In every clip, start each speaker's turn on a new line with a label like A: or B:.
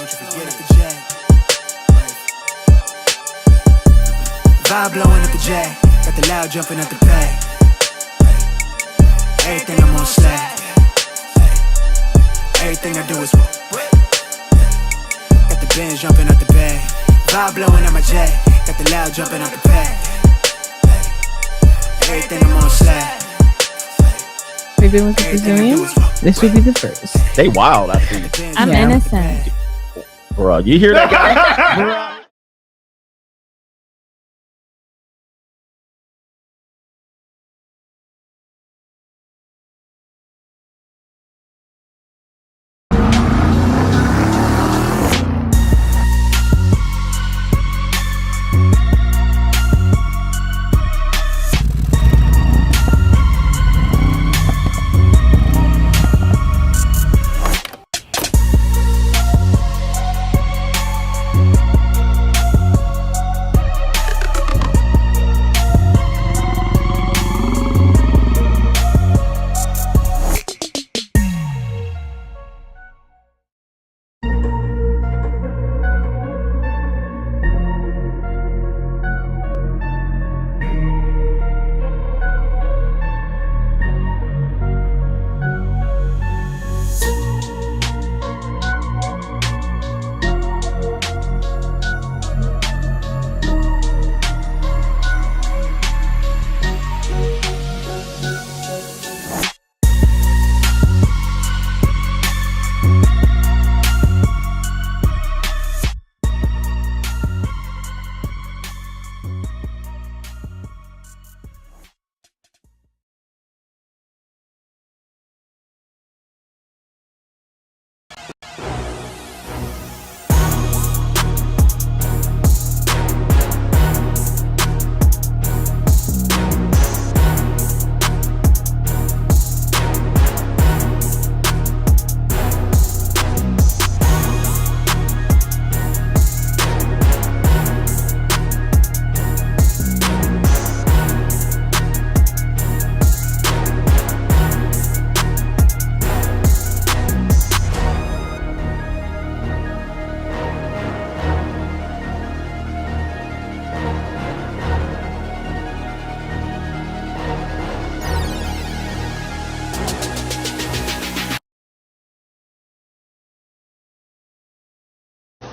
A: don't you forget it. Vibe blowing at the J, got the loud jumping at the pay. Everything I'm on slack. Everything I do is got the Benz jumping at the bay. Vibe blowing at my J, got the loud jumping at the pay. Everything I'm on slack.
B: We've been with the Brazilians. This would be the first.
C: They wild, I think.
B: I'm innocent.
C: Bro, you hear that guy?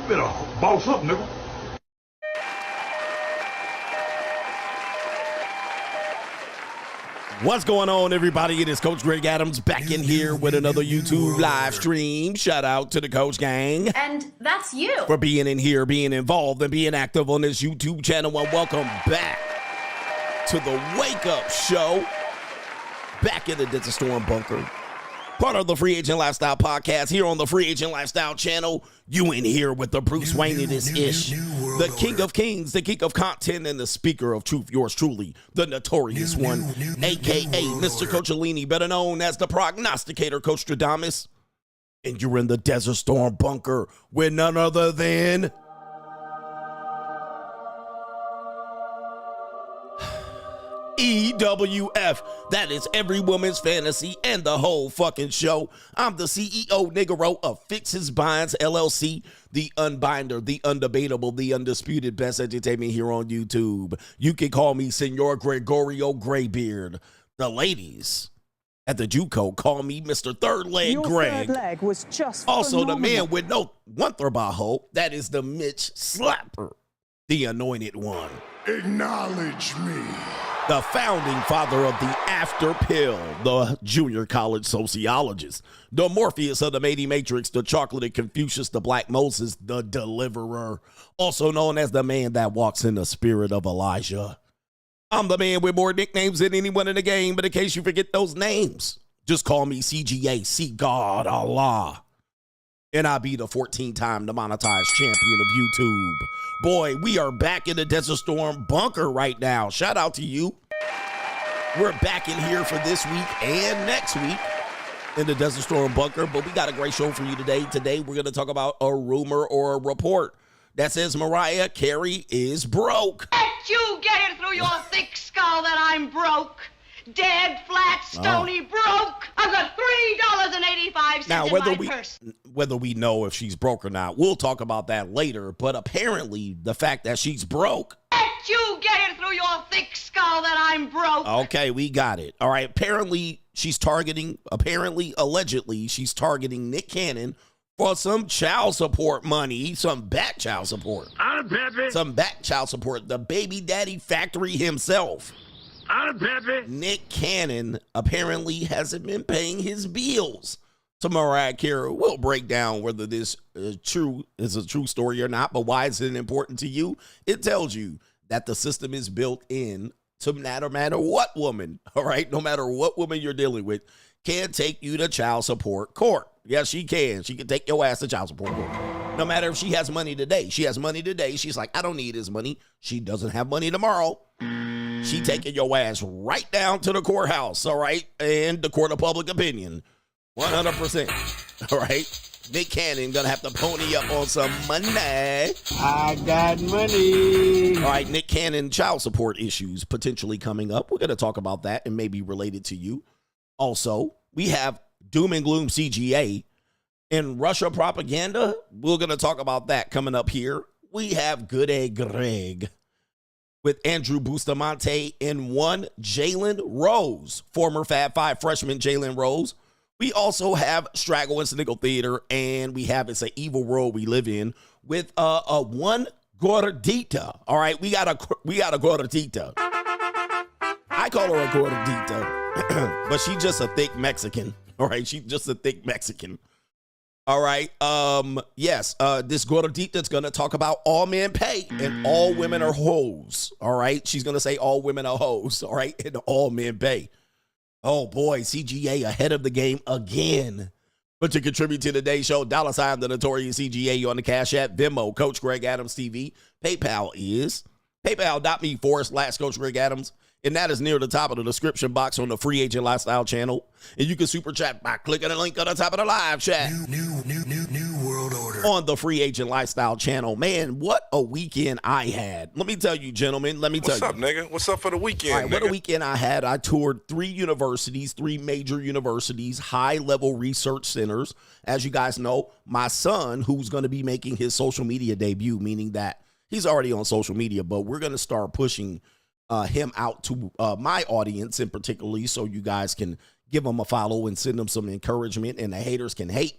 D: Better boss up, nigga.
E: What's going on, everybody? It is Coach Greg Adams back in here with another YouTube live stream. Shout out to the Coach Gang.
F: And that's you.
E: For being in here, being involved, and being active on this YouTube channel. And welcome back to the Wake Up Show. Back in the Desert Storm Bunker. Part of the Free Agent Lifestyle podcast here on the Free Agent Lifestyle channel. You in here with the Bruce Wayne in this ish. The King of Kings, the King of Content, and the Speaker of Truth. Yours truly, the Notorious One, a.k.a. Mr. Coachellini, better known as the Prognosticator, Coach Stradamus. And you're in the Desert Storm Bunker with none other than... EWF. That is every woman's fantasy and the whole fucking show. I'm the CEO Nigero of Fix His Binds LLC, the unbinder, the undebatable, the undisputed best entertainment here on YouTube. You can call me Senor Gregorio Graybeard. The ladies at the JUCO call me Mr. Third Leg Greg.
G: Third leg was just
E: also
G: phenomenal.
E: The man with no one trabajo. That is the Mitch Slapper, the anointed one.
D: Acknowledge me.
E: The founding father of the After Pill, the junior college sociologist, the Morpheus of the Matey Matrix, the chocolate Confucius, the Black Moses, the deliverer, also known as the man that walks in the spirit of Elijah. I'm the man with more nicknames than anyone in the game, but in case you forget those names, just call me CGA, see God, Allah. And I be the 14-time Monetized champion of YouTube. Boy, we are back in the Desert Storm Bunker right now. Shout out to you. We're back in here for this week and next week in the Desert Storm Bunker, but we got a great show for you today. Today, we're going to talk about a rumor or a report that says Mariah Carey is broke.
H: Let you get it through your thick skull that I'm broke.
F: dead, flat, stony, broke. I've got $3.85
E: now,
F: in
E: whether
F: my purse.
E: whether we know if she's broke or not, we'll talk about that later. But apparently, the fact that she's broke.
F: Let you get it through your thick skull that I'm broke.
E: Okay, we got it. All right. Apparently, allegedly, she's targeting Nick Cannon for some child support money, some back child support. Some back child support. The baby daddy factory himself. Nick Cannon apparently hasn't been paying his bills to Mariah Carey. We'll break down whether this is a true story or not, but why is it important to you? It tells you that the system is built in to no matter what woman, all right, no matter what woman you're dealing with, can take you to child support court. Yes, she can. She can take your ass to child support court. No matter if she has money today. She has money today. She's like, I don't need his money. She doesn't have money tomorrow. She taking your ass right down to the courthouse, all right, and the court of public opinion. 100%. All right. Nick Cannon gonna have to pony up on some money.
A: I got money.
E: All right, Nick Cannon child support issues potentially coming up. We're gonna talk about that and maybe related to you. Also, we have Doom and Gloom CGA and Russia propaganda. We're gonna talk about that coming up here. We have Good Egg Greg with Andrew Bustamante and one Jalen Rose, former Fab Five freshman Jalen Rose. We also have Straggle and Sniggle Theater, and we have It's an Evil World We Live In with a one gordita. All right, we got a gordita. I call her a gordita, but she's just a thick Mexican. All right, she's just a thick Mexican. All right, yes, this gordita's gonna talk about all men pay and all women are hoes. All right, she's gonna say all women are hoes. All right, and all men pay. Oh boy, CGA ahead of the game again. But to contribute to today's show, $ the Notorious CGA on the Cash App, Venmo, Coach Greg Adams TV. PayPal is paypal.me/Coach Greg Adams. And that is near the top of the description box on the Free Agent Lifestyle channel. And you can super chat by clicking the link on the top of the live chat.
D: New world order.
E: On the Free Agent Lifestyle channel. Man, what a weekend I had. Let me tell you, gentlemen.
G: What's up, nigga? What's up for the weekend,
E: all right,
G: nigga?
E: What a weekend I had. I toured 3 universities, 3 major universities, high-level research centers. As you guys know, my son, who's going to be making his social media debut, meaning that he's already on social media, but we're going to start pushing him out to my audience in particularly, so you guys can give him a follow and send him some encouragement, and the haters can hate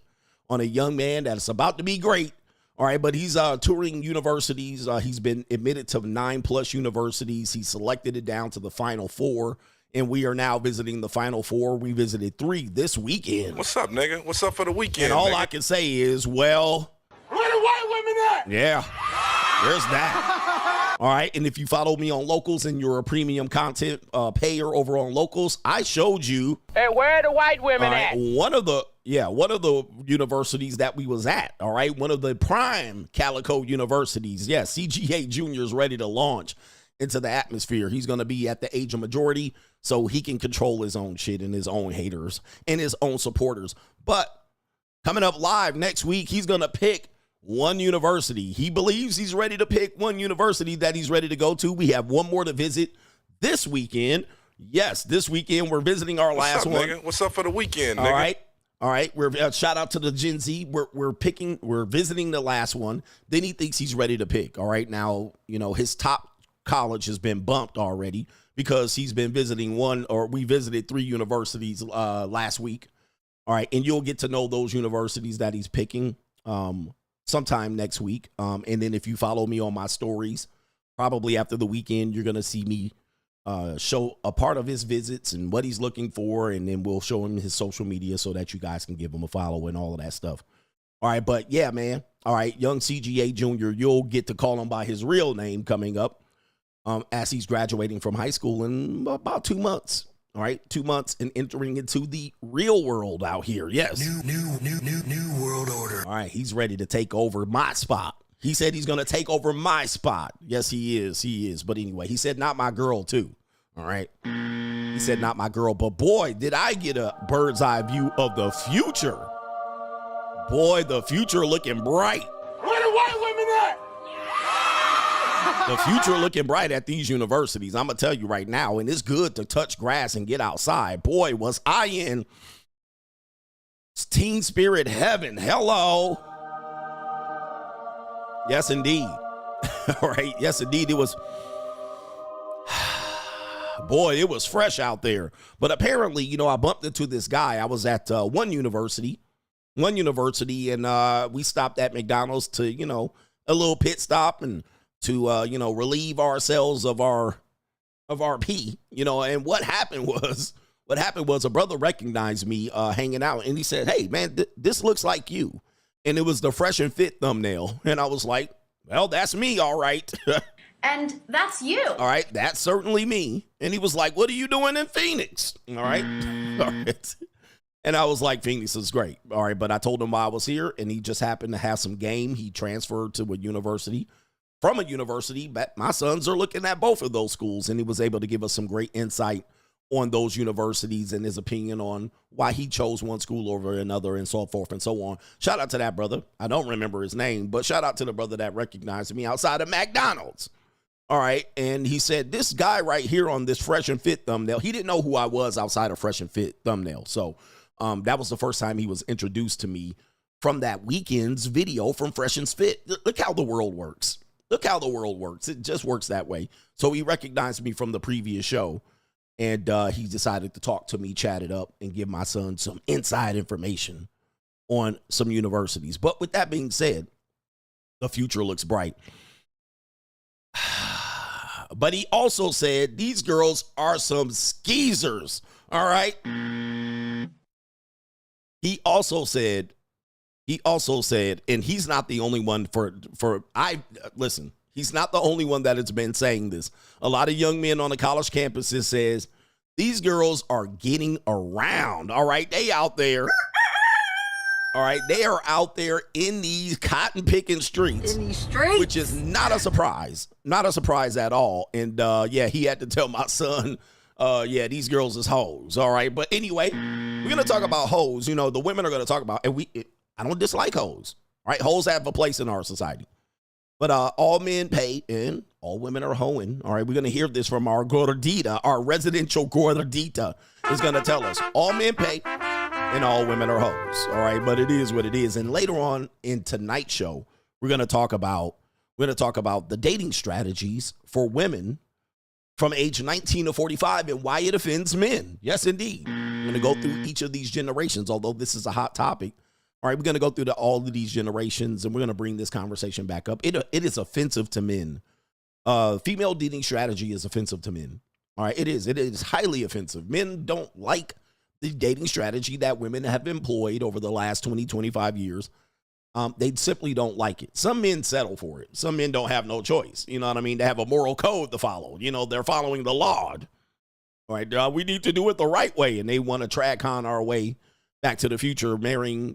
E: on a young man that's about to be great. All right, but he's touring universities. He's been admitted to 9+ universities. He selected it down to the Final 4, and we are now visiting the Final 4. We visited 3 this weekend.
G: What's up, nigga? What's up for the weekend,
E: and all
G: nigga?
E: I can say is, well,
D: Where the white women at?
E: yeah, there's that. All right, and if you follow me on Locals and you're a premium content payer over on Locals, I showed you.
H: Hey, where are the white women at?
E: One of the universities that we was at. All right, one of the prime Calico universities. Yes, CGA Jr. is ready to launch into the atmosphere. He's going to be at the age of majority, so he can control his own shit and his own haters and his own supporters. But coming up live next week, he's going to pick one university. He believes he's ready to pick one university that he's ready to go to. We have one more to visit this weekend. Yes, this weekend we're visiting our last one.
G: Nigga? What's up for the weekend, nigga?
E: All right. We're shout out to the Gen Z. We're visiting the last one. Then he thinks he's ready to pick. All right. Now, you know, his top college has been bumped already because he's been visiting we visited 3 universities last week. All right. And you'll get to know those universities that he's picking sometime next week. And then if you follow me on my stories, probably after the weekend, you're going to see me show a part of his visits and what he's looking for. And then we'll show him his social media so that you guys can give him a follow and all of that stuff. All right. But yeah, man. All right. Young CGA Jr., you'll get to call him by his real name coming up as he's graduating from high school in about 2 months. All right, 2 months and entering into the real world out here. Yes.
D: New world order.
E: All right, he's ready to take over my spot. He said he's going to take over my spot. Yes, he is. He is. But anyway, he said not my girl, too. All right. He said not my girl. But boy, did I get a bird's eye view of the future. Boy, the future looking bright.
D: Where the white women at?
E: The future looking bright at these universities. I'm going to tell you right now, and it's good to touch grass and get outside. Boy, was I in teen spirit heaven. Hello. Yes, indeed. All right. Yes, indeed. It was, boy, it was fresh out there. But apparently, you know, I bumped into this guy. I was at one university, and we stopped at McDonald's to, you know, a little pit stop and to, you know, relieve ourselves of our pee, you know. And what happened was a brother recognized me hanging out, and he said, "Hey, man, this looks like you." And it was the Fresh and Fit thumbnail. And I was like, well, that's me, all right.
I: And that's you.
E: All right, that's certainly me. And he was like, what are you doing in Phoenix? All right. All right. And I was like, Phoenix is great. All right, but I told him why I was here, and he just happened to have some game. He transferred to a university, from a university, but my sons are looking at both of those schools, and he was able to give us some great insight on those universities and his opinion on why he chose one school over another and so forth and so on. Shout out to that brother. I don't remember his name, but shout out to the brother that recognized me outside of McDonald's. All right. And he said, this guy right here on this Fresh and Fit thumbnail, he didn't know who I was outside of Fresh and Fit thumbnail. So that was the first time he was introduced to me from that weekend's video from Fresh and Fit. Look how the world works. Look how the world works. It just works that way. So he recognized me from the previous show. And he decided to talk to me, chat it up, and give my son some inside information on some universities. But with that being said, the future looks bright. But he also said these girls are some skeezers. All right. He also said, and he's not the only one listen. He's not the only one that has been saying this. A lot of young men on the college campuses says these girls are getting around. All right. They out there. All right. They are out there in these cotton picking streets. In these streets. Which is not a surprise. Not a surprise at all. And yeah, he had to tell my son, yeah, these girls is hoes. All right. But anyway, we're going to talk about hoes. You know, the women are going to talk about, and I don't dislike hoes. All right. Hoes have a place in our society. But all men pay and all women are hoeing. All right, we're going to hear this from our gordita, our residential gordita is going to tell us all men pay and all women are hoes. All right, but it is what it is. And later on in tonight's show, we're going to talk about the dating strategies for women from age 19 to 45 and why it offends men. Yes, indeed. I'm going to go through each of these generations, although this is a hot topic. All right, we're going to go through all of these generations, and we're going to bring this conversation back up. It is offensive to men. Female dating strategy is offensive to men. All right, it is. It is highly offensive. Men don't like the dating strategy that women have employed over the last 20, 25 years. They simply don't like it. Some men settle for it. Some men don't have no choice. You know what I mean? They have a moral code to follow. You know, they're following the law. All right, we need to do it the right way, and they want to track on our way back to the future,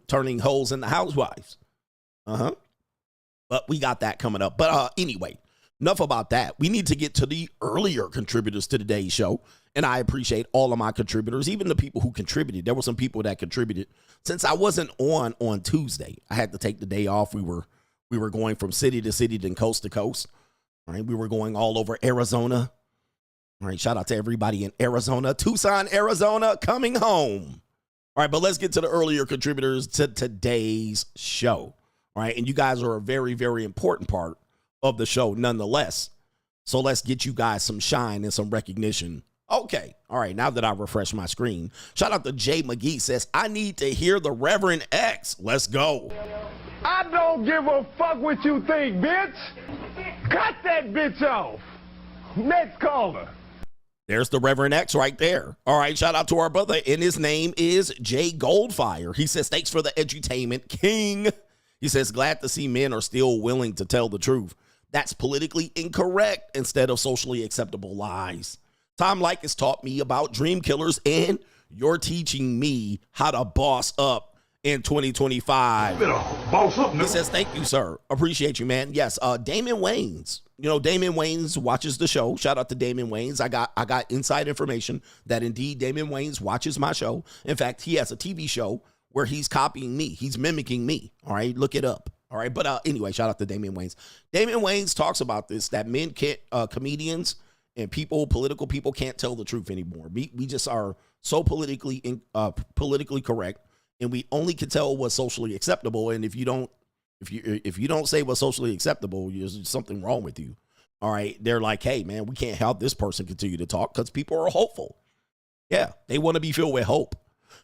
E: turning hoes into housewives. But we got that coming up. But anyway, enough about that. We need to get to the earlier contributors to today's show. And I appreciate all of my contributors, even the people who contributed. There were some people that contributed. Since I wasn't on Tuesday, I had to take the day off. We were going from city to city, then coast to coast. All right, we were going all over Arizona. All right, shout out to everybody in Arizona. Tucson, Arizona, coming home. All right, but let's get to the earlier contributors to today's show. All right, and you guys are a very, very important part of the show nonetheless. So let's get you guys some shine and some recognition. Okay, all right, now that I refresh my screen, shout out to Jay McGee says, I need to hear the Reverend X. Let's go.
H: I don't give a fuck what you think, bitch. Cut that bitch off. Next caller.
E: There's the Reverend X right there. All right, shout out to our brother, and his name is Jay Goldfire. He says, thanks for the edutainment, King. He says, glad to see men are still willing to tell the truth. That's politically incorrect instead of socially acceptable lies. Tom Likas taught me about dream killers, and you're teaching me how to boss up in 2025.
D: Boss up,
E: he says, thank you, sir. Appreciate you, man. Yes, Damon Wayans. You know, Damon Wayans watches the show. Shout out to Damon Wayans. I got inside information that indeed Damon Wayans watches my show. In fact, he has a TV show where he's copying me. He's mimicking me. All right, look it up. All right. But anyway, shout out to Damon Wayans. Damon Wayans talks about this, that men can't, comedians and people, political people can't tell the truth anymore. We just are so politically correct, and we only can tell what's socially acceptable. And if you don't say what's socially acceptable, there's something wrong with you. All right. They're like, hey, man, we can't help this person continue to talk because people are hopeful. Yeah. They want to be filled with hope.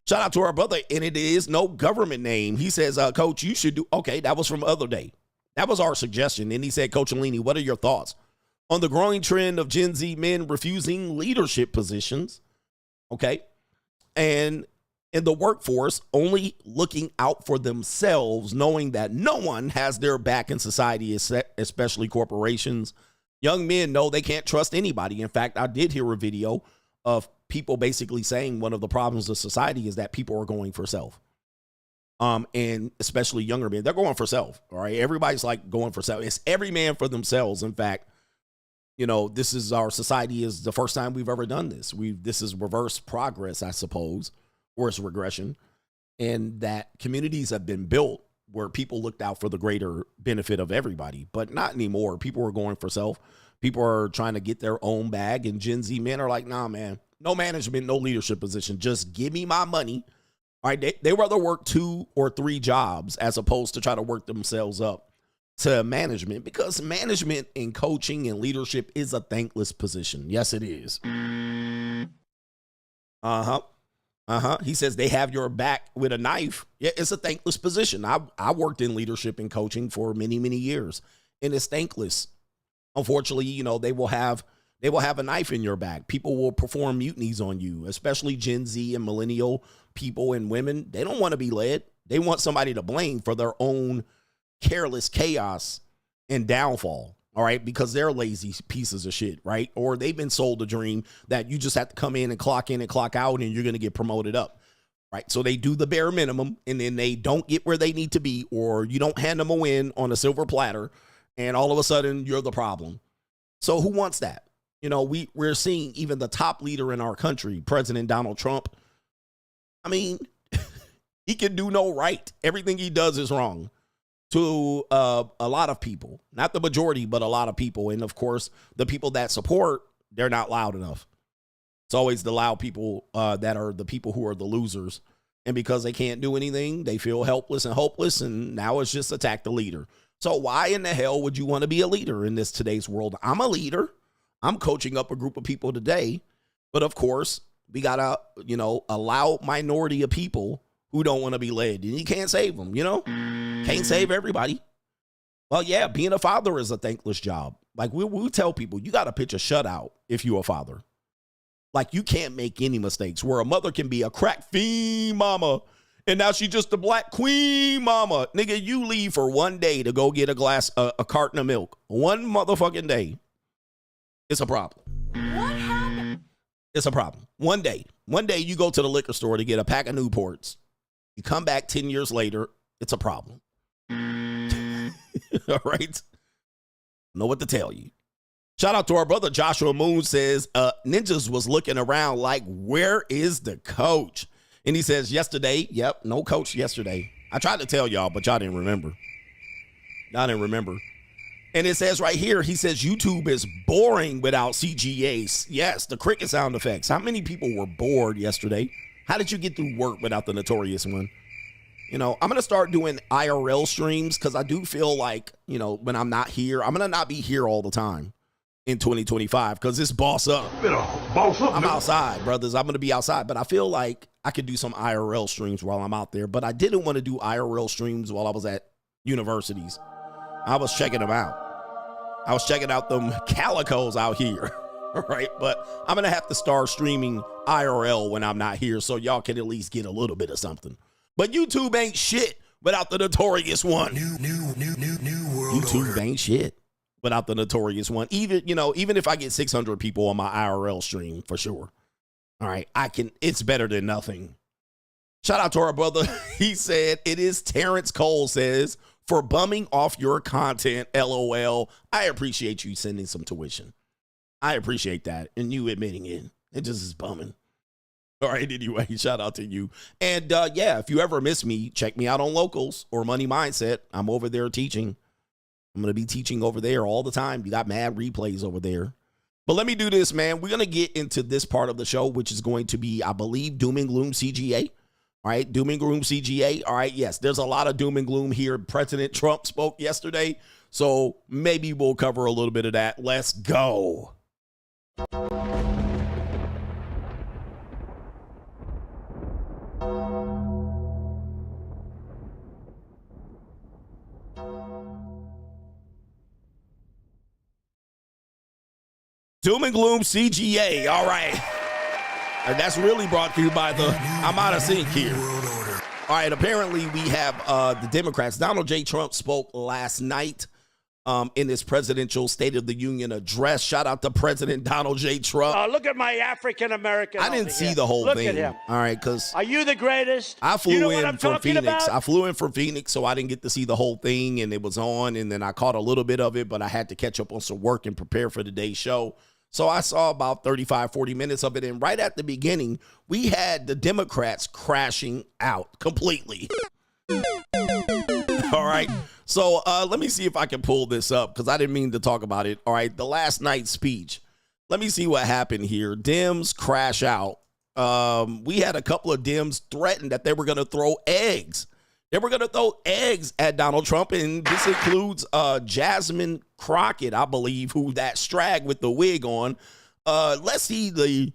E: Shout out to our brother, and it is no government name. He says, Coach, you should do. Okay, that was from other day. That was our suggestion. And he said, Coach Alini, what are your thoughts on the growing trend of Gen Z men refusing leadership positions? Okay. And in the workforce, only looking out for themselves, knowing that no one has their back in society, especially corporations. Young men know they can't trust anybody. In fact, I did hear a video of people basically saying one of the problems of society is that people are going for self. And especially younger men, they're going for self. All right. Everybody's like going for self. It's every man for themselves. In fact, this is our society is the first time we've ever done this. This is reverse progress, I suppose, or it's regression. And that communities have been built where people looked out for the greater benefit of everybody, but not anymore. People are going for self. People are trying to get their own bag, and Gen Z men are like, nah, man, no management, no leadership position. Just give me my money. All right. They rather work 2 or 3 jobs as opposed to try to work themselves up to management, because management and coaching and leadership is a thankless position. Yes, it is. He says they have your back with a knife. Yeah, it's a thankless position. I worked in leadership and coaching for many, many years, and it's thankless. Unfortunately, they will have a knife in your back. People will perform mutinies on you, especially Gen Z and millennial people and women. They don't want to be led. They want somebody to blame for their own careless chaos and downfall. All right, because they're lazy pieces of shit, right? Or they've been sold a dream that you just have to come in and clock out and you're going to get promoted up, right? So they do the bare minimum, and then they don't get where they need to be, or you don't hand them a win on a silver platter, and all of a sudden you're the problem. So who wants that? We're seeing even the top leader in our country, President Donald Trump. I mean, he can do no right. Everything he does is wrong to a lot of people, not the majority, but a lot of people. And of course, the people that support, they're not loud enough. It's always the loud people that are the people who are the losers. And because they can't do anything, they feel helpless and hopeless. And now it's just attack the leader. So why in the hell would you want to be a leader in this today's world? I'm a leader. I'm coaching up a group of people today. But of course, we got to, a loud minority of people who don't want to be led. And you can't save them, Can't save everybody. Well, yeah, being a father is a thankless job. Like we tell people, you got to pitch a shutout if you're a father. Like you can't make any mistakes, where a mother can be a crack fiend mama, and now she's just a black queen mama. Nigga, you leave for one day to go get a carton of milk. One motherfucking day. It's a problem.
F: What happened?
E: It's a problem. One day you go to the liquor store to get a pack of Newports. You come back 10 years later, it's a problem. All right. Know what to tell you. Shout out to our brother Joshua Moon says, Ninjas was looking around like, where is the coach? And he says, yesterday, yep, no coach yesterday. I tried to tell y'all, but y'all didn't remember. And it says right here, he says, YouTube is boring without CGAs. Yes, the cricket sound effects. How many people were bored yesterday? How did you get through work without the Notorious one? I'm going to start doing IRL streams, because I do feel like, when I'm not here, I'm going to not be here all the time in 2025, because it's boss up. I'm outside, brothers. I'm going to be outside, but I feel like I could do some IRL streams while I'm out there, but I didn't want to do IRL streams while I was at universities. I was checking them out. I was checking out them calicos out here. All right. But I'm going to have to start streaming IRL when I'm not here, so y'all can at least get a little bit of something. But YouTube ain't shit without the Notorious one.
D: New world
E: YouTube
D: order.
E: ain't shit without the Notorious one. Even if I get 600 people on my IRL stream, for sure. All right. It's better than nothing. Shout out to our brother. He said, it is Terrence Cole says, for bumming off your content, LOL. I appreciate you sending some tuition. I appreciate that. And you admitting it. It just is bumming. All right, anyway, shout out to you. And yeah, if you ever miss me, check me out on Locals or Money Mindset. I'm over there teaching. I'm going to be teaching over there all the time. You got mad replays over there. But let me do this, man. We're going to get into this part of the show, which is going to be, I believe, Doom and Gloom CGA. All right, Doom and Gloom CGA. All right, yes, there's a lot of Doom and Gloom here. President Trump spoke yesterday, so maybe we'll cover a little bit of that. Let's go. Doom and Gloom CGA. All right. And that's really brought to you by the I'm out of sync here. All right. Apparently, we have the Democrats. Donald J. Trump spoke last night in his presidential State of the Union address. Shout out to President Donald J. Trump.
J: Look at my African American.
E: I didn't see the whole thing.
J: Look at him.
E: All right. Because
J: are you the greatest?
E: I flew in from Phoenix.
J: About?
E: I flew in from Phoenix, so I didn't get to see the whole thing. And it was on. And then I caught a little bit of it, but I had to catch up on some work and prepare for today's show. So I saw about 35, 40 minutes of it. And right at the beginning, we had the Democrats crashing out completely. All right. So let me see if I can pull this up because I didn't mean to talk about it. All right. The last night's speech. Let me see what happened here. Dems crash out. We had a couple of Dems threaten that they were going to throw eggs. They were going to throw eggs at Donald Trump, and this includes Jasmine Crockett, I believe, who that strag with the wig on. Let's see the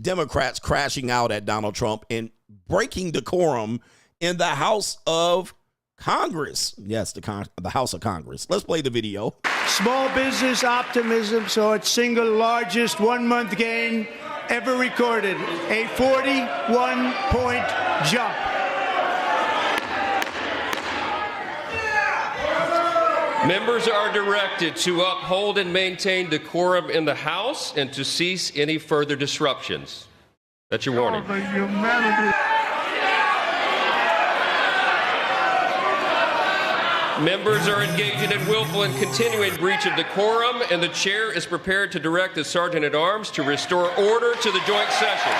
E: Democrats crashing out at Donald Trump and breaking decorum in the House of Congress. Yes, the House of Congress. Let's play the video.
J: Small business optimism saw its single largest 1 month gain ever recorded, a 41-point jump.
K: Members are directed to uphold and maintain decorum in the House and to cease any further disruptions. That's your warning. Members are engaging in willful and continuing breach of decorum, and the chair is prepared to direct the Sergeant-at-Arms to restore order to the joint session.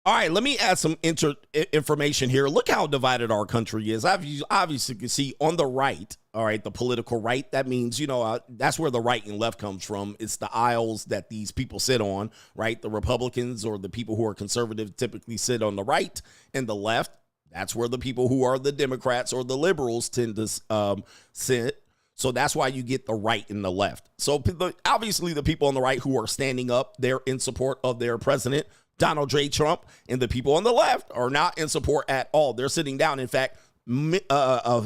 E: All right, let me add some information here. Look how divided our country is. Obviously, you can see on the right, all right, the political right. That means, that's where the right and left comes from. It's the aisles that these people sit on, right? The Republicans or the people who are conservative typically sit on the right, and the left, that's where the people who are the Democrats or the liberals tend to sit. So that's why you get the right and the left. So obviously the people on the right who are standing up, they're in support of their president, Donald J. Trump, and the people on the left are not in support at all. They're sitting down. In fact,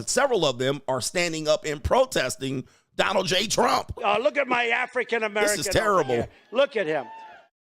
E: several of them are standing up and protesting Donald J. Trump.
J: Look at my African American.
E: This is terrible.
J: Look at him.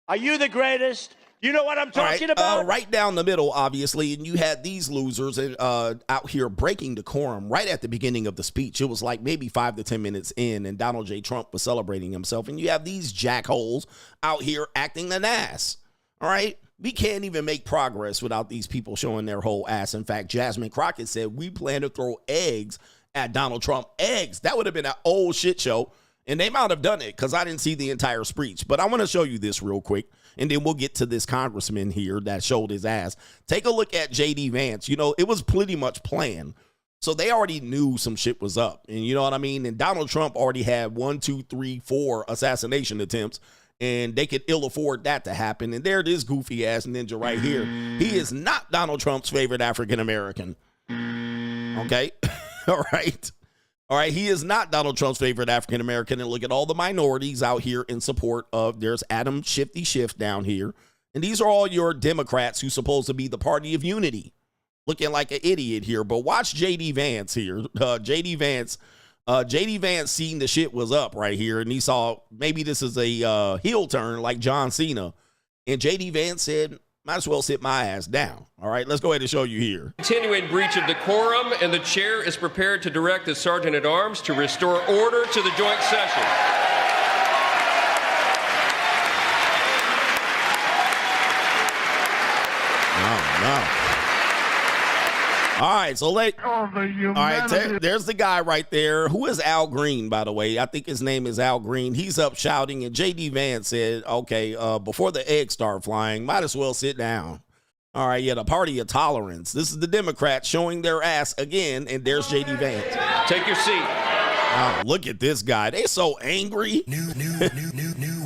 J: Are you the greatest? You know what I'm talking about?
E: Right down the middle, obviously, and you had these losers out here breaking decorum right at the beginning of the speech. It was like maybe 5 to 10 minutes in, and Donald J. Trump was celebrating himself, and you have these jackholes out here acting an ass. All right? We can't even make progress without these people showing their whole ass. In fact, Jasmine Crockett said, we plan to throw eggs at Donald Trump. Eggs. That would have been an old shit show. And they might have done it because I didn't see the entire speech. But I want to show you this real quick. And then we'll get to this congressman here that showed his ass. Take a look at J.D. Vance. It was pretty much planned. So they already knew some shit was up. And you know what I mean? And Donald Trump already had 1, 2, 3, 4 assassination attempts. And they could ill afford that to happen. And there it is, goofy ass ninja right here. He is not Donald Trump's favorite African American. Okay? All right. All right. He is not Donald Trump's favorite African American. And look at all the minorities out here in support of. There's Adam Shifty Schiff down here. And these are all your Democrats who's supposed to be the party of unity. Looking like an idiot here. But watch J.D. Vance here. J.D. Vance seen the shit was up right here, and he saw maybe this is a heel turn like John Cena. And J.D. Vance said, might as well sit my ass down. All right, let's go ahead and show you here.
K: Continuing breach of decorum, and the chair is prepared to direct the Sergeant at Arms to restore order to the joint session.
E: No. All right, so there's the guy right there. Who is Al Green, by the way? I think his name is Al Green. He's up shouting, and J.D. Vance said, okay, before the eggs start flying, might as well sit down. All right, yeah, the party of tolerance. This is the Democrats showing their ass again, and there's J.D. Vance.
K: Take your seat.
E: Oh, look at this guy. They so angry.
D: New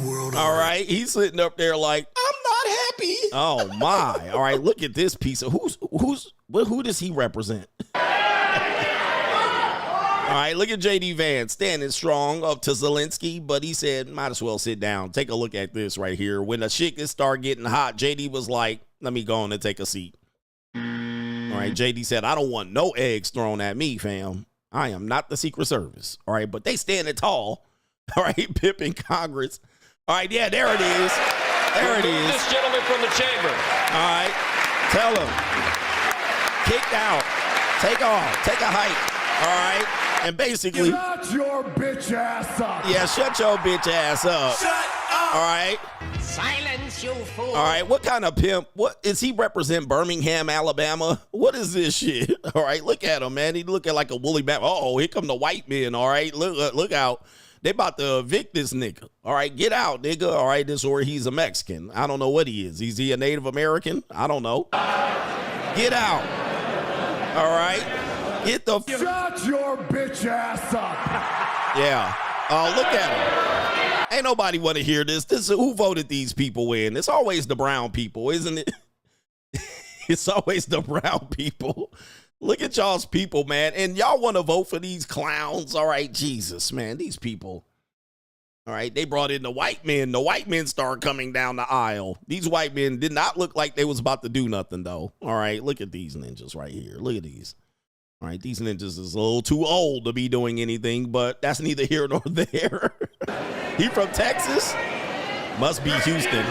D: world.
E: All right, he's sitting up there like, I'm not happy. Oh my! All right, look at this piece of who does he represent? All right, look at J.D. Vance standing strong up to Zelenskyy, but he said, might as well sit down. Take a look at this right here. When the shit started getting hot, J.D. was like, let me go on and take a seat. All right, J.D. said, I don't want no eggs thrown at me, fam. I am not the Secret Service. All right, but they standing tall. All right, pipping Congress. All right, yeah, there it is. There it is.
K: This gentleman from the chamber.
E: All right, tell him. Kicked out. Take off. Take a hike. All right, and basically.
H: Shut your bitch ass up.
E: Yeah, shut your bitch ass up.
H: Shut up.
E: All right.
F: Silence, you fool.
E: All right, what kind of pimp? What is he represent? Birmingham, Alabama? What is this shit? All right, look at him, man. He looking like a woolly bat. Oh, here come the white men. All right, look out. They about to evict this nigga. All right, get out, nigga. All right, this or he's a Mexican. I don't know what he is. Is he a Native American? I don't know. Get out. All right, get the.
H: Shut your bitch ass up.
E: Yeah. Oh, look at him. Ain't nobody want to hear this. This is who voted these people in. It's always the brown people, isn't it? It's always the brown people. Look at y'all's people, man. And y'all want to vote for these clowns. All right, Jesus, man. These people. All right, they brought in the white men. The white men started coming down the aisle. These white men did not look like they was about to do nothing, though. All right, look at these ninjas right here. Look at these. All right, these ninjas is a little too old to be doing anything, but that's neither here nor there. He from Texas? Must be Houston.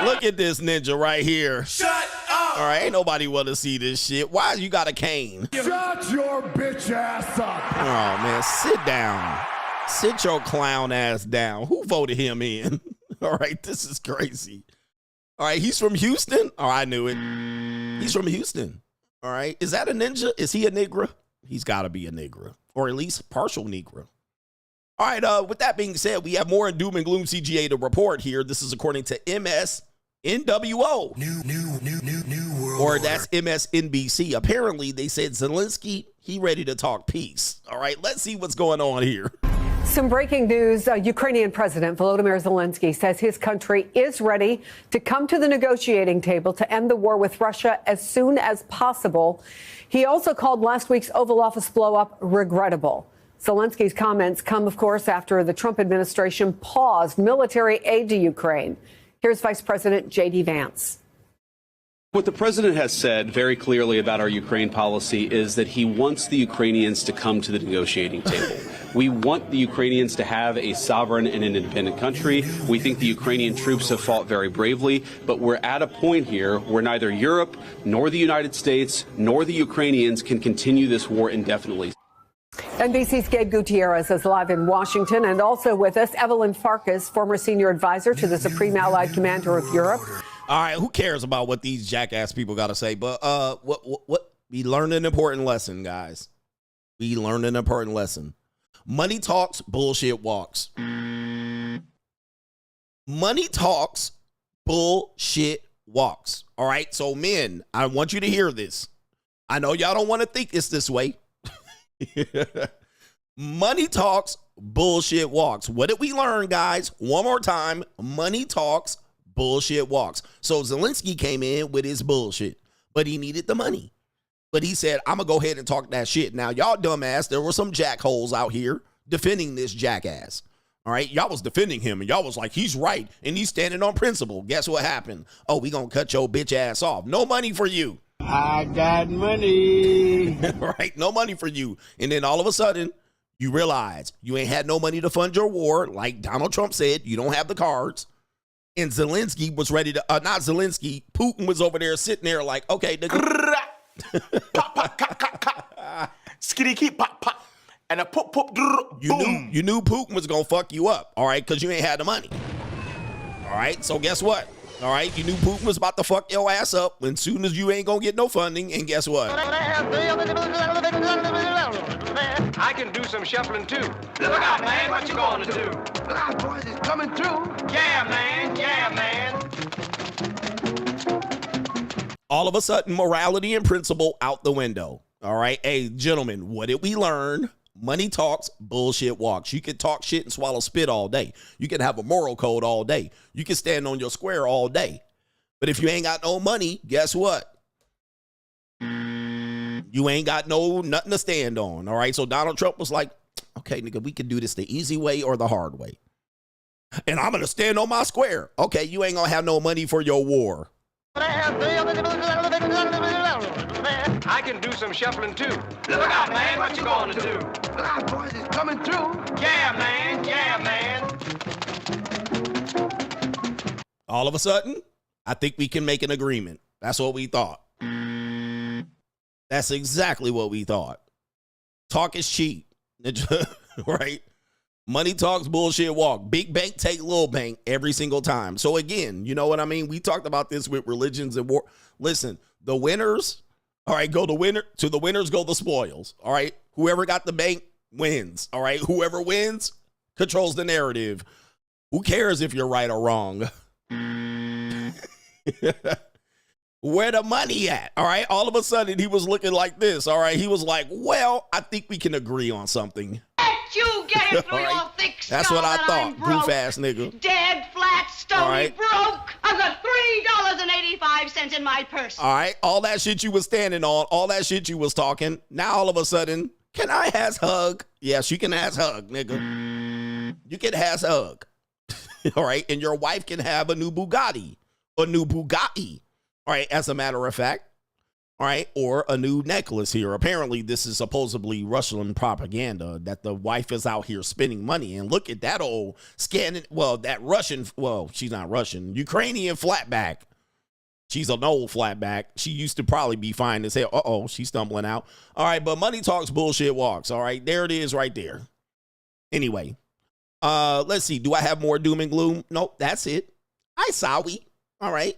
E: Look at this ninja right here.
H: Shut up.
E: All right, ain't nobody want to see this shit. Why you got a cane?
H: Shut your bitch ass up.
E: Oh, man, sit down. Sit your clown ass down. Who voted him in? All right, this is crazy. All right, he's from Houston? Oh, I knew it. He's from Houston. All right, is that a ninja? Is he a Negro? He's got to be a Negro, or at least partial Negro. All right, with that being said, we have more in Doom and Gloom CGA to report here. This is according to MSNWO.
D: New world.
E: Or that's MSNBC. Apparently, they said Zelenskyy, he ready to talk peace. All right, let's see what's going on here.
L: Some breaking news. Ukrainian President Volodymyr Zelenskyy says his country is ready to come to the negotiating table to end the war with Russia as soon as possible. He also called last week's Oval Office blow-up regrettable. Zelensky's comments come, of course, after the Trump administration paused military aid to Ukraine. Here's Vice President J.D. Vance.
M: What the president has said very clearly about our Ukraine policy is that he wants the Ukrainians to come to the negotiating table. We want the Ukrainians to have a sovereign and an independent country. We think the Ukrainian troops have fought very bravely, but we're at a point here where neither Europe nor the United States nor the Ukrainians can continue this war indefinitely.
L: NBC's Gabe Gutierrez is live in Washington, and also with us, Evelyn Farkas, former senior advisor to the Supreme Allied Commander of Europe.
E: All right, who cares about what these jackass people got to say? But what we learned an important lesson, guys. We learned an important lesson. Money talks, bullshit walks. Money talks, bullshit walks. All right, so men, I want you to hear this. I know y'all don't want to think it's this way. Money talks, bullshit walks. What did we learn, guys? One more time. Money talks, bullshit walks. So Zelenskyy came in with his bullshit, but he needed the money. But he said, I'm going to go ahead and talk that shit. Now, y'all dumbass, there were some jackholes out here defending this jackass. All right, y'all was defending him, and y'all was like, he's right, and he's standing on principle. Guess what happened? Oh, we going to cut your bitch ass off. No money for you.
J: I got money.
E: Right, no money for you. And then all of a sudden, you realize you ain't had no money to fund your war. Like Donald Trump said, you don't have the cards. And Zelenskyy was ready to, not Zelenskyy, Putin was over there sitting there like, okay, nigga.
N: Pop, pop, ka, ka, ka. Skitty keep pop, pop. And a pop, pop, boom.
E: You knew Putin was going to fuck you up, all right, because you ain't had the money. All right, so guess what? All right, you knew Putin was about to fuck your ass up as soon as you ain't going to get no funding, and guess what?
O: I can do some shuffling too. Look out, man, what you gonna do? Look out, boys, it's coming through. Yeah, man, yeah, man.
E: All of a sudden, morality and principle out the window. All right, hey, gentlemen, what did we learn? Money talks, bullshit walks. You can talk shit and swallow spit all day. You can have a moral code all day. You can stand on your square all day. But if you ain't got no money, guess what? You ain't got nothing to stand on, all right? So Donald Trump was like, okay, nigga, we can do this the easy way or the hard way. And I'm going to stand on my square. Okay, you ain't going to have no money for your war.
O: I can do some shuffling too. Look out, man, what you gonna do? Look out, boys, it's coming through. Yeah, man, yeah, man.
E: All of a sudden, I think we can make an agreement. That's what we thought. That's exactly what we thought. Talk is cheap, right? Money talks, bullshit walk. Big bank take little bank every single time. So again, you know what I mean? We talked about this with religions and war. Listen, the winners, all right, go the winner. To the winners go the spoils, all right? Whoever got the bank wins, all right? Whoever wins controls the narrative. Who cares if you're right or wrong? Where the money at? All right. All of a sudden, he was looking like this. All right. He was like, well, I think we can agree on something.
F: Let you get it through your thick skull.
E: That's what I thought. Goof ass nigga.
F: Dead, flat, stony,
E: right.
F: broke. I've got $3.85 in my purse.
E: All right. All that shit you was standing on, all that shit you was talking. Now, all of a sudden, can I has hug? Yes, you can has hug, nigga. You can has hug. All right. And your wife can have a new Bugatti. A new Bugatti. All right, as a matter of fact, all right, or a new necklace here. Apparently, this is supposedly Russian propaganda that the wife is out here spending money. And look at that old scanning, well, that Russian, well, she's not Russian, Ukrainian flatback. She's an old flatback. She used to probably be fine as hell. Uh-oh, she's stumbling out. All right, but money talks, bullshit walks. All right, there it is right there. Anyway, let's see. Do I have more doom and gloom? Nope, that's it. I sorry. All right.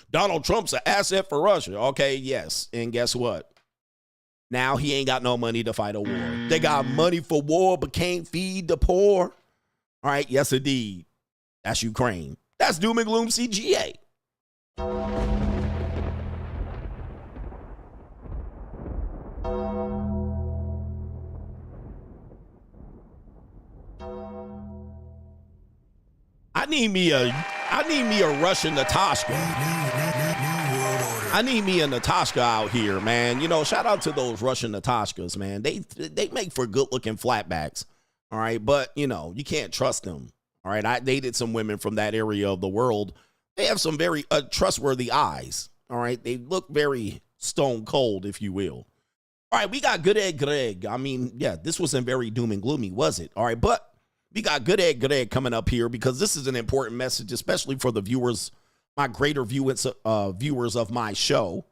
E: Donald Trump's an asset for Russia. Okay, yes. And guess what? Now he ain't got no money to fight a war. They got money for war but can't feed the poor. All right, yes, indeed. That's Ukraine. That's Doom and Gloom CGA. I need me a Russian Natasha. I need me a Natasha out here, man. You know, shout out to those Russian Natashkas, man. They make for good-looking flatbacks, all right? But, you know, you can't trust them, all right? I dated some women from that area of the world. They have some very trustworthy eyes, all right? They look very stone cold, if you will. All right, we got Good Egg Greg. I mean, yeah, this wasn't very doom and gloomy, was it? All right, but we got Good Egg Greg coming up here because this is an important message, especially for the viewers, my greater viewers of my show.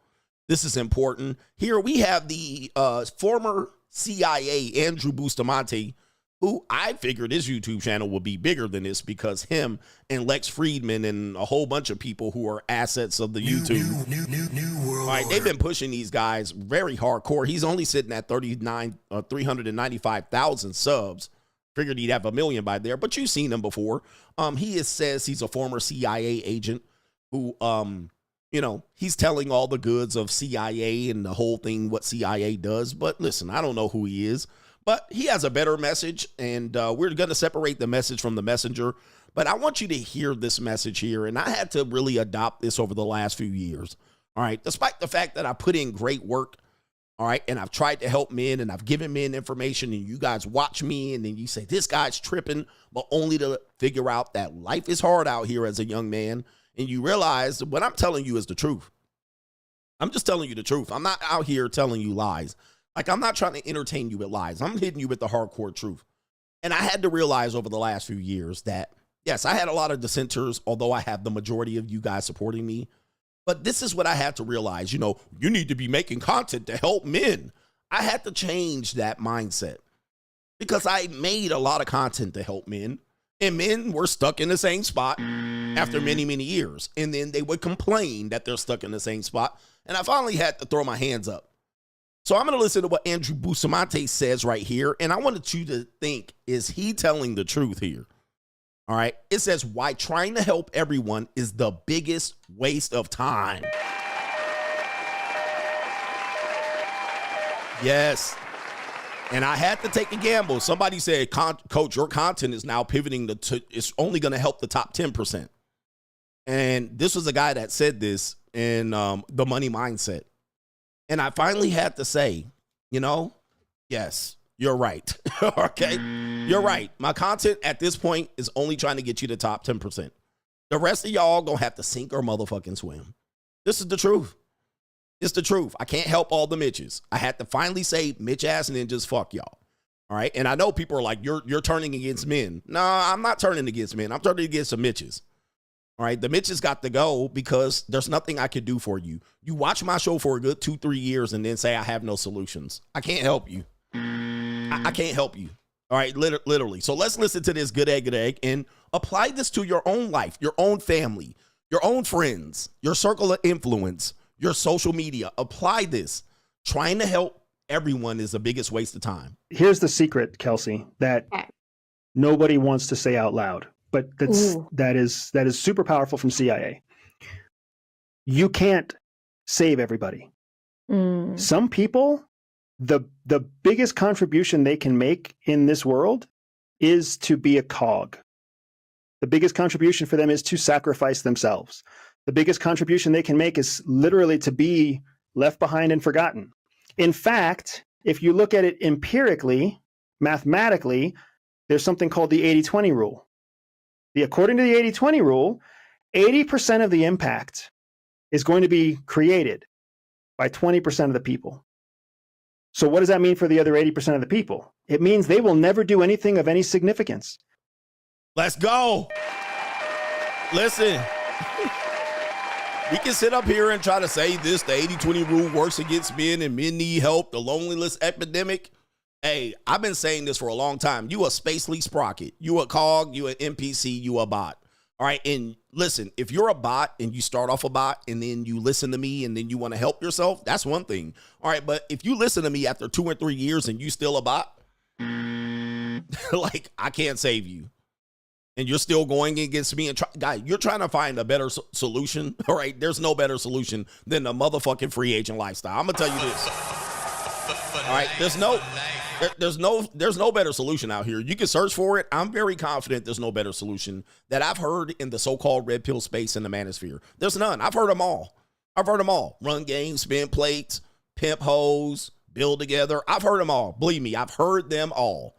E: This is important. Here we have the former CIA, Andrew Bustamante, who I figured his YouTube channel would be bigger than this because him and Lex Friedman and a whole bunch of people who are assets of the YouTube.
D: New world.
E: All right, they've been pushing these guys very hardcore. He's only sitting at 395,000 subs. Figured he'd have 1 million by there, but you've seen him before. He says he's a former CIA agent who, you know, he's telling all the goods of CIA and the whole thing, what CIA does. But listen, I don't know who he is, but he has a better message, and we're going to separate the message from the messenger. But I want you to hear this message here, and I had to really adopt this over the last few years. All right, despite the fact that I put in great work, all right, and I've tried to help men, and I've given men information, and you guys watch me, and then you say, this guy's tripping, but only to figure out that life is hard out here as a young man, and you realize what I'm telling you is the truth. I'm just telling you the truth. I'm not out here telling you lies. Like, I'm not trying to entertain you with lies. I'm hitting you with the hardcore truth. And I had to realize over the last few years that Yes, I had a lot of dissenters, although I have the majority of you guys supporting me. But this is what I had to realize. You know, you need to be making content to help men. I had to change that mindset because I made a lot of content to help men, and men were stuck in the same spot after many, many years. And then they would complain that they're stuck in the same spot. And I finally had to throw my hands up. So I'm going to listen to what Andrew Bustamante says right here. And I wanted you to think, is he telling the truth here? All right. It says, why trying to help everyone is the biggest waste of time. Yes. And I had to take a gamble. Somebody said, Coach, your content is now pivoting to it's only going to help the top 10%. And this was a guy that said this in the Money Mindset. And I finally had to say, you know, yes, you're right. Okay, you're right. My content at this point is only trying to get you the top 10%. The rest of y'all gonna have to sink or motherfucking swim. This is the truth. It's the truth. I can't help all the Mitches. I had to finally say, Mitch ass ninjas, fuck y'all. All right. And I know people are like, you're turning against men. No, I'm not turning against men. I'm turning against the Mitches. All right. The Mitches got to go because there's nothing I can do for you. You watch my show for a good 2-3 years and then say I have no solutions. I can't help you. I can't help you. All right. Literally. So let's listen to this good egg, and apply this to your own life, your own family, your own friends, your circle of influence, your social media. Apply this. Trying to help everyone is the biggest waste of time.
P: Here's the secret, Kelsey, that nobody wants to say out loud, but that is super powerful from CIA. You can't save everybody. Some people, the biggest contribution they can make in this world is to be a cog. The biggest contribution for them is to sacrifice themselves. The biggest contribution they can make is literally to be left behind and forgotten. In fact, if you look at it empirically, mathematically, there's something called the 80-20 rule. According to the 80-20 rule, 80% of the impact is going to be created by 20% of the people. So what does that mean for the other 80% of the people? It means they will never do anything of any significance.
E: Let's go. Listen. We can sit up here and try to say this, the 80-20 rule works against men and men need help, the loneliness epidemic. Hey, I've been saying this for a long time. You a Spacely Sprocket. You a cog, you an NPC, you a bot. All right, and listen, if you're a bot and you start off a bot and then you listen to me and then you want to help yourself, that's one thing. All right, but if you listen to me after 2 or 3 years and you still a bot, like, I can't save you. And you're still going against me, and guy, you're trying to find a better solution. All right, there's no better solution than the motherfucking free agent lifestyle. I'm gonna tell you this. All right, there's no better solution out here. You can search for it. I'm very confident there's no better solution that I've heard in the so-called red pill space in the manosphere. There's none. I've heard them all. Run games, spin plates, pimp hoes, build together. I've heard them all. Believe me, I've heard them all.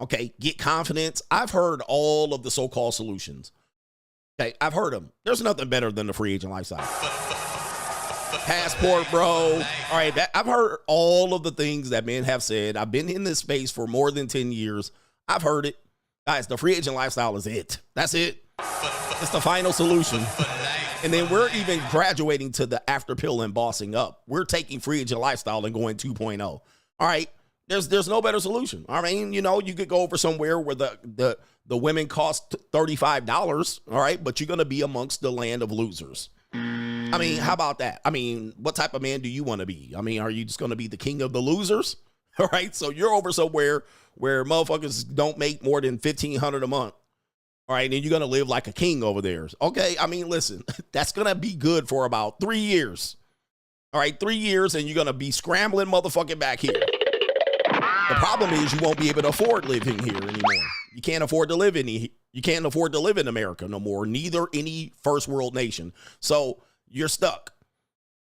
E: Okay, get confidence. I've heard all of the so-called solutions. Okay, I've heard them. There's nothing better than the free agent lifestyle. Passport, bro. All right, I've heard all of the things that men have said. I've been in this space for more than 10 years. I've heard it. Guys, the free agent lifestyle is it. That's it. It's the final solution. And then we're even graduating to the after pill and bossing up. We're taking free agent lifestyle and going 2.0. All right. There's no better solution. I mean, you know, you could go over somewhere where the women cost $35, all right, but you're going to be amongst the land of losers. I mean, how about that? I mean, what type of man do you want to be? I mean, are you just going to be the king of the losers? All right, so you're over somewhere where motherfuckers don't make more than $1,500 a month. All right, and you're going to live like a king over there. Okay, I mean, listen, that's going to be good for about 3 years. All right, 3 years, and you're going to be scrambling motherfucking back here. The problem is you won't be able to afford living here anymore. You can't afford to live in America no more, neither any first world nation. So you're stuck.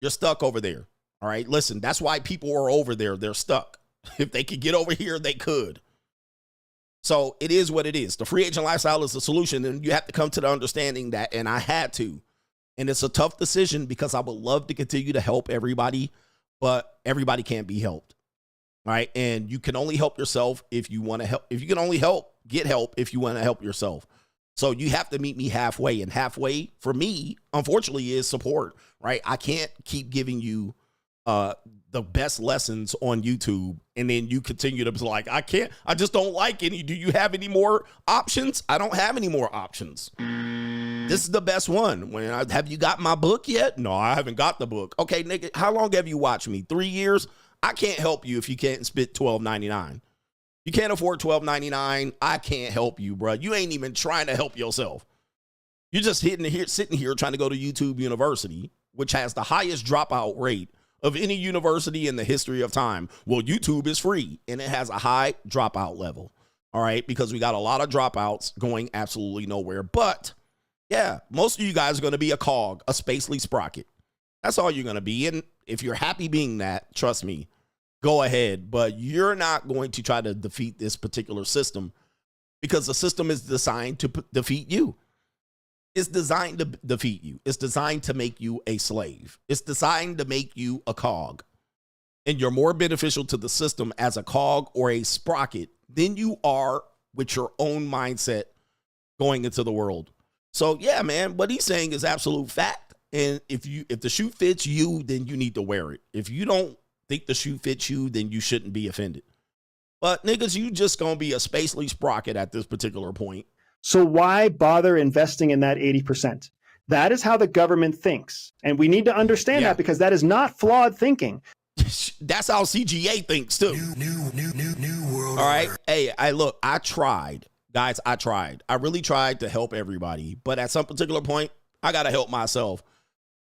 E: You're stuck over there. All right, listen, that's why people are over there. They're stuck. If they could get over here, they could. So it is what it is. The free agent lifestyle is the solution, and you have to come to the understanding that, and I had to. And it's a tough decision because I would love to continue to help everybody, but everybody can't be helped. All right. And you can only help yourself if you want to help. If you can only get help if you want to help yourself. So you have to meet me halfway, and halfway for me, unfortunately, is support, right? I can't keep giving you the best lessons on YouTube, and then you continue to be like, I just don't like any. Do you have any more options? I don't have any more options. This is the best one. Have you got my book yet? No, I haven't got the book. Okay, nigga, how long have you watched me? 3 years? I can't help you if you can't spit $12.99. You can't afford $12.99. I can't help you, bro. You ain't even trying to help yourself. You're just sitting here trying to go to YouTube University, which has the highest dropout rate of any university in the history of time. Well, YouTube is free, and it has a high dropout level, all right, because we got a lot of dropouts going absolutely nowhere. But, yeah, most of you guys are going to be a cog, a spacely sprocket. That's all you're going to be, and if you're happy being that, trust me, go ahead, but you're not going to try to defeat this particular system because the system is designed to defeat you. It's designed to defeat you. It's designed to make you a slave. It's designed to make you a cog. And you're more beneficial to the system as a cog or a sprocket than you are with your own mindset going into the world. So, yeah, man, what he's saying is absolute fact. And if the shoe fits you, then you need to wear it. If you don't think the shoe fits you, then you shouldn't be offended. But, niggas, you just going to be a spacely sprocket at this particular point.
P: So why bother investing in that 80%? That is how the government thinks. And we need to understand that because that is not flawed thinking.
E: That's how CGA thinks too. New world. All right. Hey, I tried. Guys, I tried. I really tried to help everybody. But at some particular point, I got to help myself.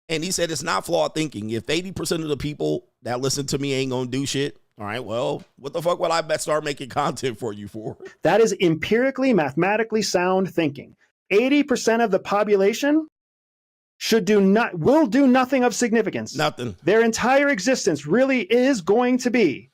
E: And he said it's not flawed thinking. If 80% of the people that listen to me ain't going to do shit, all right, well, what the fuck would I start making content for you for?
P: That is empirically, mathematically sound thinking. 80% of the population will do nothing of significance.
E: Nothing.
P: Their entire existence really is going to be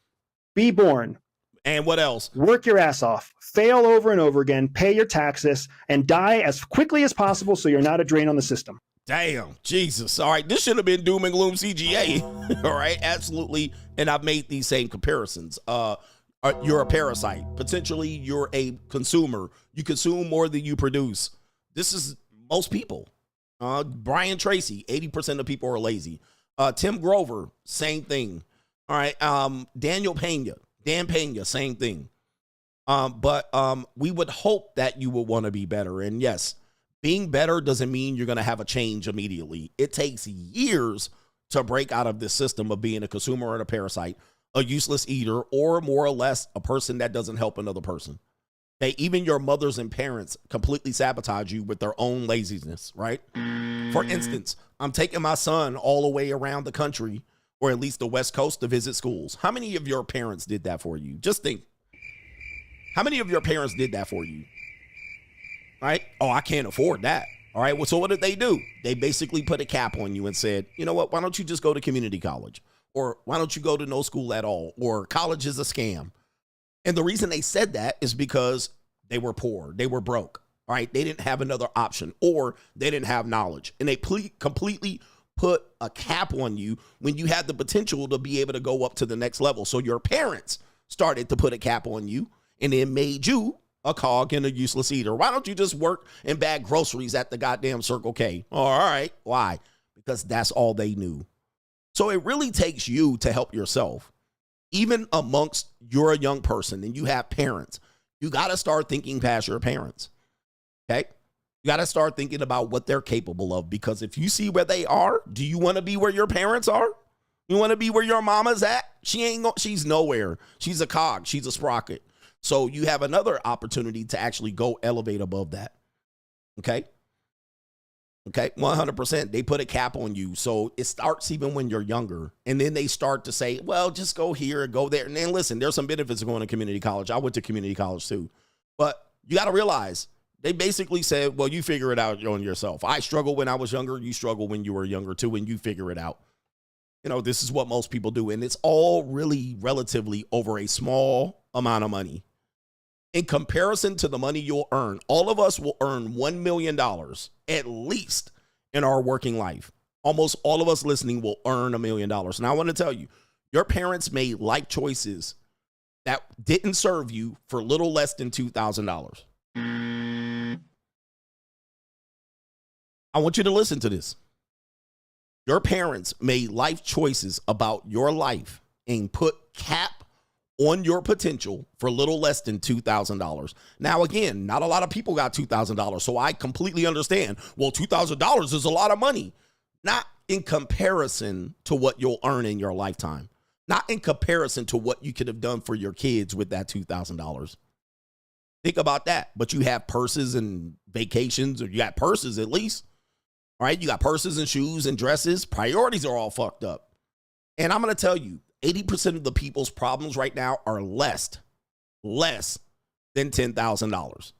P: born.
E: And what else?
P: Work your ass off, fail over and over again, pay your taxes, and die as quickly as possible so you're not a drain on the system.
E: Damn, Jesus. All right, this should have been Doom and Gloom CGA. All right, absolutely. And I've made these same comparisons. You're a parasite. Potentially, you're a consumer. You consume more than you produce. This is most people. Brian Tracy, 80% of people are lazy. Tim Grover, same thing. All right, Dan Pena, same thing. But we would hope that you would want to be better. And yes, being better doesn't mean you're going to have a change immediately. It takes years to break out of this system of being a consumer and a parasite, a useless eater, or more or less a person that doesn't help another person. Okay, even your mothers and parents completely sabotage you with their own laziness, right? For instance, I'm taking my son all the way around the country, or at least the West Coast, to visit schools. How many of your parents did that for you? Just think. How many of your parents did that for you? Right? Oh, I can't afford that. All right. Well, so what did they do? They basically put a cap on you and said, you know what? Why don't you just go to community college? Or why don't you go to no school at all? Or college is a scam. And the reason they said that is because they were poor. They were broke. All right. They didn't have another option, or they didn't have knowledge. And they completely put a cap on you when you had the potential to be able to go up to the next level. So your parents started to put a cap on you, and it made you a cog and a useless eater. Why don't you just work and bag groceries at the goddamn Circle K? Oh, all right. Why? Because that's all they knew. So it really takes you to help yourself. Even amongst you're a young person and you have parents, you got to start thinking past your parents. Okay? You got to start thinking about what they're capable of, because if you see where they are, do you want to be where your parents are? You want to be where your mama's at? She's nowhere. She's a cog. She's a sprocket. So you have another opportunity to actually go elevate above that. Okay? Okay, 100%. They put a cap on you. So it starts even when you're younger. And then they start to say, well, just go here and go there. And then listen, there's some benefits of going to community college. I went to community college too. But you got to realize, they basically said, well, you figure it out on yourself. I struggled when I was younger. You struggled when you were younger too, and you figure it out. You know, this is what most people do. And it's all really relatively over a small amount of money. In comparison to the money you'll earn, all of us will earn $1 million at least in our working life. Almost all of us listening will earn $1 million. And I want to tell you, your parents made life choices that didn't serve you for little less than $2,000. I want you to listen to this. Your parents made life choices about your life and put cap on your potential for a little less than $2,000. Now, again, not a lot of people got $2,000, so I completely understand. Well, $2,000 is a lot of money. Not in comparison to what you'll earn in your lifetime. Not in comparison to what you could have done for your kids with that $2,000. Think about that. But you have purses and vacations, or you got purses at least. All right, you got purses and shoes and dresses. Priorities are all fucked up. And I'm going to tell you, 80% of the people's problems right now are less than $10,000.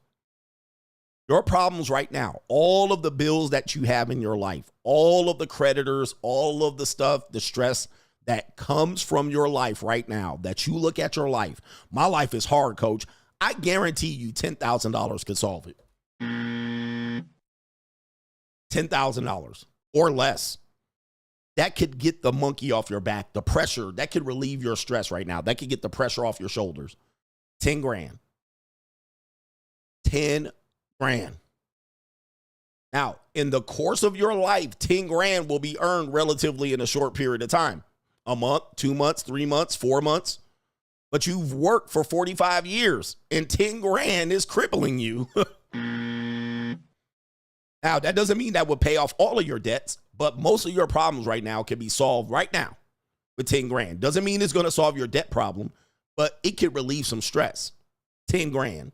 E: Your problems right now, all of the bills that you have in your life, all of the creditors, all of the stuff, the stress that comes from your life right now, that you look at your life. My life is hard, coach. I guarantee you $10,000 could solve it. $10,000 or less. That could get the monkey off your back, the pressure. That could relieve your stress right now. That could get the pressure off your shoulders. 10 grand. 10 grand. Now, in the course of your life, 10 grand will be earned relatively in a short period of time. A month, 2 months, 3 months, 4 months. But you've worked for 45 years and 10 grand is crippling you. Now, that doesn't mean that would pay off all of your debts, but most of your problems right now can be solved right now with 10 grand. Doesn't mean it's going to solve your debt problem, but it could relieve some stress. 10 grand.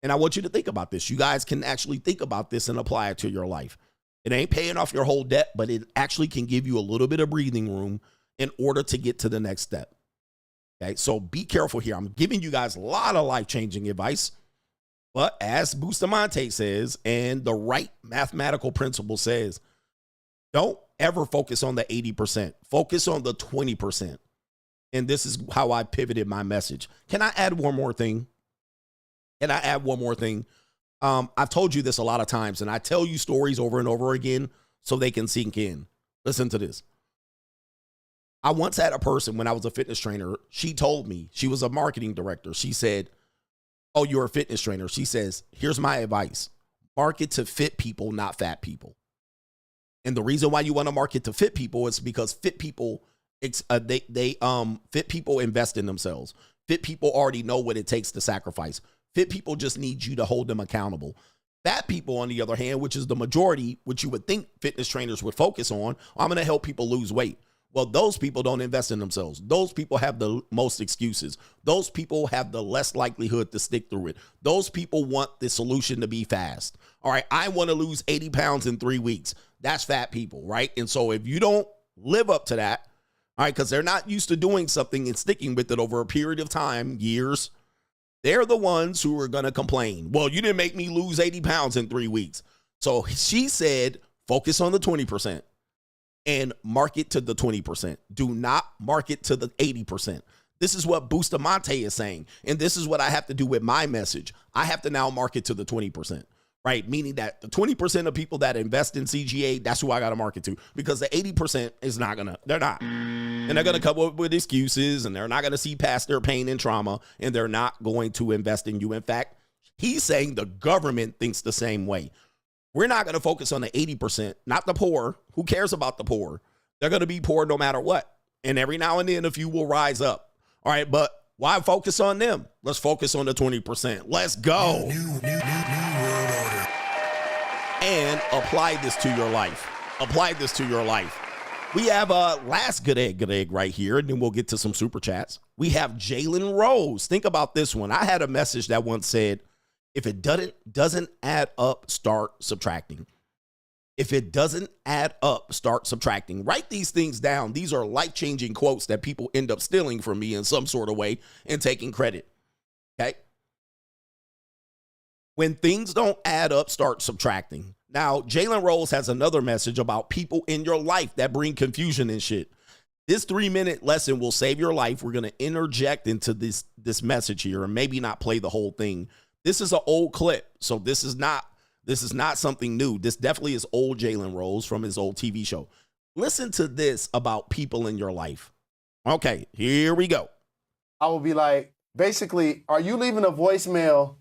E: And I want you to think about this. You guys can actually think about this and apply it to your life. It ain't paying off your whole debt, but it actually can give you a little bit of breathing room in order to get to the next step. Okay, so be careful here. I'm giving you guys a lot of life-changing advice. But as Bustamante says, and the right mathematical principle says, don't ever focus on the 80%. Focus on the 20%. And this is how I pivoted my message. Can I add one more thing? I've told you this a lot of times, and I tell you stories over and over again so they can sink in. Listen to this. I once had a person when I was a fitness trainer. She told me, she was a marketing director. She said, oh, you're a fitness trainer. She says, here's my advice. Market to fit people, not fat people. And the reason why you want to market to fit people is because fit people, fit people invest in themselves. Fit people already know what it takes to sacrifice. Fit people just need you to hold them accountable. Fat people, on the other hand, which is the majority, which you would think fitness trainers would focus on, I'm going to help people lose weight. Well, those people don't invest in themselves. Those people have the most excuses. Those people have the less likelihood to stick through it. Those people want the solution to be fast. All right, I want to lose 80 pounds in 3 weeks. That's fat people, right? And so if you don't live up to that, all right, because they're not used to doing something and sticking with it over a period of time, years, they're the ones who are going to complain. Well, you didn't make me lose 80 pounds in 3 weeks. So she said, focus on the 20%. And market to the 20%. Do not market to the 80%. This is what Bustamante is saying. And this is what I have to do with my message. I have to now market to the 20%, right? Meaning that the 20% of people that invest in CGA, that's who I got to market to. Because the 80% is not going to, they're not. And they're going to come up with excuses, and they're not going to see past their pain and trauma, and they're not going to invest in you. In fact, he's saying the government thinks the same way. We're not going to focus on the 80%, not the poor. Who cares about the poor? They're going to be poor no matter what. And every now and then a few will rise up. All right, but why focus on them? Let's focus on the 20%. Let's go.
D: New world order.
E: And apply this to your life. Apply this to your life. We have a last good egg right here, and then we'll get to some super chats. We have Jalen Rose. Think about this one. I had a message that once said, if it doesn't add up, start subtracting. If it doesn't add up, start subtracting. Write these things down. These are life-changing quotes that people end up stealing from me in some sort of way and taking credit. Okay? When things don't add up, start subtracting. Now, Jalen Rose has another message about people in your life that bring confusion and shit. This 3-minute lesson will save your life. We're going to interject into this message here and maybe not play the whole thing. This is an old clip, so this is not something new. This definitely is old Jalen Rose from his old TV show. Listen to this about people in your life. Okay, here we go.
Q: I will be like, basically, are you leaving a voicemail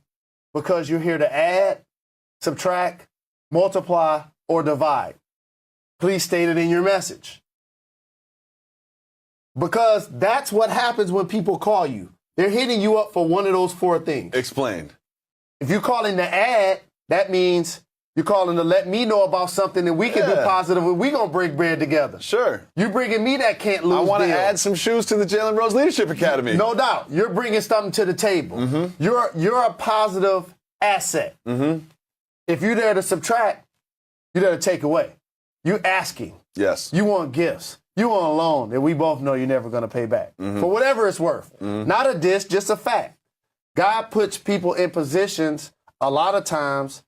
Q: because you're here to add, subtract, multiply, or divide? Please state it in your message. Because that's what happens when people call you. They're hitting you up for one of those 4 things.
R: Explain.
Q: If you're calling to add, that means you're calling to let me know about something that we can do positive and we're going to break bread together.
R: Sure.
Q: You're bringing me that can't lose
R: I want to
Q: deal.
R: add some shoes to the Jalen Rose Leadership Academy.
Q: No doubt. You're bringing something to the table.
R: Mm-hmm.
Q: You're a positive asset.
R: Mm-hmm.
Q: If you're there to subtract, you're there to take away. You asking.
R: Yes.
Q: You want gifts. You want a loan that we both know you're never going to pay back. For whatever it's worth. Not a diss, just a fact. God puts people in positions a lot of times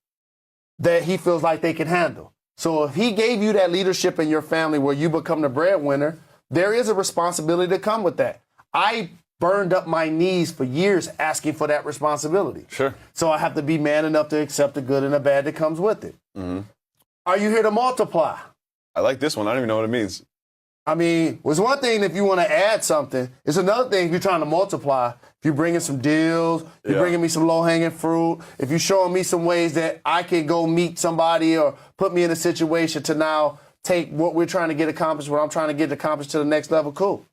Q: that he feels like they can handle. So if he gave you that leadership in your family where you become the breadwinner, there is a responsibility to come with that. I burned up my knees for years asking for that responsibility.
R: Sure.
Q: So I have to be man enough to accept the good and the bad that comes with it. Are you here to multiply?
R: I like this one. I don't even know what it means.
Q: I mean, it's one thing if you want to add something. It's another thing if you're trying to multiply. If you're bringing some deals, you're bringing me some low-hanging fruit. If you're showing me some ways that I can go meet somebody or put me in a situation to now take what we're trying to get accomplished, what I'm trying to get accomplished to the next level, cool.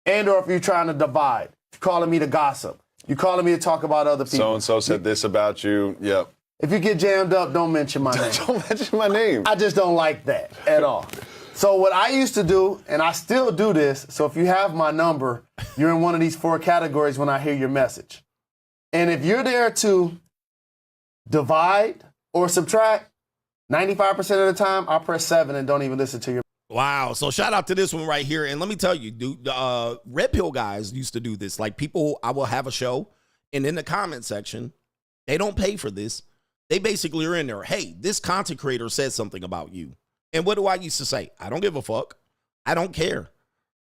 Q: And or if you're trying to divide, you're calling me to gossip. You're calling me to talk about other people.
R: So-and-so said this about you. Yep.
Q: If you get jammed up, don't mention my name.
R: Don't mention my name.
Q: I just don't like that at all. So what I used to do, and I still do this, so if you have my number, you're in one of these 4 categories when I hear your message. And if you're there to divide or subtract, 95% of the time, I'll press 7 and don't even listen to your.
E: Wow. So shout out to this one right here. And let me tell you, dude, Red Pill guys used to do this. Like people, I will have a show, and in the comment section, they don't pay for this. They basically are in there, hey, this content creator said something about you. And what do I used to say? I don't give a fuck. I don't care.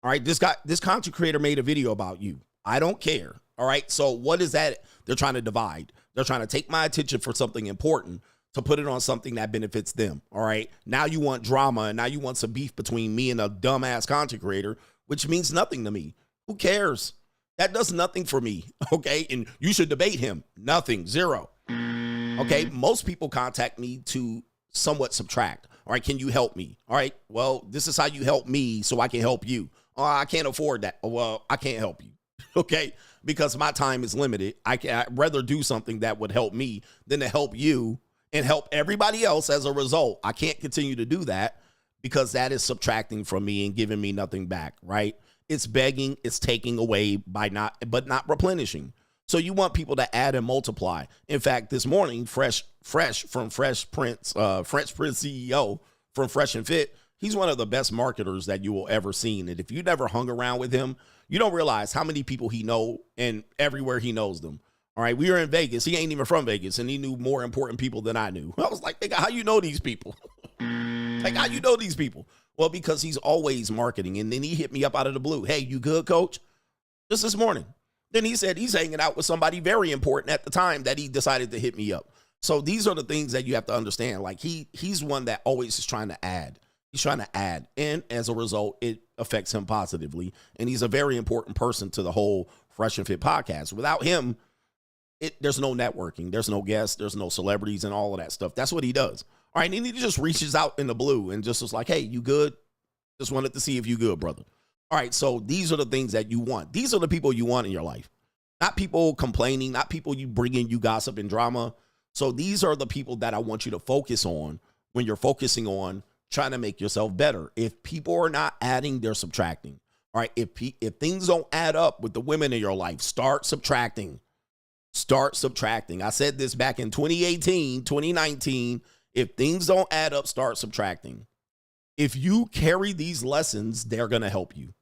E: All right, this content creator made a video about you. I don't care. All right, so what is that? They're trying to divide. They're trying to take my attention for something important to put it on something that benefits them. All right, now you want drama, and now you want some beef between me and a dumbass content creator, which means nothing to me. Who cares? That does nothing for me, okay? And you should debate him. Nothing, 0. Okay, most people contact me to somewhat subtract. All right, can you help me? All right, well, this is how you help me so I can help you. Oh, I can't afford that. Well, I can't help you, okay? Because my time is limited. I'd rather do something that would help me than to help you and help everybody else as a result. I can't continue to do that because that is subtracting from me and giving me nothing back, right? It's begging, it's taking away but not replenishing. So you want people to add and multiply. In fact, this morning, Fresh from Fresh Prince CEO from Fresh and Fit, he's one of the best marketers that you will ever seen. And if you never hung around with him, you don't realize how many people he know and everywhere he knows them. All right, we were in Vegas. He ain't even from Vegas, and he knew more important people than I knew. I was like, nigga, how you know these people? Like, how you know these people? Well, because he's always marketing. And then he hit me up out of the blue. Hey, you good, coach? Just this morning. Then he said he's hanging out with somebody very important at the time that he decided to hit me up. So these are the things that you have to understand. Like he's one that always is trying to add. He's trying to add. And as a result, it affects him positively. And he's a very important person to the whole Fresh and Fit podcast. Without him, there's no networking. There's no guests. There's no celebrities and all of that stuff. That's what he does. All right. And he just reaches out in the blue and just was like, hey, you good? Just wanted to see if you good, brother. All right, so these are the things that you want. These are the people you want in your life. Not people complaining, not people you bring in you gossip and drama. So these are the people that I want you to focus on when you're focusing on trying to make yourself better. If people are not adding, they're subtracting. All right, if things don't add up with the women in your life, start subtracting. Start subtracting. I said this back in 2018, 2019. If things don't add up, start subtracting. If you carry these lessons, they're going to help you.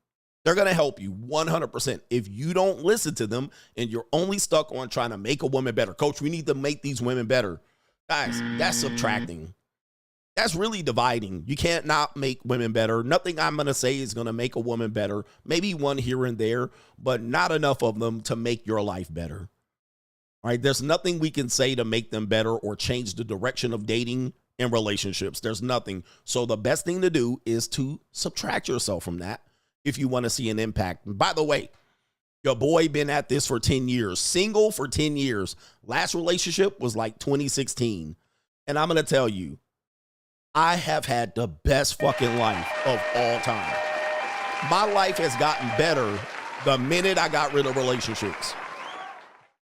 E: They're going to help you 100%. If you don't listen to them and you're only stuck on trying to make a woman better. Coach, we need to make these women better. Guys, that's subtracting. That's really dividing. You can't not make women better. Nothing I'm going to say is going to make a woman better. Maybe one here and there, but not enough of them to make your life better. All right, there's nothing we can say to make them better or change the direction of dating and relationships. There's nothing. So the best thing to do is to subtract yourself from that if you want to see an impact. And by the way, your boy been at this for 10 years, single for 10 years. Last relationship was like 2016. And I'm going to tell you, I have had the best fucking life of all time. My life has gotten better the minute I got rid of relationships.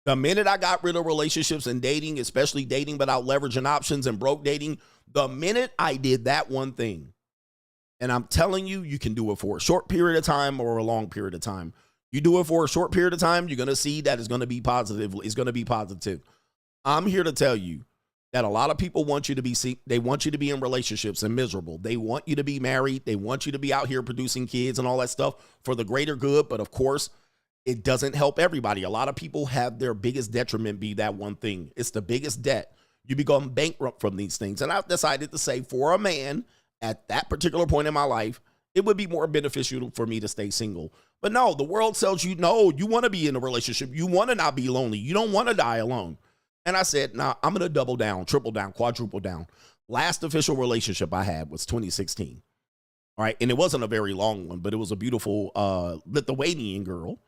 E: The minute I got rid of relationships and dating, especially dating without leveraging options and broke dating, the minute I did that one thing, and I'm telling you, you can do it for a short period of time or a long period of time. You do it for a short period of time, you're going to see that it's going to be positive. It's going to be positive. I'm here to tell you that a lot of people want you to be, they want you to be in relationships and miserable. They want you to be married. They want you to be out here producing kids and all that stuff for the greater good. But of course, it doesn't help everybody. A lot of people have their biggest detriment be that one thing. It's the biggest debt. You become bankrupt from these things. And I've decided to say, for a man at that particular point in my life, it would be more beneficial for me to stay single. But no, the world tells you, no, you want to be in a relationship. You want to not be lonely. You don't want to die alone. And I said, nah, I'm going to double down, triple down, quadruple down. Last official relationship I had was 2016. All right. And it wasn't a very long one, but it was a beautiful Lithuanian girl.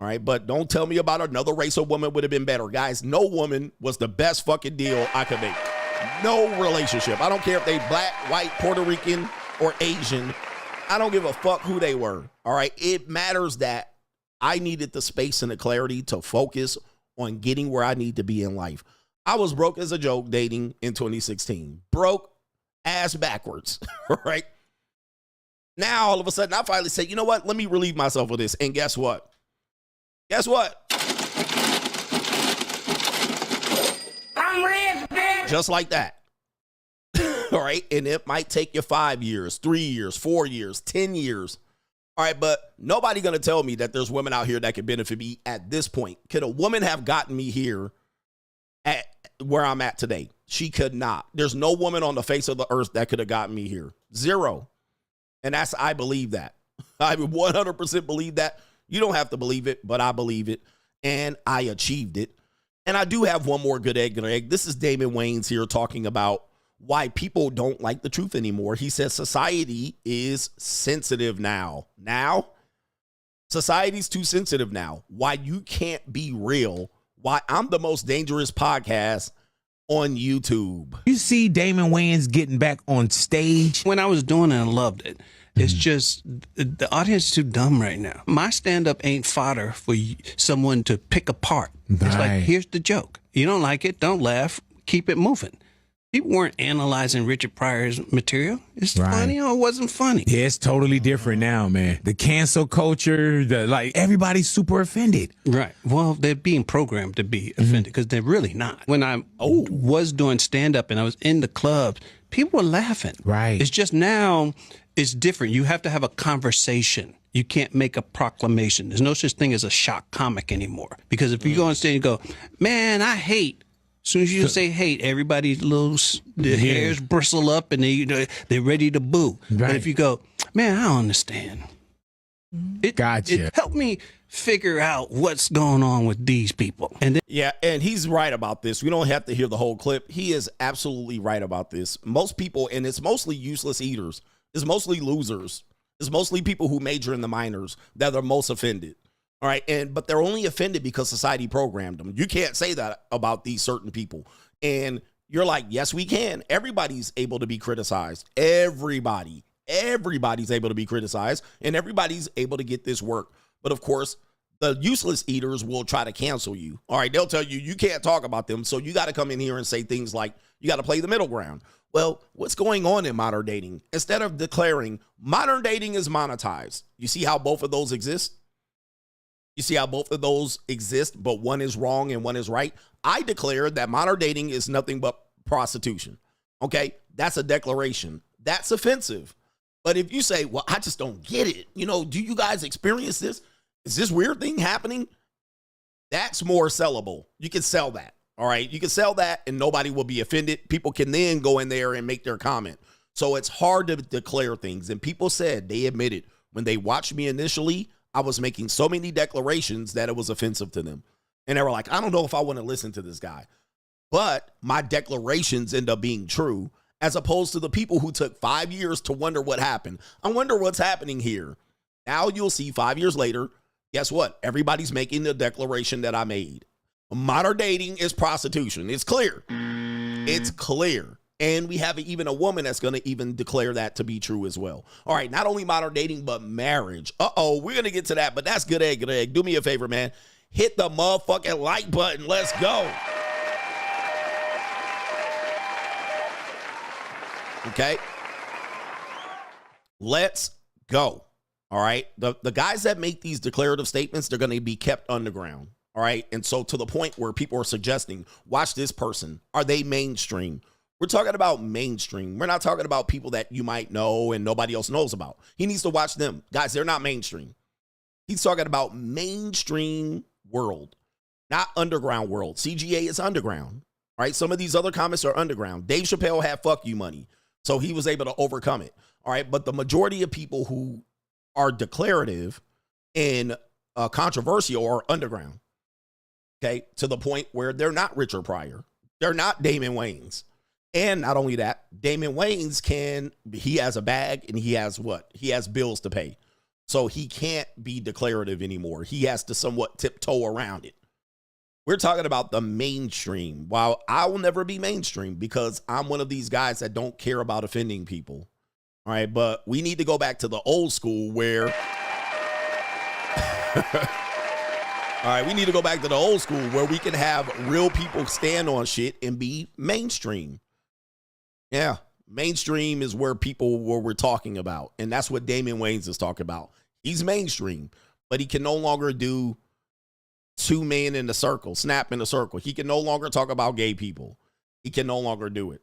E: All right. But don't tell me about another race of woman would have been better. Guys, no woman was the best fucking deal I could make. No relationship. I don't care if they black, white, Puerto Rican, or Asian. I don't give a fuck who they were. All right. It matters that I needed the space and the clarity to focus on getting where I need to be in life. I was broke as a joke dating in 2016. Broke ass backwards. Right. Now, all of a sudden, I finally said, you know what? Let me relieve myself of this. And guess what? Guess what?
O: I'm rich, bitch.
E: Just like that. All right. And it might take you 5 years, 3 years, 4 years, 10 years. All right. But nobody going to tell me that there's women out here that could benefit me at this point. Could a woman have gotten me here at where I'm at today? She could not. There's no woman on the face of the earth that could have gotten me here. Zero. And I believe that. I 100% believe that. You don't have to believe it, but I believe it. And I achieved it. And I do have one more good egg in the egg. This is Damon Wayans here talking about why people don't like the truth anymore. He says society is sensitive now. Now, society's too sensitive now. Why you can't be real. Why I'm the most dangerous podcast on YouTube.
S: You see Damon Wayans getting back on stage?
T: When I was doing it, I loved it. It's just the audience is too dumb right now. My stand-up ain't fodder for someone to pick apart. Right. It's like, here's the joke. You don't like it, don't laugh, keep it moving. People weren't analyzing Richard Pryor's material. It's funny or it wasn't funny.
S: Yeah, it's totally different now, man. The cancel culture, everybody's super offended.
T: Right. Well, they're being programmed to be offended because they're really not. When I was doing stand-up and I was in the clubs, people were laughing.
S: Right.
T: It's just now it's different. You have to have a conversation. You can't make a proclamation. There's no such thing as a shock comic anymore. Because if you go on stage and go, man, I hate. As soon as you say hate, everybody's their hairs bristle up and they're ready to boo. Right. But if you go, man, I don't understand.
S: Gotcha.
T: It helped me figure out what's going on with these people. And then,
E: yeah, and he's right about this. We don't have to hear the whole clip. He is absolutely right about this. Most people, and it's mostly useless eaters, it's mostly losers, it's mostly people who major in the minors that are most offended. All right. But they're only offended because society programmed them. You can't say that about these certain people. And you're like, yes, we can. Everybody's able to be criticized. Everybody's able to be criticized and everybody's able to get this work. But of course, the useless eaters will try to cancel you. All right. They'll tell you, you can't talk about them. So you got to come in here and say things like you got to play the middle ground. Well, what's going on in modern dating? Instead of declaring modern dating is monetized. You see how both of those exist? You see how both of those exist, but one is wrong and one is right? I declare that modern dating is nothing but prostitution. Okay, that's a declaration. That's offensive. But if you say, well, I just don't get it. Do you guys experience this? Is this weird thing happening? That's more sellable. You can sell that. All right, you can sell that and nobody will be offended. People can then go in there and make their comment. So it's hard to declare things. And people said, they admitted when they watched me initially, I was making so many declarations that it was offensive to them. And they were like, I don't know if I want to listen to this guy. But my declarations end up being true, as opposed to the people who took 5 years to wonder what happened. I wonder what's happening here. Now you'll see 5 years later, guess what? Everybody's making the declaration that I made. Modern dating is prostitution. It's clear. It's clear. And we have even a woman that's going to even declare that to be true as well. All right, not only modern dating, but marriage. We're going to get to that, but that's good egg, good egg. Do me a favor, man. Hit the motherfucking like button. Let's go. Okay? Let's go. All right? The guys that make these declarative statements, they're going to be kept underground. All right? And so to the point where people are suggesting, watch this person. Are they mainstream? We're talking about mainstream. We're not talking about people that you might know and nobody else knows about. He needs to watch them. Guys, they're not mainstream. He's talking about mainstream world, not underground world. CGA is underground. All right? Some of these other comments are underground. Dave Chappelle had fuck you money, so he was able to overcome it. All right? But the majority of people who are declarative and controversial are underground. Okay? To the point where they're not Richard Pryor. They're not Damon Wayans. And not only that, Damon Wayans he has a bag and he has what? He has bills to pay. So he can't be declarative anymore. He has to somewhat tiptoe around it. We're talking about the mainstream. While I will never be mainstream because I'm one of these guys that don't care about offending people. All right, but we need to go back to the old school where all right, we need to go back to the old school where we can have real people stand on shit and be mainstream. Yeah, mainstream is where we're talking about. And that's what Damon Wayans is talking about. He's mainstream, but he can no longer do two men in a circle, snap in a circle. He can no longer talk about gay people. He can no longer do it.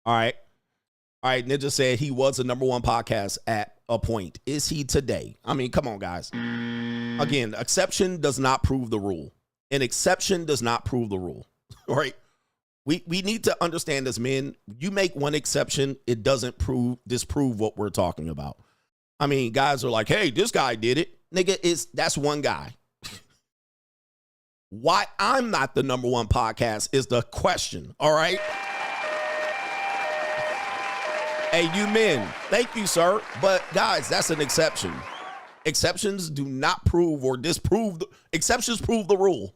E: All right. All right, Ninja said he was the #1 podcast at a point. Is he today? I mean, come on, guys. Again, exception does not prove the rule. An exception does not prove the rule. All right. We need to understand as men, you make one exception, it doesn't disprove what we're talking about. I mean, guys are like, hey, this guy did it. Nigga, that's one guy. Why I'm not the #1 podcast is the question. All right. Hey, you men, thank you, sir. But guys, that's an exception. Exceptions do not prove or disprove. Exceptions prove the rule.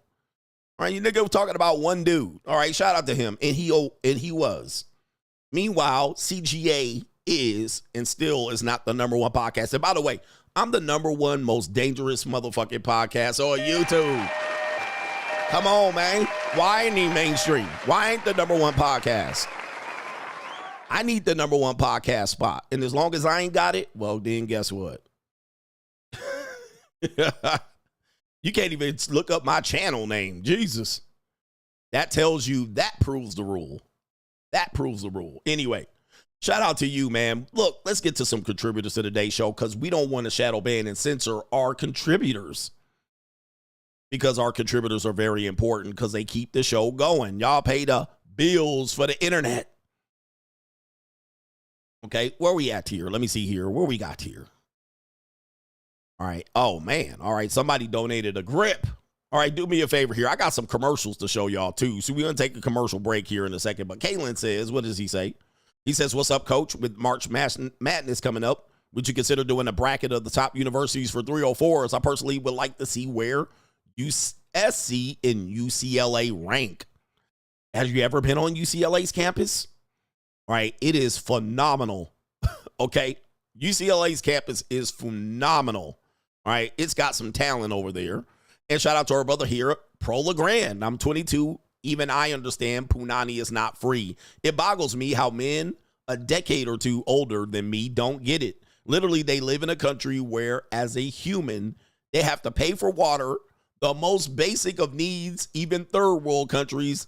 E: All right, you nigga talking about one dude. All right, shout out to him. And he was. Meanwhile, CGA is and still is not the #1 podcast. And by the way, I'm the #1 most dangerous motherfucking podcast on YouTube. Come on, man. Why ain't he mainstream? Why ain't the #1 podcast? I need the #1 podcast spot. And as long as I ain't got it, well, then guess what? You can't even look up my channel name. Jesus. That tells you, that proves the rule. That proves the rule. Anyway, shout out to you, man. Look, let's get to some contributors to today's show because we don't want to shadow ban and censor our contributors. Because our contributors are very important because they keep the show going. Y'all pay the bills for the internet. Okay, where we at here? Let me see here. Where we got here? All right. Oh, man. All right. Somebody donated a grip. All right. Do me a favor here. I got some commercials to show y'all, too. So we're going to take a commercial break here in a second. But Kalen says, what does he say? He says, what's up, coach? With March Madness coming up, would you consider doing a bracket of the top universities for 304s? I personally would like to see where USC and UCLA rank. Have you ever been on UCLA's campus? All right. It is phenomenal. Okay. UCLA's campus is phenomenal. All right. It's got some talent over there. And shout out to our brother here, Pro LeGrand. I'm 22. Even I understand Punani is not free. It boggles me how men a decade or two older than me don't get it. Literally, they live in a country where, as a human, they have to pay for water, the most basic of needs. Even third world countries,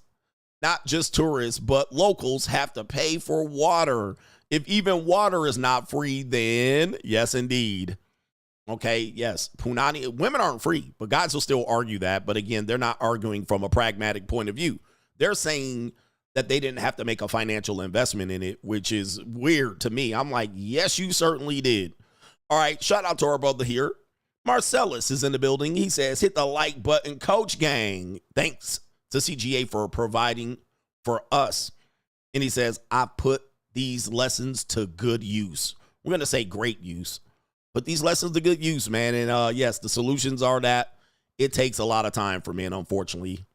E: not just tourists, but locals have to pay for water. If even water is not free, then yes, indeed. Okay, yes, Punani, women aren't free, but guys will still argue that. But again, they're not arguing from a pragmatic point of view. They're saying that they didn't have to make a financial investment in it, which is weird to me. I'm like, yes, you certainly did. All right, shout out to our brother here. Marcellus is in the building. He says, hit the like button, Coach Gang. Thanks to CGA for providing for us. And he says, I put these lessons to good use. We're going to say great use. Put these lessons to good use, man. And yes, the solutions are that it takes a lot of time for men, unfortunately.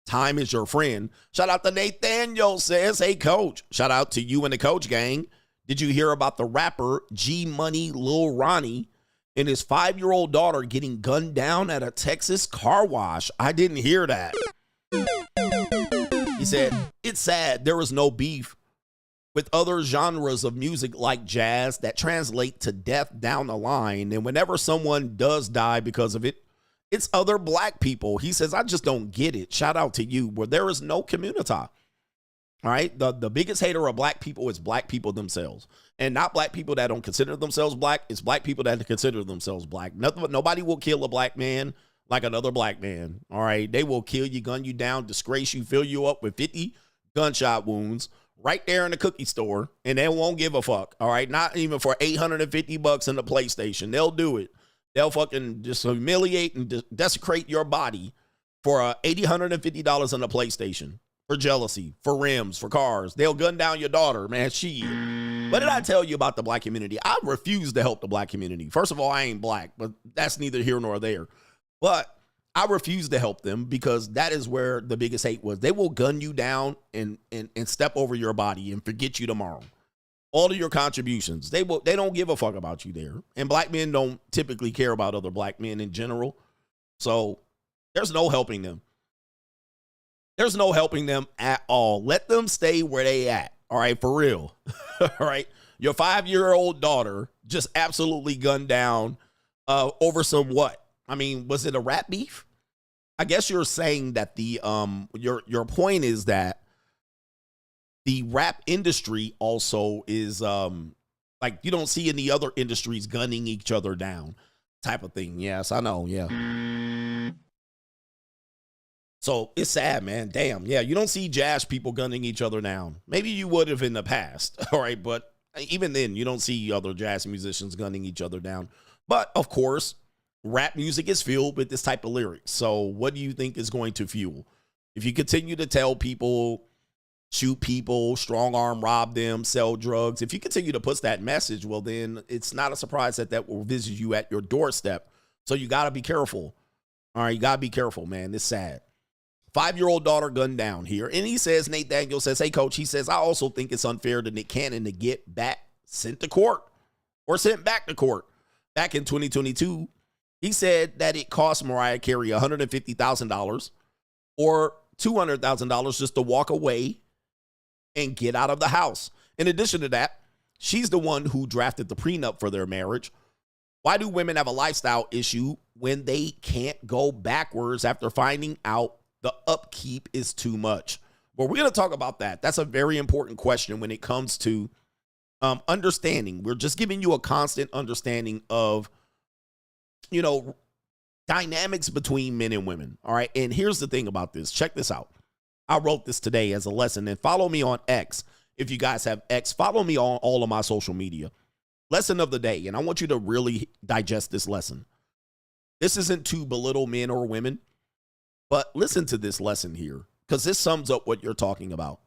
E: Time is your friend. Shout out to Nathaniel says, hey, coach. Shout out to you and the coach gang. Did you hear about the rapper G Money Lil Ronnie and his 5-year-old daughter getting gunned down at a Texas car wash? I didn't hear that. He said, it's sad there is no beef with other genres of music like jazz that translate to death down the line. And whenever someone does die because of it, it's other black people. He says, I just don't get it. Shout out to you, where there is no community. All right. The biggest hater of black people is black people themselves, and not black people that don't consider themselves black. It's black people that consider themselves black. Nobody will kill a black man like another black man. All right. They will kill you, gun you down, disgrace you, fill you up with 50 gunshot wounds right there in the cookie store, and they won't give a fuck. All right. Not even for $850 in the PlayStation. They'll do it. They'll fucking just humiliate and desecrate your body for $850 on the PlayStation, for jealousy, for rims, for cars. They'll gun down your daughter, man. What did I tell you about the black community? I refuse to help the black community. First of all, I ain't black, but that's neither here nor there. But I refuse to help them because that is where the biggest hate was. They will gun you down and step over your body and forget you tomorrow. All of your contributions, they don't give a fuck about you there. And black men don't typically care about other black men in general. So there's no helping them. There's no helping them at all. Let them stay where they at. All right, for real. All right. Your 5-year-old daughter just absolutely gunned down over some what? I mean, was it a rap beef? I guess you're saying that the your point is that the rap industry also is like you don't see any other industries gunning each other down type of thing. Yes, I know. Yeah. So it's sad, man. Damn. Yeah. You don't see jazz people gunning each other down. Maybe you would have in the past. All right. But even then, you don't see other jazz musicians gunning each other down. But of course, rap music is filled with this type of lyrics. So what do you think is going to fuel? If you continue to tell people, shoot people, strong arm, rob them, sell drugs, if you continue to push that message, well, then it's not a surprise that will visit you at your doorstep. So you got to be careful. All right, you got to be careful, man. It's sad. 5-year-old daughter gunned down here. And he says, Nate Daniel says, hey, coach, he says, I also think it's unfair to Nick Cannon to get back sent to court or sent back to court. Back in 2022, he said that it cost Mariah Carey $150,000 or $200,000 just to walk away and get out of the house. In addition to that, she's the one who drafted the prenup for their marriage. Why do women have a lifestyle issue when they can't go backwards after finding out the upkeep is too much? Well, we're going to talk about that. That's a very important question when it comes to understanding. We're just giving you a constant understanding of, you know, dynamics between men and women. All right. And here's the thing about this. Check this out. I wrote this today as a lesson, and follow me on X. If you guys have X, follow me on all of my social media. Lesson of the day. And I want you to really digest this lesson. This isn't to belittle men or women, but listen to this lesson here, because this sums up what you're talking about.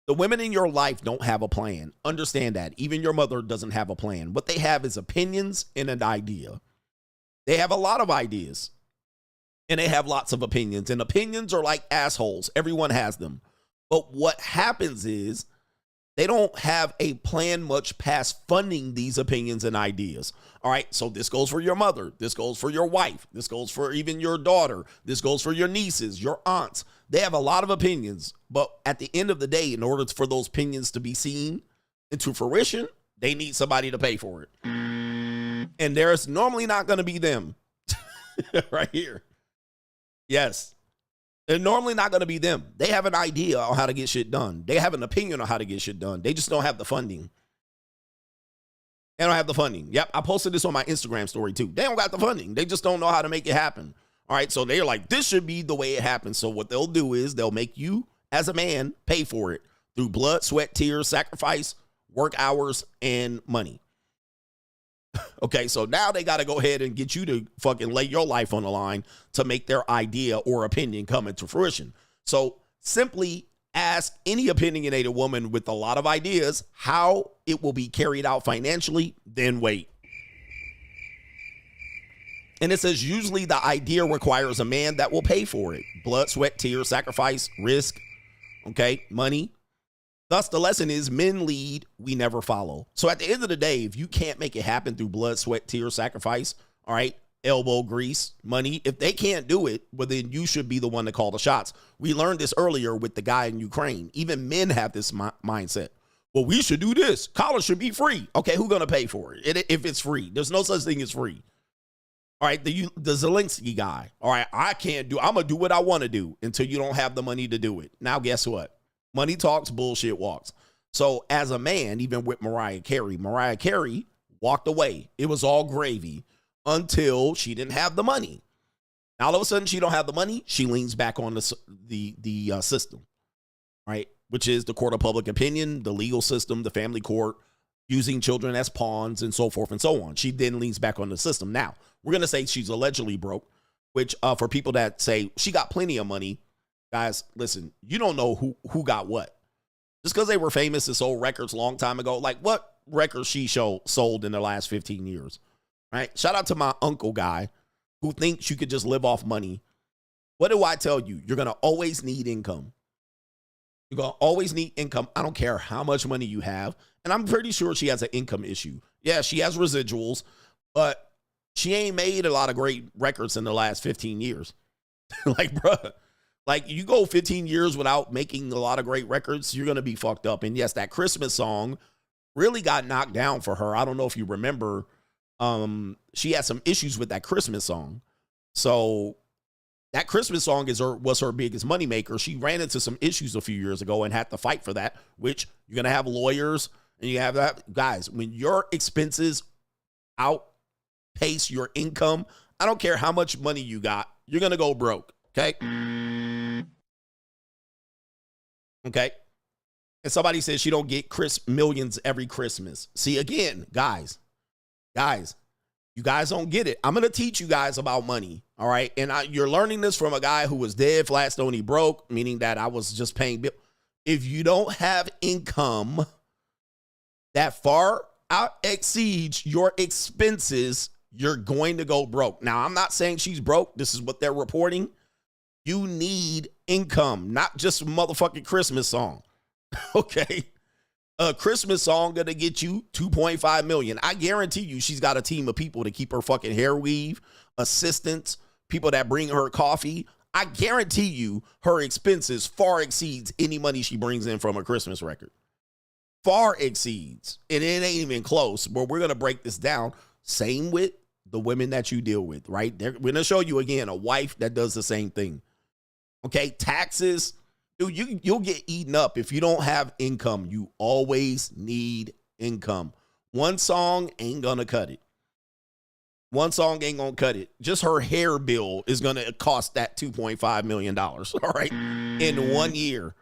E: The women in your life don't have a plan. Understand that. Even your mother doesn't have a plan. What they have is opinions and an idea. They have a lot of ideas, and they have lots of opinions. And opinions are like assholes. Everyone has them. But what happens is they don't have a plan much past funding these opinions and ideas. All right, so this goes for your mother. This goes for your wife. This goes for even your daughter. This goes for your nieces, your aunts. They have a lot of opinions. But at the end of the day, in order for those opinions to be seen into fruition, they need somebody to pay for it. And there's normally not going to be them right here. Yes. They're normally not going to be them. They have an idea on how to get shit done. They have an opinion on how to get shit done. They just don't have the funding. They don't have the funding. Yep, I posted this on my Instagram story too. They don't got the funding. They just don't know how to make it happen. All right, so they're like, this should be the way it happens. So what they'll do is they'll make you, as a man, pay for it through blood, sweat, tears, sacrifice, work hours, and money. Okay, so now they got to go ahead and get you to fucking lay your life on the line to make their idea or opinion come into fruition. So simply ask any opinionated woman with a lot of ideas how it will be carried out financially, then wait. And it says, usually the idea requires a man that will pay for it. Blood, sweat, tears, sacrifice, risk, okay, money. Thus, the lesson is men lead, we never follow. So at the end of the day, if you can't make it happen through blood, sweat, tears, sacrifice, all right, elbow grease, money, if they can't do it, well, then you should be the one to call the shots. We learned this earlier with the guy in Ukraine. Even men have this mindset. Well, we should do this. College should be free. Okay, who's going to pay for it if it's free? There's no such thing as free. All right, the Zelenskyy guy. All right, I'm going to do what I want to do until you don't have the money to do it. Now, guess what? Money talks, bullshit walks. So as a man, even with Mariah Carey walked away. It was all gravy until she didn't have the money. Now, all of a sudden, she don't have the money. She leans back on the system, right? Which is the court of public opinion, the legal system, the family court, using children as pawns and so forth and so on. She then leans back on the system. Now, we're going to say she's allegedly broke, which for people that say she got plenty of money, guys, listen, you don't know who got what. Just because they were famous and sold records a long time ago, like what records she sold in the last 15 years, right? Shout out to my uncle guy who thinks you could just live off money. What do I tell you? You're going to always need income. You're going to always need income. I don't care how much money you have. And I'm pretty sure she has an income issue. Yeah, she has residuals, but she ain't made a lot of great records in the last 15 years. Like, bruh, like you go 15 years without making a lot of great records, you're going to be fucked up. And yes, that Christmas song really got knocked down for her. I don't know if you remember. She had some issues with that Christmas song. So that Christmas song was her biggest moneymaker. She ran into some issues a few years ago and had to fight for that, which you're going to have lawyers and you have that. Guys, when your expenses outpace your income, I don't care how much money you got, you're going to go broke. Okay. Okay. And somebody says she don't get millions every Christmas. See, again, guys, you guys don't get it. I'm going to teach you guys about money. All right. And you're learning this from a guy who was dead, flat, stony broke, meaning that I was just paying bills. If you don't have income that far out exceeds your expenses, you're going to go broke. Now, I'm not saying she's broke. This is what they're reporting. You need income, not just a motherfucking Christmas song. Okay. A Christmas song gonna get you 2.5 million. I guarantee you she's got a team of people to keep her fucking hair weave, assistants, people that bring her coffee. I guarantee you her expenses far exceeds any money she brings in from a Christmas record. Far exceeds. And it ain't even close, but we're gonna break this down. Same with the women that you deal with, right? We're gonna show you again a wife that does the same thing. Okay, taxes. Dude, you'll get eaten up if you don't have income. You always need income. One song ain't gonna cut it. One song ain't gonna cut it. Just her hair bill is gonna cost that $2.5 million, all right, in 1 year.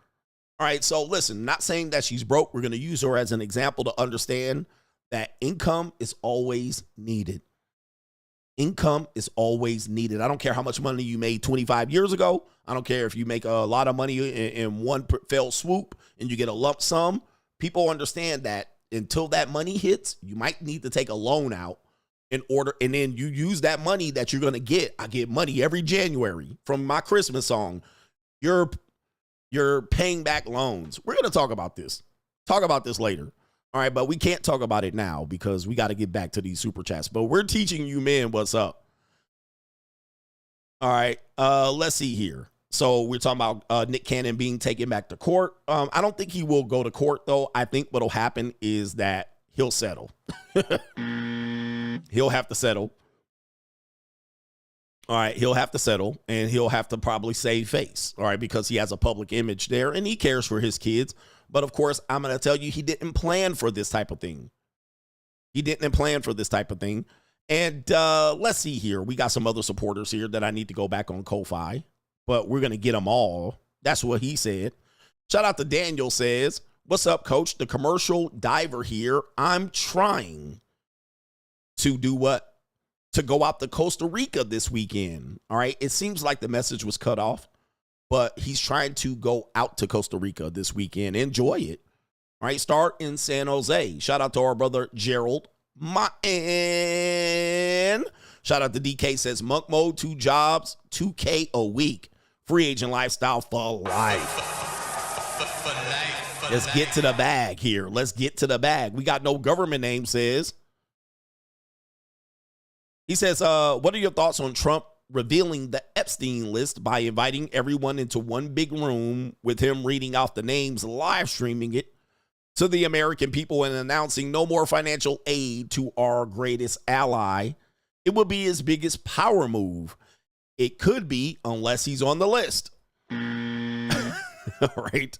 E: All right, so listen, not saying that she's broke. We're gonna use her as an example to understand that income is always needed. Income is always needed. I don't care how much money you made 25 years ago. I don't care if you make a lot of money in one fell swoop and you get a lump sum. People understand that until that money hits, you might need to take a loan out in order, and then you use that money that you're going to get. I get money every January from my Christmas song. You're paying back loans. We're going to talk about this. Talk about this later. All right, but we can't talk about it now because we got to get back to these super chats. But we're teaching you men what's up. All right, let's see here. So we're talking about Nick Cannon being taken back to court. I don't think he will go to court, though. I think what'll happen is that he'll settle. He'll have to settle. All right, he'll have to settle, and he'll have to probably save face, all right, because he has a public image there, and he cares for his kids. But, of course, I'm going to tell you he didn't plan for this type of thing. He didn't plan for this type of thing. And let's see here. We got some other supporters here that I need to go back on Ko-Fi, but we're going to get them all. That's what he said. Shout out to Daniel says, what's up, coach? The commercial diver here. I'm trying to do what? To go out to Costa Rica this weekend. All right. It seems like the message was cut off, but he's trying to go out to Costa Rica this weekend. Enjoy it. All right. Start in San Jose. Shout out to our brother Gerald. Shout out to DK says, Monk Mode, 2 jobs, $2K a week. Free agent lifestyle for life. Let's get to the bag here. Let's get to the bag. We got no government name, says. He says, what are your thoughts on Trump revealing the Epstein list by inviting everyone into one big room with him reading out the names, live streaming it to the American people and announcing no more financial aid to our greatest ally? It would be his biggest power move. It could be, unless he's on the list. All right.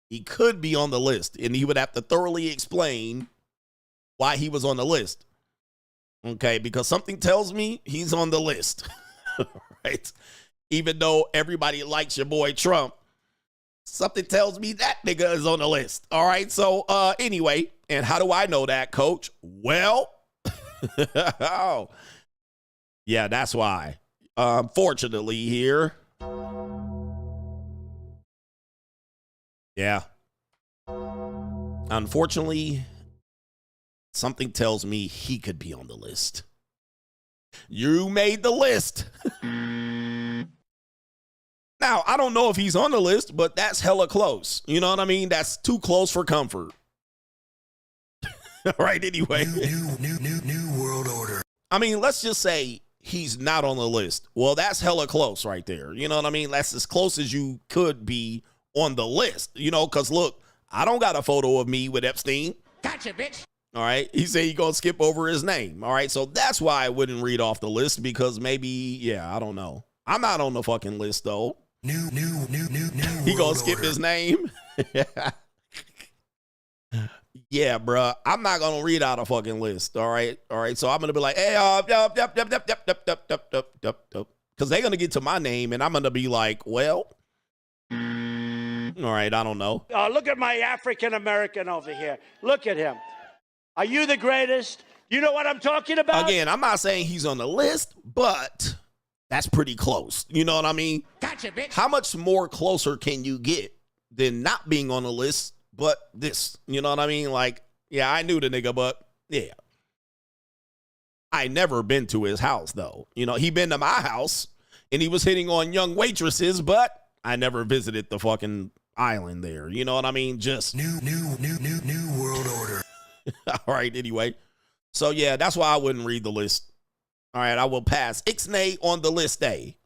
E: He could be on the list, and he would have to thoroughly explain why he was on the list. Okay, because something tells me he's on the list. Right? Even though everybody likes your boy Trump, something tells me that nigga is on the list. All right, so anyway, and how do I know that, Coach? Well, oh, yeah, that's why. Fortunately here. Yeah. Unfortunately, something tells me he could be on the list. You made the list. Now, I don't know if he's on the list, but that's hella close. You know what I mean? That's too close for comfort. All right, anyway.
D: New world order.
E: I mean, let's just say he's not on the list. Well, that's hella close right there. You know what I mean? That's as close as you could be on the list. You know, because look, I don't got a photo of me with Epstein.
O: Gotcha, bitch.
E: All right. He said he's going to skip over his name. All right. So that's why I wouldn't read off the list, because maybe, yeah, I don't know. I'm not on the fucking list, though.
D: New.
E: He going to skip his name? Yeah, bruh. I'm not going to read out a fucking list. All right. All right. So I'm going to be like, hey, yep. Because they're going to get to my name and I'm going to be like, well, all right. I don't know.
J: Look at my African American over here. Look at him. Are you the greatest? You know what I'm talking about?
E: Again, I'm not saying he's on the list, but that's pretty close. You know what I mean?
O: Gotcha, bitch.
E: How much more closer can you get than not being on the list, but this? You know what I mean? Like, yeah, I knew the nigga, but yeah. I never been to his house, though. You know, he been to my house, and he was hitting on young waitresses, but I never visited the fucking island there. You know what I mean? Just
D: new world order.
E: All right, anyway. So, yeah, that's why I wouldn't read the list. All right, I will pass. Ixnay on the list A.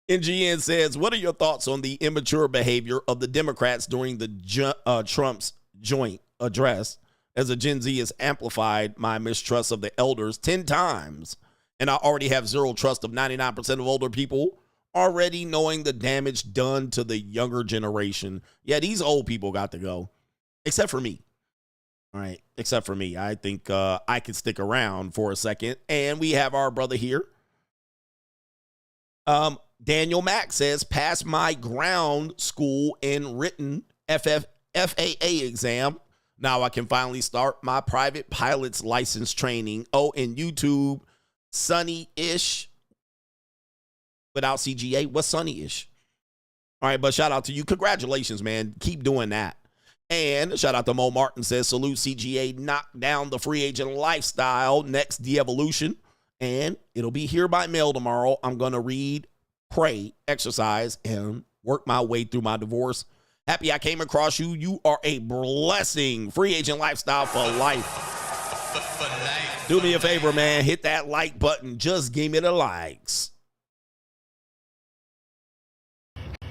E: NGN says, what are your thoughts on the immature behavior of the Democrats during the Trump's joint address? As a Gen Z has amplified my mistrust of the elders 10 times, and I already have zero trust of 99% of older people, already knowing the damage done to the younger generation. Yeah, these old people got to go, except for me. All right, except for me. I think I could stick around for a second. And we have our brother here. Daniel Mack says, pass my ground school and written FAA exam. Now I can finally start my private pilot's license training. Oh, and YouTube, Sunny-ish. Without CGA, what's Sunny-ish? All right, but shout out to you. Congratulations, man. Keep doing that. And shout out to Mo Martin says, salute CGA, knock down the free agent lifestyle, next de-evolution. And it'll be here by mail tomorrow. I'm going to read, pray, exercise, and work my way through my divorce. Happy I came across you. You are a blessing. Free agent lifestyle for life. Do me a favor, man. Hit that like button. Just give me the likes.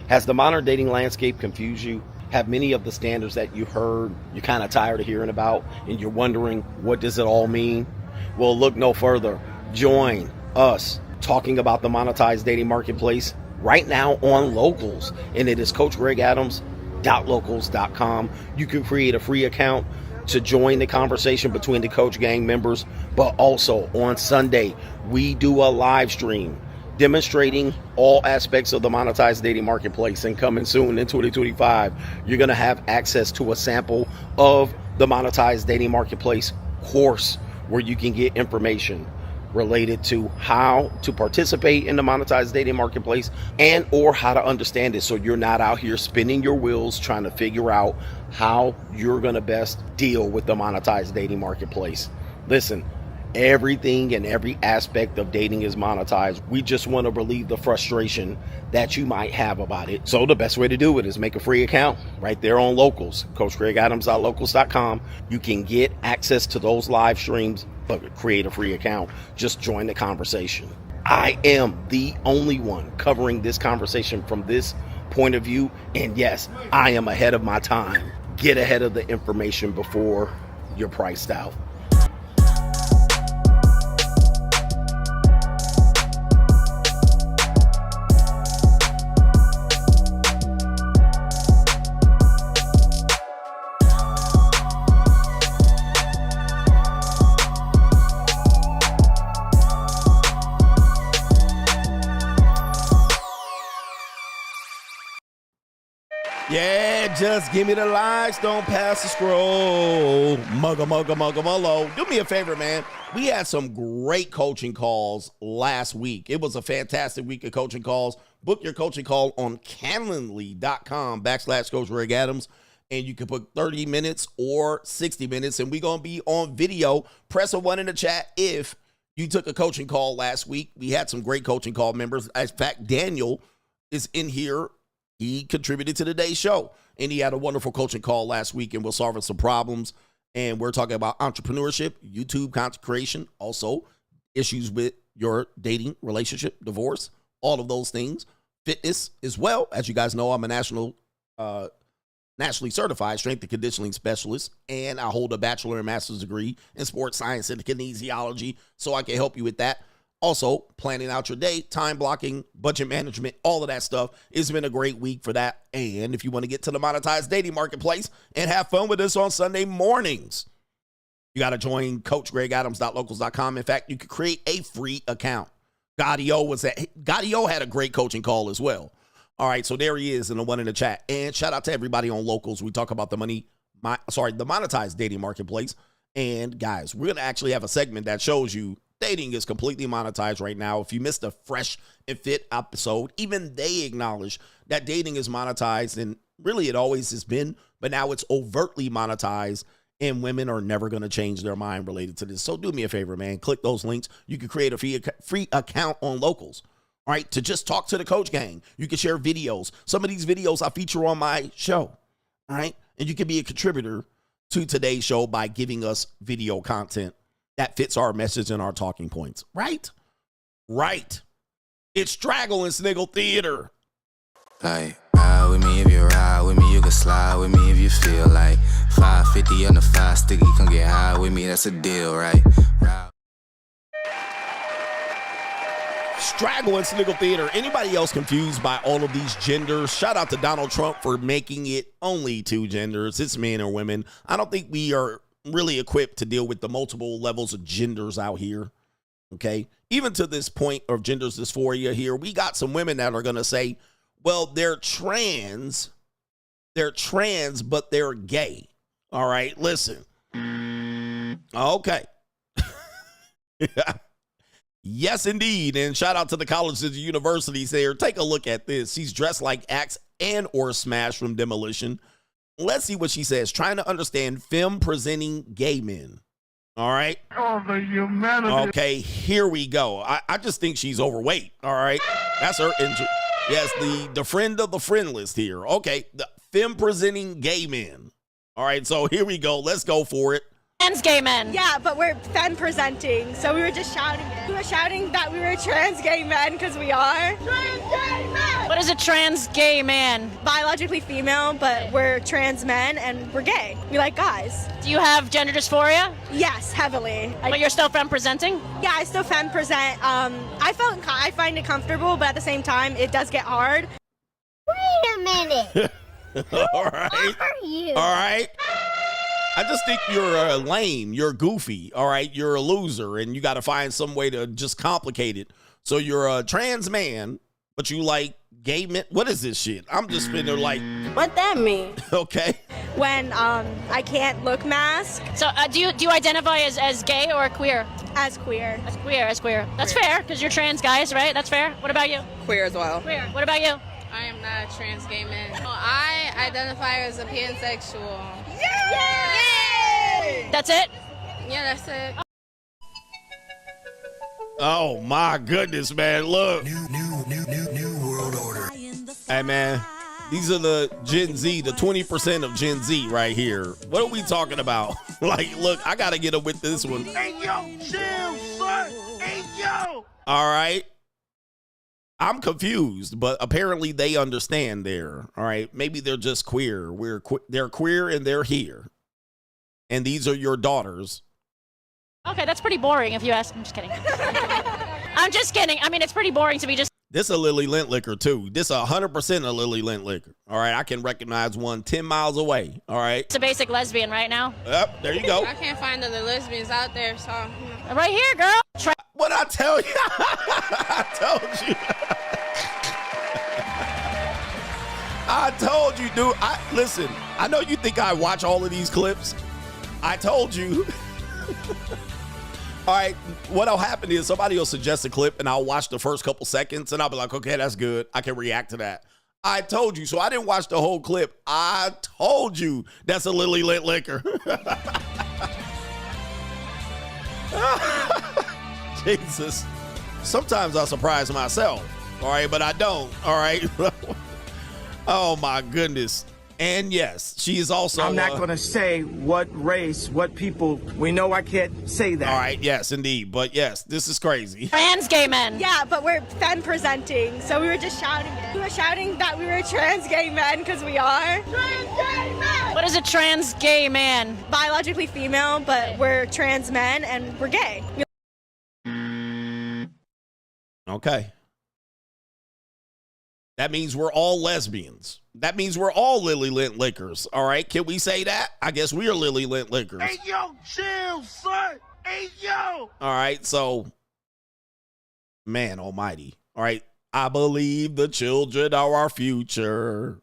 C: Has the modern dating landscape confused you? Have many of the standards that you heard you're kind of tired of hearing about, and you're wondering, what does it all mean? Well, look no further. Join us talking about the monetized dating marketplace right now on Locals, and it is CoachGregAdams.locals.com. You can create a free account to join the conversation between the Coach Gang members, but also on Sunday, we do a live stream demonstrating all aspects of the monetized dating marketplace. And coming soon in 2025, you're going to have access to a sample of the monetized dating marketplace course where you can get information related to how to participate in the monetized dating marketplace and or how to understand it, so you're not out here spinning your wheels trying to figure out how you're going to best deal with the monetized dating marketplace. Listen, Everything and every aspect of dating is monetized. We just want to relieve the frustration that you might have about it. So the best way to do it is make a free account right there on Locals, CoachGregAdams.locals.com. You can get access to those live streams, but create a free account. Just join the conversation. I am the only one covering this conversation from this point of view. And yes, I am ahead of my time. Get ahead of the information before you're priced out.
E: Yeah, just give me the likes, don't pass the scroll. Mugga. Do me a favor, man. We had some great coaching calls last week. It was a fantastic week of coaching calls. Book your coaching call on Calendly.com/Coach Greg Adams. And you can put 30 minutes or 60 minutes, and we're going to be on video. Press a 1 in the chat if you took a coaching call last week. We had some great coaching call members. In fact, Daniel is in here. He contributed to today's show, and he had a wonderful coaching call last week, and we're solving some problems. And we're talking about entrepreneurship, YouTube content creation, also issues with your dating, relationship, divorce, all of those things, fitness as well. As you guys know, I'm a nationally certified strength and conditioning specialist, and I hold a bachelor and master's degree in sports science and kinesiology, so I can help you with that. Also, planning out your day, time blocking, budget management, all of that stuff. It's been a great week for that. And if you want to get to the monetized dating marketplace and have fun with us on Sunday mornings, you got to join CoachGregAdams.locals.com. In fact, you can create a free account. Gaudio had a great coaching call as well. All right, so there he is in the 1 in the chat. And shout out to everybody on Locals. We talk about the monetized dating marketplace. And guys, we're going to actually have a segment that shows you dating is completely monetized right now. If you missed a fresh and fit episode, even they acknowledge that dating is monetized, and really it always has been, but now it's overtly monetized, and women are never going to change their mind related to this. So do me a favor, man. Click those links. You can create a free account on Locals, all right, to just talk to the Coach Gang. You can share videos. Some of these videos I feature on my show, all right, and you can be a contributor to today's show by giving us video content that fits our message and our talking points. Right? Right. It's Straggle and Sniggle Theater.
U: Like, ride with me if you ride with me. You can slide with me if you feel like 550 on the 5 sticky. Come get high with me. That's a deal, right? Ride.
E: Straggle and Sniggle Theater. Anybody else confused by all of these genders? Shout out to Donald Trump for making it only 2 genders. It's men or women. I don't think we are really equipped to deal with the multiple levels of genders out here. Okay. Even to this point of gender dysphoria here, we got some women that are going to say, well, they're trans, but they're gay. All right. Listen. Okay. Yes, indeed. And shout out to the colleges and universities there. Take a look at this. She's dressed like Axe and or Smash from Demolition. Let's see what she says. Trying to understand femme presenting gay men. All right.
H: Oh, the humanity.
E: Okay, here we go. I just think she's overweight. All right. That's her. Yes, the friend of the friendless here. Okay. The femme presenting gay men. All right. So here we go. Let's go for it.
V: Trans gay men.
W: Yeah, but we're femme presenting, so we were just shouting it. We were shouting that we were trans gay men because we are. Trans gay men!
V: What is a trans gay man?
W: Biologically female, but we're trans men and we're gay. We like guys.
V: Do you have gender dysphoria?
W: Yes, heavily.
V: But you're still femme presenting?
W: Yeah, I still femme present. I find it comfortable, but at the same time, it does get hard.
X: Wait a minute.
E: All right.
X: Who are you?
E: All right. I just think you're lame. You're goofy. All right. You're a loser, and you got to find some way to just complicate it. So you're a trans man, but you like gay men. What is this shit? I'm just spinning like.
W: What that mean?
E: Okay.
W: When I can't look mask.
V: So do you identify as gay or queer?
W: As queer.
V: As queer. That's fair because you're trans guys, right? That's fair. What about you?
Y: Queer as well.
V: Queer. What about you?
Y: I am not a trans gay man. I identify as a pansexual.
W: Yay!
V: That's it?
Y: Yeah, that's it.
E: Oh my goodness, man. Look.
D: New world order.
E: Hey, man. These are the Gen Z, the 20% of Gen Z right here. What are we talking about? Like, look, I got to get up with this one.
H: Hey, yo, chill, son. Hey, yo.
E: All right. I'm confused, but apparently they understand there. All right. Maybe they're just queer. They're queer and they're here. And these are your daughters.
V: Okay, that's pretty boring if you ask. I'm just kidding. I'm just kidding. I mean, it's pretty boring to be just.
E: This a Lily Lint liquor, too. This 100% a Lily Lint liquor. All right, I can recognize one 10 miles away. All right.
V: It's a basic lesbian right now.
E: Yep, there you go.
Y: I can't find other lesbians out there, so.
V: Right here, girl.
E: What I tell you? I told you. I told you, dude. Listen, I know you think I watch all of these clips. I told you. All right, what'll happen is somebody will suggest a clip and I'll watch the first couple seconds and I'll be like, okay, that's good. I can react to that. I told you. So I didn't watch the whole clip. I told you that's a Lily Lit liquor. Jesus. Sometimes I surprise myself. All right, but I don't. All right. Oh, my goodness. And yes, she is also.
A: I'm not going to say what race, what people. We know I can't say that.
E: All right. Yes, indeed. But yes, this is crazy.
V: Trans gay men.
W: Yeah, but we're fan presenting, so we were just shouting it. We were shouting that we were trans gay men because we are. Trans gay men!
V: What is a trans gay man?
W: Biologically female, but we're trans men and we're gay.
E: Okay. That means we're all lesbians. That means we're all Lily Lint liquors. All right. Can we say that? I guess we are Lily Lint liquors.
H: Hey, yo, chill, son. Hey, yo.
E: All right. So, man almighty. All right. I believe the children are our future.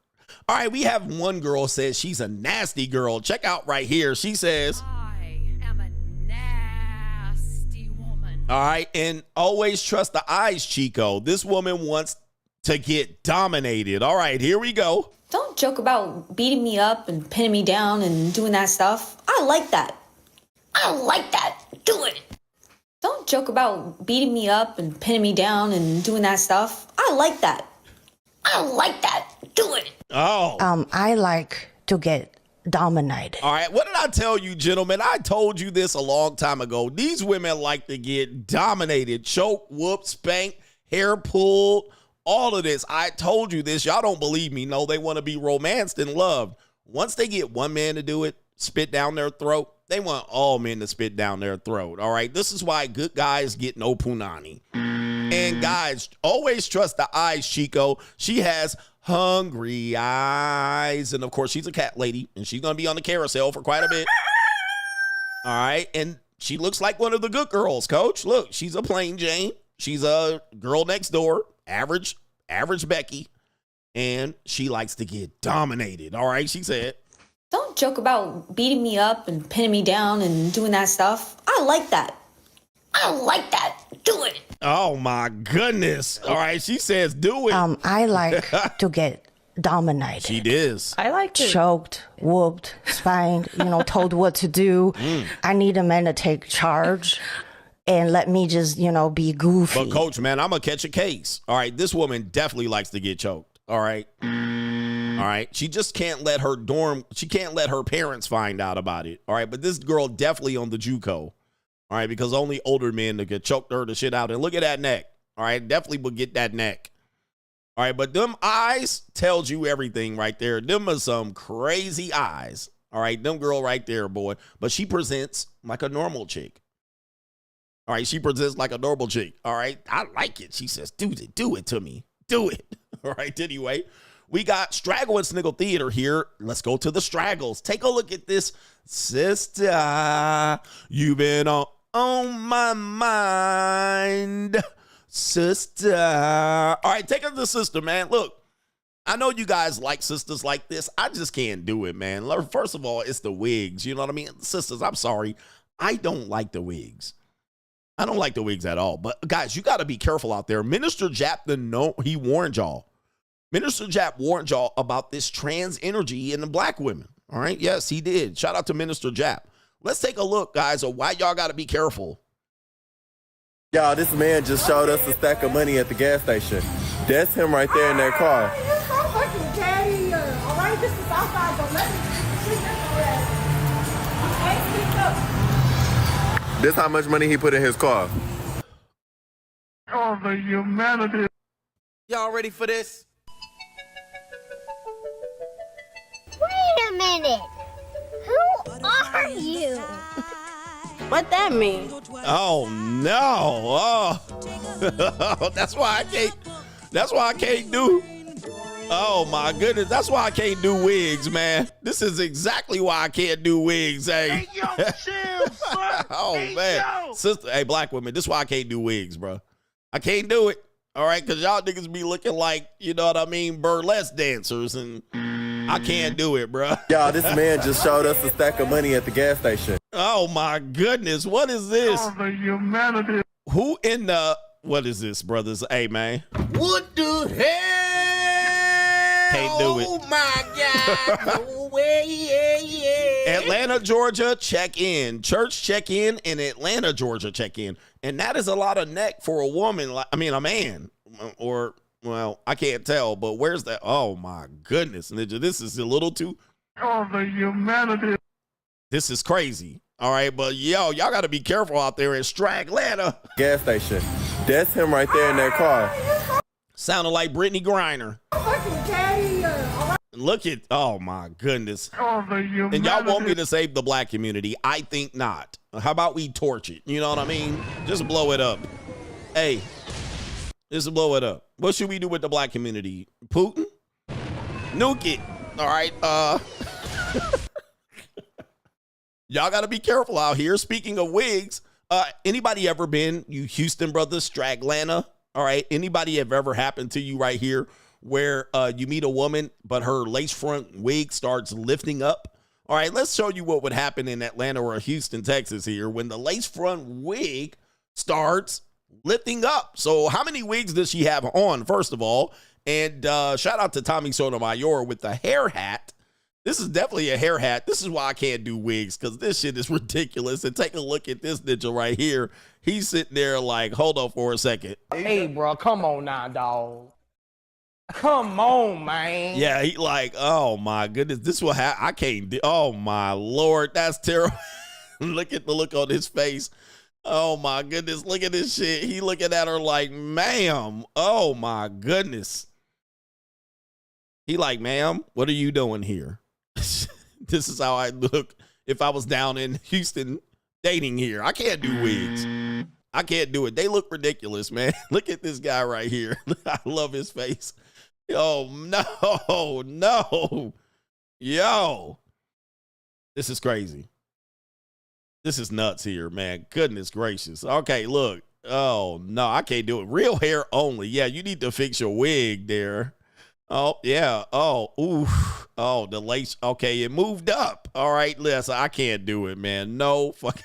E: All right. We have one girl says she's a nasty girl. Check out right here. She says,
B: I am a nasty woman.
E: all right. And always trust the eyes, Chico. This woman wants to get dominated. All right, here we go.
G: Don't joke about beating me up and pinning me down and doing that stuff. I like that. I like that. Do it. Don't joke about beating me up and pinning me down and doing that stuff. I like that. I like that. Do it.
E: Oh.
I: I like to get dominated.
E: All right, what did I tell you, gentlemen? I told you this a long time ago. These women like to get dominated. Choke, whoop, spank, hair pulled. All of this, I told you this. Y'all don't believe me. No, they want to be romanced and loved. Once they get one man to do it, spit down their throat, they want all men to spit down their throat. All right, this is why good guys get no punani. And guys, always trust the eyes, Chico. She has hungry eyes. And of course, she's a cat lady, and she's going to be on the carousel for quite a bit. All right, and she looks like one of the good girls, coach. Look, she's a plain Jane. She's a girl next door. Average Becky, and she likes to get dominated. All right, she said.
G: Don't joke about beating me up and pinning me down and doing that stuff. I like that. I like that. Do it.
E: Oh my goodness. All right, she says do it.
I: I like to get dominated.
E: She does.
I: I like to choked, whooped, spanked, told what to do. I need a man to take charge. And let me just, be goofy.
E: But, Coach, man, I'm going to catch a case. All right, this woman definitely likes to get choked. All right? All right? She just can't let she can't let her parents find out about it. All right? But this girl definitely on the JUCO. All right? Because only older men that could choke her the shit out. And look at that neck. All right? Definitely would get that neck. All right? But them eyes tells you everything right there. Them are some crazy eyes. All right? Them girl right there, boy. But she presents like a normal chick. All right, she presents like a normal chick. All right, I like it. She says, do it to me. Do it. All right, anyway, we got Straggle and Sniggle Theater here. Let's go to the Straggles. Take a look at this. Sista, you've been on my mind. Sista. All right, take it to the sister, man. Look, I know you guys like sisters like this. I just can't do it, man. First of all, it's the wigs. You know what I mean? Sisters, I'm sorry. I don't like the wigs. I don't like the wigs at all. But, guys, you got to be careful out there. Minister Jap, he warned y'all. Minister Jap warned y'all about this trans energy in the black women. All right? Yes, he did. Shout out to Minister Jap. Let's take a look, guys, of why y'all got to be careful.
F: Y'all, this man just showed us a stack of money at the gas station. That's him right there in that car.
W: Alright, this is outside, but let me
F: This how much money he put in his car.
H: Oh, the humanity.
K: Y'all ready for this?
X: Wait a minute. Who are you?
W: What that mean?
E: Oh no! Oh, that's why I can't do. Oh my goodness, that's why I can't do wigs, man. This is exactly why I can't do wigs. Hey,
H: Yo, chill, son.
E: oh man, sister, hey, black women, this is why I can't do wigs, bro. I can't do it. All right, because y'all niggas be looking like, you know what I mean, burlesque dancers, and I can't do it, bro.
F: Y'all, this man just showed us a stack of money at the gas station.
E: Oh my goodness, what is this?
H: Oh, the humanity.
E: Who in the, what is this, brothers? Hey, man.
K: What the hell?
E: Can't do it.
K: Oh my God. No way, yeah.
E: Atlanta, Georgia, check in. Church, check in. And Atlanta, Georgia, check in. And that is a lot of neck for a woman. I mean, a man. Or, well, I can't tell. But where's that? Oh, my goodness. Ninja, this is a little too.
H: Oh, the humanity.
E: This is crazy. All right. But, yo, y'all got to be careful out there in Straglanta.
F: Gas station. That's him right there in that car.
E: Sounded like Brittany Griner. Look at, oh my goodness.
H: Oh, the humanity.
E: And y'all want me to save the black community? I think not. How about we torch it? You know what I mean? Just blow it up. Hey, just blow it up. What should we do with the black community? Putin? Nuke it. All right. Y'all got to be careful out here. Speaking of wigs, anybody ever been, you Houston brothers, Straglanta? All right. Anybody have ever happened to you right here where you meet a woman, but her lace front wig starts lifting up? All right, let's show you what would happen in Atlanta or Houston, Texas here when the lace front wig starts lifting up. So how many wigs does she have on, first of all? And shout out to Tommy Sotomayor with the hair hat. This is definitely a hair hat. This is why I can't do wigs, because this shit is ridiculous. And take a look at this ninja right here. He's sitting there like, hold on for a second.
L: Hey, bro, come on now, dog. Come on, man.
E: Yeah, he like, oh my goodness, this will happen. I can't do. Oh my Lord, that's terrible. Look at the look on his face. Oh my goodness, look at this shit. He looking at her like, ma'am. Oh my goodness. He like, ma'am, what are you doing here? This is how I look if I was down in Houston dating here. I can't do wigs. I can't do it. They look ridiculous, man. Look at this guy right here. I love his face. Oh, no. Yo. This is crazy. This is nuts here, man. Goodness gracious. Okay, look. Oh, no, I can't do it. Real hair only. Yeah, you need to fix your wig there. Oh, yeah. Oh, ooh. Oh, the lace. Okay, it moved up. All right, listen, I can't do it, man. No fucking.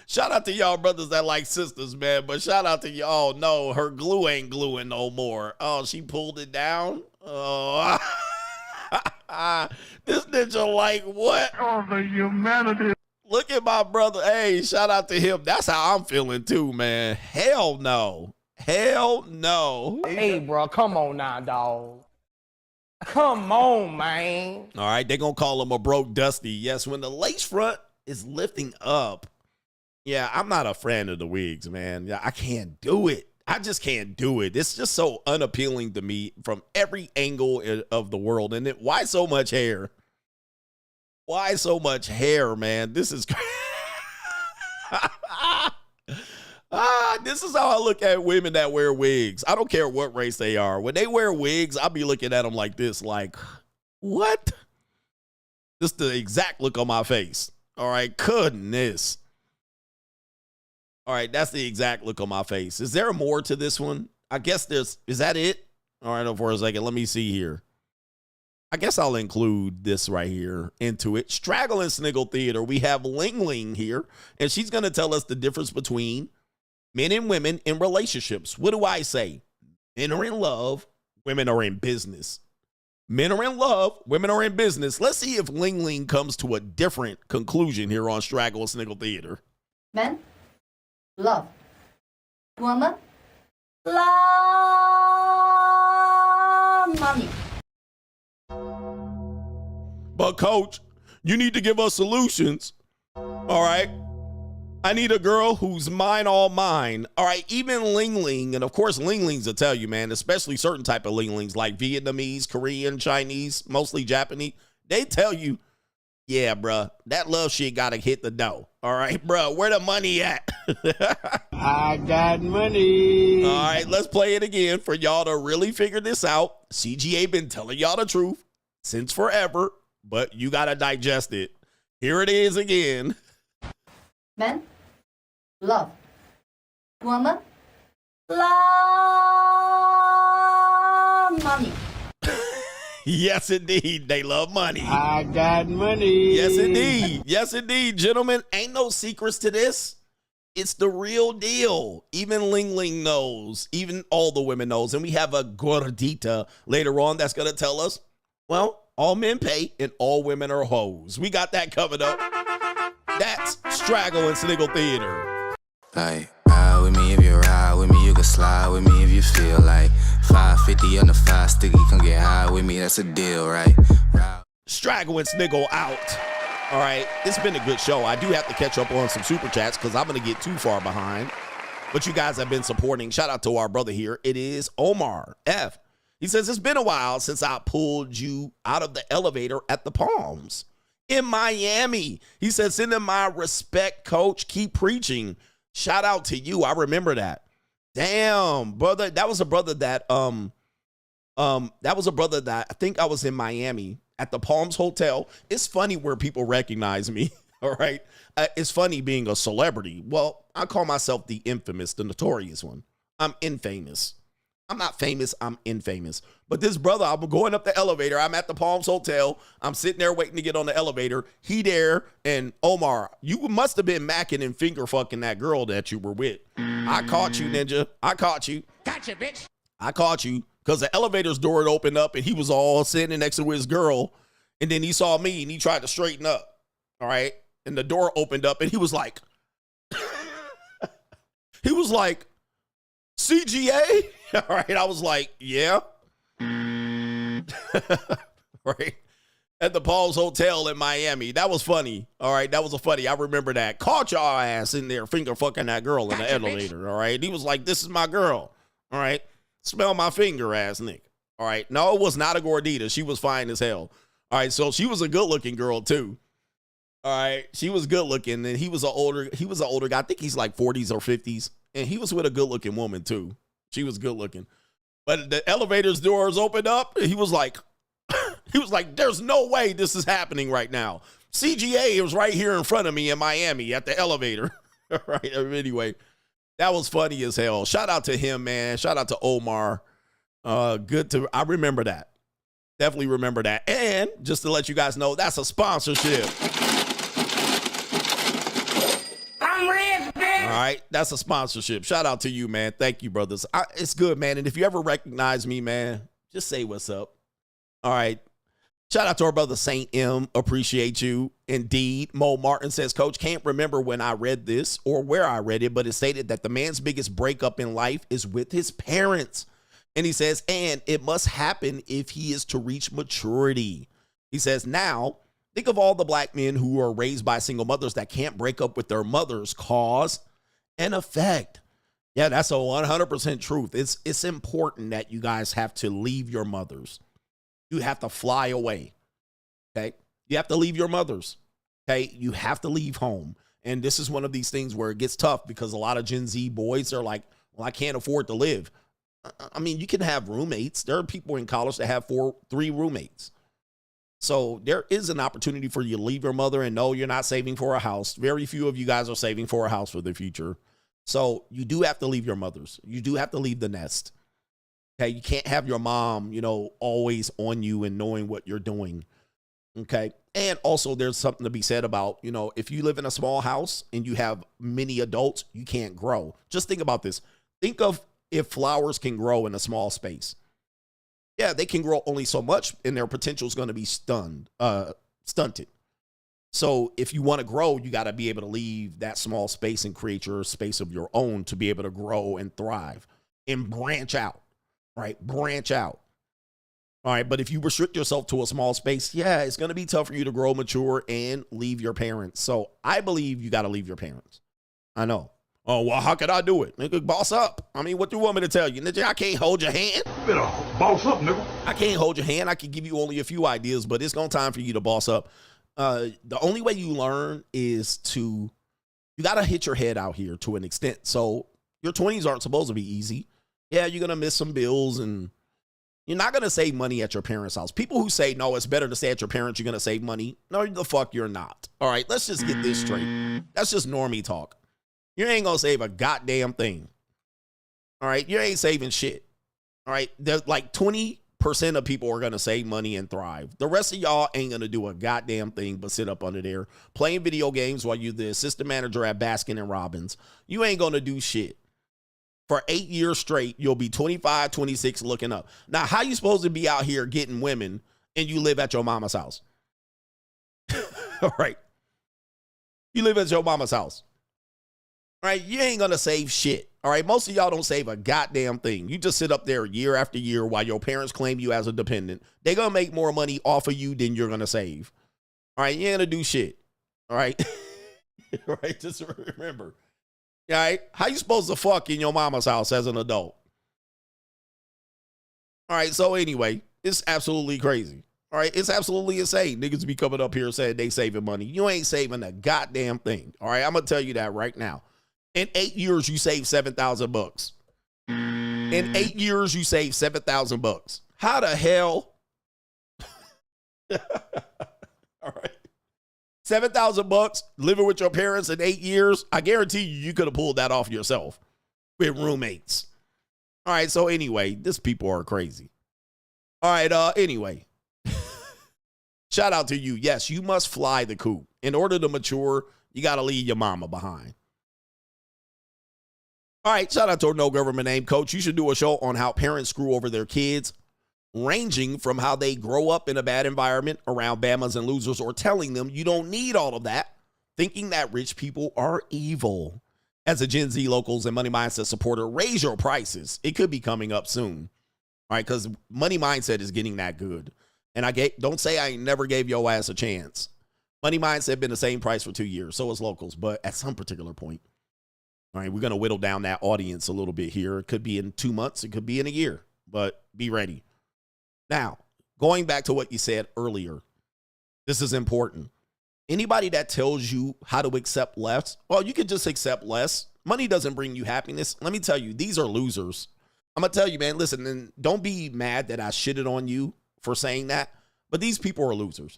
E: Shout out to y'all brothers that like sisters, man. But shout out to y'all. No, her glue ain't gluing no more. Oh, she pulled it down. Oh, this ninja like what?
H: Oh, the humanity.
E: Look at my brother. Hey, shout out to him. That's how I'm feeling too, man. Hell no. Hell no.
L: Hey, bro, come on now, dog. Come on, man.
E: All right, they're going to call him a broke Dusty. Yes, when the lace front is lifting up. Yeah, I'm not a fan of the wigs, man. Yeah, I can't do it. I just can't do it. It's just so unappealing to me from every angle of the world. And why so much hair? Why so much hair, man? This is this is how I look at women that wear wigs. I don't care what race they are. When they wear wigs, I'll be looking at them like this, like, what? This is the exact look on my face. All right, goodness. All right, that's the exact look on my face. Is there more to this one? I guess is that it? All right, for a second, let me see here. I guess I'll include this right here into it. Straggle and Sniggle Theater. We have Ling here, and she's going to tell us the difference between men and women in relationships. What do I say? Men are in love. Women are in business. Men are in love, women are in business. Let's see if Ling comes to a different conclusion here on Straggle and Sniggle Theater.
M: Men love. Woman love money.
E: But coach, you need to give us solutions. All right. I need a girl who's mine, all mine. All right. Even Ling, and of course Ling's will tell you, man, especially certain type of Lings like Vietnamese, Korean, Chinese, mostly Japanese. They tell you, yeah, bruh, that love shit got to hit the dough. All right, bruh, where the money at?
J: I got money.
E: All right, let's play it again for y'all to really figure this out. CGA been telling y'all the truth since forever, but you got to digest it. Here it is again.
M: Men love. Woman love money.
E: Yes, indeed. They love money.
J: I got money.
E: Yes, indeed. Yes, indeed. Gentlemen, ain't no secrets to this. It's the real deal. Even Ling knows. Even all the women knows. And we have a gordita later on that's going to tell us, well, all men pay and all women are hoes. We got that coming up. That's Straggle and Sniggle Theater.
U: Like, ride with me if you ride with me, you can slide with me if you feel like 550 on the 5 sticky, come get high with me, that's a deal, right?
E: Straggle and Sniggle out. All right, it's been a good show. I do have to catch up on some super chats because I'm going to get too far behind. But you guys have been supporting. Shout out to our brother here. It is Omar F. He says, it's been a while since I pulled you out of the elevator at the Palms in Miami. He says, send him my respect, coach. Keep preaching. Shout out to you. I remember that. Damn, brother. That was a brother that I think I was in Miami at the Palms Hotel. It's funny where people recognize me. All right. It's funny being a celebrity. Well, I call myself the infamous, the notorious one. I'm infamous. I'm not famous. I'm infamous. But this brother, I'm going up the elevator. I'm at the Palms Hotel. I'm sitting there waiting to get on the elevator. He there. And Omar, you must have been macking and finger fucking that girl that you were with. I caught you, ninja. I caught you.
K: Gotcha, bitch.
E: I caught you because the elevator's door had opened up and he was all sitting next to his girl. And then he saw me and he tried to straighten up. All right. And the door opened up and he was like, CGA? All right. I was like, yeah. Right. At the Palms Hotel in Miami. That was funny. All right. That was funny. I remember that. Caught y'all ass in there finger fucking that girl in the elevator. All right. He was like, this is my girl. All right. Smell my finger, ass nigga. All right. No, it was not a gordita. She was fine as hell. All right. So she was a good looking girl too. All right. She was good looking. And he was an older guy. I think he's like 40s or 50s. And he was with a good looking woman too. She was good looking. But the elevator's doors opened up. And he was like, there's no way this is happening right now. CGA was right here in front of me in Miami at the elevator. All right. Anyway, that was funny as hell. Shout out to him, man. Shout out to Omar. I remember that. Definitely remember that. And just to let you guys know, that's a sponsorship.
K: I'm rich, bitch.
E: All right. That's a sponsorship. Shout out to you, man. Thank you, brothers. It's good, man. And if you ever recognize me, man, just say what's up. All right. Shout out to our brother Saint M. Appreciate you. Indeed. Mo Martin says, Coach, can't remember when I read this or where I read it, but it stated that the man's biggest breakup in life is with his parents. And he says, and it must happen if he is to reach maturity. He says, now, think of all the black men who are raised by single mothers that can't break up with their mothers. Cause and effect. Yeah, that's a 100% truth. It's important that you guys have to leave your mothers. You have to fly away. Okay. You have to leave your mothers. Okay. You have to leave home. And this is one of these things where it gets tough because a lot of Gen Z boys are like, well, I can't afford to live. I mean, you can have roommates. There are people in college that have 3 roommates. So there is an opportunity for you to leave your mother, and no, you're not saving for a house. Very few of you guys are saving for a house for the future. So you do have to leave your mothers. You do have to leave the nest. Okay. You can't have your mom, always on you and knowing what you're doing. Okay. And also there's something to be said about, if you live in a small house and you have many adults, you can't grow. Just think about this. Think of if flowers can grow in a small space. yeah, they can grow only so much and their potential is going to be stunted. So if you want to grow, you got to be able to leave that small space and create your space of your own to be able to grow and thrive and branch out, right? Branch out. All right. But if you restrict yourself to a small space, yeah, it's going to be tough for you to grow, mature, and leave your parents. So I believe you got to leave your parents. I know. Oh, well, how can I do it? Nigga, boss up. I mean, what do you want me to tell you? Nigga, I can't hold your hand.
H: You better boss up, nigga.
E: I can't hold your hand. I can give you only a few ideas, but it's going to time for you to boss up. The only way you learn is you got to hit your head out here to an extent. So your 20s aren't supposed to be easy. Yeah, you're going to miss some bills and you're not going to save money at your parents' house. People who say, no, it's better to stay at your parents, you're going to save money. No, the fuck you're not. All right, let's just get this straight. That's just normie talk. You ain't going to save a goddamn thing. All right, you ain't saving shit. All right, there's like 20% of people are going to save money and thrive. The rest of y'all ain't going to do a goddamn thing but sit up under there playing video games while you're the assistant manager at Baskin and Robbins. You ain't going to do shit. For 8 years straight, you'll be 25, 26 looking up. Now, how you supposed to be out here getting women and you live at your mama's house? All right. You live at your mama's house. All right, you ain't going to save shit. All right, most of y'all don't save a goddamn thing. You just sit up there year after year while your parents claim you as a dependent. They're going to make more money off of you than you're going to save. All right, you ain't going to do shit. All right? All right, just remember. All right, how you supposed to fuck in your mama's house as an adult? All right, so anyway, it's absolutely crazy. All right, it's absolutely insane. Niggas be coming up here saying they saving money. You ain't saving a goddamn thing. All right, I'm going to tell you that right now. In 8 years, you save $7,000. In 8 years, you save $7,000. How the hell? All right. $7,000 living with your parents in 8 years. I guarantee you could have pulled that off yourself with roommates. All right. So anyway, these people are crazy. All right. Anyway, shout out to you. Yes, you must fly the coop. In order to mature, you got to leave your mama behind. All right, shout out to No Government Name Coach. You should do a show on how parents screw over their kids, ranging from how they grow up in a bad environment around Bamas and losers or telling them you don't need all of that, thinking that rich people are evil. As a Gen Z locals and Money Mindset supporter, raise your prices. It could be coming up soon. All right, because Money Mindset is getting that good. And don't say I never gave your ass a chance. Money Mindset been the same price for 2 years. So is locals, but at some particular point. All right, we're going to whittle down that audience a little bit here. It could be in 2 months. It could be in a year, but be ready. Now, going back to what you said earlier, this is important. Anybody that tells you how to accept less, well, you can just accept less. Money doesn't bring you happiness. Let me tell you, these are losers. I'm going to tell you, man, listen, and don't be mad that I shitted on you for saying that, but these people are losers.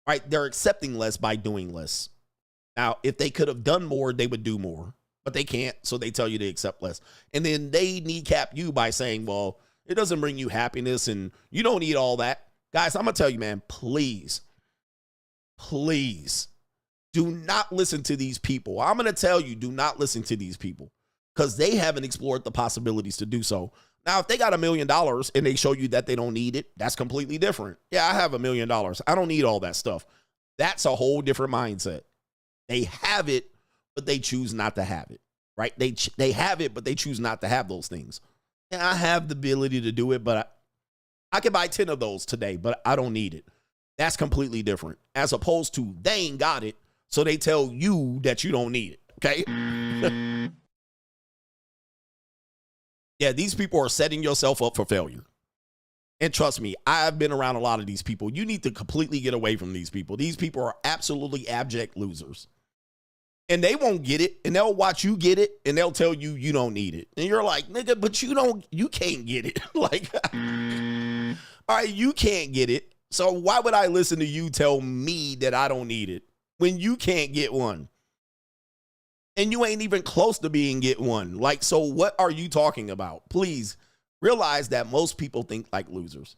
E: All right, they're accepting less by doing less. Now, if they could have done more, they would do more. But they can't, so they tell you to accept less. And then they kneecap you by saying, well, it doesn't bring you happiness and you don't need all that. Guys, I'm going to tell you, man, please do not listen to these people. I'm going to tell you, do not listen to these people because they haven't explored the possibilities to do so. Now, if they got $1 million and they show you that they don't need it, that's completely different. Yeah, I have $1 million. I don't need all that stuff. That's a whole different mindset. They have it, but they choose not to have it, right? They have it, but they choose not to have those things. And I have the ability to do it, but I can buy 10 of those today, but I don't need it. That's completely different. As opposed to they ain't got it, so they tell you that you don't need it, okay? Yeah, these people are setting yourself up for failure. And trust me, I've been around a lot of these people. You need to completely get away from these people. These people are absolutely abject losers. And they won't get it, and they'll watch you get it, and they'll tell you you don't need it. And you're like, nigga, but you can't get it. Like, all right, you can't get it. So why would I listen to you tell me that I don't need it when you can't get one? And you ain't even close to being get one. Like, so what are you talking about? Please realize that most people think like losers.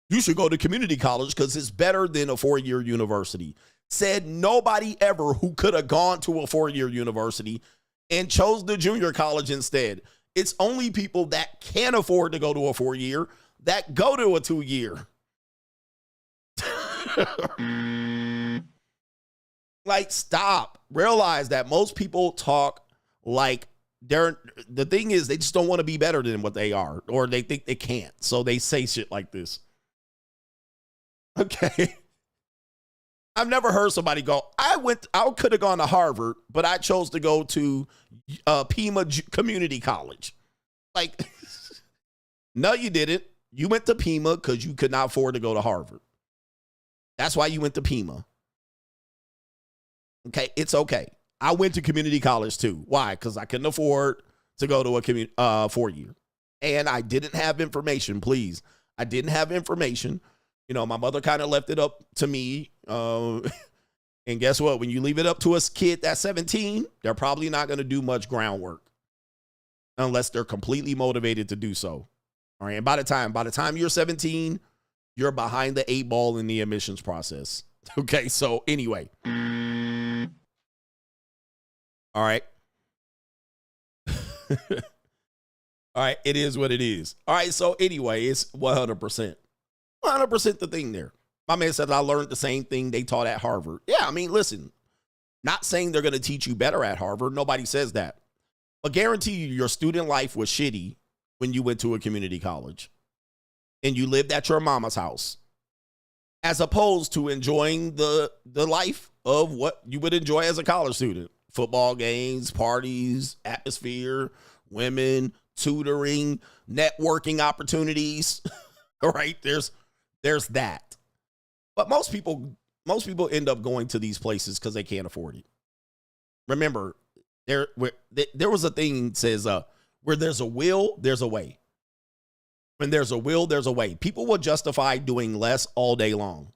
E: You should go to community college because it's better than a 4-year university. Said nobody ever who could have gone to a 4-year university and chose the junior college instead. It's only people that can afford to go to a 4-year that go to a 2-year. Like, stop. Realize that most people talk like the thing is, they just don't want to be better than what they are, or they think they can't. So they say shit like this. Okay. I've never heard somebody go, I could have gone to Harvard, but I chose to go to Pima Community College. Like, no, you didn't. You went to Pima because you could not afford to go to Harvard. That's why you went to Pima. Okay, it's okay. I went to community college too. Why? Because I couldn't afford to go to a 4-year. And I didn't have information, please. I didn't have information. You know, my mother kind of left it up to me. And guess what? When you leave it up to a kid that's 17, they're probably not going to do much groundwork unless they're completely motivated to do so. All right. And by the time you're 17, you're behind the 8 ball in the admissions process. Okay. So anyway. All right. All right. It is what it is. All right. So anyway, it's 100%. 100% the thing there. My man said, I learned the same thing they taught at Harvard. Yeah, I mean, listen, not saying they're going to teach you better at Harvard. Nobody says that. But guarantee you your student life was shitty when you went to a community college and you lived at your mama's house, as opposed to enjoying the life of what you would enjoy as a college student. Football games, parties, atmosphere, women, tutoring, networking opportunities. All right, there's that. But most people end up going to these places because they can't afford it. Remember, there was a thing that says, where there's a will, there's a way. When there's a will, there's a way. People will justify doing less all day long.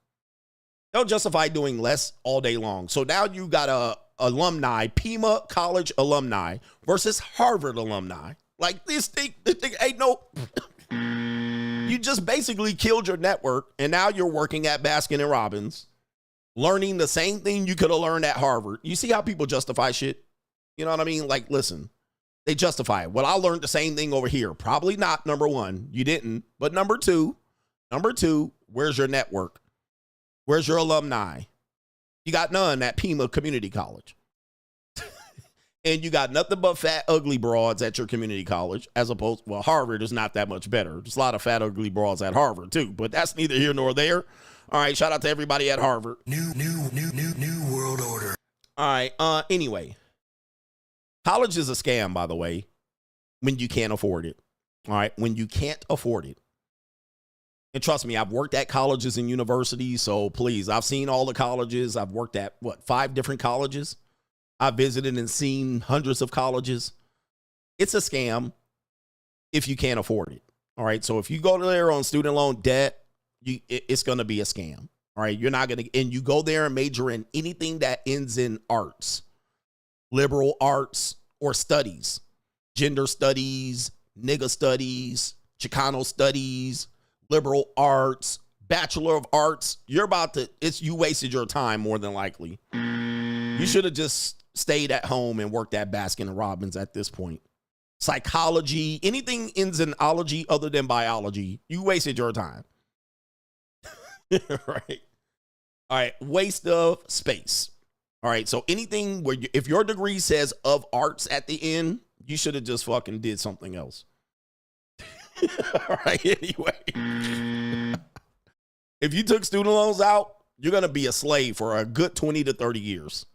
E: They'll justify doing less all day long. So now you got a alumni, Pima College alumni versus Harvard alumni. Like, this thing ain't no... You just basically killed your network, and now you're working at Baskin and Robbins, learning the same thing you could have learned at Harvard. You see how people justify shit? You know what I mean? Like, listen, they justify it. Well, I learned the same thing over here. Probably not, number one. You didn't. But number two, where's your network? Where's your alumni? You got none at Pima Community College. And you got nothing but fat, ugly broads at your community college, as opposed, well, Harvard is not that much better. There's a lot of fat, ugly broads at Harvard, too, but that's neither here nor there. All right, shout out to everybody at Harvard.
D: New world order.
E: All right, anyway. College is a scam, by the way, when you can't afford it. All right, when you can't afford it. And trust me, I've worked at colleges and universities, so please, I've seen all the colleges. I've worked at, 5 different colleges? I've visited and seen hundreds of colleges. It's a scam if you can't afford it. All right. So if you go there on student loan debt, it's going to be a scam. All right. You're not going to, and you go there and major in anything that ends in arts, liberal arts or studies, gender studies, nigga studies, Chicano studies, liberal arts, Bachelor of Arts. You wasted your time more than likely. You should have just stayed at home and worked at Baskin and Robbins at this point. Psychology, anything ends in ology other than biology, you wasted your time. Right. All right. Waste of space. All right. So anything where if your degree says of arts at the end, you should have just fucking did something else. All right. Anyway, if you took student loans out, you're going to be a slave for a good 20 to 30 years.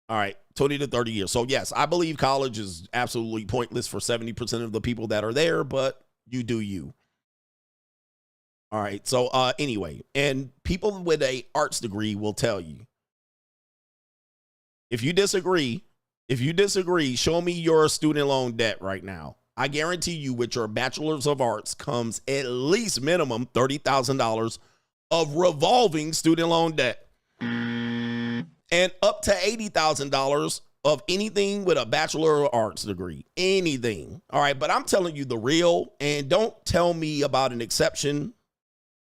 E: All right, 20 to 30 years. So, yes, I believe college is absolutely pointless for 70% of the people that are there, but you do you. All right, so anyway, and people with a arts degree will tell you. If you disagree, show me your student loan debt right now. I guarantee you with your bachelor's of arts comes at least minimum $30,000 of revolving student loan debt. And up to $80,000 of anything with a Bachelor of Arts degree. Anything. All right, but I'm telling you the real, and don't tell me about an exception,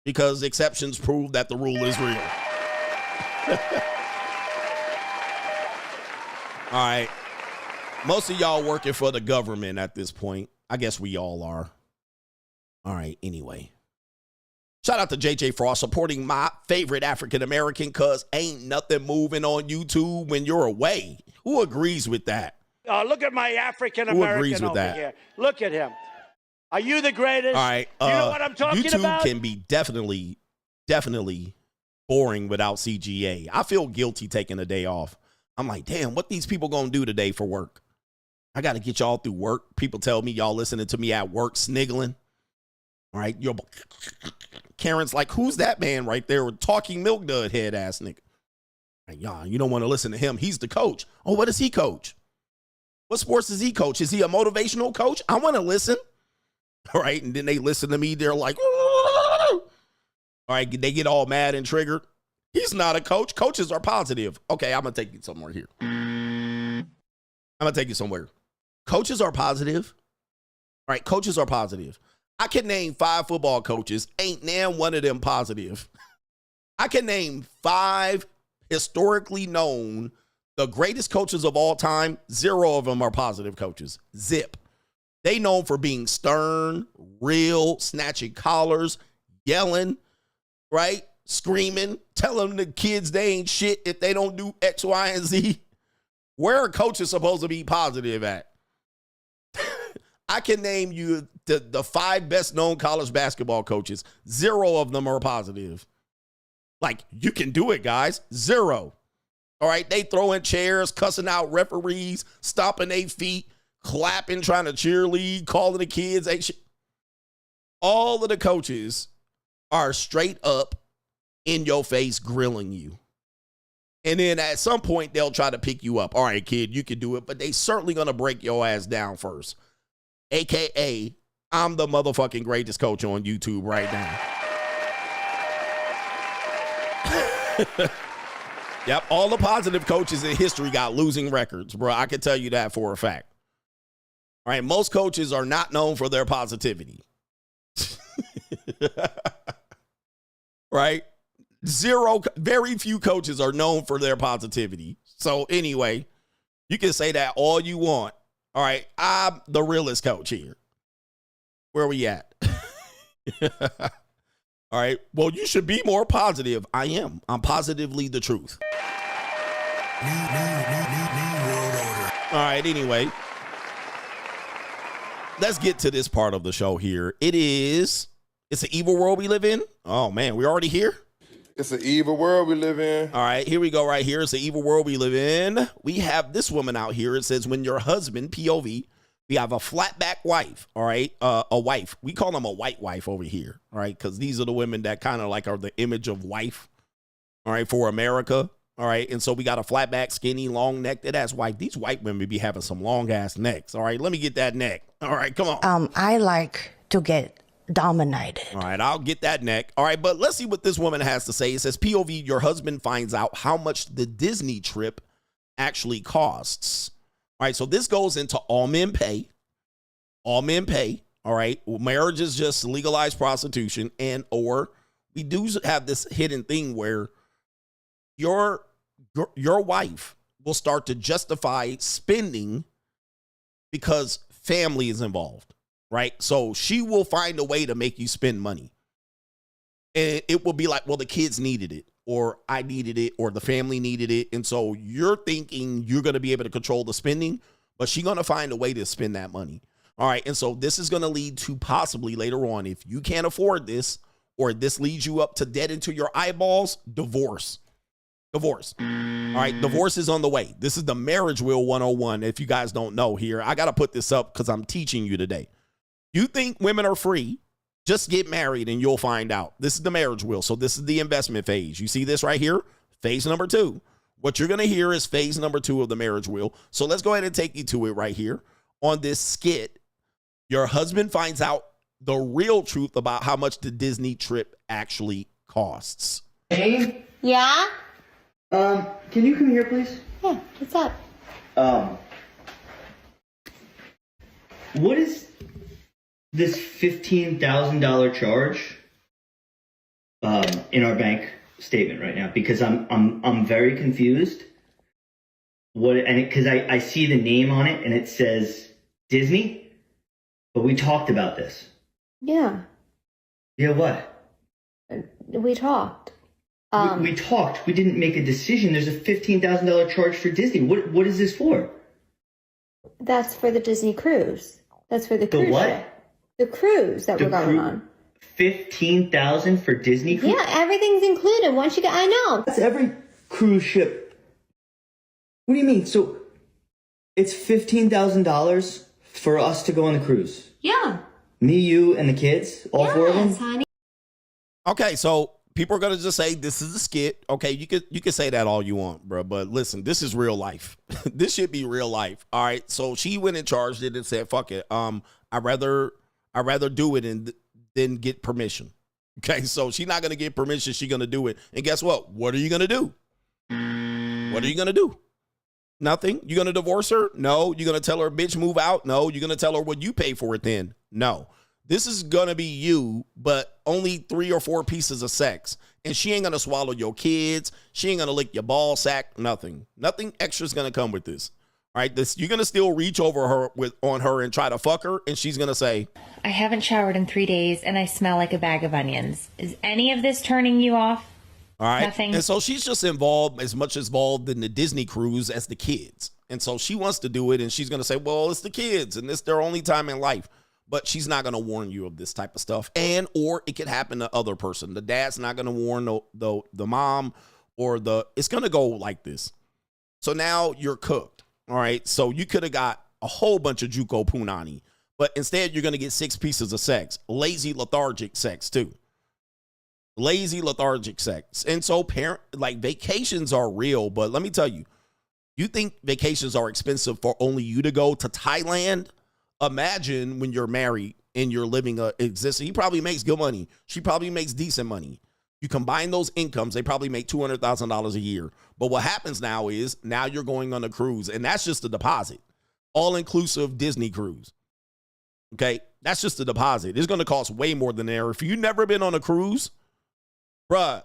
E: because exceptions prove that the rule is real. All right. Most of y'all working for the government at this point. I guess we all are. All right, anyway. Shout out to JJ Frost supporting my favorite African-American cuz ain't nothing moving on YouTube when you're away. Who agrees with that?
J: Look at my African-American
E: Who agrees with
J: over
E: that?
J: here. Look at him. Are you the greatest?
E: All right.
J: You know what I'm talking
E: YouTube
J: about?
E: can be definitely boring without CGA. I feel guilty taking a day off. I'm like, damn, what these people gonna do today for work? I got to get y'all through work. People tell me y'all listening to me at work, sniggling. All right. Karen's like, who's that man right there? Talking milk dud head ass nigga. Like, y'all, you don't want to listen to him. He's the coach. Oh, what does he coach? What sports does he coach? Is he a motivational coach? I want to listen. All right. And then they listen to me. They're like, all right. They get all mad and triggered. He's not a coach. Coaches are positive. Okay. I'm going to take you somewhere here. I'm going to take you somewhere. Coaches are positive. All right. Coaches are positive. I can name 5 football coaches. Ain't nan one of them positive. I can name 5 historically known, the greatest coaches of all time. 0 of them are positive coaches. Zip. They known for being stern, real, snatching collars, yelling, right? Screaming, telling the kids they ain't shit if they don't do X, Y, and Z. Where are coaches supposed to be positive at? I can name you the 5 best known college basketball coaches. 0 of them are positive. Like, you can do it, guys. 0. All right. They throwing chairs, cussing out referees, stomping their feet, clapping, trying to cheerlead, calling the kids. All of the coaches are straight up in your face grilling you. And then at some point, they'll try to pick you up. All right, kid, you can do it. But they certainly going to break your ass down first. AKA, I'm the motherfucking greatest coach on YouTube right now. Yep, all the positive coaches in history got losing records, bro. I can tell you that for a fact. All right, most coaches are not known for their positivity. Right? 0, very few coaches are known for their positivity. So anyway, you can say that all you want. All right, I'm the realest coach here. Where are we at? All right, well, you should be more positive. I am. I'm positively the truth. New world order. All right, anyway. Let's get to this part of the show here. It's an evil world we live in. Oh, man, we're already here?
N: It's an evil world we live in.
E: All right, here we go right here. It's an evil world we live in. We have this woman out here. It says, when your husband, POV, we have a flatback wife, all right? A wife. We call them a white wife over here, all right? Because these are the women that kind of like are the image of wife, all right, for America, all right? And so we got a flatback, skinny, long-necked ass wife. These white women be having some long-ass necks, all right? Let me get that neck. All right, come on.
I: I like to get dominated.
E: All right, I'll get that neck. All right, but let's see what this woman has to say. It says, POV, your husband finds out how much the Disney trip actually costs. All right, so this goes into all men pay. All men pay. All right, marriage is just legalized prostitution, and or we do have this hidden thing where your wife will start to justify spending because family is involved. Right? So she will find a way to make you spend money. And it will be like, well, the kids needed it, or I needed it, or the family needed it. And so you're thinking you're going to be able to control the spending, but she's going to find a way to spend that money. All right. And so this is going to lead to possibly later on, if you can't afford this, or this leads you up to debt into your eyeballs, divorce. Divorce. All right. Divorce is on the way. This is the marriage wheel 101. If you guys don't know here, I got to put this up because I'm teaching you today. You think women are free, just get married and you'll find out. This is the marriage wheel. So this is the investment phase. You see this right here? Phase number 2. What you're going to hear is phase number 2 of the marriage wheel. So let's go ahead and take you to it right here. On this skit, your husband finds out the real truth about how much the Disney trip actually costs.
P: Hey?
X: Yeah?
P: Can you come here, please?
X: Yeah, what's up?
P: What is this $15,000 charge in our bank statement right now? Because I'm very confused. what, and because I see the name on it and it says Disney, but we talked about this.
O: Yeah,
P: Yeah, what?
O: we talked.
P: We talked. We didn't make a decision. There's a $15,000 charge for Disney. What is this for?
O: That's for the Disney cruise. That's for the cruise
P: what?
O: ship. The cruise that we're going on.
P: $15,000 for Disney cruise?
O: Yeah, everything's included. Once you get, I know.
P: That's every cruise ship. What do you mean? So it's $15,000 for us to go on the cruise?
O: Yeah.
P: Me, you, and the kids? All four of them?
O: Yes, honey.
E: Okay, so people are gonna just say this is a skit. Okay, you could say that all you want, bro. But listen, this is real life. This should be real life. All right. So she went and charged it and said, "Fuck it. I'd rather do it than get permission." Okay, so she's not gonna get permission. She's gonna do it. And guess what? What are you gonna do? What are you gonna do? Nothing. You gonna divorce her? No. You gonna tell her, bitch, move out? No. You gonna tell her what you pay for it then? No. This is gonna be you, but only 3 or 4 pieces of sex. And she ain't gonna swallow your kids. She ain't gonna lick your ball sack. Nothing. Nothing extra is gonna come with this. All right. You're gonna still reach over her on her and try to fuck her, and she's gonna say,
Q: I haven't showered in 3 days and I smell like a bag of onions. Is any of this turning you off?
E: all right.
Q: Nothing.
E: And so she's just as much involved in the Disney cruise as the kids. And so she wants to do it, and she's gonna say, well, it's the kids, and it's their only time in life. But she's not going to warn you of this type of stuff. Or it could happen to other person. The dad's not going to warn the mom it's going to go like this. So now you're cooked. All right. So you could have got a whole bunch of Juco Punani, but instead you're going to get 6 pieces of sex. Lazy, lethargic sex too. Lazy, lethargic sex. And so vacations are real, but let me tell you, you think vacations are expensive for only you to go to Thailand? Imagine when you're married and you're living existing. He probably makes good money. She probably makes decent money. You combine those incomes, they probably make $200,000 a year. But what happens now is now you're going on a cruise, and that's just a deposit. All-inclusive Disney cruise. Okay? That's just a deposit. It's going to cost way more than there. If you've never been on a cruise, bruh,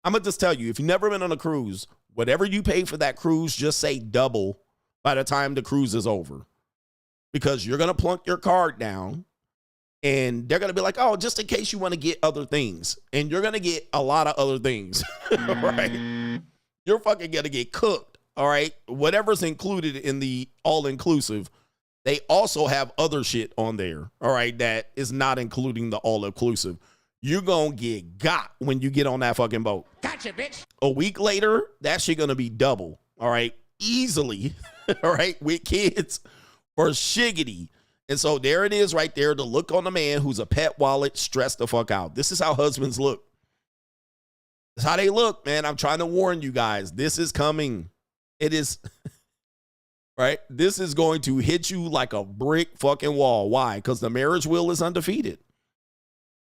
E: I'm going to just tell you, if you've never been on a cruise, whatever you pay for that cruise, just say double by the time the cruise is over. Because you're going to plunk your card down and they're going to be like, oh, just in case you want to get other things. And you're going to get a lot of other things, right? You're fucking going to get cooked, all right? Whatever's included in the all-inclusive, they also have other shit on there, all right, that is not including the all-inclusive. You're going to get got when you get on that fucking boat.
K: Gotcha, bitch.
E: A week later, that shit going to be double, all right? Easily, all right, with kids. For shiggity. And so there it is right there, the look on the man who's a pet wallet stressed the fuck out. This is how husbands look. That's how they look, man. I'm trying to warn you guys. This is coming. It is, right? This is going to hit you like a brick fucking wall. Why? Because the marriage wheel is undefeated.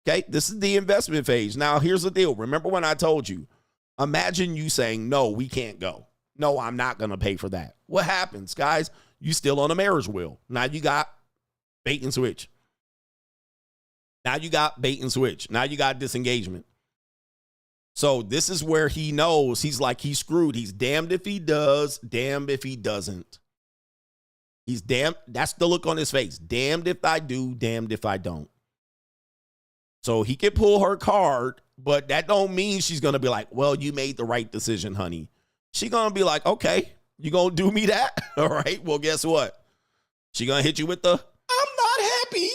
E: Okay? This is the investment phase. Now, here's the deal. Remember when I told you, imagine you saying, no, we can't go. No, I'm not going to pay for that. What happens, guys? You still on a marriage wheel. Now you got bait and switch. Now you got bait and switch. Now you got disengagement. So this is where he knows he's screwed. He's damned if he does, damned if he doesn't. He's damned. That's the look on his face. Damned if I do, damned if I don't. So he can pull her card, but that don't mean she's going to be like, well, you made the right decision, honey. She's going to be like, okay. You gonna do me that? All right. Well, guess what? She gonna hit you with the, I'm not happy.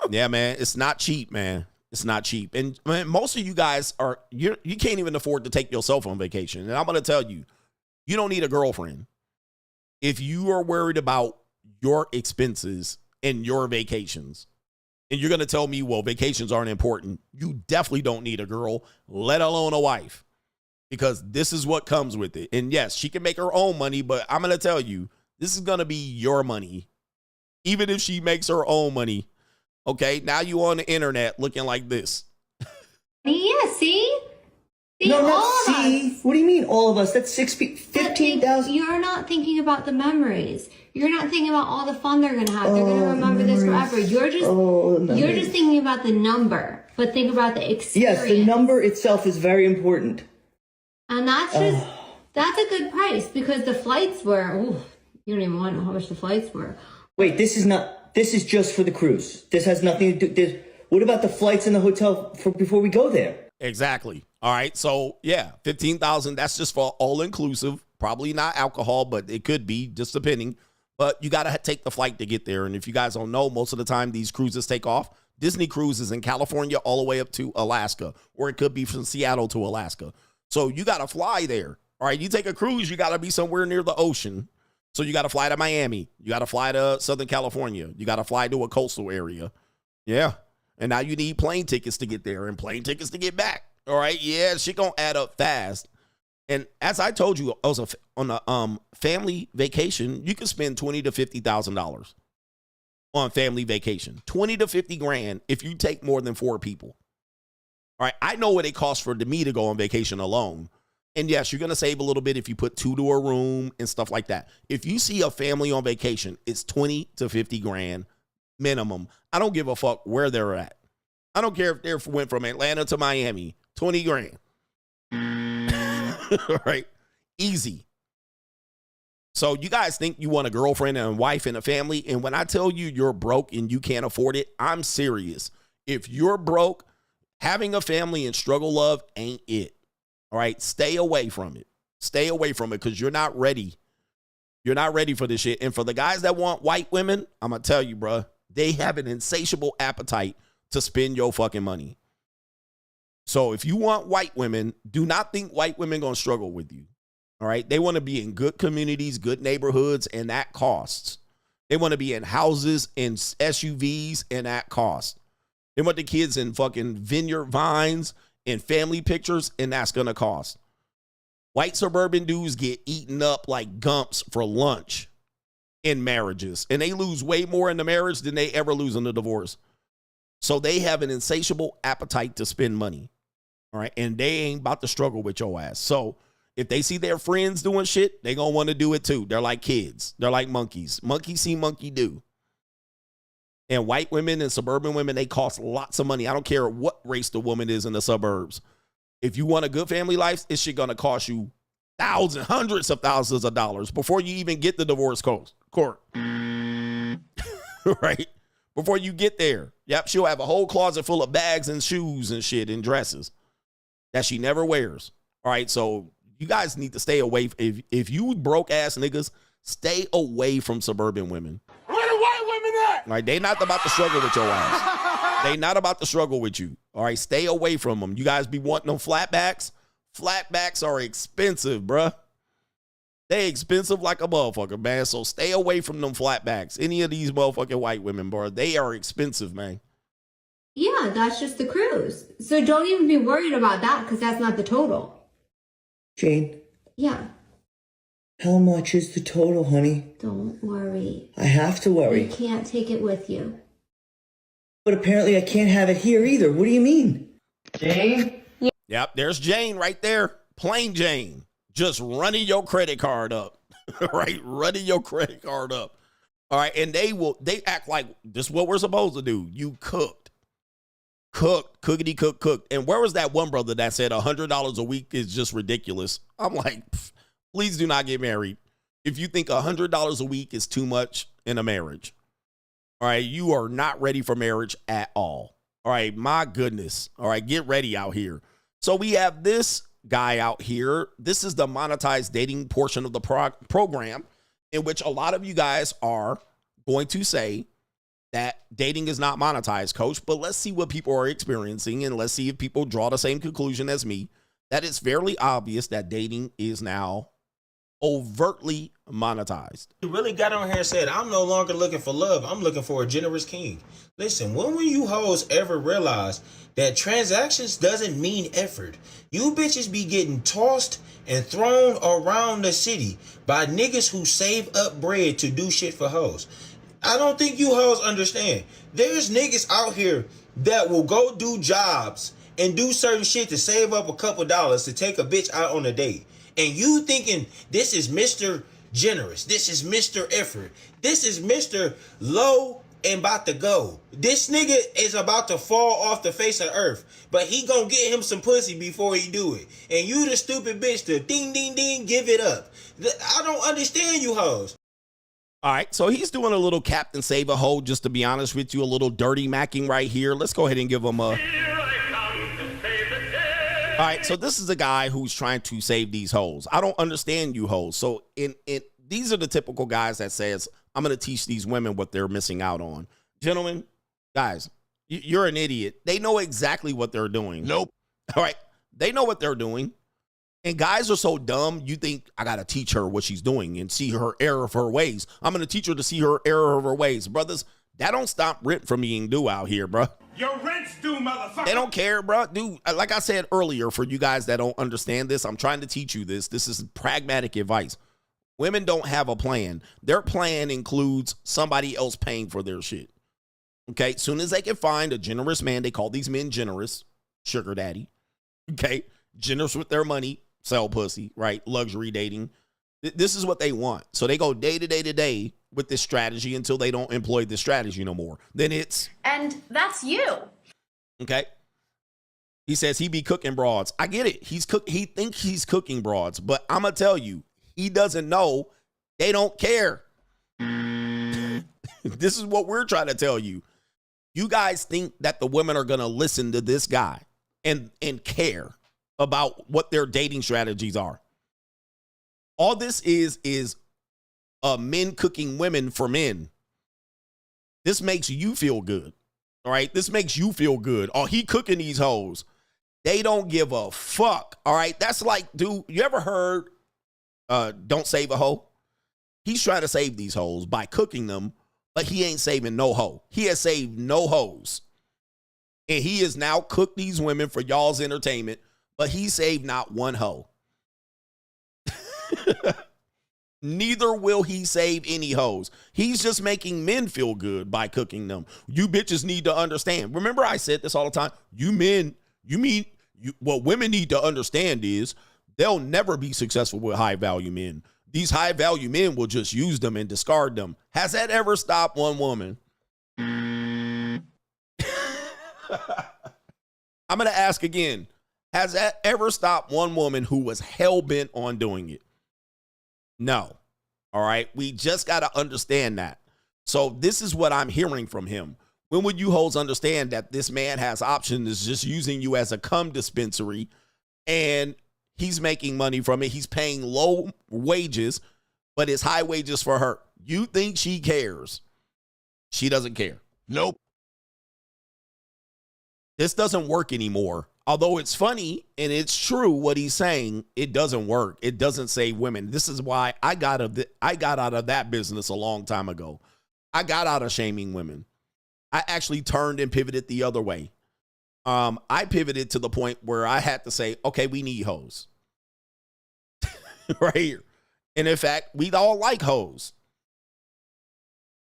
E: Yeah, man. It's not cheap, man. It's not cheap. And man, most of you guys you can't even afford to take yourself on vacation. And I'm gonna tell you, you don't need a girlfriend. If you are worried about your expenses and your vacations, and you're gonna tell me, well, vacations aren't important, you definitely don't need a girl, let alone a wife. Because this is what comes with it. And yes, she can make her own money, but I'm going to tell you, this is going to be your money. Even if she makes her own money. Okay, now you on the internet looking like this.
O: Yeah, see? See,
P: No,
O: all
P: not
O: of
P: see.
O: us.
P: What do you mean, all of us? That's 15,000.
O: You're not thinking about the memories. You're not thinking about all the fun they're gonna have. They're gonna remember this forever. You're just thinking about the number, but think about the experience.
P: Yes, the number itself is very important.
O: And That's a good price because the flights were, ooh, you don't even want to know how much the flights were.
P: Wait, this is just for the cruise. This has nothing to do, what about the flights and the hotel for before we go there?
E: Exactly. All right. So yeah, 15,000. That's just for all inclusive. Probably not alcohol, but it could be, just depending. But you got to take the flight to get there. And if you guys don't know, most of the time these cruises take off. Disney cruises in California all the way up to Alaska, or it could be from Seattle to Alaska. So you got to fly there. All right. You take a cruise, you got to be somewhere near the ocean. So you got to fly to Miami. You got to fly to Southern California. You got to fly to a coastal area. Yeah. And now you need plane tickets to get there and plane tickets to get back. All right. Yeah. Shit gonna add up fast. And as I told you, I was on a family vacation. You can spend $20,000 to $50,000 on family vacation. 20 to 50 grand if you take more than 4 people. All right. I know what it costs for me to go on vacation alone. And yes, you're going to save a little bit if you put 2 to a room and stuff like that. If you see a family on vacation, it's 20 to 50 grand minimum. I don't give a fuck where they're at. I don't care if they went from Atlanta to Miami, 20 grand. Right? Easy. So you guys think you want a girlfriend and a wife and a family. And when I tell you you're broke and you can't afford it, I'm serious. If you're broke, having a family and struggle love ain't it. All right, stay away from it. Stay away from it because you're not ready. You're not ready for this shit. And for the guys that want white women, I'm going to tell you, bro, they have an insatiable appetite to spend your fucking money. So if you want white women, do not think white women going to struggle with you. All right, they want to be in good communities, good neighborhoods, and that costs. They want to be in houses and SUVs, and that costs. They want the kids in fucking vineyard vines and family pictures, and that's going to cost. White suburban dudes get eaten up like gumps for lunch in marriages, and they lose way more in the marriage than they ever lose in the divorce. So they have an insatiable appetite to spend money, all right? And they ain't about to struggle with your ass. So if they see their friends doing shit, they going to want to do it too. They're like kids. They're like monkeys. Monkey see, monkey do. And white women and suburban women, they cost lots of money. I don't care what race the woman is in the suburbs. If you want a good family life, it's shit going to cost you thousands, hundreds of thousands of dollars before you even get the divorce court. Right? Before you get there. Yep, she'll have a whole closet full of bags and shoes and shit and dresses that she never wears. All right, so you guys need to stay away. If you broke ass niggas, stay away from suburban women.
H: Where the white women at?
E: Right, they not about to struggle with your ass. They not about to struggle with you. All right, stay away from them. You guys be wanting them flatbacks. Flatbacks are expensive, bruh. They expensive like a motherfucker, man. So stay away from them flatbacks. Any of these motherfucking white women, bro, they are expensive, man.
O: Yeah, that's just the cruise. So don't even be worried about that because that's not the total.
P: Jane?
O: Yeah.
P: How much is the total, honey?
O: Don't worry.
P: I have to worry.
O: You can't take it with you.
P: But apparently I can't have it here either. What do you mean? Jane?
E: Yep, there's Jane right there. Plain Jane. Just running your credit card up. Right? Running your credit card up. All right. And they act like this is what we're supposed to do. You cooked. Cookity cooked. And where was that one brother that said $100 a week is just ridiculous? I'm like, please do not get married. If you think $100 a week is too much in a marriage, all right, you are not ready for marriage at all. All right, my goodness. All right, get ready out here. So we have this guy out here. This is the monetized dating portion of the program in which a lot of you guys are going to say that dating is not monetized, coach. But let's see what people are experiencing, and let's see if people draw the same conclusion as me, that it's fairly obvious that dating is now overtly monetized.
C: You really got on here and said, I'm no longer looking for love. I'm looking for a generous king. Listen, when will you hoes ever realize that transactions doesn't mean effort? You bitches be getting tossed and thrown around the city by niggas who save up bread to do shit for hoes. I don't think you hoes understand. There's niggas out here that will go do jobs and do certain shit to save up a couple dollars to take a bitch out on a date. And you thinking this is Mr. Generous, this is Mr. Effort, this is Mr. Low and about to go. This nigga is about to fall off the face of earth, but he gonna get him some pussy before he do it. And you the stupid bitch to ding ding ding give it up. I don't understand you hoes.
E: All right, so he's doing a little Captain Save a Hoe, just to be honest with you, a little dirty macking right here. Let's go ahead and give him a... All right, so this is a guy who's trying to save these hoes. I don't understand you hoes. So these are the typical guys that says, I'm going to teach these women what they're missing out on. Gentlemen, guys, you're an idiot. They know exactly what they're doing. Nope. All right, they know what they're doing. And guys are so dumb, you think, I got to teach her what she's doing and see her error of her ways. I'm going to teach her to see her error of her ways. Brothers, that don't stop rent from being due out here, bro.
H: Your rent's due, motherfucker.
E: They don't care, bro. Dude, like I said earlier, for you guys that don't understand this, I'm trying to teach you this. This is pragmatic advice. Women don't have a plan. Their plan includes somebody else paying for their shit. Okay? As soon as they can find a generous man, they call these men generous, sugar daddy. Okay? Generous with their money. Sell pussy, right? Luxury dating. This is what they want. So they go day to day to day with this strategy until they don't employ this strategy no more. Then it's...
A: And that's you.
E: Okay. He says he be cooking broads. I get it. He thinks he's cooking broads, but I'm going to tell you, he doesn't know they don't care. This is what we're trying to tell you. You guys think that the women are going to listen to this guy and care about what their dating strategies are. All this is men cooking women for men. This makes you feel good. All right? This makes you feel good. Oh, he cooking these hoes. They don't give a fuck. All right? That's like, dude, you ever heard don't save a hoe? He's trying to save these hoes by cooking them, but he ain't saving no hoe. He has saved no hoes. And he has now cooked these women for y'all's entertainment, but he saved not one hoe. Neither will he save any hoes. He's just making men feel good by cooking them. You bitches need to understand. Remember I said this all the time. What women need to understand is they'll never be successful with high-value men. These high-value men will just use them and discard them. Has that ever stopped one woman? I'm going to ask again. Has that ever stopped one woman who was hell-bent on doing it? No. All right? We just got to understand that. So this is what I'm hearing from him. When would you hoes understand that this man has options, is just using you as a cum dispensary, and he's making money from it? He's paying low wages, but it's high wages for her. You think she cares? She doesn't care. Nope. This doesn't work anymore. Although it's funny and it's true what he's saying, it doesn't work. It doesn't save women. This is why I got out of that business a long time ago. I got out of shaming women. I actually turned and pivoted the other way. I pivoted to the point where I had to say, okay, we need hoes. Right here. And in fact, we all like hoes.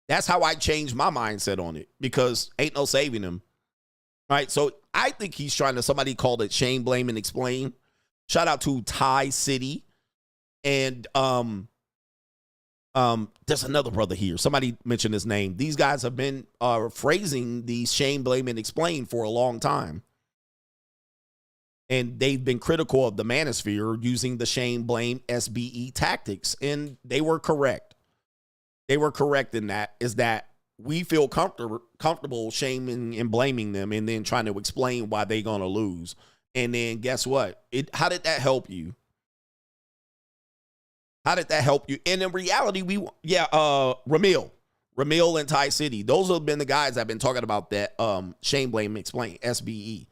E: That's how I changed my mindset on it, because ain't no saving them. All right, so I think he's trying to, somebody called it shame, blame, and explain. Shout out to Thai City. And there's another brother here. Somebody mentioned his name. These guys have been phrasing the shame, blame, and explain for a long time. And they've been critical of the manosphere using the shame, blame, SBE tactics. And they were correct. They were correct in that, is that we feel comfortable shaming and blaming them and then trying to explain why they're going to lose. And then guess what? How did that help you? How did that help you? And in reality, Ramil and Thai City, those have been the guys that have been talking about that shame, blame, explain, SBE.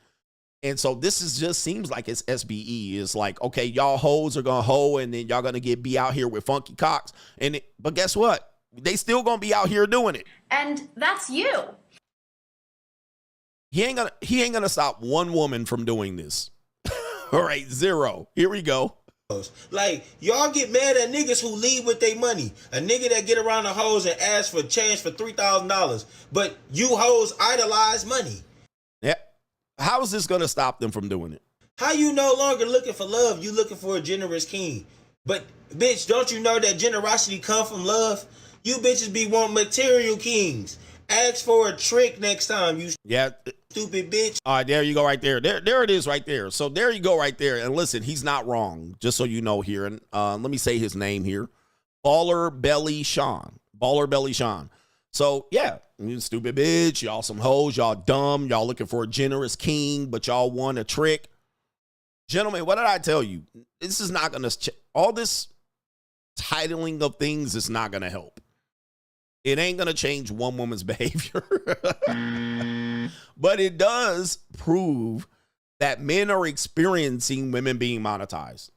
E: And so this is just seems like it's SBE. It's like, okay, y'all hoes are going to hoe, and then y'all going to be out here with funky cocks. But guess what? They still going to be out here doing it.
A: And that's you.
E: He ain't gonna stop one woman from doing this. All right, zero. Here we go.
C: Like, y'all get mad at niggas who lead with their money. A nigga that get around the hoes and ask for change for $3,000. But you hoes idolize money.
E: Yeah. How is this gonna stop them from doing it?
C: How you no longer looking for love? You looking for a generous king. But bitch, don't you know that generosity come from love? You bitches be wanting material kings. Ask for a trick next time, you
E: Yeah.
C: stupid bitch.
E: All right, there you go right there. There it is right there. So there you go right there. And listen, he's not wrong, just so you know here. And let me say his name here. Baller Belly Sean. Baller Belly Sean. So, yeah, you stupid bitch. Y'all some hoes. Y'all dumb. Y'all looking for a generous king, but y'all want a trick. Gentlemen, what did I tell you? This is not going to, all this titling of things is not going to help. It ain't going to change one woman's behavior. But it does prove that men are experiencing women being monetized,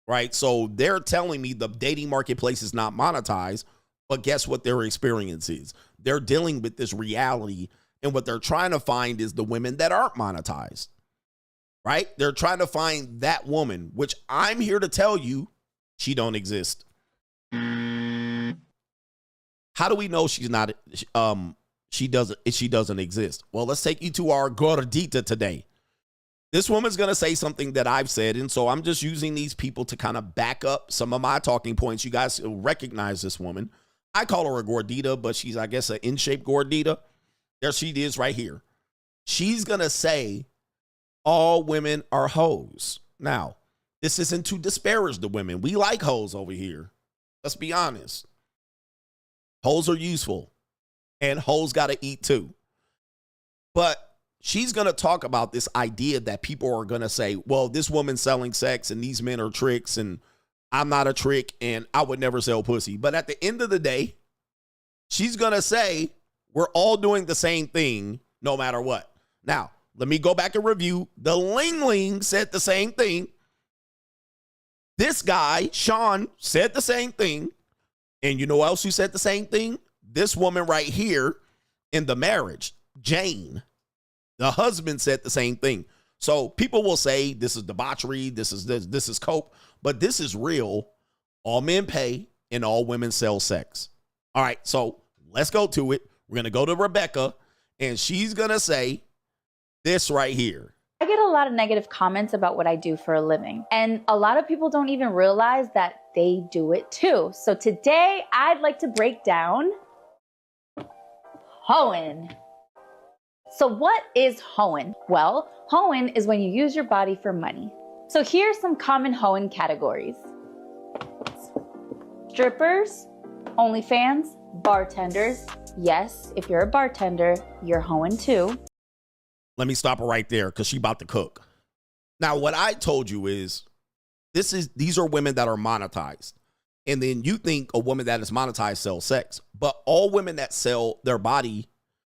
E: right? So they're telling me the dating marketplace is not monetized, but guess what their experience is? They're dealing with this reality, and what they're trying to find is the women that aren't monetized, right? They're trying to find that woman, which I'm here to tell you, she don't exist. How do we know she's not, she doesn't exist? Well, let's take you to our gordita today. This woman's going to say something that I've said, and so I'm just using these people to kind of back up some of my talking points. You guys recognize this woman. I call her a gordita, but she's, I guess, an in-shape gordita. There she is right here. She's going to say all women are hoes. Now, this isn't to disparage the women. We like hoes over here. Let's be honest. Hoes are useful, and hoes got to eat too. But she's going to talk about this idea that people are going to say, well, this woman's selling sex and these men are tricks and I'm not a trick and I would never sell pussy. But at the end of the day, she's going to say we're all doing the same thing no matter what. Now, let me go back and review. The Ling said the same thing. This guy, Sean, said the same thing. And you know else who said the same thing? This woman right here in the marriage, Jane. The husband said the same thing. So people will say this is debauchery, this is cope, but this is real. All men pay and all women sell sex. All right, so let's go to it. We're going to go to Rebecca, and she's going to say this right here.
R: I get a lot of negative comments about what I do for a living, and a lot of people don't even realize that they do it too. So today I'd like to break down hoeing. So what is hoeing? Well, hoeing is when you use your body for money. So here's some common hoeing categories. Strippers, OnlyFans, bartenders. Yes, if you're a bartender, you're hoeing too.
E: Let me stop her right there because she about to cook. Now, what I told you is these are women that are monetized. And then you think a woman that is monetized sells sex. But all women that sell their body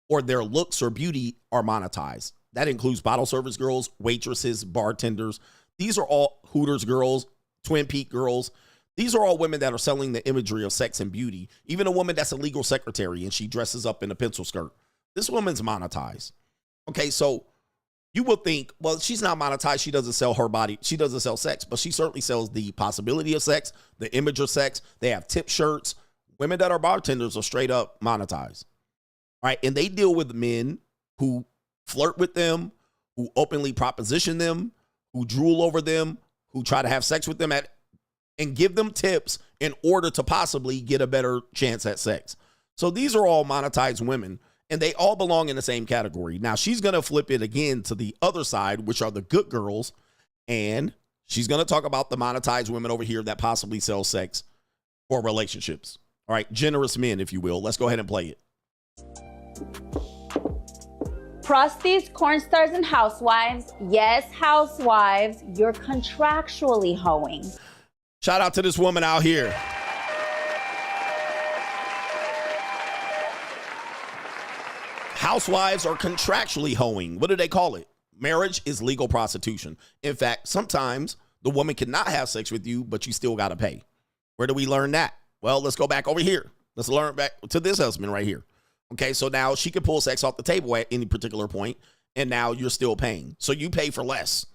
E: or their looks or beauty are monetized. That includes bottle service girls, waitresses, bartenders. These are all Hooters girls, Twin Peak girls. These are all women that are selling the imagery of sex and beauty. Even a woman that's a legal secretary and she dresses up in a pencil skirt. This woman's monetized. Okay, so you will think, well, she's not monetized. She doesn't sell her body. She doesn't sell sex, but she certainly sells the possibility of sex, the image of sex. They have tip shirts. Women that are bartenders are straight up monetized. All right, and they deal with men who flirt with them, who openly proposition them, who drool over them, who try to have sex with them and give them tips in order to possibly get a better chance at sex. So these are all monetized women, and they all belong in the same category. Now, she's going to flip it again to the other side, which are the good girls, and she's going to talk about the monetized women over here that possibly sell sex or relationships. All right, generous men, if you will. Let's go ahead and play it.
R: Prosties, corn stars, and housewives. Yes, housewives, you're contractually hoeing.
E: Shout out to this woman out here. Housewives are contractually hoeing. What do they call it? Marriage is legal prostitution. In fact, sometimes the woman cannot have sex with you, but you still got to pay. Where do we learn that? Well, let's go back over here. Let's learn back to this husband right here. Okay, so now she can pull sex off the table at any particular point, and now you're still paying. So you pay for less.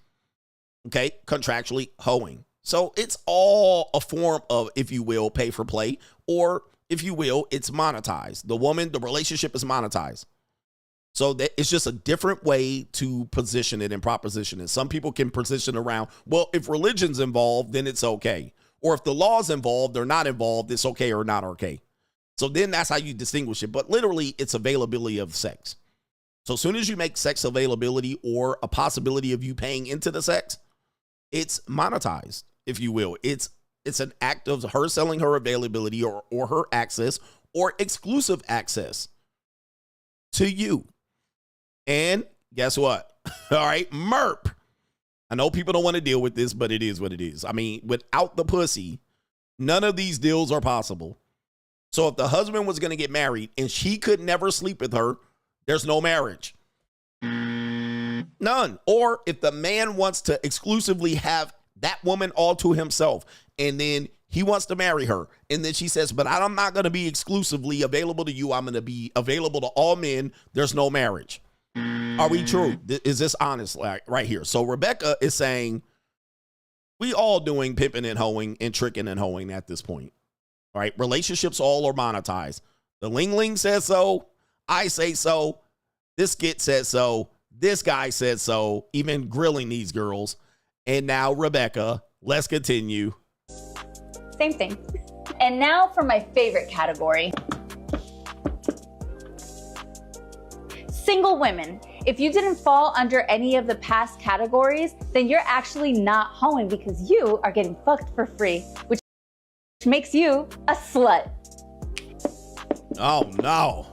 E: Okay, contractually hoeing. So it's all a form of, if you will, pay for play, or if you will, it's monetized. The woman, the relationship is monetized. So that it's just a different way to position it and proposition it. Some people can position around, well, if religion's involved, then it's okay. Or if the law's involved, they're not involved, it's okay or not okay. So then that's how you distinguish it. But literally, it's availability of sex. So as soon as you make sex availability or a possibility of you paying into the sex, it's monetized, if you will. It's an act of her selling her availability or her access or exclusive access to you. And guess what? All right, MERP. I know people don't want to deal with this, but it is what it is. I mean, without the pussy, none of these deals are possible. So if the husband was going to get married and she could never sleep with her, there's no marriage. None. Or if the man wants to exclusively have that woman all to himself and then he wants to marry her and then she says, but I'm not going to be exclusively available to you. I'm going to be available to all men. There's no marriage. Are we true? Is this honest right here? So Rebecca is saying we all doing pimping and hoeing and tricking and hoeing at this point. All right. Relationships all are monetized. The Ling says so. I say so. This skit says so. This guy said so. Even grilling these girls. And now Rebecca, let's continue.
R: Same thing. And now for my favorite category. Single women. If you didn't fall under any of the past categories, then you're actually not hoeing because you are getting fucked for free, which makes you a slut.
E: Oh, no.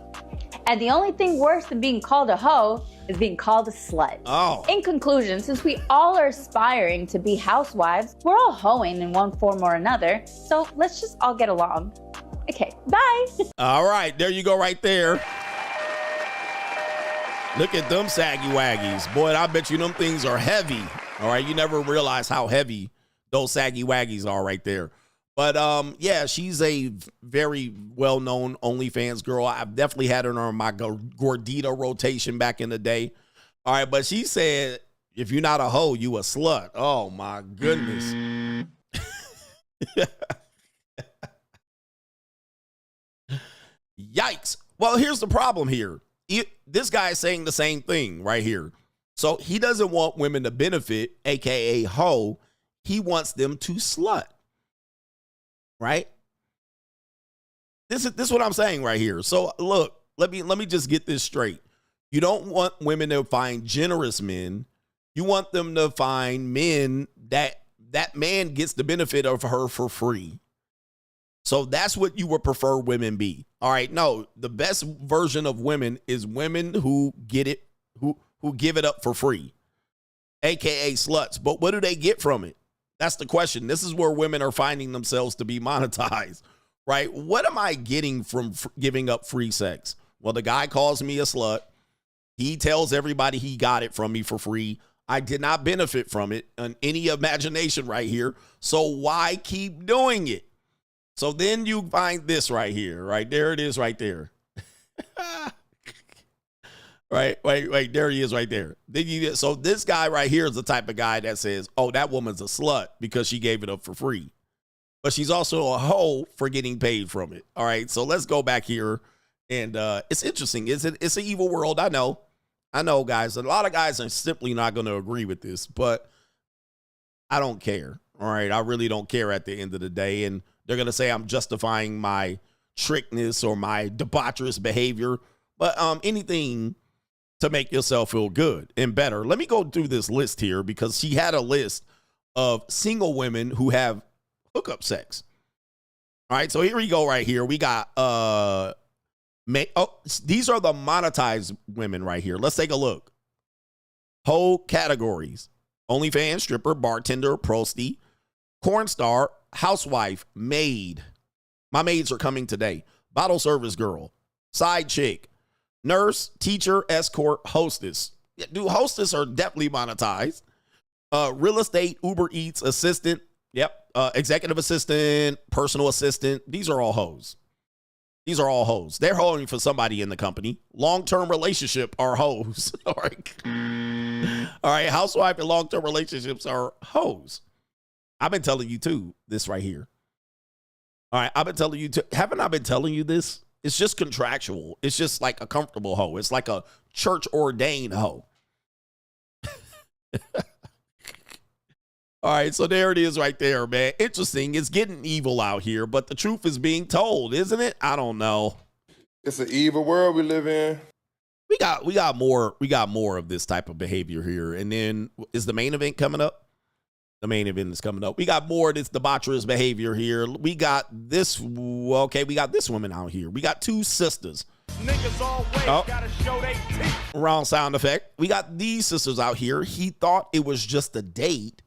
R: And the only thing worse than being called a hoe is being called a slut.
E: Oh.
R: In conclusion, since we all are aspiring to be housewives, we're all hoeing in one form or another. So let's just all get along. Okay, bye.
E: All right, there you go right there. Look at them saggy waggies. Boy, I bet you them things are heavy. All right, you never realize how heavy those saggy waggies are right there. But yeah, she's a very well-known OnlyFans girl. I've definitely had her on my Gordita rotation back in the day. All right, but she said, if you're not a hoe, you a slut. Oh, my goodness. Yikes. Well, here's the problem here. This guy is saying the same thing right here. So he doesn't want women to benefit, a.k.a. hoe. He wants them to slut. Right? This is what I'm saying right here. So look, let me just get this straight. You don't want women to find generous men. You want them to find men that man gets the benefit of her for free. So that's what you would prefer women be. All right. No, the best version of women is women who get it, who give it up for free, AKA sluts. But what do they get from it? That's the question. This is where women are finding themselves to be monetized, right? What am I getting from giving up free sex? Well, the guy calls me a slut. He tells everybody he got it from me for free. I did not benefit from it on any imagination right here. So why keep doing it? So then you find this right here, right? There it is right there. Right, there he is right there. So this guy right here is the type of guy that says, oh, that woman's a slut because she gave it up for free. But she's also a hoe for getting paid from it. All right, so let's go back here. And it's interesting. It's an evil world. I know, guys. A lot of guys are simply not going to agree with this, but I don't care. All right, I really don't care at the end of the day. And they're going to say I'm justifying my trickness or my debaucherous behavior. But anything to make yourself feel good and better. Let me go through this list here because she had a list of single women who have hookup sex. All right, so here we go right here. We got these are the monetized women right here. Let's take a look. Whole categories: OnlyFans, stripper, bartender, prosty, corn star, housewife, maid. My maids are coming today. Bottle service girl, side chick, nurse, teacher, escort, hostess. Yeah, dude, hostess are definitely monetized. Real estate, Uber Eats, assistant. Yep. Executive assistant, personal assistant. These are all hoes. These are all hoes. They're hoeing for somebody in the company. Long-term relationship are hoes. All right. All right. Housewife and long-term relationships are hoes. I've been telling you too, this right here. All right. I've been telling you too. Haven't I been telling you this? It's just contractual. It's just like a comfortable hoe. It's like a church ordained hoe. All right, so there it is right there, man. Interesting. It's getting evil out here, but the truth is being told, isn't it? I don't know.
N: It's an evil world we live in.
E: We got more of this type of behavior here. And then is the main event coming up? The main event is coming up. We got more of this debaucherous behavior here. We got this. Okay, we got this woman out here. We got two sisters.
H: Niggas always gotta show they teeth.
E: Wrong sound effect. We got these sisters out here. He thought it was just a date.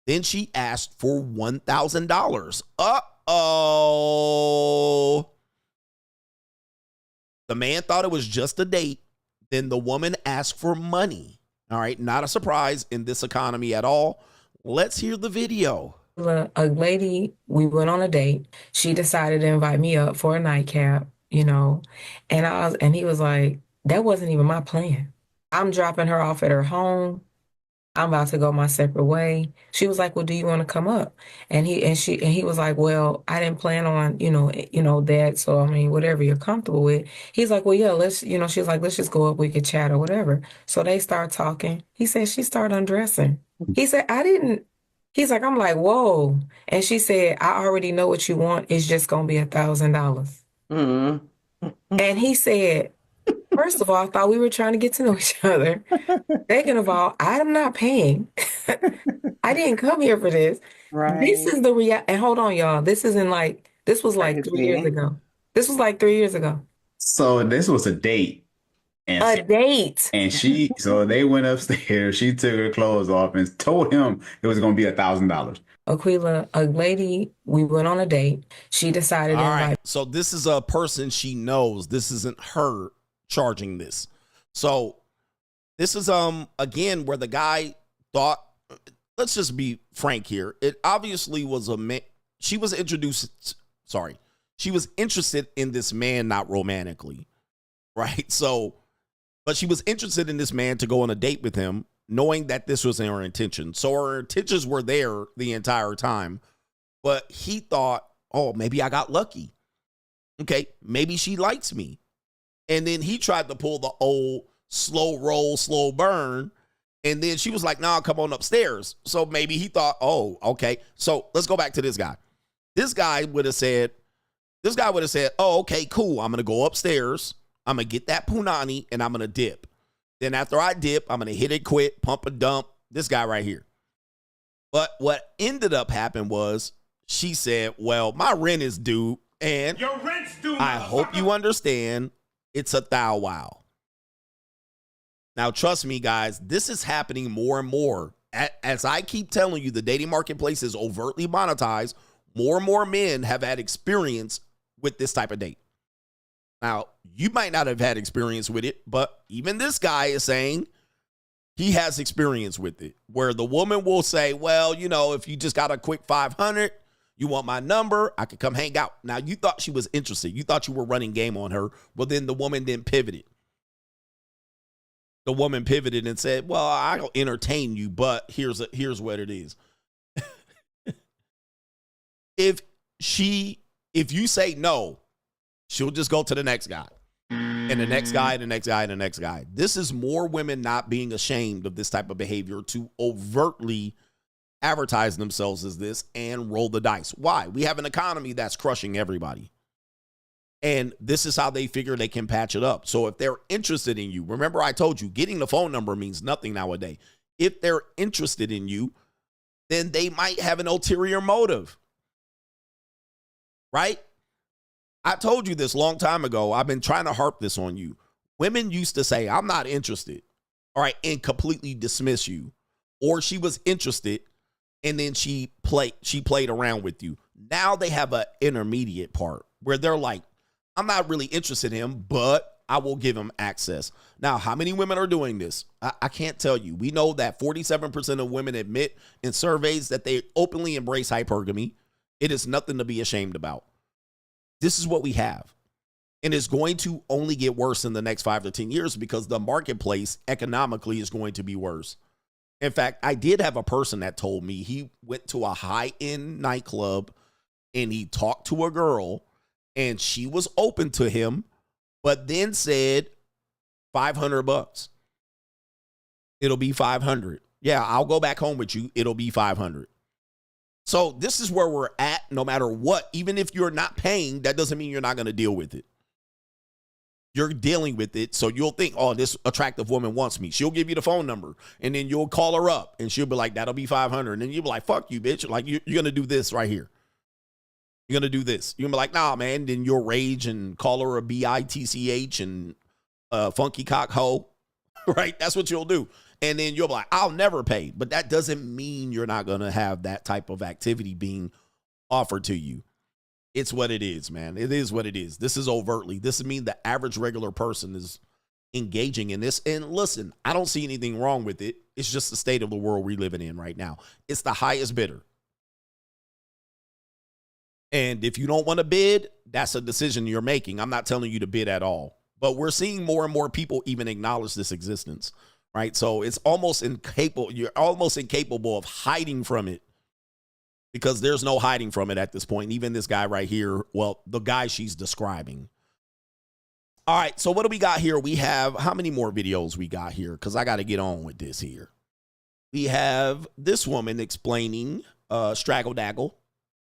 E: Then she asked for $1,000. Uh-oh. The man thought it was just a date. Then the woman asked for money. All right, not a surprise in this economy at all. Let's hear the video.
B: A lady, we went on a date. She decided to invite me up for a nightcap, you know, and he was like, that wasn't even my plan. I'm dropping her off at her home. I'm about to go my separate way. She was like, well, do you want to come up? And he was like, well, I didn't plan on, you know, that. So, I mean, whatever you're comfortable with. He's like, well, yeah, let's, you know, she's like, let's just go up. We could chat or whatever. So they start talking. He said, she started undressing. He said, he's like, I'm like, whoa. And she said, I already know what you want. It's just going to be $1,000. Mm-hmm. And he said, first of all, I thought we were trying to get to know each other. Second of all, I'm not paying. I didn't come here for this.
S: Right.
B: This is the and hold on, y'all. This was like 3 years ago. This was like 3 years ago.
S: So this was a date. And
B: date.
S: And so they went upstairs. She took her clothes off and told him it was going to be $1,000.
B: Aquila, a lady, we went on a date. She decided to invite.
E: Right. So this is a person she knows. This isn't her charging this. So this is again where the guy thought, let's just be frank here. It obviously was a man. She was interested in this man, not romantically. Right? So, but she was interested in this man to go on a date with him, knowing that this was her intention. So her intentions were there the entire time. But he thought, oh, maybe I got lucky. Okay, maybe she likes me. And then he tried to pull the old slow roll, slow burn. And then she was like, nah, come on upstairs. So maybe he thought, oh, okay. So let's go back to this guy. This guy would have said, oh, okay, cool. I'm going to go upstairs. I'm going to get that punani and I'm going to dip. Then after I dip, I'm going to hit it quick, pump and dump. This guy right here. But what ended up happening was she said, well, my rent is due. And
H: your rent's due,
E: I hope you understand. It's a thou wow. Now, trust me, guys, this is happening more and more. As I keep telling you, the dating marketplace is overtly monetized. More and more men have had experience with this type of date. Now, you might not have had experience with it, but even this guy is saying he has experience with it, where the woman will say, well, you know, if you just got a quick 500, you want my number, I could come hang out. Now, you thought she was interested. You thought you were running game on her. Well, then the woman then pivoted. The woman pivoted and said, well, I'll entertain you, but here's what it is. If you say no, she'll just go to the next guy. And the next guy, and the next guy, and the next guy. This is more women not being ashamed of this type of behavior to overtly advertise themselves as this and roll the dice. Why? We have an economy that's crushing everybody. And this is how they figure they can patch it up. So if they're interested in you, remember I told you, getting the phone number means nothing nowadays. If they're interested in you, then they might have an ulterior motive. Right? I told you this a long time ago. I've been trying to harp this on you. Women used to say, I'm not interested. All right, and completely dismiss you. Or she was interested, and then she played around with you. Now they have an intermediate part where they're like, I'm not really interested in him, but I will give him access. Now, how many women are doing this? I can't tell you. We know that 47% of women admit in surveys that they openly embrace hypergamy. It is nothing to be ashamed about. This is what we have. And it's going to only get worse in the next 5 to 10 years because the marketplace economically is going to be worse. In fact, I did have a person that told me he went to a high-end nightclub and he talked to a girl and she was open to him, but then said $500. It'll be $500. Yeah, I'll go back home with you. It'll be 500. So this is where we're at no matter what. Even if you're not paying, that doesn't mean you're not going to deal with it. You're dealing with it. So you'll think, oh, this attractive woman wants me. She'll give you the phone number and then you'll call her up and she'll be like, that'll be 500. And then you'll be like, fuck you, bitch. Like you're going to do this right here. You're going to do this. You're going to be like, nah, man. Then you'll rage and call her a bitch and funky cock hoe. Right? That's what you'll do. And then you'll be like, I'll never pay. But that doesn't mean you're not going to have that type of activity being offered to you. It's what it is, man. It is what it is. This is overtly. This means the average regular person is engaging in this. And listen, I don't see anything wrong with it. It's just the state of the world we're living in right now. It's the highest bidder. And if you don't want to bid, that's a decision you're making. I'm not telling you to bid at all. But we're seeing more and more people even acknowledge this existence. Right. So it's almost incapable. You're almost incapable of hiding from it because there's no hiding from it at this point. Even this guy right here. Well, the guy she's describing. All right. So what do we got here? We have how many more videos we got here? Because I got to get on with this here. We have this woman explaining Straggle Daggle.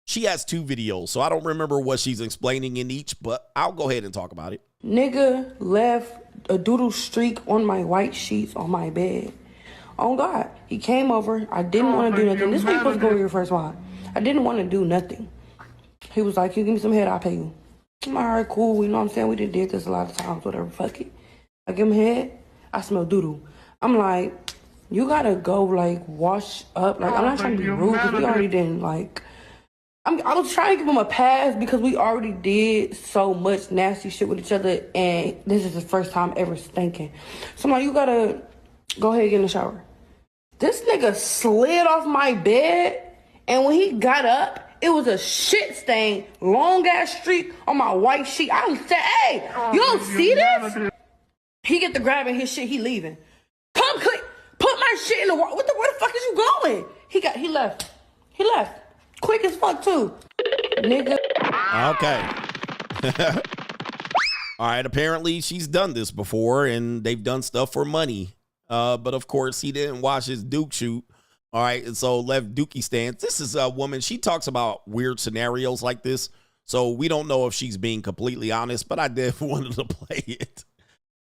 E: She has 2 videos. So I don't remember what she's explaining in each, but I'll go ahead and talk about it.
G: Nigga left a doodle streak on my white sheets on my bed. Oh God, he came over. I didn't want to do nothing. This week was going your first one. I didn't want to do nothing. He was like, you give me some head, I'll pay you. I'm all right, cool. You know what I'm saying? We did this a lot of times, whatever. Fuck it. I give him head. I smell doodle. I'm like, you gotta go like wash up. Like, I'm not trying to be rude because we already didn't like. I was trying to give him a pass because we already did so much nasty shit with each other, and this is the first time ever stinking. So I'm like, you gotta go ahead and get in the shower. This nigga slid off my bed, and when he got up, it was a shit stain, long ass streak on my white sheet. I said, hey, you don't see this? He get the grabbing his shit, he leaving. Come quick, put my shit in the water. Where the fuck is you going? He left. He left. Quick as fuck, too. Nigga.
E: Okay. All right. Apparently, she's done this before, and they've done stuff for money. But, of course, he didn't watch his Duke shoot. All right. And so left Dookie stands. This is a woman. She talks about weird scenarios like this. So we don't know if she's being completely honest, but I definitely wanted to play it.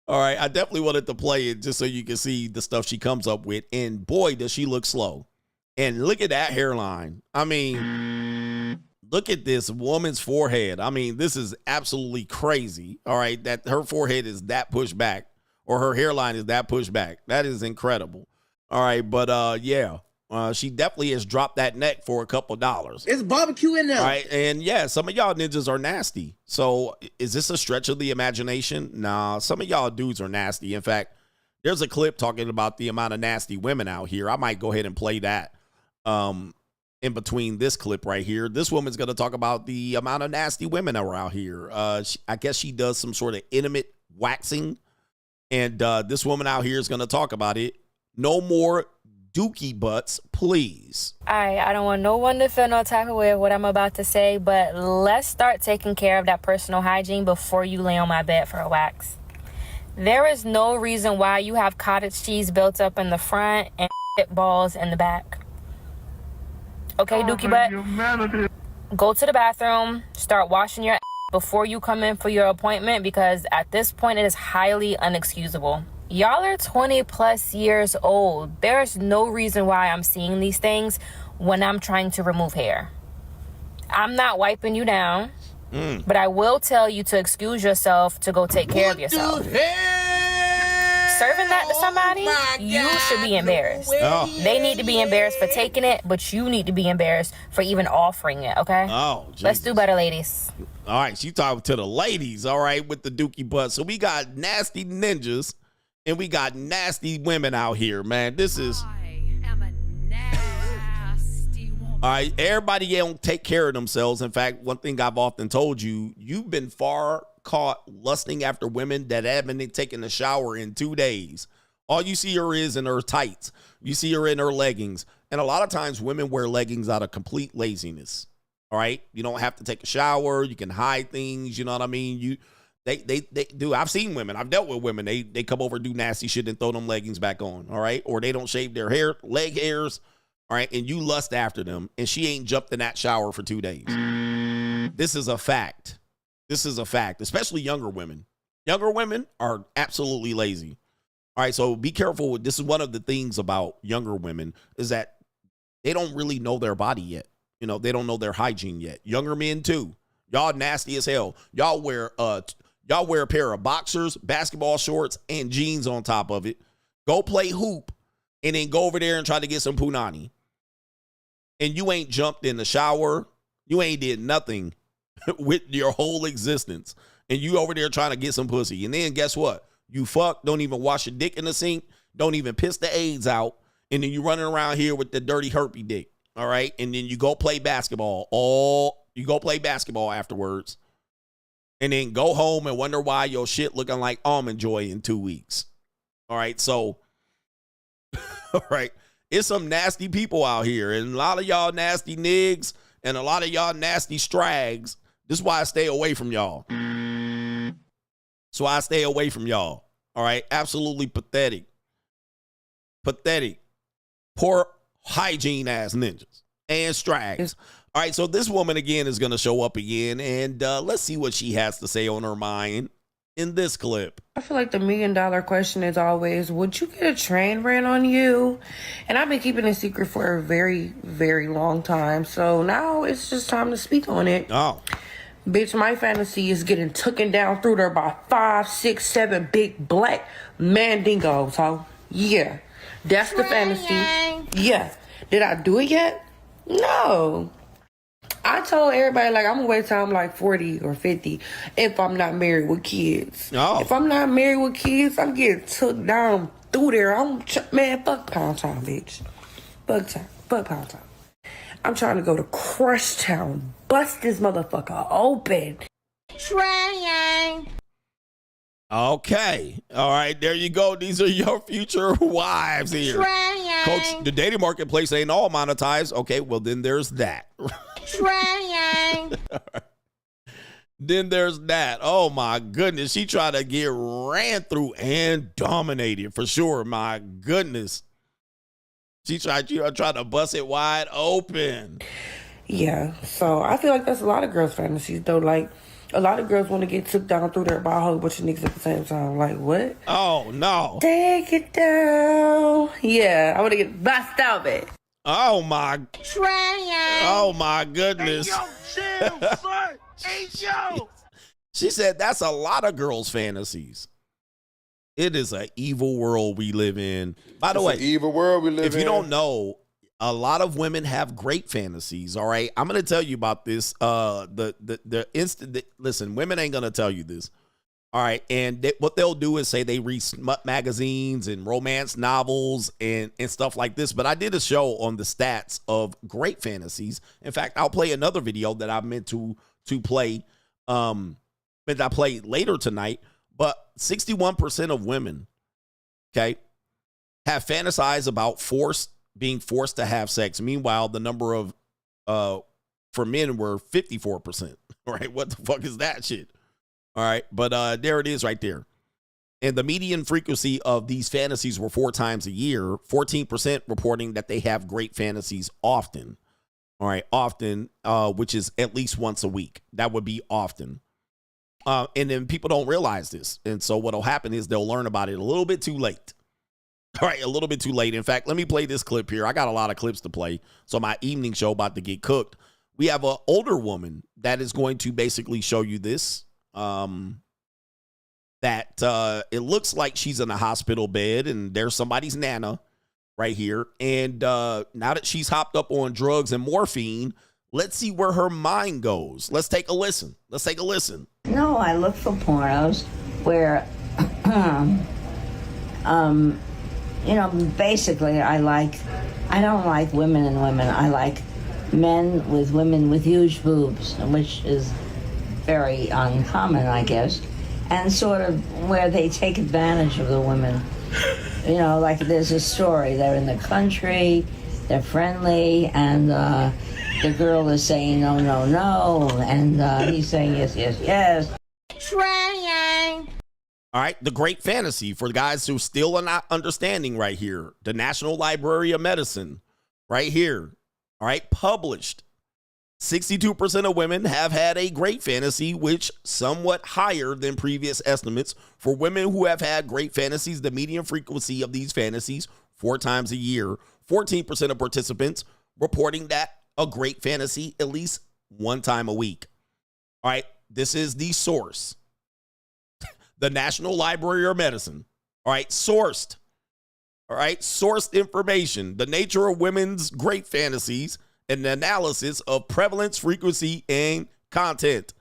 E: All right. I definitely wanted to play it just so you can see the stuff she comes up with. And, boy, does she look slow. And look at that hairline. I mean, look at this woman's forehead. I mean, this is absolutely crazy. All right, that her forehead is that pushed back, or her hairline is that pushed back. That is incredible. All right, but yeah, she definitely has dropped that neck for a couple dollars.
K: It's barbecue in there.
E: All right, and yeah, some of y'all ninjas are nasty. So is this a stretch of the imagination? Nah, some of y'all dudes are nasty. In fact, there's a clip talking about the amount of nasty women out here. I might go ahead and play that. In between this clip right here, this woman's going to talk about the amount of nasty women that are out here. I guess she does some sort of intimate waxing. And this woman out here is going to talk about it. No more dookie butts, please.
T: All right, I don't want no one to feel no type of way of what I'm about to say, but let's start taking care of that personal hygiene before you lay on my bed for a wax. There is no reason why you have cottage cheese built up in the front and balls in the back. Okay, Dookie butt, go to the bathroom, start washing your before you come in for your appointment, because at this point it is highly unexcusable. Y'all are 20 plus years old. There's no reason why I'm seeing these things when I'm trying to remove hair. I'm not wiping you down, but I will tell you to excuse yourself to go take care of yourself. Serving that to somebody, you should be embarrassed.
E: Oh.
T: They need to be embarrassed for taking it, but you need to be embarrassed for even offering it, okay?
E: Oh, Jesus.
T: Let's do better, ladies.
E: All right, she talking to the ladies, all right, with the dookie butt. So we got nasty ninjas and we got nasty women out here, man. This is... All right, everybody don't take care of themselves. In fact, one thing I've often told you, you've been far caught lusting after women that haven't been taking a shower in 2 days. All you see her is in her tights. You see her in her leggings. And a lot of times women wear leggings out of complete laziness. All right. You don't have to take a shower. You can hide things. You know what I mean? They do. I've seen women. I've dealt with women. They come over, do nasty shit, and throw them leggings back on. All right, or they don't shave their hair, leg hairs. All right, and you lust after them, and she ain't jumped in that shower for 2 days. This is a fact. This is a fact, especially younger women. Younger women are absolutely lazy. All right, so be careful. This is one of the things about younger women is that they don't really know their body yet. You know, they don't know their hygiene yet. Younger men too. Y'all nasty as hell. Y'all wear a pair of boxers, basketball shorts, and jeans on top of it. Go play hoop, and then go over there and try to get some punani. And you ain't jumped in the shower. You ain't did nothing with your whole existence. And you over there trying to get some pussy. And then guess what? You fuck, don't even wash your dick in the sink, don't even piss the AIDS out. And then you running around here with the dirty herpy dick. All right. And then you go play basketball. You go play basketball afterwards. And then go home and wonder why your shit looking like Almond Joy in 2 weeks. All right. So, all right. It's some nasty people out here. And a lot of y'all nasty niggas and a lot of y'all nasty strags. This is why I stay away from y'all. So I stay away from y'all. All right. Absolutely pathetic. Pathetic. Poor hygiene ass ninjas and strags. All right. So this woman again is going to show up again. And let's see what she has to say on her mind in this clip.
G: I feel like the $1 million question is always, would you get a train ran on you? And I've been keeping it secret for a very, very long time. So now it's just time to speak on it.
E: Oh.
G: Bitch, my fantasy is getting taken down through there by 5, 6, 7 big black mandingos, ho. Yeah. That's the fantasy. Yeah. Did I do it yet? No. I told everybody, like, I'm gonna wait till I'm like 40 or 50 if I'm not married with kids.
E: Oh.
G: If I'm not married with kids, I'm getting took down through there. Man, fuck Pound Town, bitch. Fuck Pound Town. I'm trying to go to Crush Town, bust this motherfucker open.
X: Trying.
E: Okay. All right. There you go. These are your future wives here.
X: Trying.
E: Coach, the dating marketplace ain't all monetized. Okay. Well, then there's that.
X: Trying.
E: Then there's that. Oh, my goodness. She tried to get ran through and dominated for sure. My goodness. She tried to bust it wide open.
G: Yeah, so I feel like that's a lot of girls' fantasies, though. Like, a lot of girls want to get took down through there by a whole bunch of niggas at the same time. Like, what?
E: Oh, no.
G: Take it down. Yeah, I want to get bust out, bitch.
E: Oh, my.
X: Trying.
E: Oh, my goodness.
X: Hey, yo, chill, son. Hey, yo.
E: She said that's a lot of girls' fantasies. It is an evil world we live in. By the way,
N: evil world we live in.
E: If you don't know, a lot of women have great fantasies. All right, I'm going to tell you about this. Listen, women ain't going to tell you this. All right, and what they'll do is say they read smut magazines and romance novels and stuff like this. But I did a show on the stats of great fantasies. In fact, I'll play another video that I meant to play. That I play later tonight. But 61% of women, okay, have fantasized about being forced to have sex. Meanwhile, the number of for men were 54%. All right, what the fuck is that shit? All right, but there it is right there. And the median frequency of these fantasies were 4 times a year. 14% reporting that they have great fantasies often. All right, often, which is at least once a week. That would be often. And then people don't realize this. And so what'll happen is they'll learn about it a little bit too late. All right, a little bit too late. In fact, let me play this clip here. I got a lot of clips to play. So my evening show about to get cooked. We have an older woman that is going to basically show you this. That it looks like she's in a hospital bed and there's somebody's nana right here. And now that she's hopped up on drugs and morphine, let's see where her mind goes. Let's take a listen.
F: No, I look for pornos where, basically I don't like women and women. I like men with women with huge boobs, which is very uncommon, I guess, and sort of where they take advantage of the women. Like there's a story. They're in the country, they're friendly, and the girl is saying no, no, no, and he's saying yes, yes, yes.
X: Trying.
E: All right, the great fantasy for the guys who still are not understanding right here. The National Library of Medicine right here. All right, published. 62% of women have had a great fantasy, which somewhat higher than previous estimates. For women who have had great fantasies, the median frequency of these fantasies 4 times a year. 14% of participants reporting that a great fantasy at least 1 time a week. All right, this is the source. The National Library of Medicine. All right, sourced. All right, sourced information. The nature of women's great fantasies and the analysis of prevalence, frequency, and content.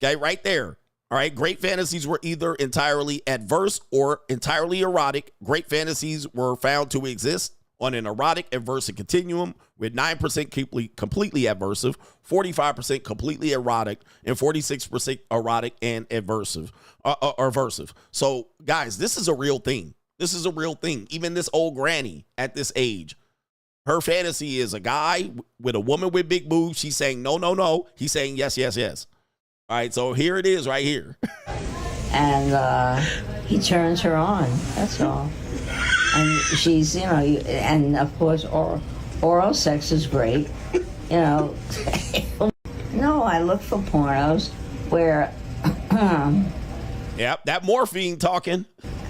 E: Okay, right there. All right, great fantasies were either entirely adverse or entirely erotic. Great fantasies were found to exist on an erotic adversive continuum, with 9% completely aversive, 45% completely erotic, and 46% erotic and aversive. So, guys, this is a real thing. This is a real thing. Even this old granny at this age, her fantasy is a guy with a woman with big boobs. She's saying no, no, no. He's saying yes, yes, yes. All right, so here it is right here.
F: And he turns her on. That's all. And she's, you know, and of course, oral sex is great. You know, no, I look for pornos where.
E: Yep, that morphine talking.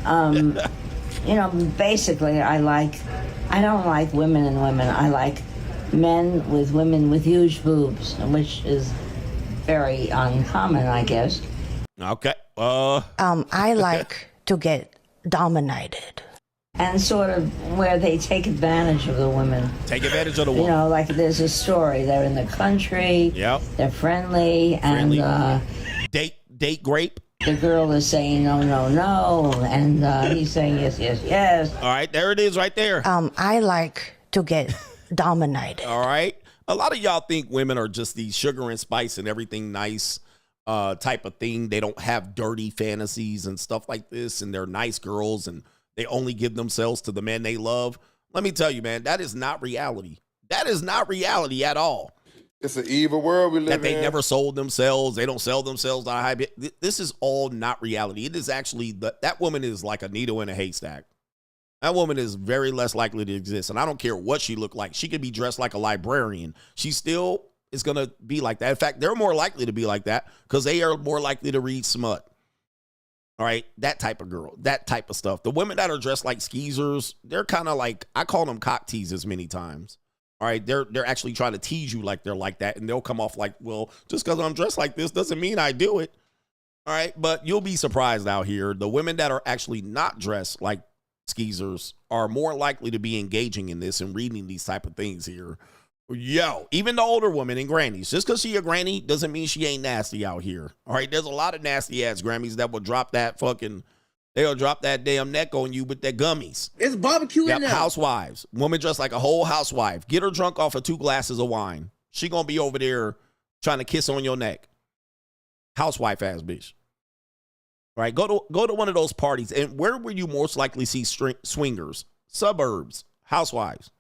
F: You know, basically, I don't like women and women. I like men with women with huge boobs, which is very uncommon, I guess.
E: Okay.
I: I like to get dominated.
F: And sort of where they take advantage of the women.
E: Take advantage of the woman.
F: You know, like there's a story. They're in the country.
E: Yep.
F: They're friendly. And
E: date grape.
F: The girl is saying no, no, no. And he's saying yes, yes, yes.
E: All right, there it is right there.
I: I like to get dominated.
E: All right. A lot of y'all think women are just these sugar and spice and everything nice type of thing. They don't have dirty fantasies and stuff like this. And they're nice girls and they only give themselves to the men they love. Let me tell you, man, that is not reality. That is not reality at all.
N: It's an evil world we live in.
E: That they never sold themselves. They don't sell themselves on a high bid. This is all not reality. It is actually, that woman is like a needle in a haystack. That woman is very less likely to exist. And I don't care what she looked like. She could be dressed like a librarian. She still is going to be like that. In fact, they're more likely to be like that because they are more likely to read smut. All right, that type of girl, that type of stuff. The women that are dressed like skeezers, they're kind of like, I call them cock teasers many times. All right, they're actually trying to tease you like they're like that, and they'll come off like, well, just because I'm dressed like this doesn't mean I do it. All right, but you'll be surprised out here. The women that are actually not dressed like skeezers are more likely to be engaging in this and reading these type of things here. Yo, even the older women and grannies, just because she a granny doesn't mean she ain't nasty out here. All right, there's a lot of nasty ass Grammys that will drop that they'll drop that damn neck on you with their gummies.
K: It's barbecue in there.
E: Housewives, woman dressed like a whole housewife. Get her drunk off of 2 glasses of wine. She gonna be over there trying to kiss on your neck. Housewife ass bitch. All right, go to one of those parties, and where will you most likely see swingers? Suburbs, housewives.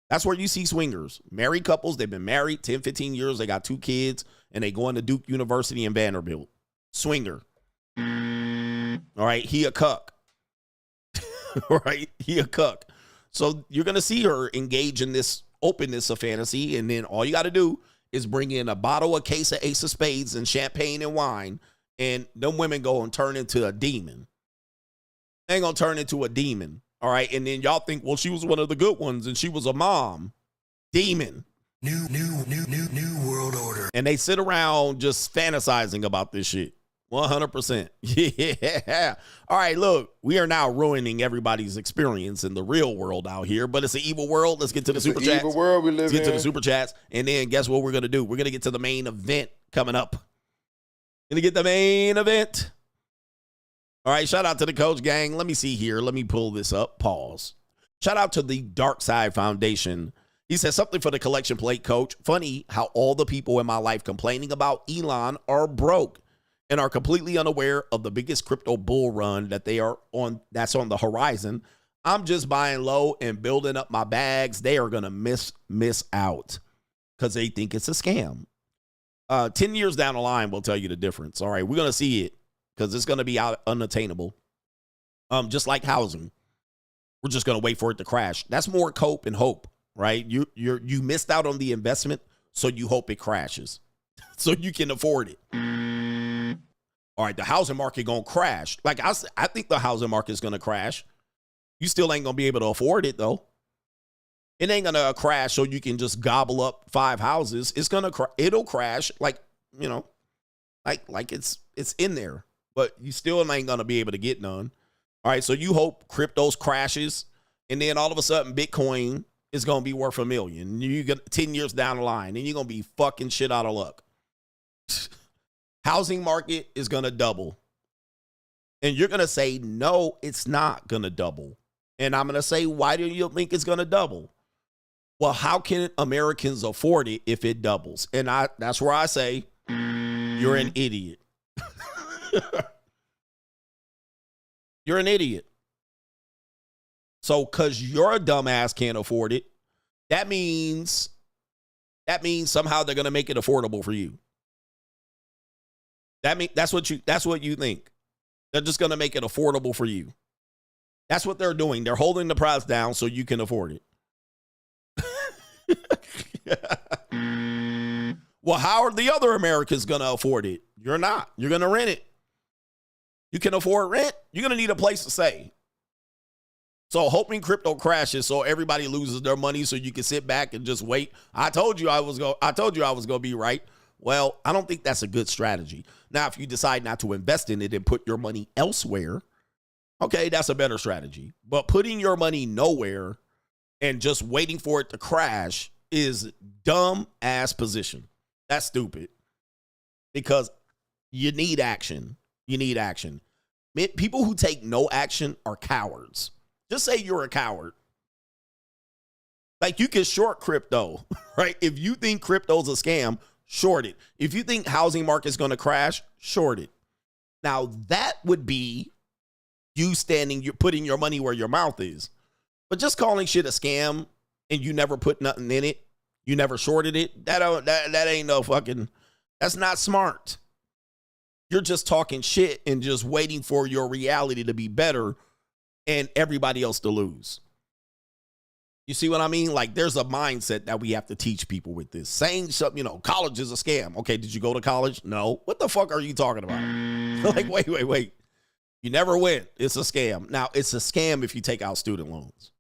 E: That's where you see swingers. Married couples, they've been married 10, 15 years. They got 2 kids, and they going to Duke University in Vanderbilt. Swinger. All right, he a cuck. All right, he a cuck. So you're going to see her engage in this openness of fantasy, and then all you got to do is bring in a bottle, a case of Ace of Spades and champagne and wine, and them women go and turn into a demon. They ain't going to turn into a demon. All right, and then y'all think, well, she was one of the good ones, and she was a mom. Demon.
D: New world order.
E: And they sit around just fantasizing about this shit. 100%. Yeah. All right, look, we are now ruining everybody's experience in the real world out here, but it's an evil world. Let's get to the super chats.
N: Evil world we live
E: Let's get
N: in.
E: to the super chats, and then guess what we're going to do? We're going to get to the main event coming up. Going to get the main event. All right, shout out to the coach gang. Let me see here. Let me pull this up. Pause. Shout out to the Dark Side Foundation. He says something for the collection plate, coach. Funny how all the people in my life complaining about Elon are broke and are completely unaware of the biggest crypto bull run that they are on. That's on the horizon. I'm just buying low and building up my bags. They are going to miss out because they think it's a scam. 10 years down the line, we'll tell you the difference. All right, we're going to see it. because it's going to be unattainable. Just like housing. We're just going to wait for it to crash. That's more cope and hope, right? You missed out on the investment, so you hope it crashes so you can afford it. All right, the housing market going to crash. Like I think the housing market is going to crash. You still ain't going to be able to afford it, though. It ain't going to crash so you can just gobble up 5 houses. It's going to it'll crash like, you know, like it's in there, but you still ain't going to be able to get none. All right, so you hope cryptos crashes, and then all of a sudden Bitcoin is going to be worth $1 million. You get 10 years down the line, and you're going to be fucking shit out of luck. Housing market is going to double. And you're going to say, no, it's not going to double. And I'm going to say, why do you think it's going to double? Well, how can Americans afford it if it doubles? And that's where I say, you're an idiot. You're an idiot. So because you're a dumbass can't afford it, that means somehow they're going to make it affordable for you. That's what you think. They're just going to make it affordable for you. That's what they're doing. They're holding the price down so you can afford it. Well, how are the other Americans going to afford it? You're not. You're going to rent it. You can afford rent. You're going to need a place to stay. So hoping crypto crashes so everybody loses their money so you can sit back and just wait. I told you I was going to be right. Well, I don't think that's a good strategy. Now, if you decide not to invest in it and put your money elsewhere, okay, that's a better strategy. But putting your money nowhere and just waiting for it to crash is dumb ass position. That's stupid. Because you need action. You need action. People who take no action are cowards. Just say you're a coward. Like, you can short crypto, right? If you think crypto's a scam, short it. If you think housing market's going to crash, short it. Now, that would be you you're putting your money where your mouth is. But just calling shit a scam and you never put nothing in it, you never shorted it, that ain't no fucking, that's not smart. You're just talking shit and just waiting for your reality to be better and everybody else to lose. You see what I mean? Like, there's a mindset that we have to teach people with this. Saying something, college is a scam. Okay, did you go to college? No. What the fuck are you talking about? Like, wait. You never went. It's a scam. Now, it's a scam if you take out student loans.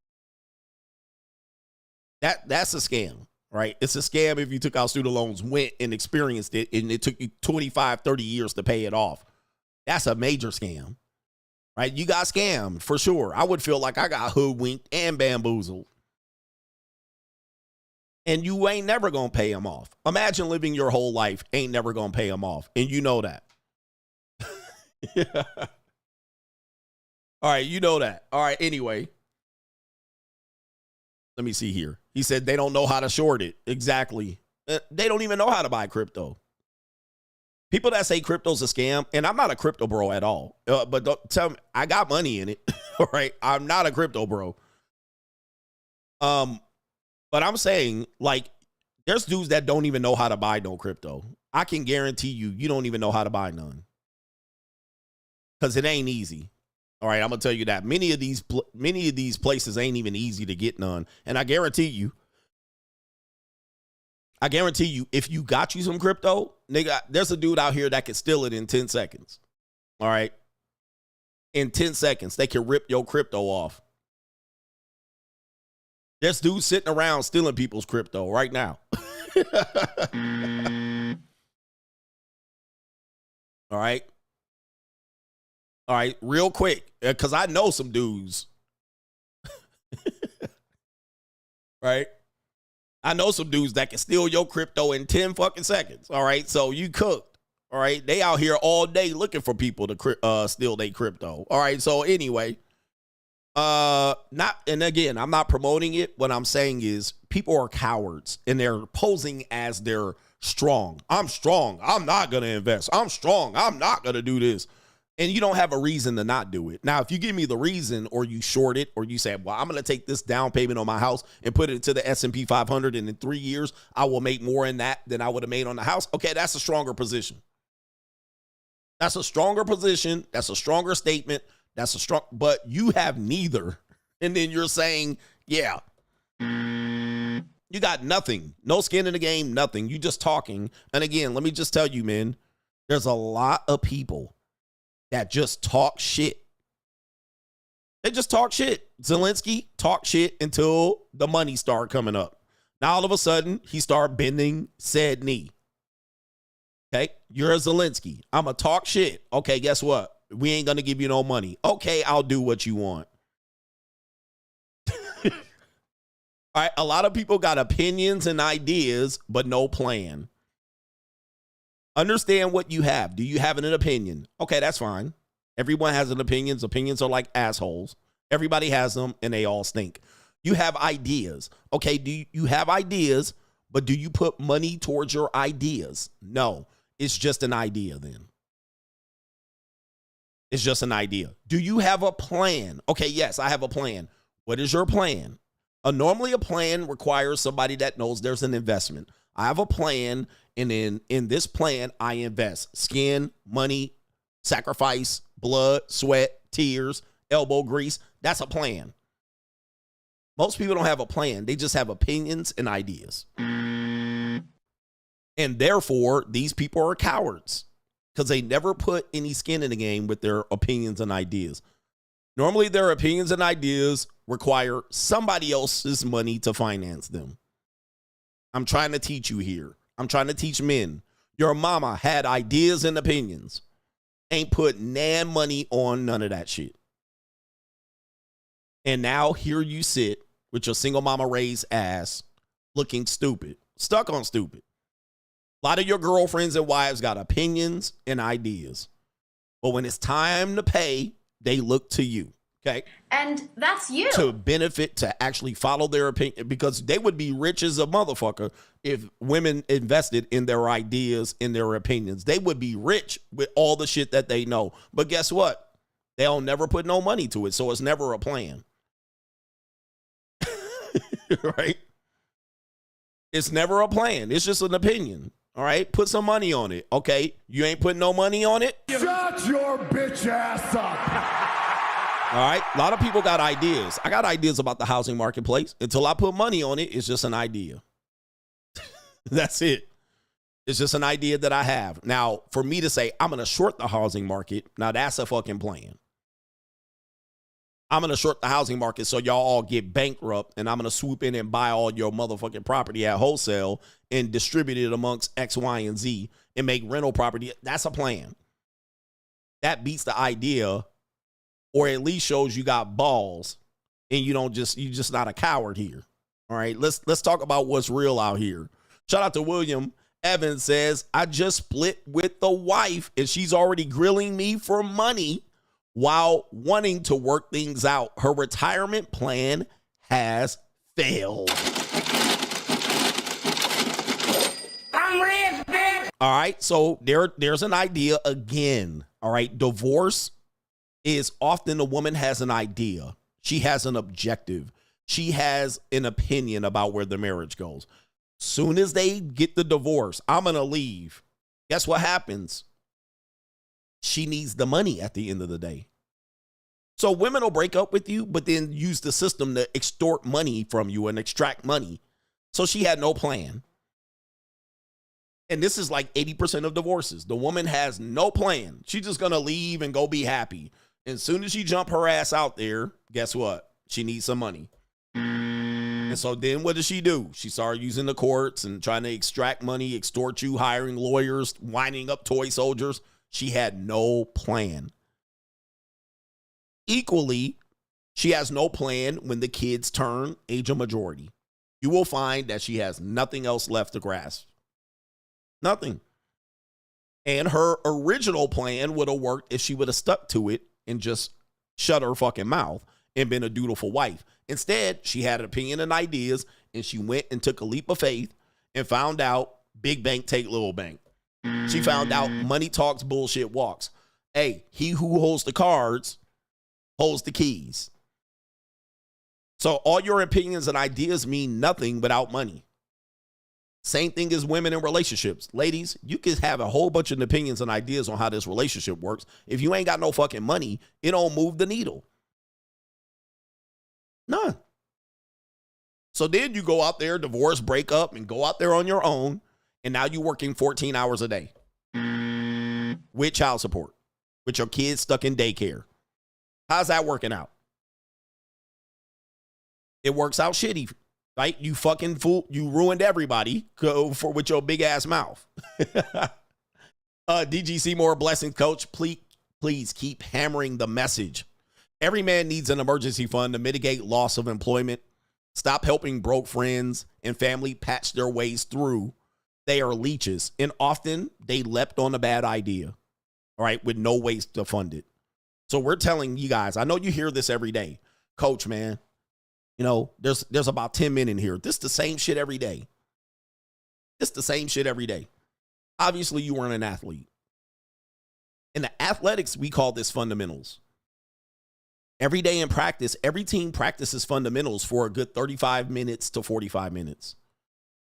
E: That's a scam, right? It's a scam if you took out student loans, went and experienced it, and it took you 25, 30 years to pay it off. That's a major scam, right? You got scammed, for sure. I would feel like I got hoodwinked and bamboozled. And you ain't never going to pay them off. Imagine living your whole life, ain't never going to pay them off. And you know that. Yeah. All right, you know that. All right, anyway. Let me see here. He said they don't know how to short it. Exactly. They don't even know how to buy crypto. People that say crypto's a scam, and I'm not a crypto bro at all. But don't tell me, I got money in it. All right, I'm not a crypto bro. But I'm saying, like, there's dudes that don't even know how to buy no crypto. I can guarantee you don't even know how to buy none. Because it ain't easy. All right, I'm going to tell you that. Many of these places ain't even easy to get none. And I guarantee you, if you got you some crypto, nigga, there's a dude out here that can steal it in 10 seconds. All right? In 10 seconds, they can rip your crypto off. There's dudes sitting around stealing people's crypto right now. All right. All right, real quick, because I know some dudes. Right? I know some dudes that can steal your crypto in 10 fucking seconds. All right, so you cooked. All right, they out here all day looking for people to steal their crypto. All right, so anyway. And again, I'm not promoting it. What I'm saying is people are cowards and they're posing as they're strong. I'm strong. I'm not going to invest. I'm strong. I'm not going to do this. And you don't have a reason to not do it. Now, if you give me the reason or you short it or you say, well, I'm going to take this down payment on my house and put it into the S&P 500 and in 3 years, I will make more in that than I would have made on the house. Okay, that's a stronger position. That's a stronger position. That's a stronger statement. That's a strong, but you have neither. And then you're saying, yeah, you got nothing. No skin in the game, nothing. You just talking. And again, let me just tell you, man, there's a lot of people that just talk shit. They just talk shit. Zelenskyy talked shit until the money started coming up. Now, all of a sudden, he started bending said knee. Okay, you're a Zelenskyy. I'm going to talk shit. Okay, guess what? We ain't going to give you no money. Okay, I'll do what you want. All right, a lot of people got opinions and ideas, but no plan. Understand what you have. Do you have an opinion? Okay, that's fine. Everyone has an opinion. Opinions are like assholes. Everybody has them, and they all stink. You have ideas. Okay, do you have ideas, but do you put money towards your ideas? No, it's just an idea then. It's just an idea. Do you have a plan? Okay, yes, I have a plan. What is your plan? Normally a plan requires somebody that knows there's an investment. I have a plan, and in this plan, I invest skin, money, sacrifice, blood, sweat, tears, elbow grease. That's a plan. Most people don't have a plan. They just have opinions and ideas. And therefore, these people are cowards because they never put any skin in the game with their opinions and ideas. Normally, their opinions and ideas require somebody else's money to finance them. I'm trying to teach you here. I'm trying to teach men. Your mama had ideas and opinions. Ain't put nan money on none of that shit. And now here you sit with your single mama raised ass looking stupid, stuck on stupid. A lot of your girlfriends and wives got opinions and ideas. But when it's time to pay, they look to you. Okay.
A: And that's you.
E: To benefit, to actually follow their opinion, because they would be rich as a motherfucker if women invested in their ideas, in their opinions. They would be rich with all the shit that they know. But guess what? They'll never put no money to it. So it's never a plan. Right? It's never a plan. It's just an opinion. All right? Put some money on it. Okay? You ain't putting no money on it?
X: Shut your bitch ass up.
E: All right. A lot of people got ideas. I got ideas about the housing marketplace. Until I put money on it, it's just an idea. That's it. It's just an idea that I have. Now, for me to say I'm going to short the housing market, now that's a fucking plan. I'm going to short the housing market so y'all all get bankrupt, and I'm going to swoop in and buy all your motherfucking property at wholesale and distribute it amongst X, Y, and Z and make rental property. That's a plan. That beats the idea, or at least shows you got balls and you're just not a coward here. All right, let's talk about what's real out here. Shout out to William. Evans says, I just split with the wife and she's already grilling me for money while wanting to work things out. Her retirement plan has failed.
X: I'm rich, bitch.
E: All right, so there's an idea again. All right, divorce is often a woman has an idea. She has an objective. She has an opinion about where the marriage goes. Soon as they get the divorce, I'm going to leave. Guess what happens? She needs the money at the end of the day. So women will break up with you, but then use the system to extort money from you and extract money. So she had no plan. And this is like 80% of divorces. The woman has no plan. She's just going to leave and go be happy. As soon as she jump her ass out there, guess what? She needs some money. And so then what does she do? She started using the courts and trying to extract money, extort you, hiring lawyers, winding up toy soldiers. She had no plan. Equally, she has no plan when the kids turn age of majority. You will find that she has nothing else left to grasp. Nothing. And her original plan would have worked if she would have stuck to it and just shut her fucking mouth and been a dutiful wife. Instead, she had an opinion and ideas, and she went and took a leap of faith and found out big bank take little bank. She found out money talks, bullshit walks. Hey, he who holds the cards holds the keys. So all your opinions and ideas mean nothing without money. Same thing as women in relationships. Ladies, you can have a whole bunch of opinions and ideas on how this relationship works. If you ain't got no fucking money, it don't move the needle. None. So then you go out there, divorce, break up, and go out there on your own, and now you're working 14 hours a day with child support, with your kids stuck in daycare. How's that working out? It works out shitty, right? You fucking fool. You ruined everybody with your big ass mouth. DGC, more blessings, coach. Please keep hammering the message. Every man needs an emergency fund to mitigate loss of employment. Stop helping broke friends and family patch their ways through. They are leeches, and often they leapt on a bad idea, all right, with no ways to fund it. So we're telling you guys, I know you hear this every day. Coach, man, you know, there's about 10 men in here. This is the same shit every day. It's the same shit every day. Obviously, you weren't an athlete. In the athletics, we call this fundamentals. Every day in practice, every team practices fundamentals for a good 35 minutes to 45 minutes.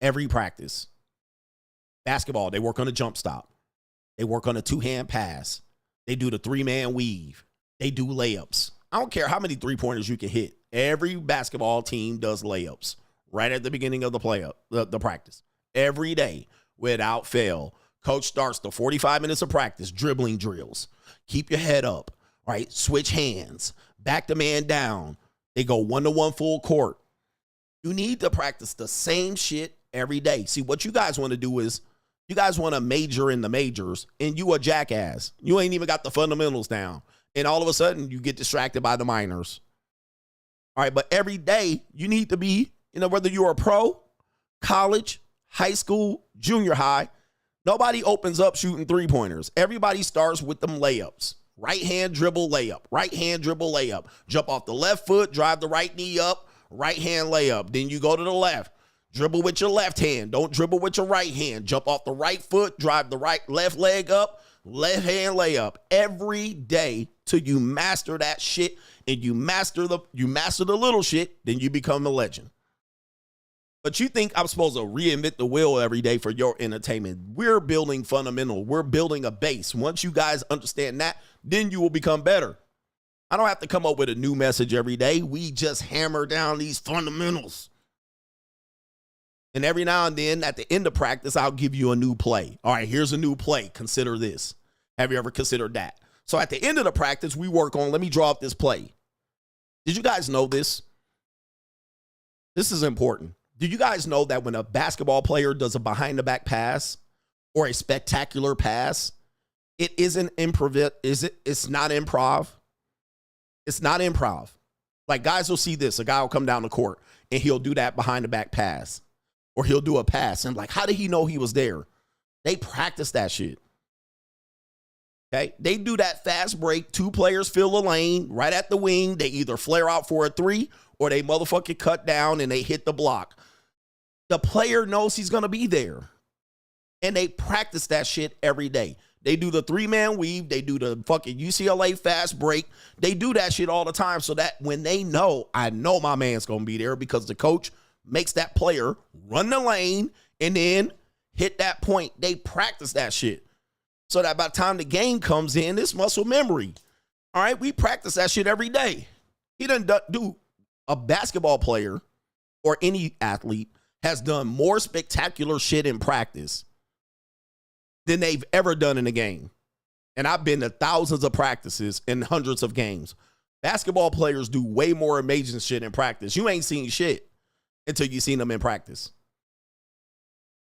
E: Every practice. Basketball, they work on a jump stop. They work on a two-hand pass. They do the three-man weave. They do layups. I don't care how many three-pointers you can hit. Every basketball team does layups right at the beginning of the practice. Every day, without fail. Coach starts the 45 minutes of practice, dribbling drills. Keep your head up, right? Switch hands. Back the man down. They go 1-to-1 full court. You need to practice the same shit every day. See, what you guys want to do is you guys want to major in the majors, and you a jackass. You ain't even got the fundamentals down. And all of a sudden, you get distracted by the minors. All right, but every day, you need to be, you know, whether you're a pro, college, high school, junior high, nobody opens up shooting three-pointers. Everybody starts with them layups. Right hand dribble layup. Right hand dribble layup. Jump off the left foot, drive the right knee up, right hand layup. Then you go to the left. Dribble with your left hand. Don't dribble with your right hand. Jump off the right foot, drive the left leg up, left hand layup. Every day till you master that shit, and you master the little shit, then you become a legend. But you think I'm supposed to reinvent the wheel every day for your entertainment. We're building fundamental. We're building a base. Once you guys understand that, then you will become better. I don't have to come up with a new message every day. We just hammer down these fundamentals. And every now and then, at the end of practice, I'll give you a new play. All right, here's a new play. Consider this. Have you ever considered that? So at the end of the practice, we work on, let me draw up this play. Did you guys know this? This is important. Did you guys know that when a basketball player does a behind-the-back pass or a spectacular pass, it isn't improv? It's not improv. It's not improv. Like, guys will see this. A guy will come down the court, and he'll do that behind-the-back pass. Or he'll do a pass. And like, how did he know he was there? They practice that shit. Okay? They do that fast break. Two players fill a lane right at the wing. They either flare out for a three or they motherfucking cut down and they hit the block. The player knows he's going to be there. And they practice that shit every day. They do the three-man weave. They do the fucking UCLA fast break. They do that shit all the time so that when they know, I know my man's going to be there because the coach makes that player run the lane and then hit that point. They practice that shit. So that by the time the game comes in, it's muscle memory. All right, we practice that shit every day. He doesn't do a basketball player or any athlete has done more spectacular shit in practice than they've ever done in a game. And I've been to thousands of practices and hundreds of games. Basketball players do way more amazing shit in practice. You ain't seen shit until you seen them in practice.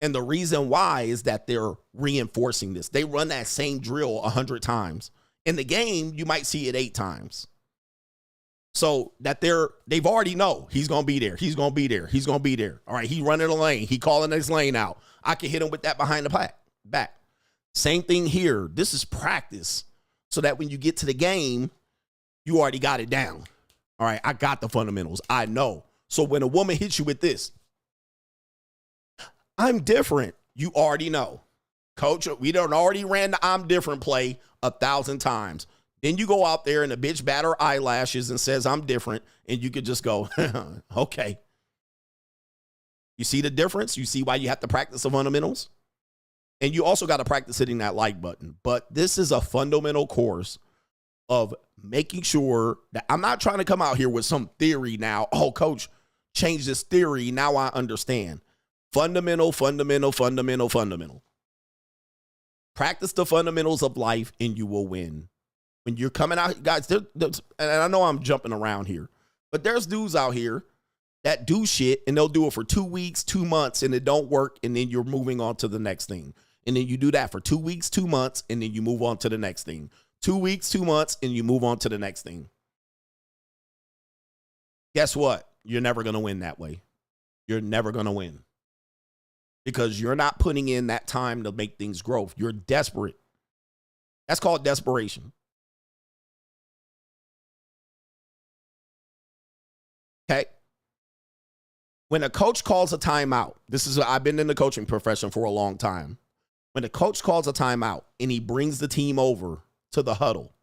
E: And the reason why is that they're reinforcing this. They run that same drill 100 times. In the game, you might see it 8 times. So that they've already know he's going to be there. He's going to be there. He's going to be there. All right, he running a lane. He calling his lane out. I can hit him with that behind the back. Same thing here. This is practice so that when you get to the game, you already got it down. All right, I got the fundamentals. I know. So when a woman hits you with this, I'm different, you already know. Coach, we done already ran the I'm different play 1,000 times. Then you go out there and the bitch bat her eyelashes and says I'm different, and you could just go, okay. You see the difference? You see why you have to practice the fundamentals? And you also got to practice hitting that like button. But this is a fundamental course of making sure that I'm not trying to come out here with some theory now. Oh, coach, change this theory. Now I understand. Fundamental. Practice the fundamentals of life and you will win. When you're coming out, guys, and I know I'm jumping around here, but there's dudes out here that do shit and they'll do it for 2 weeks, 2 months, and it don't work, and then you're moving on to the next thing. And then you do that for 2 weeks, 2 months, and then you move on to the next thing. 2 weeks, 2 months, and you move on to the next thing. Guess what? You're never going to win that way. You're never going to win. Because you're not putting in that time to make things grow. You're desperate. That's called desperation. Okay? When a coach calls a timeout, I've been in the coaching profession for a long time. When a coach calls a timeout and he brings the team over to the huddle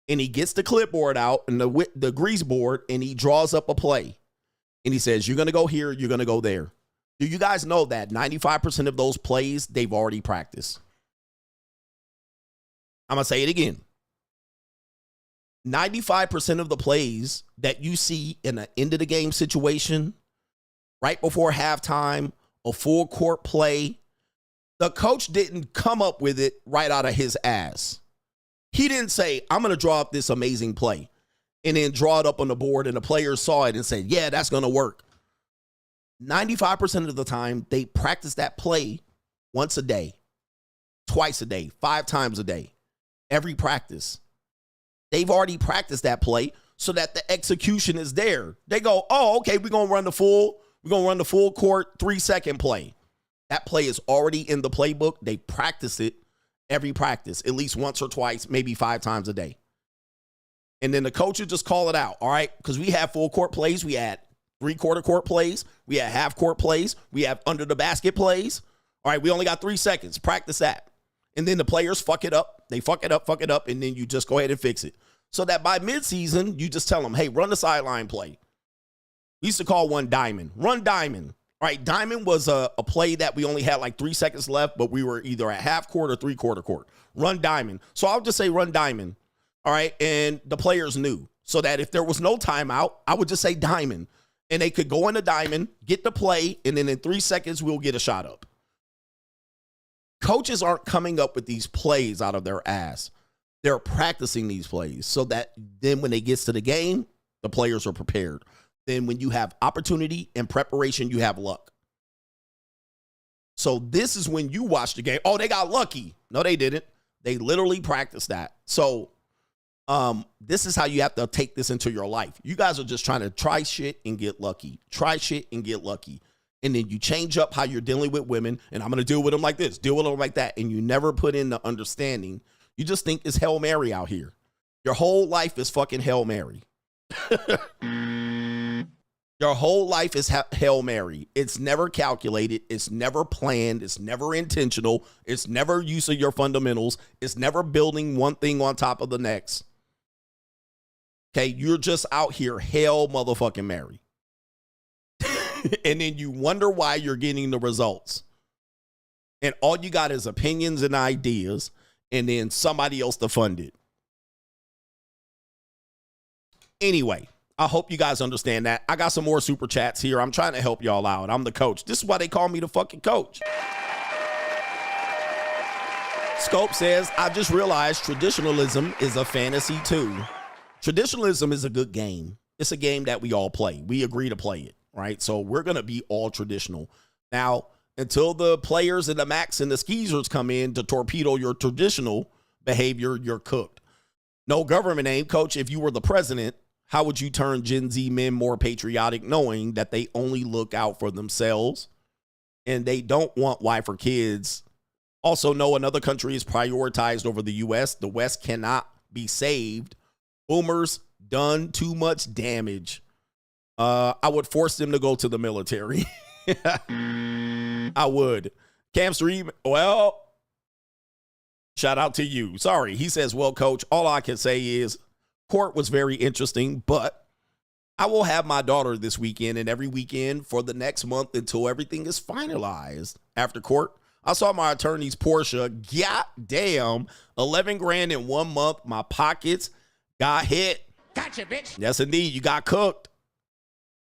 E: and he gets the clipboard out and the grease board and he draws up a play and he says, you're going to go here, you're going to go there. Do you guys know that 95% of those plays they've already practiced? I'm going to say it again. 95% of the plays that you see in an end of the game situation, right before halftime, a full court play, the coach didn't come up with it right out of his ass. He didn't say, I'm going to draw up this amazing play and then draw it up on the board and the players saw it and said, yeah, that's going to work. 95% of the time, they practice that play once a day, twice a day, 5 times a day, every practice. They've already practiced that play so that the execution is there. They go, oh, okay, we're going to run the full court 3-second play. That play is already in the playbook. They practice it every practice, at least once or twice, maybe 5 times a day. And then the coach will just call it out, all right? Because we have full court plays. We had 3/4 court plays. We have half court plays. We have under the basket plays. All right, we only got 3 seconds. Practice that. And then the players fuck it up. They fuck it up, and then you just go ahead and fix it. So that by midseason, you just tell them, hey, run the sideline play. We used to call one diamond. Run diamond. All right, diamond was a play that we only had like 3 seconds left, but we were either at half court or 3/4 court. Run diamond. So I'll just say run diamond. All right, and the players knew. So that if there was no timeout, I would just say diamond. And they could go into diamond, get the play, and then in 3 seconds, we'll get a shot up. Coaches aren't coming up with these plays out of their ass. They're practicing these plays so that then when they get to the game, the players are prepared. Then when you have opportunity and preparation, you have luck. So this is when you watch the game. Oh, they got lucky. No, they didn't. They literally practiced that. So this is how you have to take this into your life. You guys are just trying to try shit and get lucky. Try shit and get lucky. And then you change up how you're dealing with women. And I'm going to deal with them like this, deal with them like that. And you never put in the understanding. You just think it's Hail Mary out here. Your whole life is fucking Hail Mary. Your whole life is Hail Mary. It's never calculated. It's never planned. It's never intentional. It's never use of your fundamentals. It's never building one thing on top of the next. Okay, you're just out here Hail motherfucking Mary. And then you wonder why you're getting the results. And all you got is opinions and ideas, and then somebody else to fund it. Anyway, I hope you guys understand that. I got some more super chats here. I'm trying to help y'all out. I'm the coach. This is why they call me the fucking coach. Scope says, I just realized traditionalism is a fantasy too. Traditionalism is a good game. It's a game that we all play. We agree to play it, right? So we're going to be all traditional. Now, until the players and the Macs and the skeezers come in to torpedo your traditional behavior, you're cooked. No government aim. Coach, if you were the president, how would you turn Gen Z men more patriotic knowing that they only look out for themselves and they don't want wife or kids? Also know another country is prioritized over the U.S. The West cannot be saved. Boomers done too much damage. I would force them to go to the military. I would. Cam Stream, well, shout out to you. Sorry. He says, well, coach, all I can say is court was very interesting, but I will have my daughter this weekend and every weekend for the next month until everything is finalized. After court, I saw my attorney's Portia. Goddamn, 11 grand in 1 month. My pockets got hit.
X: Gotcha, bitch.
E: Yes, indeed. You got cooked.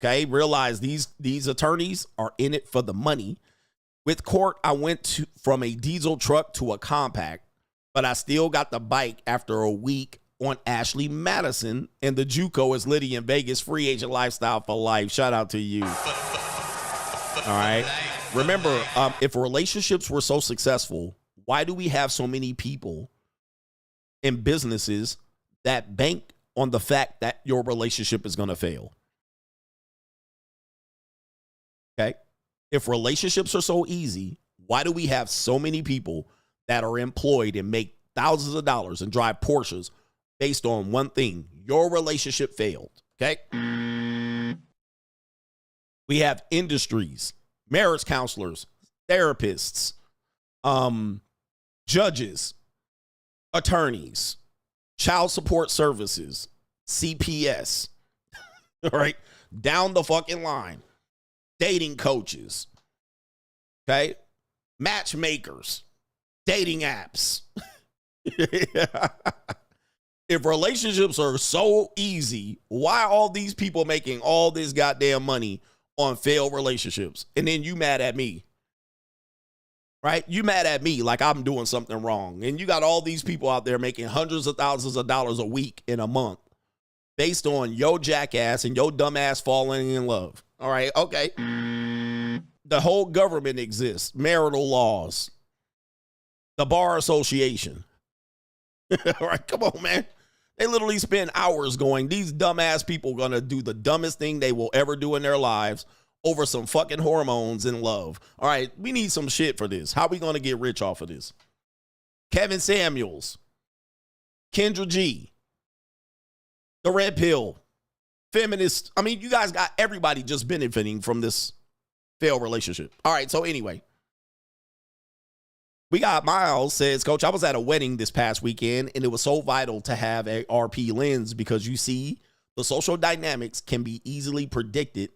E: Okay, realize these attorneys are in it for the money. With court, I went from a diesel truck to a compact, but I still got the bike after a week on Ashley Madison, and the JUCO is Liddy in Vegas. Free agent lifestyle for life. Shout out to you. All right. Remember, if relationships were so successful, why do we have so many people in businesses that bank on the fact that your relationship is going to fail? Okay. If relationships are so easy, why do we have so many people that are employed and make thousands of dollars and drive Porsches based on one thing? Your relationship failed. Okay. We have industries, marriage counselors, therapists, judges, attorneys, child support services, CPS, all right, down the fucking line, dating coaches, okay, matchmakers, dating apps. If relationships are so easy, why are all these people making all this goddamn money on failed relationships? And then you mad at me, right? You mad at me like I'm doing something wrong. And you got all these people out there making hundreds of thousands of dollars a week in a month based on your jackass and your dumbass falling in love. All right, okay. The whole government exists, marital laws, the bar association. All right, come on, man. They literally spend hours going, these dumbass people are going to do the dumbest thing they will ever do in their lives over some fucking hormones and love. All right, we need some shit for this. How are we going to get rich off of this? Kevin Samuels, Kendra G, the Red Pill, feminists. I mean, you guys got everybody just benefiting from this failed relationship. All right, so anyway. We got Miles says, Coach, I was at a wedding this past weekend, and it was so vital to have a RP lens because you see the social dynamics can be easily predicted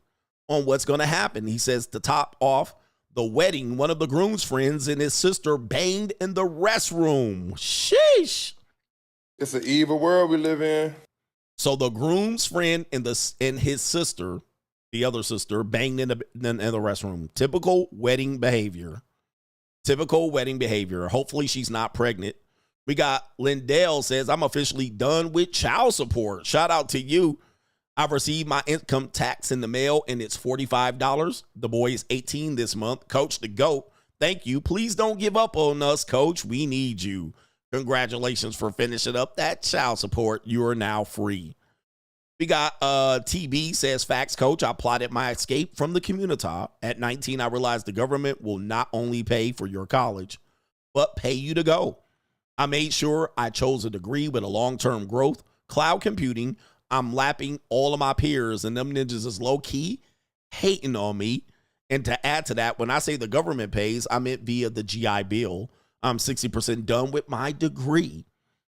E: on what's going to happen. He says to top off the wedding, one of the groom's friends and his sister banged in the restroom. Sheesh.
N: It's an evil world we live in.
E: So the groom's friend and his sister, the other sister, banged in the restroom. Typical wedding behavior. Typical wedding behavior. Hopefully she's not pregnant. We got Lindell says, I'm officially done with child support. Shout out to you. I've received my income tax in the mail and it's $45. The boy is 18 this month. Coach the GOAT. Thank you. Please don't give up on us, Coach. We need you. Congratulations for finishing up that child support. You are now free. We got TB says, facts, Coach. I plotted my escape from the community. At 19, I realized the government will not only pay for your college, but pay you to go. I made sure I chose a degree with a long-term growth, cloud computing. I'm lapping all of my peers, and them ninjas is low-key hating on me. And to add to that, when I say the government pays, I meant via the GI Bill. I'm 60% done with my degree,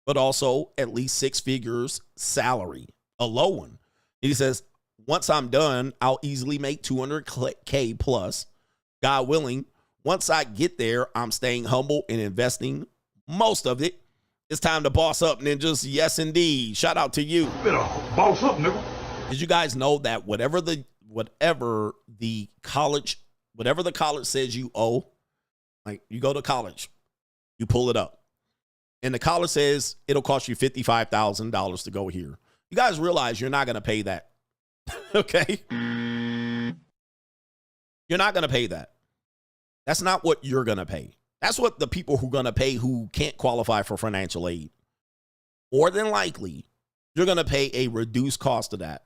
E: but also at least 6 figures salary. A low one. He says, once I'm done, I'll easily make $200K plus. God willing, once I get there, I'm staying humble and investing most of it. It's time to boss up, ninjas. Yes, indeed. Shout out to you.
X: Better boss up, nigga.
E: Did you guys know that whatever the college says you owe, like you go to college, you pull it up, and the college says it'll cost you $55,000 to go here. You guys realize you're not going to pay that. Okay? You're not going to pay that. That's not what you're going to pay. That's what the people who are going to pay who can't qualify for financial aid. More than likely, you're going to pay a reduced cost of that.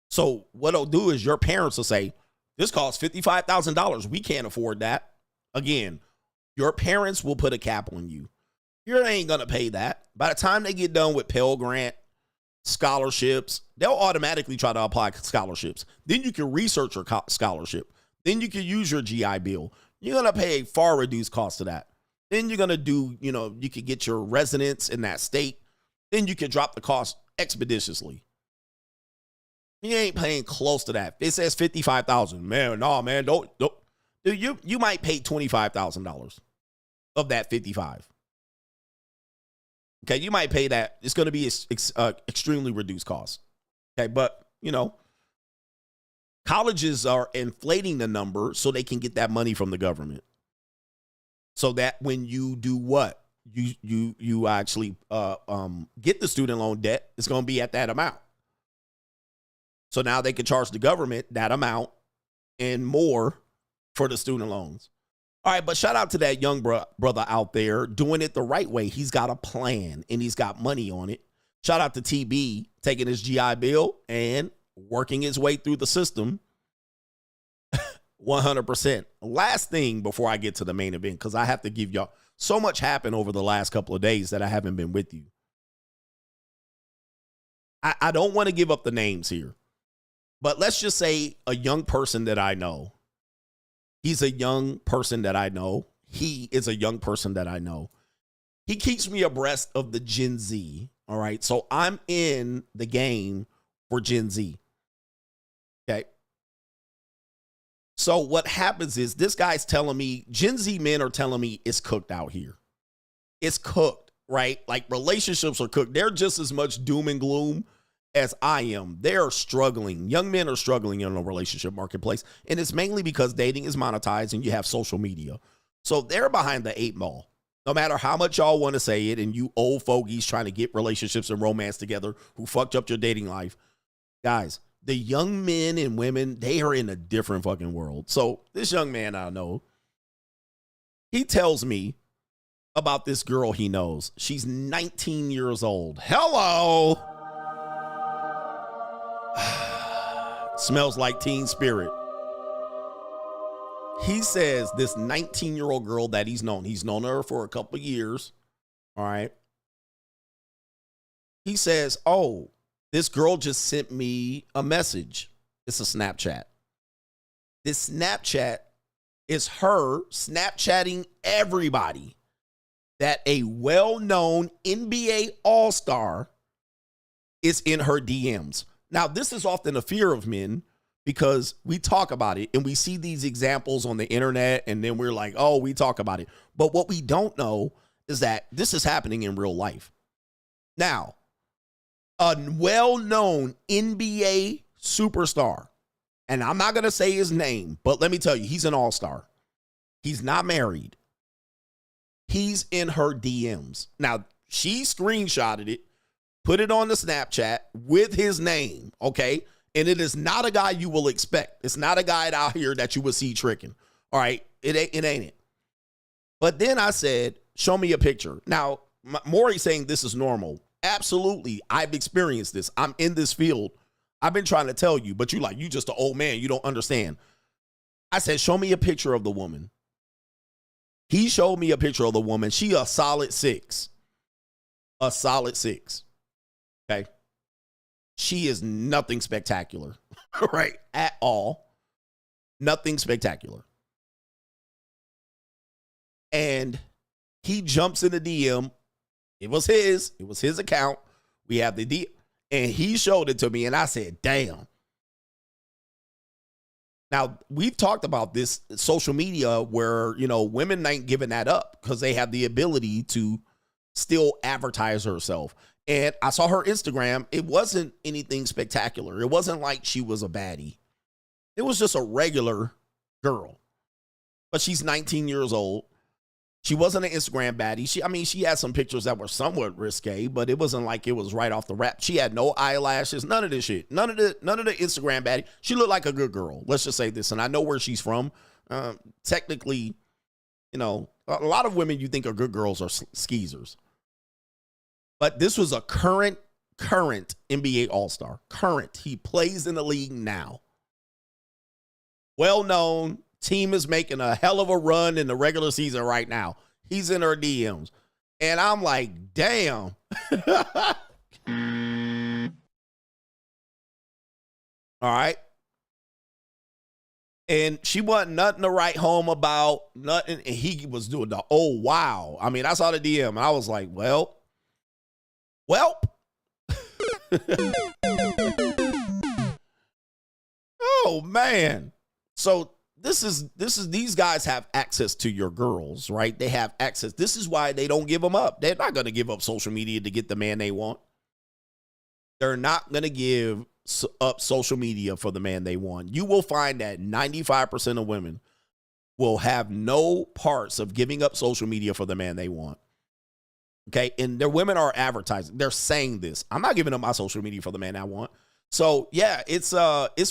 E: So what it'll do is your parents will say, this costs $55,000. We can't afford that. Again, your parents will put a cap on you. You ain't going to pay that. By the time they get done with Pell Grant, scholarships, they'll automatically try to apply scholarships. Then you can research your scholarship. Then you can use your GI Bill. You're going to pay a far reduced cost of that. Then you're going to do, you could get your residence in that state. Then you can drop the cost expeditiously. You ain't paying close to that. It says $55,000. Man, no, man, don't. Dude, you might pay $25,000 of that 55. Okay, you might pay that. It's going to be extremely reduced cost. Okay, but you know, colleges are inflating the number so they can get that money from the government. So that when you do what? You actually get the student loan debt, it's going to be at that amount. So now they can charge the government that amount and more for the student loans. All right, but shout out to that young brother out there doing it the right way. He's got a plan and he's got money on it. Shout out to TB taking his GI Bill and working his way through the system 100%. Last thing before I get to the main event, because I have to give y'all, so much happened over the last couple of days that I haven't been with you. I don't want to give up the names here, but let's just say a young person that I know. He's a young person that I know. He is a young person that I know. He keeps me abreast of the Gen Z. All right. So I'm in the game for Gen Z. Okay. So what happens is this guy's telling me, Gen Z men are telling me it's cooked out here. It's cooked, right? Like relationships are cooked. They're just as much doom and gloom as I am. They're struggling. Young men are struggling in a relationship marketplace. And it's mainly because dating is monetized and you have social media. So they're behind the 8 ball. No matter how much y'all want to say it, and you old fogies trying to get relationships and romance together who fucked up your dating life. Guys, the young men and women, they are in a different fucking world. So this young man I know, he tells me about this girl he knows. She's 19 years old. Hello. Smells like teen spirit. He says this 19-year-old girl that he's known her for a couple of years. All right. He says, oh, this girl just sent me a message. It's a Snapchat. This Snapchat is her Snapchatting everybody that a well-known NBA All-Star is in her DMs. Now, this is often a fear of men because we talk about it and we see these examples on the internet and then we're like, oh, we talk about it. But what we don't know is that this is happening in real life. Now, a well-known NBA superstar, and I'm not going to say his name, but let me tell you, he's an all-star. He's not married. He's in her DMs. Now, she screenshotted it, put it on the Snapchat with his name, okay? And it is not a guy you will expect. It's not a guy out here that you would see tricking. All right? It ain't it. But then I said, show me a picture. Now, Maury's saying this is normal. Absolutely. I've experienced this. I'm in this field. I've been trying to tell you, but you just an old man. You don't understand. I said, show me a picture of the woman. He showed me a picture of the woman. She a solid 6. A solid 6. Okay. She is nothing spectacular, right? At all. Nothing spectacular. And he jumps in the DM. It was his account. We have the DM. And he showed it to me. And I said, damn. Now, we've talked about this social media where, women ain't giving that up because they have the ability to still advertise herself. And I saw her Instagram. It wasn't anything spectacular. It wasn't like she was a baddie. It was just a regular girl. But she's 19 years old. She wasn't an Instagram baddie. She had some pictures that were somewhat risque, but it wasn't like it was right off the rap. She had no eyelashes, none of this shit. None of the Instagram baddie. She looked like a good girl. Let's just say this. And I know where she's from. Technically, a lot of women you think are good girls are skeezers. But this was a current NBA All-Star. Current. He plays in the league now. Well-known. Team is making a hell of a run in the regular season right now. He's in her DMs. And I'm like, damn. All right. And she wasn't nothing to write home about. Nothing. And he was doing the, oh, wow. I saw the DM and I was like, well. Oh man. So these guys have access to your girls, right? They have access. This is why they don't give them up. They're not going to give up social media to get the man they want. They're not going to give up social media for the man they want. You will find that 95% of women will have no parts of giving up social media for the man they want. Okay. And their women are advertising. They're saying this. I'm not giving up my social media for the man I want. So yeah, it's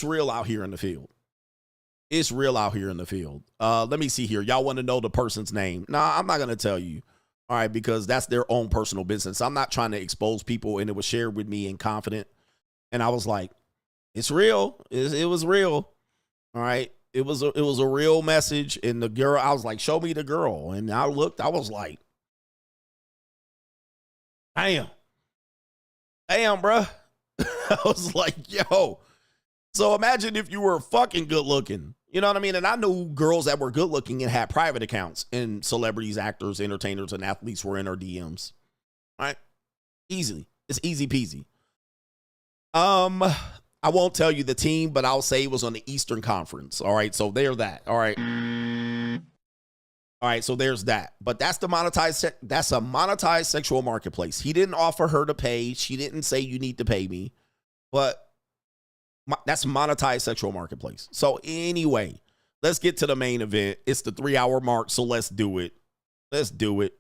E: real out here in the field. It's real out here in the field. Let me see here. Y'all want to know the person's name? Nah, I'm not going to tell you. All right, because that's their own personal business. I'm not trying to expose people, and it was shared with me in confident. And I was like, it's real. It was real. All right. It was a real message. And the girl, I was like, show me the girl. And I looked, I was like, damn, bruh. I was like, yo. So imagine if you were fucking good looking. You know what I mean? And I knew girls that were good looking and had private accounts, and celebrities, actors, entertainers, and athletes were in her DMs. All right. Easily. It's easy peasy. I won't tell you the team, but I'll say it was on the Eastern Conference. All right. So there's that. All right. All right. So there's that. But that's a monetized sexual marketplace. He didn't offer her to pay. She didn't say you need to pay me. But that's monetized sexual marketplace. So anyway, let's get to the main event. It's the 3-hour mark, so let's do it. Let's do it.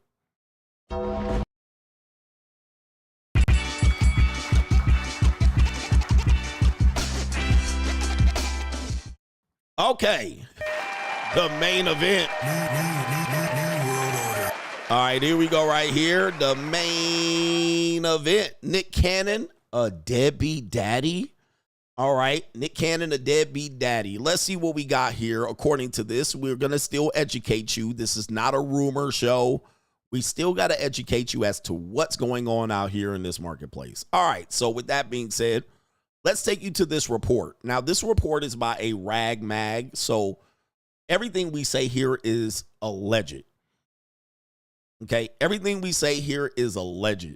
E: Okay. The main event.
D: New world order.
E: All right, here we go right here. The main event. Nick Cannon, a deadbeat daddy. All right, Nick Cannon, a deadbeat daddy. Let's see what we got here. According to this, we're going to still educate you. This is not a rumor show. We still got to educate you as to what's going on out here in this marketplace. All right, so with that being said, let's take you to this report. Now, this report is by a rag mag, so everything we say here is alleged. Okay, everything we say here is alleged.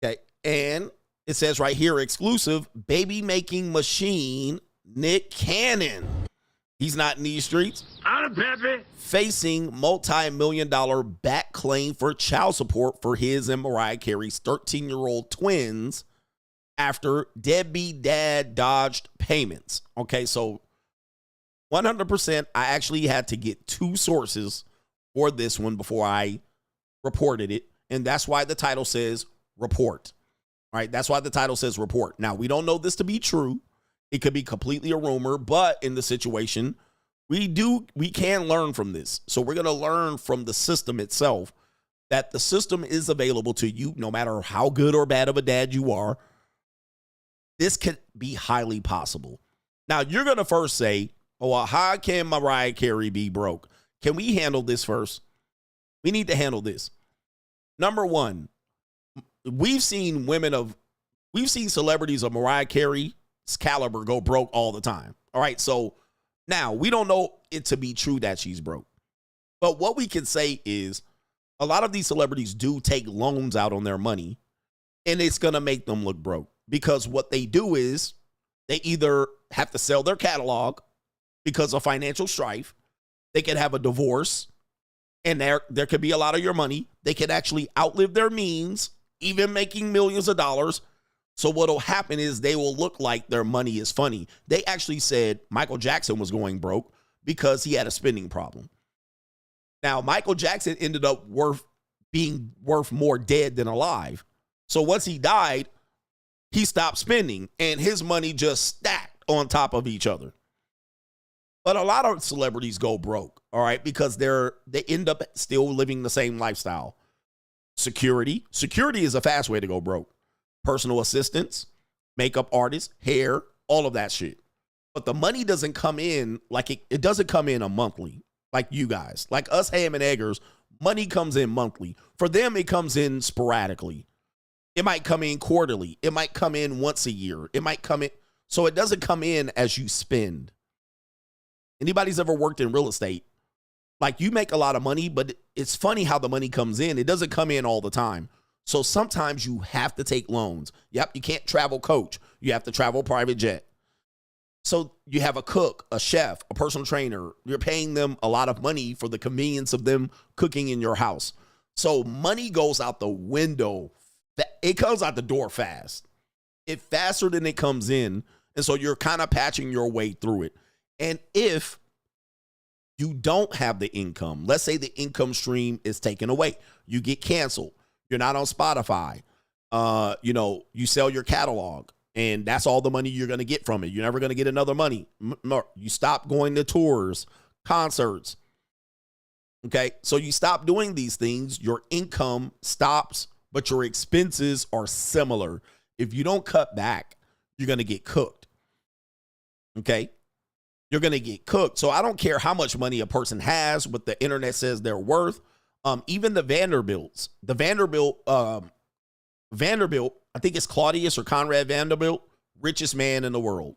E: Okay, and it says right here, exclusive, baby making machine, Nick Cannon. He's not in these streets. Facing multi-million-dollar back claim for child support for his and Mariah Carey's 13-year-old twins after deadbeat dad dodged payments. Okay, so 100%, I actually had to get two sources for this one before I reported it. And that's why the title says report. All right, that's why the title says report. Now, we don't know this to be true. It could be completely a rumor, but in the situation, we can learn from this. So we're going to learn from the system itself that the system is available to you no matter how good or bad of a dad you are. This could be highly possible. Now, you're going to first say, oh, well, how can Mariah Carey be broke? Can we handle this first? We need to handle this. Number one, we've seen celebrities of Mariah Carey's caliber go broke all the time. All right. So now we don't know it to be true that she's broke. But what we can say is a lot of these celebrities do take loans out on their money, and it's going to make them look broke because what they do is they either have to sell their catalog because of financial strife. They could have a divorce, and there could be a lot of your money. They could actually outlive their means, even making millions of dollars. So what'll happen is they will look like their money is funny. They actually said Michael Jackson was going broke because he had a spending problem. Now, Michael Jackson ended up being worth more dead than alive. So once he died, he stopped spending and his money just stacked on top of each other. But a lot of celebrities go broke, all right, because they end up still living the same lifestyle. Security is a fast way to go broke. Personal assistants, makeup artists, hair, all of that shit. But the money doesn't come in like it doesn't come in a monthly like you guys. Like us ham and eggers, money comes in monthly. For them, it comes in sporadically. It might come in quarterly. It might come in once a year. It might come in. So it doesn't come in as you spend. Anybody's ever worked in real estate, like you make a lot of money, but it's funny how the money comes in. It doesn't come in all the time. So sometimes you have to take loans. Yep, you can't travel coach. You have to travel private jet. So you have a cook, a chef, a personal trainer. You're paying them a lot of money for the convenience of them cooking in your house. So money goes out the window. It comes out the door fast. It faster than it comes in. And so you're kind of patching your way through it. And if you don't have the income, let's say the income stream is taken away, you get canceled, you're not on Spotify, you sell your catalog, and that's all the money you're going to get from it. You're never going to get another money. You stop going to tours, concerts. Okay, so you stop doing these things, your income stops, but your expenses are similar. If you don't cut back, you're going to get cooked. Okay, you're going to get cooked. So I don't care how much money a person has, what the internet says they're worth. Even the Vanderbilt, I think it's Claudius or Conrad Vanderbilt, richest man in the world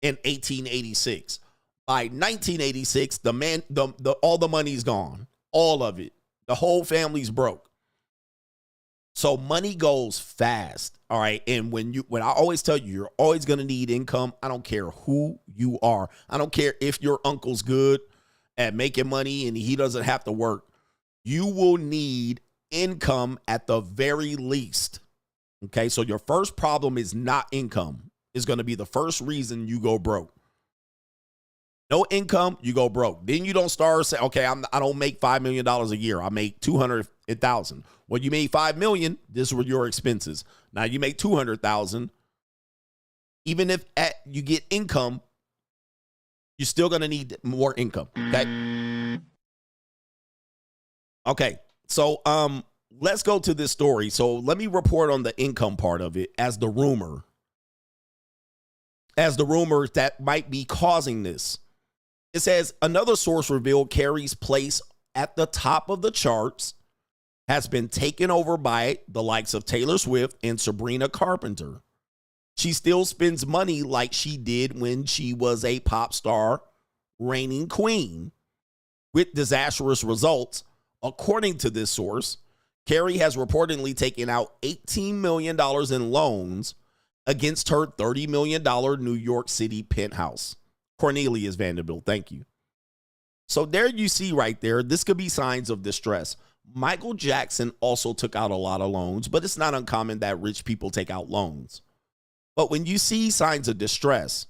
E: in 1886. By 1986, all the money's gone. All of it. The whole family's broke. So money goes fast. All right. And when I always tell you, you're always going to need income. I don't care who you are. I don't care if your uncle's good at making money and he doesn't have to work. You will need income at the very least. Okay. So your first problem is not income. It's going to be the first reason you go broke. No income, you go broke. Then you don't start saying, okay, I don't make $5 million a year. I make $200,000. When you made $5 million, this were your expenses. Now you make $200,000. Even if you get income, you're still going to need more income. Okay. Okay. So let's go to this story. So let me report on the income part of it as the rumor that might be causing this. It says another source revealed Carey's place at the top of the charts has been taken over by the likes of Taylor Swift and Sabrina Carpenter. She still spends money like she did when she was a pop star, reigning queen, with disastrous results. According to this source, Carey has reportedly taken out $18 million in loans against her $30 million New York City penthouse. Cornelius Vanderbilt, thank you. So there you see right there, this could be signs of distress. Michael Jackson also took out a lot of loans, but it's not uncommon that rich people take out loans. But when you see signs of distress,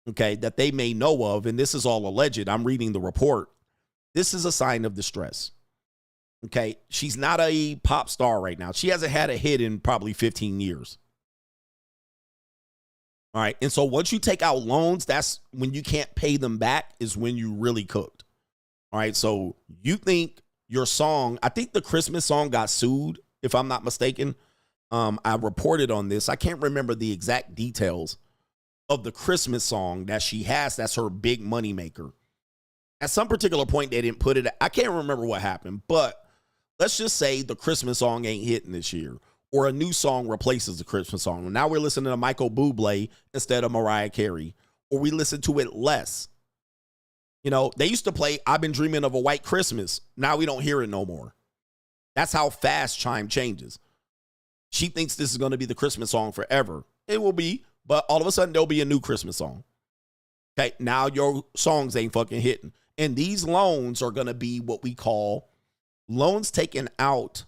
E: okay, that they may know of, and this is all alleged, I'm reading the report, this is a sign of distress. Okay, she's not a pop star right now. She hasn't had a hit in probably 15 years. All right. And so once you take out loans, that's when you can't pay them back is when you really cooked. All right. So you think your song, I think the Christmas song got sued, if I'm not mistaken. I reported on this. I can't remember the exact details of the Christmas song that she has. That's her big money maker. At some particular point, they didn't put it. I can't remember what happened, but let's just say the Christmas song ain't hitting this year. Or a new song replaces the Christmas song. Now we're listening to Michael Bublé instead of Mariah Carey. Or we listen to it less. You know, they used to play I've Been Dreaming of a White Christmas. Now we don't hear it no more. That's how fast Chime changes. She thinks this is going to be the Christmas song forever. It will be, but all of a sudden there'll be a new Christmas song. Okay, now your songs ain't fucking hitting. And these loans are going to be what we call loans taken out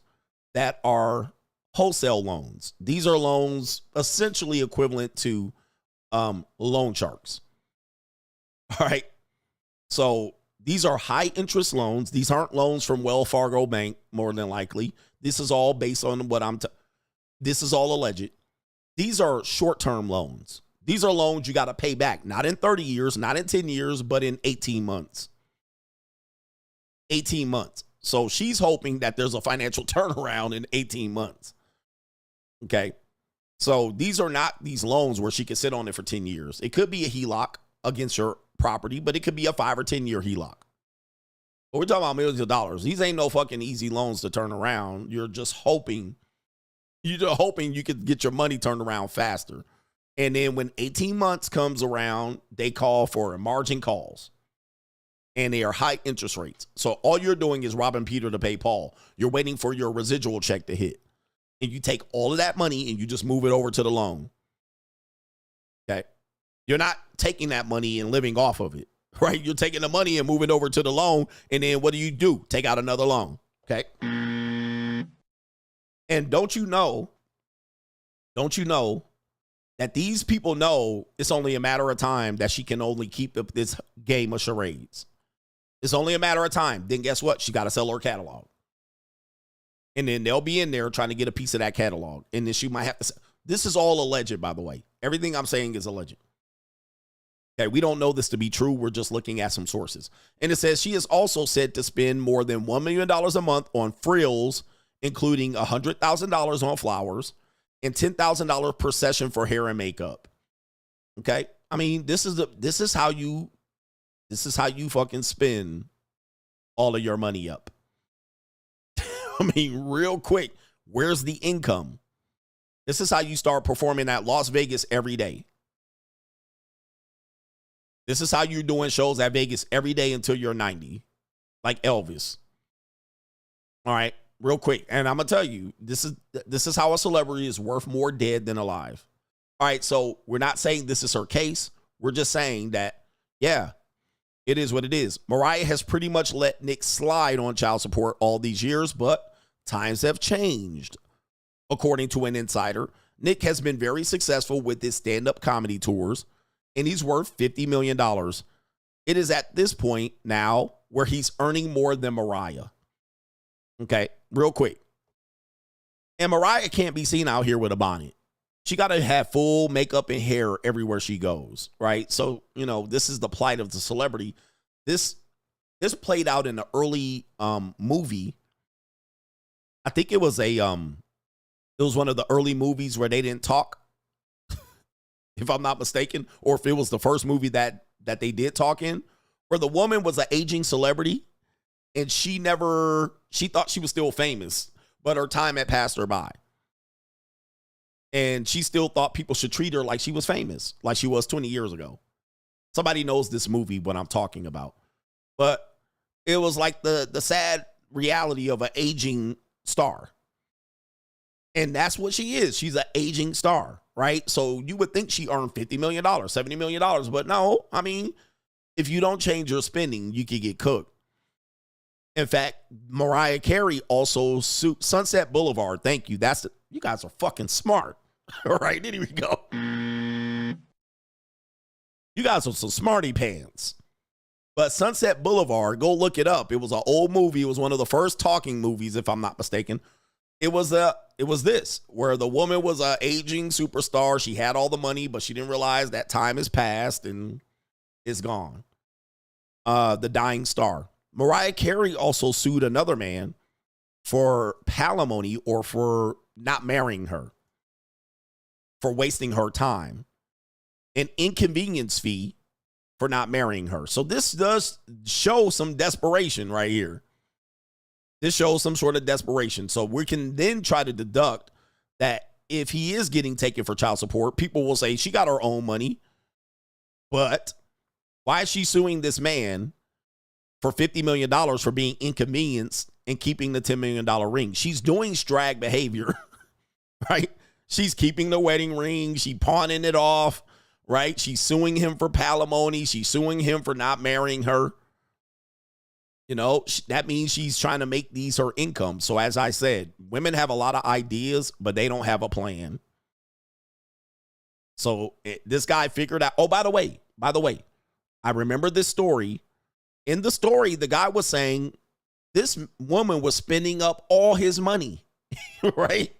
E: that are wholesale loans. These are loans essentially equivalent to loan sharks. All right. So these are high interest loans. These aren't loans from Wells Fargo Bank, more than likely. This is all based on what this is all alleged. These are short-term loans. These are loans you got to pay back, not in 30 years, not in 10 years, but in 18 months. 18 months. So she's hoping that there's a financial turnaround in 18 months. Okay. So these are not these loans where she could sit on it for 10 years. It could be a HELOC against your property, but it could be a 5 or 10 year HELOC. But we're talking about millions of dollars. These ain't no fucking easy loans to turn around. You're just hoping you could get your money turned around faster. And then when 18 months comes around, they call for margin calls. And they are high interest rates. So all you're doing is robbing Peter to pay Paul. You're waiting for your residual check to hit. And you take all of that money and you just move it over to the loan. Okay. You're not taking that money and living off of it, right? You're taking the money and moving over to the loan. And then what do? Take out another loan. Okay. And don't you know that these people know it's only a matter of time that she can only keep up this game of charades. It's only a matter of time. Then guess what? She got to sell her catalog. And then they'll be in there trying to get a piece of that catalog. And then she might have to. This is all alleged, by the way. Everything I'm saying is alleged. Okay, we don't know this to be true. We're just looking at some sources. And it says she is also said to spend more than $1 million a month on frills, including $100,000 on flowers and $10,000 per session for hair and makeup. Okay? I mean, this is how you fucking spend all of your money up. I mean, real quick, where's the income? This is how you start performing at Las Vegas every day. This is how you're doing shows at Vegas every day until you're 90, like Elvis. All right, real quick. And I'm going to tell you, this is how a celebrity is worth more dead than alive. All right, so we're not saying this is her case. We're just saying that, yeah, it is what it is. Mariah has pretty much let Nick slide on child support all these years, but times have changed. According to an insider, Nick has been very successful with his stand-up comedy tours, and he's worth $50 million. It is at this point now where he's earning more than Mariah. Okay, real quick. And Mariah can't be seen out here with a bonnet. She got to have full makeup and hair everywhere she goes, right? So, this is the plight of the celebrity. This played out in the early movie. I think it was it was one of the early movies where they didn't talk, if I'm not mistaken, or if it was the first movie that they did talk in, where the woman was an aging celebrity and she thought she was still famous, but her time had passed her by. And she still thought people should treat her like she was famous, like she was 20 years ago. Somebody knows this movie, what I'm talking about. But it was like the sad reality of an aging star. And that's what she is. She's an aging star, right? So you would think she earned $50 million, $70 million. But no, I mean, if you don't change your spending, you could get cooked. In fact, Mariah Carey also sued Sunset Boulevard. Thank you. You guys are fucking smart. All right, here we go. You guys are some smarty pants. But Sunset Boulevard, go look it up. It was an old movie. It was one of the first talking movies, if I'm not mistaken. It was this, where the woman was an aging superstar. She had all the money, but she didn't realize that time has passed and is gone. The dying star. Mariah Carey also sued another man for palimony, or for not marrying her, for wasting her time, an inconvenience fee for not marrying her. So this does show some desperation right here. This shows some sort of desperation. So we can then try to deduct that if he is getting taken for child support, people will say she got her own money. But why is she suing this man for $50 million for being inconvenienced and keeping the $10 million ring? She's doing strag behavior, right? She's keeping the wedding ring. She pawning it off, right? She's suing him for palimony. She's suing him for not marrying her. That means she's trying to make these her income. So as I said, women have a lot of ideas, but they don't have a plan. So this guy figured out, oh, by the way, I remember this story. In the story, the guy was saying this woman was spending up all his money, right?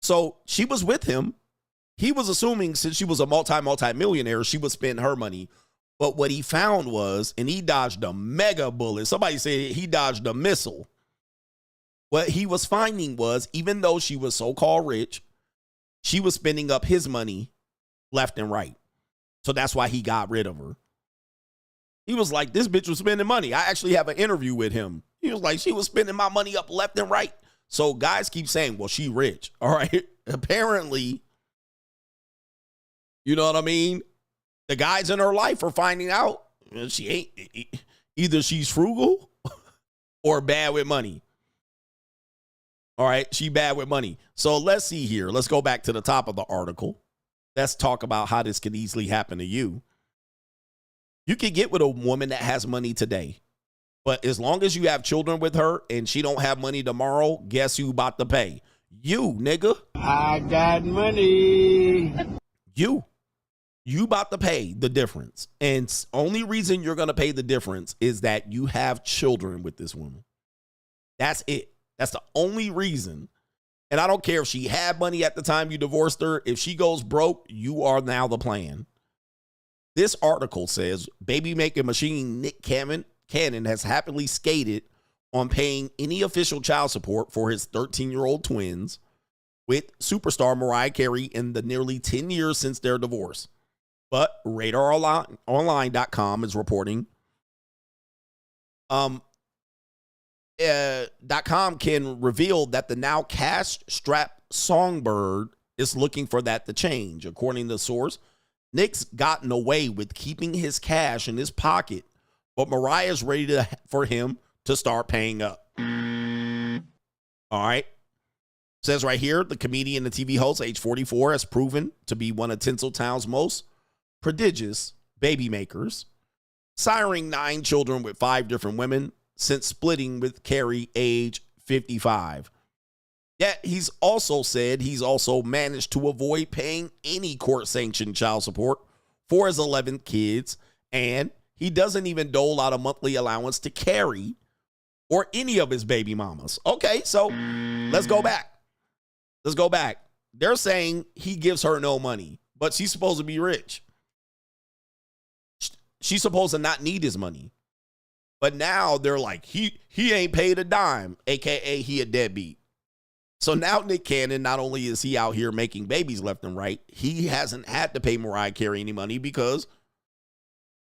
E: So she was with him. He was assuming since she was a multi-millionaire, she would spend her money. But what he found was, and he dodged a mega bullet. Somebody said he dodged a missile. What he was finding was, even though she was so-called rich, she was spending up his money left and right. So that's why he got rid of her. He was like, this bitch was spending money. I actually have an interview with him. He was like, she was spending my money up left and right. So guys keep saying, well, she rich. All right. Apparently, you know what I mean? The guys in her life are finding out she ain't, either she's frugal or bad with money. All right, she bad with money. So let's see here. Let's go back to the top of the article. Let's talk about how this could easily happen to you. You can get with a woman that has money today, but as long as you have children with her and she don't have money tomorrow, guess who about to pay? You, nigga.
H: I got money.
E: You about to pay the difference. And only reason you're going to pay the difference is that you have children with this woman. That's it. That's the only reason. And I don't care if she had money at the time you divorced her. If she goes broke, you are now the plan. This article says baby making machine Nick Cannon has happily skated on paying any official child support for his 13-year-old twins with superstar Mariah Carey in the nearly 10 years since their divorce. But RadarOnline.com is reporting .com can reveal that the now cash-strapped songbird is looking for that to change. According to the source, Nick's gotten away with keeping his cash in his pocket, but Mariah's ready for him to start paying up. All right. Says right here, the comedian and TV host, age 44, has proven to be one of Tinseltown's most prodigious baby makers, siring 9 children with 5 different women since splitting with Carey, age 55. Yet he's also said he's also managed to avoid paying any court-sanctioned child support for his 11 kids, and he doesn't even dole out a monthly allowance to Carey or any of his baby mamas. Okay, so let's go back. Let's go back. They're saying he gives her no money, but she's supposed to be rich. She's supposed to not need his money. But now they're like, he ain't paid a dime, a.k.a. he a deadbeat. So now Nick Cannon, not only is he out here making babies left and right, he hasn't had to pay Mariah Carey any money because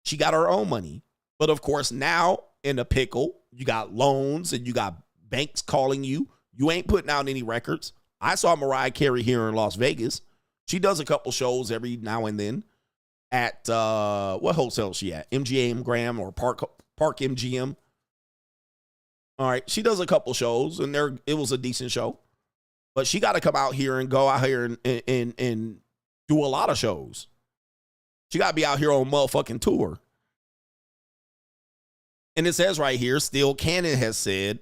E: she got her own money. But of course, now in a pickle, you got loans and you got banks calling you. You ain't putting out any records. I saw Mariah Carey here in Las Vegas. She does a couple shows every now and then at, what hotel is she at? MGM Graham or Park MGM. All right. She does a couple shows and it was a decent show. But she got to come out here and go out here and do a lot of shows. She got to be out here on a motherfucking tour. And it says right here, still Cannon has said,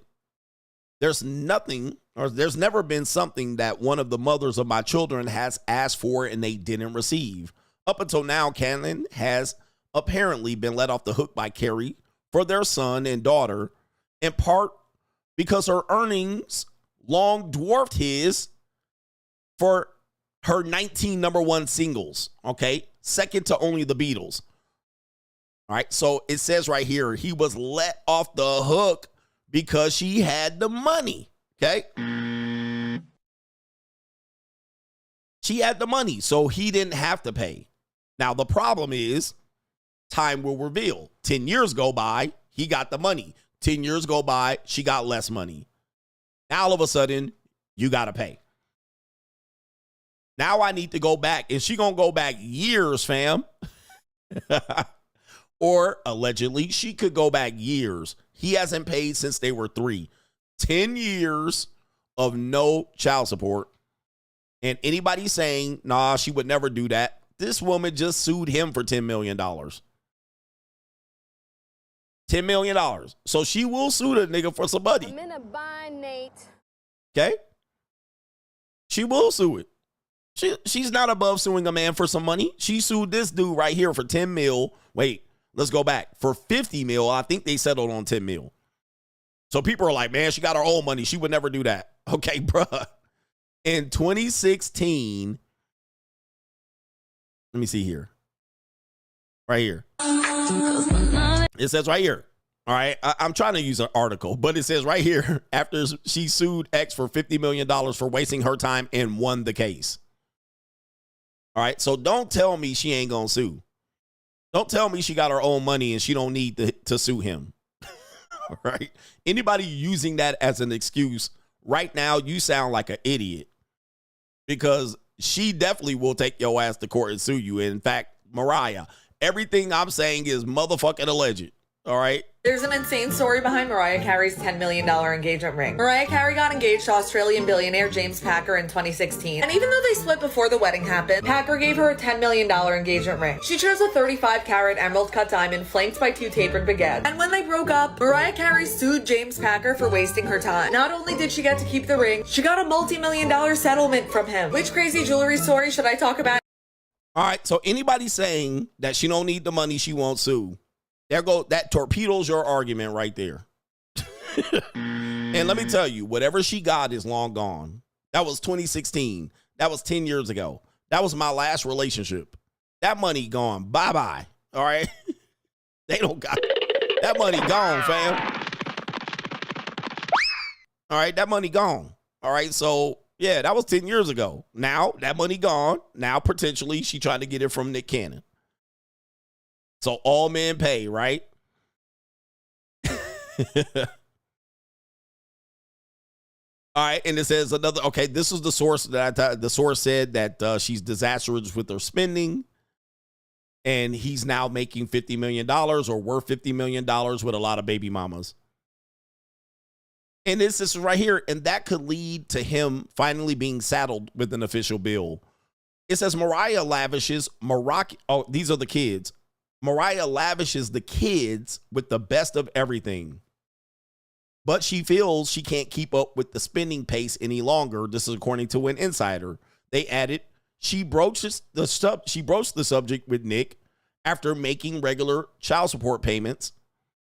E: there's never been something that one of the mothers of my children has asked for and they didn't receive. Up until now, Cannon has apparently been let off the hook by Carey for their son and daughter, in part because her earnings long dwarfed his for her 19 number 1 singles, okay? Second to only the Beatles. All right, so it says right here, he was let off the hook because she had the money, okay? She had the money, so he didn't have to pay. Now, the problem is, time will reveal. 10 years go by, he got the money. 10 years go by, she got less money. Now, all of a sudden, you got to pay. Now I need to go back. And she going to go back years, fam. Or allegedly, she could go back years. He hasn't paid since they were 3. 10 years of no child support. And anybody saying, nah, she would never do that. This woman just sued him for $10 million. $10 million. So she will sue the nigga for some money.
L: I'm in a bind, Nate.
E: Okay? She will sue it. She's not above suing a man for some money. She sued this dude right here for 10 mil. Wait, let's go back. For 50 mil, I think they settled on 10 mil. So people are like, man, she got her own money. She would never do that. Okay, bruh. In 2016, let me see here. Right here. It says right here. All right. I'm trying to use an article, but it says right here, after she sued X for $50 million for wasting her time and won the case. All right. So don't tell me she ain't going to sue. Don't tell me she got her own money and she don't need to sue him. All right. Anybody using that as an excuse right now, you sound like an idiot, because she definitely will take your ass to court and sue you. In fact, Mariah, everything I'm saying is motherfucking alleged. All right.
L: There's an insane story behind Mariah Carey's $10 million engagement ring. Mariah Carey got engaged to Australian billionaire James Packer in 2016. And even though they split before the wedding happened, Packer gave her a $10 million engagement ring. She chose a 35-carat emerald cut diamond flanked by 2 tapered baguettes. And when they broke up, Mariah Carey sued James Packer for wasting her time. Not only did she get to keep the ring, she got a multi-million-dollar settlement from him. Which crazy jewelry story should I talk about?
E: All right. So anybody saying that she don't need the money, she won't sue. That torpedoes your argument right there. And let me tell you, whatever she got is long gone. That was 2016. That was 10 years ago. That was my last relationship. That money gone. Bye-bye. All right? They don't got that money gone, fam. All right, that money gone. All right, so, yeah, that was 10 years ago. Now, that money gone. Now, potentially, she trying to get it from Nick Cannon. So all men pay, right? All right, and it says another. Okay, this is the source that the source said that she's disastrous with her spending, and he's now making $50 million or worth $50 million with a lot of baby mamas. And this is right here, and that could lead to him finally being saddled with an official bill. It says Mariah lavishes Oh, these are the kids. Mariah lavishes the kids with the best of everything, but she feels she can't keep up with the spending pace any longer. This is according to an insider. They added she broached the subject with Nick after making regular child support payments,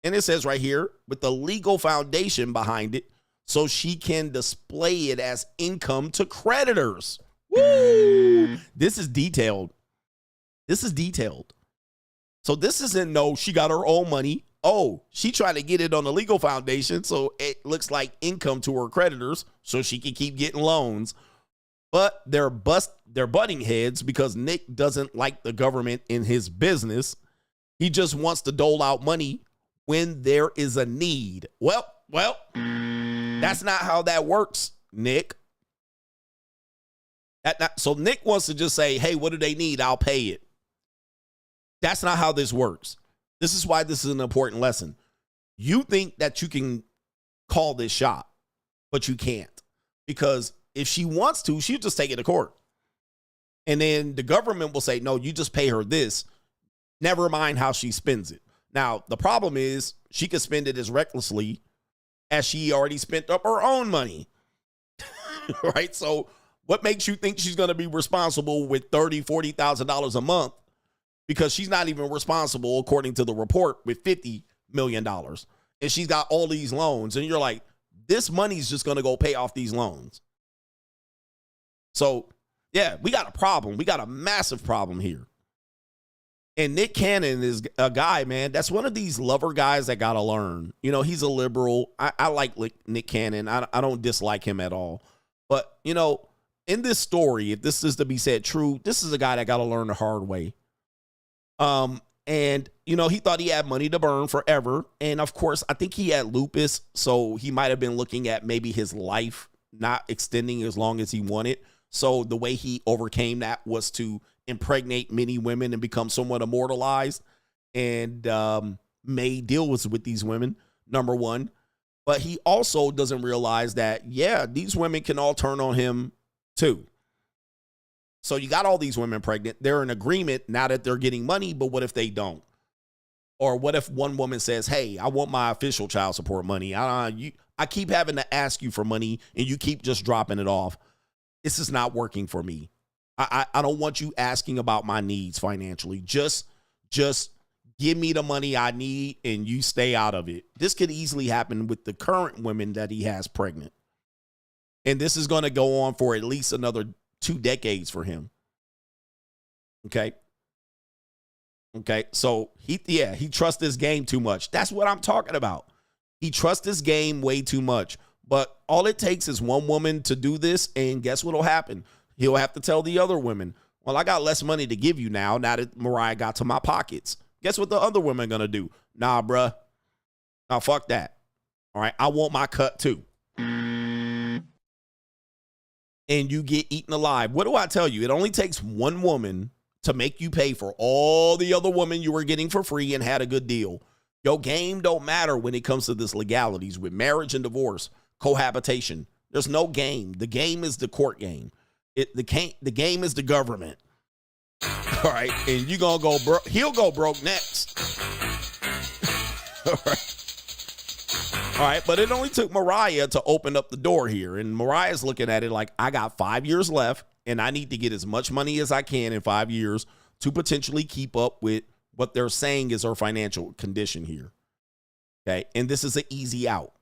E: and it says right here with the legal foundation behind it, so she can display it as income to creditors. Woo! This is detailed. This is detailed. So this isn't she got her own money. Oh, she trying to get it on the legal foundation, so it looks like income to her creditors, so she can keep getting loans. But they're butting heads because Nick doesn't like the government in his business. He just wants to dole out money when there is a need. Well, that's not how that works, Nick. So Nick wants to just say, hey, what do they need? I'll pay it. That's not how this works. This is why this is an important lesson. You think that you can call this shot, but you can't. Because if she wants to, she'll just take it to court. And then the government will say, no, you just pay her this. Never mind how she spends it. Now, the problem is she could spend it as recklessly as she already spent up her own money. Right? So what makes you think she's going to be responsible with $30,000, $40,000 a month? Because she's not even responsible, according to the report, with $50 million. And she's got all these loans. And you're like, this money's just going to go pay off these loans. So, yeah, we got a problem. We got a massive problem here. And Nick Cannon is a guy, man, that's one of these lover guys that got to learn. You know, he's a liberal. I like Nick Cannon. I don't dislike him at all. But, you know, in this story, if this is to be said true, this is a guy that got to learn the hard way. And, you know, he thought he had money to burn forever. And of course, I think he had lupus. So he might have been looking at maybe his life not extending as long as he wanted. So the way he overcame that was to impregnate many women and become somewhat immortalized and, made deals with these women, number one. But he also doesn't realize that, yeah, these women can all turn on him too. So you got all these women pregnant. They're in agreement now that they're getting money, but what if they don't? Or what if one woman says, hey, I want my official child support money. I keep having to ask you for money and you keep just dropping it off. This is not working for me. I don't want you asking about my needs financially. Just give me the money I need and you stay out of it. This could easily happen with the current women that he has pregnant. And this is going to go on for at least another 2 decades for him. Okay. So he trusts this game too much. That's what I'm talking about. He trusts this game way too much. But all it takes is one woman to do this, and guess what'll happen? He'll have to tell the other women, well, I got less money to give you now that Mariah got to my pockets. Guess what the other women gonna do? Nah, bruh. Nah, fuck that. All right, I want my cut too. And you get eaten alive. What do I tell you? It only takes one woman to make you pay for all the other women you were getting for free and had a good deal. Your game don't matter when it comes to this legalities with marriage and divorce, cohabitation. There's no game. The game is the court game. The game is the government. All right, and you gonna go broke. He'll go broke next. All right, but it only took Mariah to open up the door here, and Mariah's looking at it like, I got 5 years left, and I need to get as much money as I can in 5 years to potentially keep up with what they're saying is her financial condition here. Okay, and this is an easy out.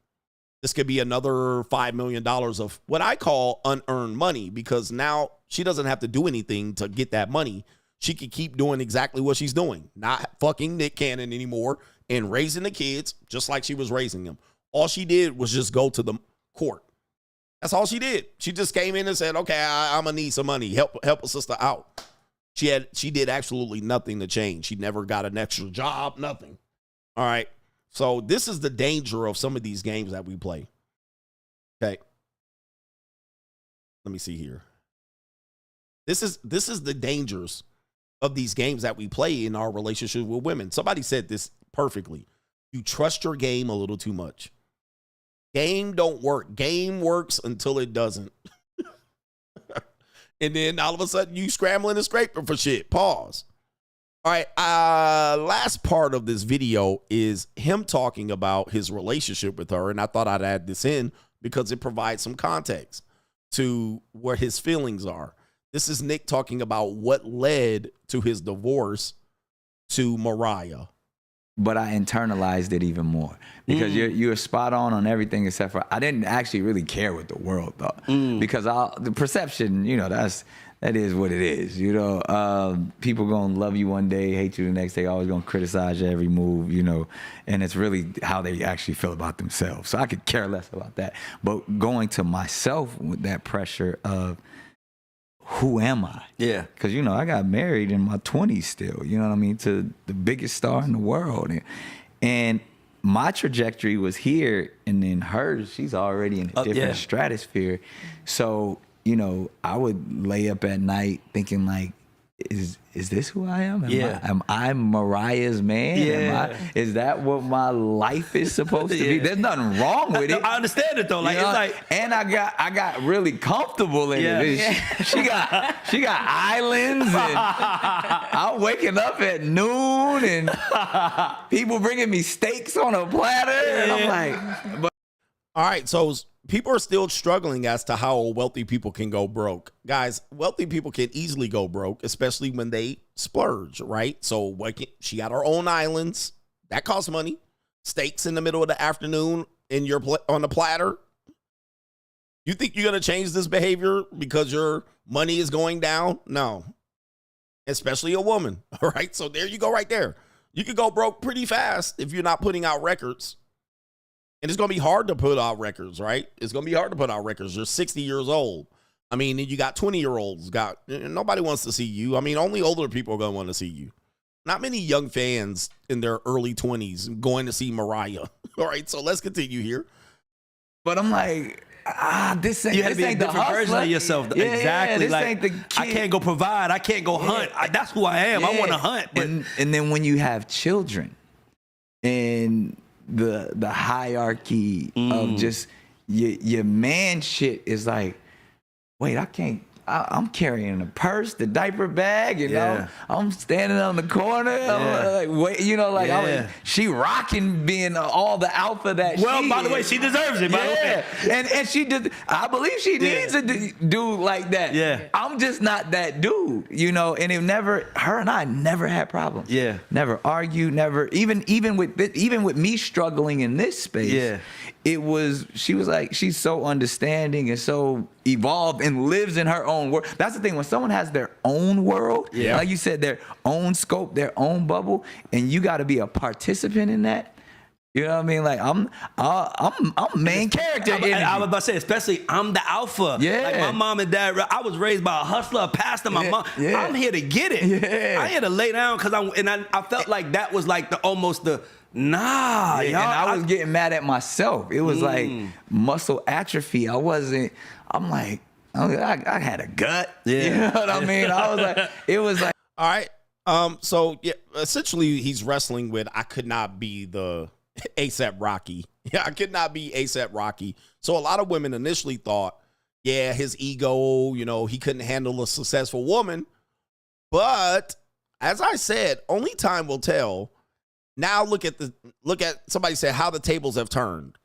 E: This could be another $5 million of what I call unearned money, because now she doesn't have to do anything to get that money. She can keep doing exactly what she's doing, not fucking Nick Cannon anymore and raising the kids just like she was raising them. All she did was just go to the court. That's all she did. She just came in and said, okay, I'm going to need some money. Help a sister out. She did absolutely nothing to change. She never got an extra job, nothing. All right. So this is the danger of some of these games that we play. Okay. Let me see here. This is the dangers of these games that we play in our relationship with women. Somebody said this perfectly. You trust your game a little too much. Game don't work. Game works until it doesn't. And then all of a sudden you scrambling and scraping for shit. Pause. All right. Last part of this video is him talking about his relationship with her. And I thought I'd add this in because it provides some context to what his feelings are. This is Nick talking about what led to his divorce to Mariah.
M: But I internalized it even more because you're spot on everything except for I didn't actually really care what the world thought because the perception, that is what it is. People gonna love you one day, hate you the next day, always gonna criticize your every move, and it's really how they actually feel about themselves. So I could care less about that. But going to myself with that pressure of who am I? Yeah. Because, I got married in my 20s still, to the biggest star in the world. And my trajectory was here, and then hers, she's already in a different stratosphere. So, I would lay up at night thinking like, is this who I am? Am I Mariah's man?
U: Yeah.
M: Is that what my life is supposed to be? There's nothing wrong with it.
U: I understand it though. Like it's like,
M: and I got really comfortable in it. She got islands, and I'm waking up at noon, and people bringing me steaks on a platter, and I'm like, but.
E: All right, so people are still struggling as to how wealthy people can go broke. Guys, wealthy people can easily go broke, especially when they splurge, right? So she got her own islands. That costs money. Steaks in the middle of the afternoon on the platter. You think you're going to change this behavior because your money is going down? No. Especially a woman, all right? So there you go right there. You could go broke pretty fast if you're not putting out records. And it's going to be hard to put out records, right? It's going to be hard to put out records. You're 60 years old. I mean, you got 20-year-olds. Nobody wants to see you. I mean, only older people are going to want to see you. Not many young fans in their early 20s going to see Mariah. All right, so let's continue here.
M: But I'm like, this ain't,
U: you had to be a different version of yourself.
M: Yeah,
U: exactly.
M: This
U: like,
M: ain't the kid.
U: I can't go provide. I can't go hunt. That's who I am. I want to hunt. But
M: and then when you have children and the hierarchy of just your man shit is like, wait, I'm carrying a purse, the diaper bag, I'm standing on the corner. I'm like, wait, she rocking being all the alpha that she
U: by the way, she deserves it, by the way.
M: And she did, I believe she needs a dude like that. Yeah. I'm just not that dude, and her and I never had problems. Yeah. Never argued, never, even with me struggling in this space. Yeah. She was like, she's so understanding and so evolved and lives in her own world. That's the thing. When someone has their own world, like you said, their own scope, their own bubble, and you got to be a participant in that. You know what I mean? Like I'm main character.
U: I was about to say, especially I'm the alpha. Yeah. Like my mom and dad, I was raised by a hustler, a pastor. My mom. Yeah. I'm here to get it. Yeah. I here to lay down because I felt like that was like almost the. Nah,
M: and I was getting mad at myself. It was like muscle atrophy. I'm like, I had a gut. Yeah. You know what I mean? I was like, it was like.
E: All right. So yeah, essentially he's wrestling with I could not be the ASAP Rocky. Yeah, I could not be ASAP Rocky. So a lot of women initially thought, yeah, his ego, you know, he couldn't handle a successful woman. But as I said, only time will tell. Now look at somebody said how the tables have turned.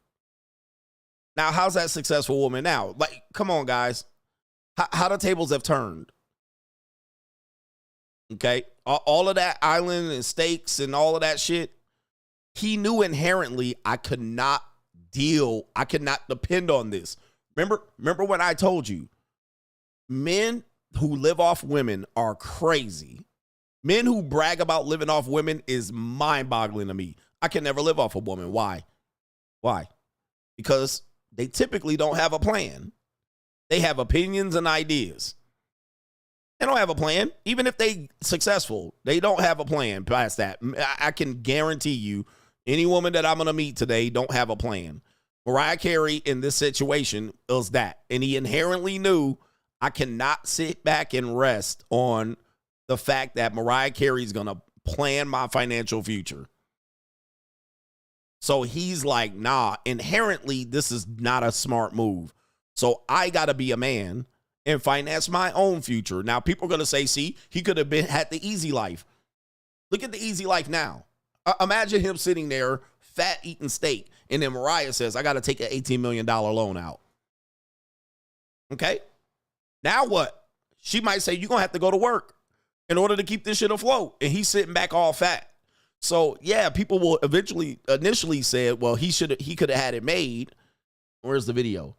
E: Now, how's that successful woman now? Like, come on, guys. How the tables have turned. Okay. All of that island and stakes and all of that shit. He knew inherently I could not depend on this. Remember when I told you, men who live off women are crazy. Men who brag about living off women is mind-boggling to me. I can never live off a woman. Why? Because they typically don't have a plan. They have opinions and ideas. They don't have a plan. Even if they successful, they don't have a plan past that. I can guarantee you, any woman that I'm going to meet today don't have a plan. Mariah Carey in this situation is that. And he inherently knew I cannot sit back and rest on the fact that Mariah Carey is going to plan my financial future. So he's like, nah, inherently, this is not a smart move. So I got to be a man and finance my own future. Now, people are going to say, see, he could have had the easy life. Look at the easy life now. Imagine him sitting there, fat, eating steak. And then Mariah says, I got to take an $18 million loan out. Okay. Now what? She might say, you're going to have to go to work in order to keep this shit afloat. And he's sitting back all fat. So, yeah, people will initially say, well, he could have had it made. Where's the video?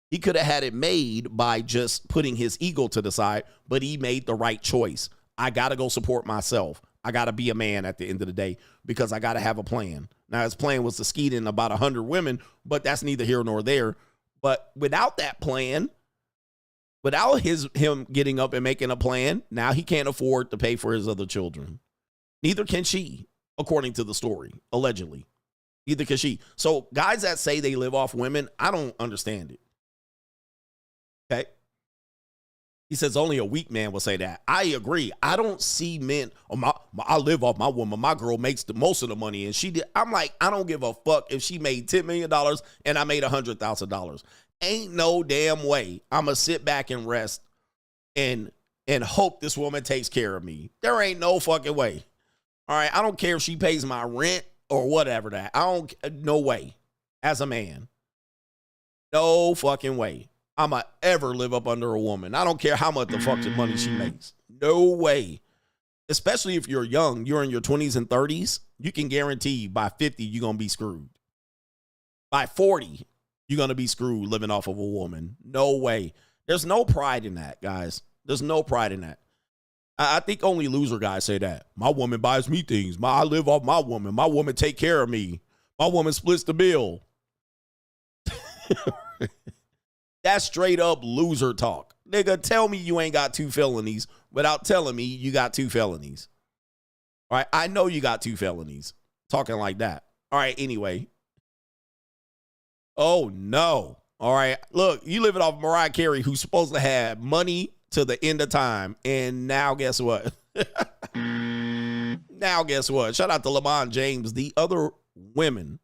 E: He could have had it made by just putting his ego to the side, but he made the right choice. I got to go support myself. I got to be a man at the end of the day because I got to have a plan. Now, his plan was to skeet in about 100 women, but that's neither here nor there. But without that plan, without him getting up and making a plan, now he can't afford to pay for his other children. Neither can she, according to the story, allegedly. Neither can she. So guys that say they live off women, I don't understand it. Okay. He says only a weak man will say that. I agree. I don't see men, I live off my woman. My girl makes the most of the money. And she did. I'm like, I don't give a fuck if she made $10 million and I made $100,000. Ain't no damn way I'm going to sit back and rest and hope this woman takes care of me. There ain't no fucking way. All right. I don't care if she pays my rent or whatever no way. As a man. No fucking way. I'ma ever live up under a woman. I don't care how much the fucking money she makes. No way. Especially if you're young, you're in your 20s and 30s, you can guarantee by 50, you're going to be screwed. By 40, you're going to be screwed living off of a woman. No way. There's no pride in that, guys. There's no pride in that. I think only loser guys say that. My woman buys me things. I live off my woman. My woman take care of me. My woman splits the bill. That's straight up loser talk. Nigga, tell me you ain't got 2 felonies without telling me you got 2 felonies. All right, I know you got 2 felonies. Talking like that. All right, anyway. Oh, no. All right, look, you living off Mariah Carey, who's supposed to have money to the end of time. And now guess what? Now guess what? Shout out to LeBron James. The other women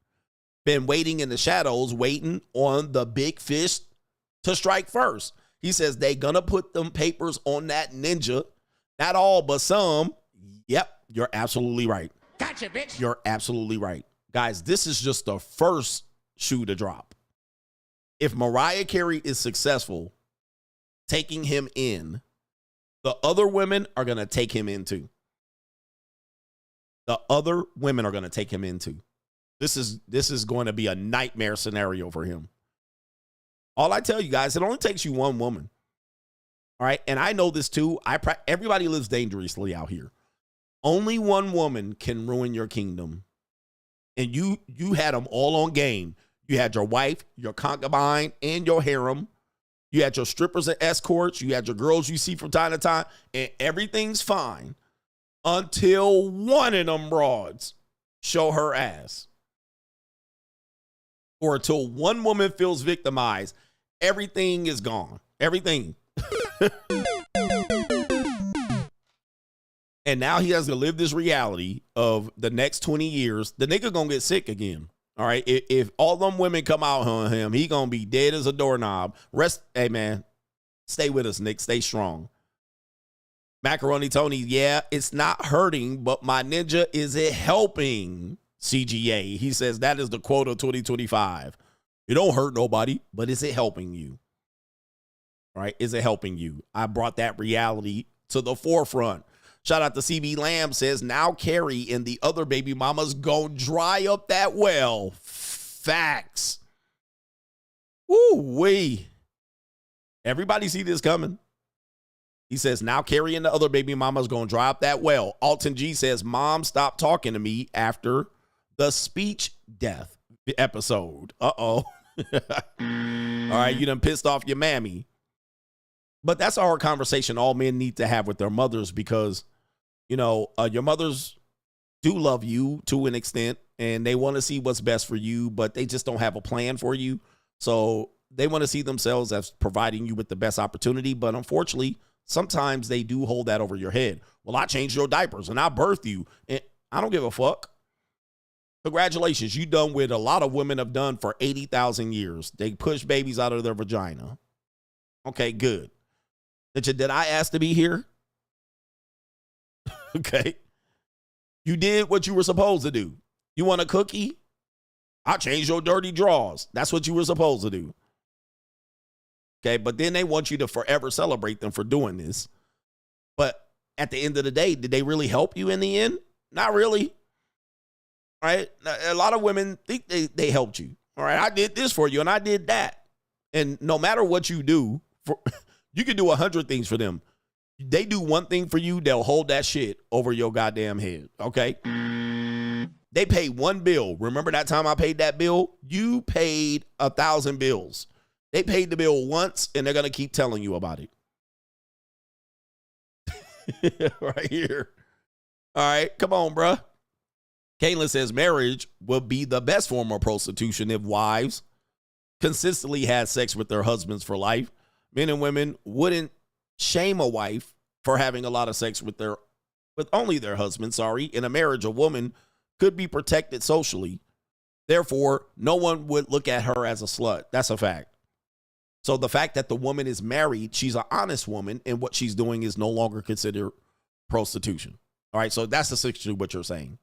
E: been waiting in the shadows, waiting on the big fish to strike first. He says they gonna put them papers on that ninja. Not all, but some. Yep, you're absolutely right.
K: Gotcha, bitch.
E: You're absolutely right. Guys, this is just the first shoe to drop. If Mariah Carey is successful taking him in, the other women are gonna take him in too. The other women are gonna take him in too. This is going to be a nightmare scenario for him. All I tell you guys, it only takes you one woman. All right. And I know this too. Everybody lives dangerously out here. Only one woman can ruin your kingdom. And you had them all on game. You had your wife, your concubine, and your harem. You had your strippers and escorts. You had your girls you see from time to time. And everything's fine until one of them broads show her ass. Or until one woman feels victimized. Everything is gone. Everything. And now he has to live this reality of the next 20 years. The nigga gonna get sick again. All right. If all them women come out on him, he gonna be dead as a doorknob. Hey, man, stay with us, Nick. Stay strong. Macaroni Tony, yeah, it's not hurting, but my ninja, is it helping? CGA. He says that is the quote of 2025. It don't hurt nobody, but is it helping you? All right. Is it helping you? I brought that reality to the forefront. Shout out to CB Lamb, says now Carrie and the other baby mamas gonna dry up that well. Facts. Woo-wee. Everybody see this coming. He says now Carrie and the other baby mamas gonna dry up that well. Alton G says mom stopped talking to me after the speech death episode. Uh-oh. All right, you done pissed off your mammy. But that's our conversation all men need to have with their mothers, because, you know, your mothers do love you to an extent, and they want to see what's best for you, but they just don't have a plan for you. So they want to see themselves as providing you with the best opportunity. But unfortunately, sometimes they do hold that over your head. Well, I changed your diapers and I birthed you, and I don't give a fuck. Congratulations. You done what a lot of women have done for 80,000 years. They push babies out of their vagina. Okay, good. Did I ask to be here? Okay. You did what you were supposed to do. You want a cookie? I changed your dirty drawers. That's what you were supposed to do. Okay, but then they want you to forever celebrate them for doing this. But at the end of the day, did they really help you in the end? Not really. All right? A lot of women think they helped you. All right, I did this for you and I did that. And no matter what you do, you can do 100 things for them. They do one thing for you, they'll hold that shit over your goddamn head, okay? They pay one bill. Remember that time I paid that bill? You paid 1,000 bills. They paid the bill once, and they're going to keep telling you about it. Right here. All right, come on, bruh. Caitlin says marriage will be the best form of prostitution if wives consistently had sex with their husbands for life. Men and women wouldn't shame a wife for having a lot of sex with only their husband. In a marriage, a woman could be protected socially. Therefore, no one would look at her as a slut. That's a fact. So the fact that the woman is married, she's an honest woman, and what she's doing is no longer considered prostitution. All right, so that's essentially what you're saying.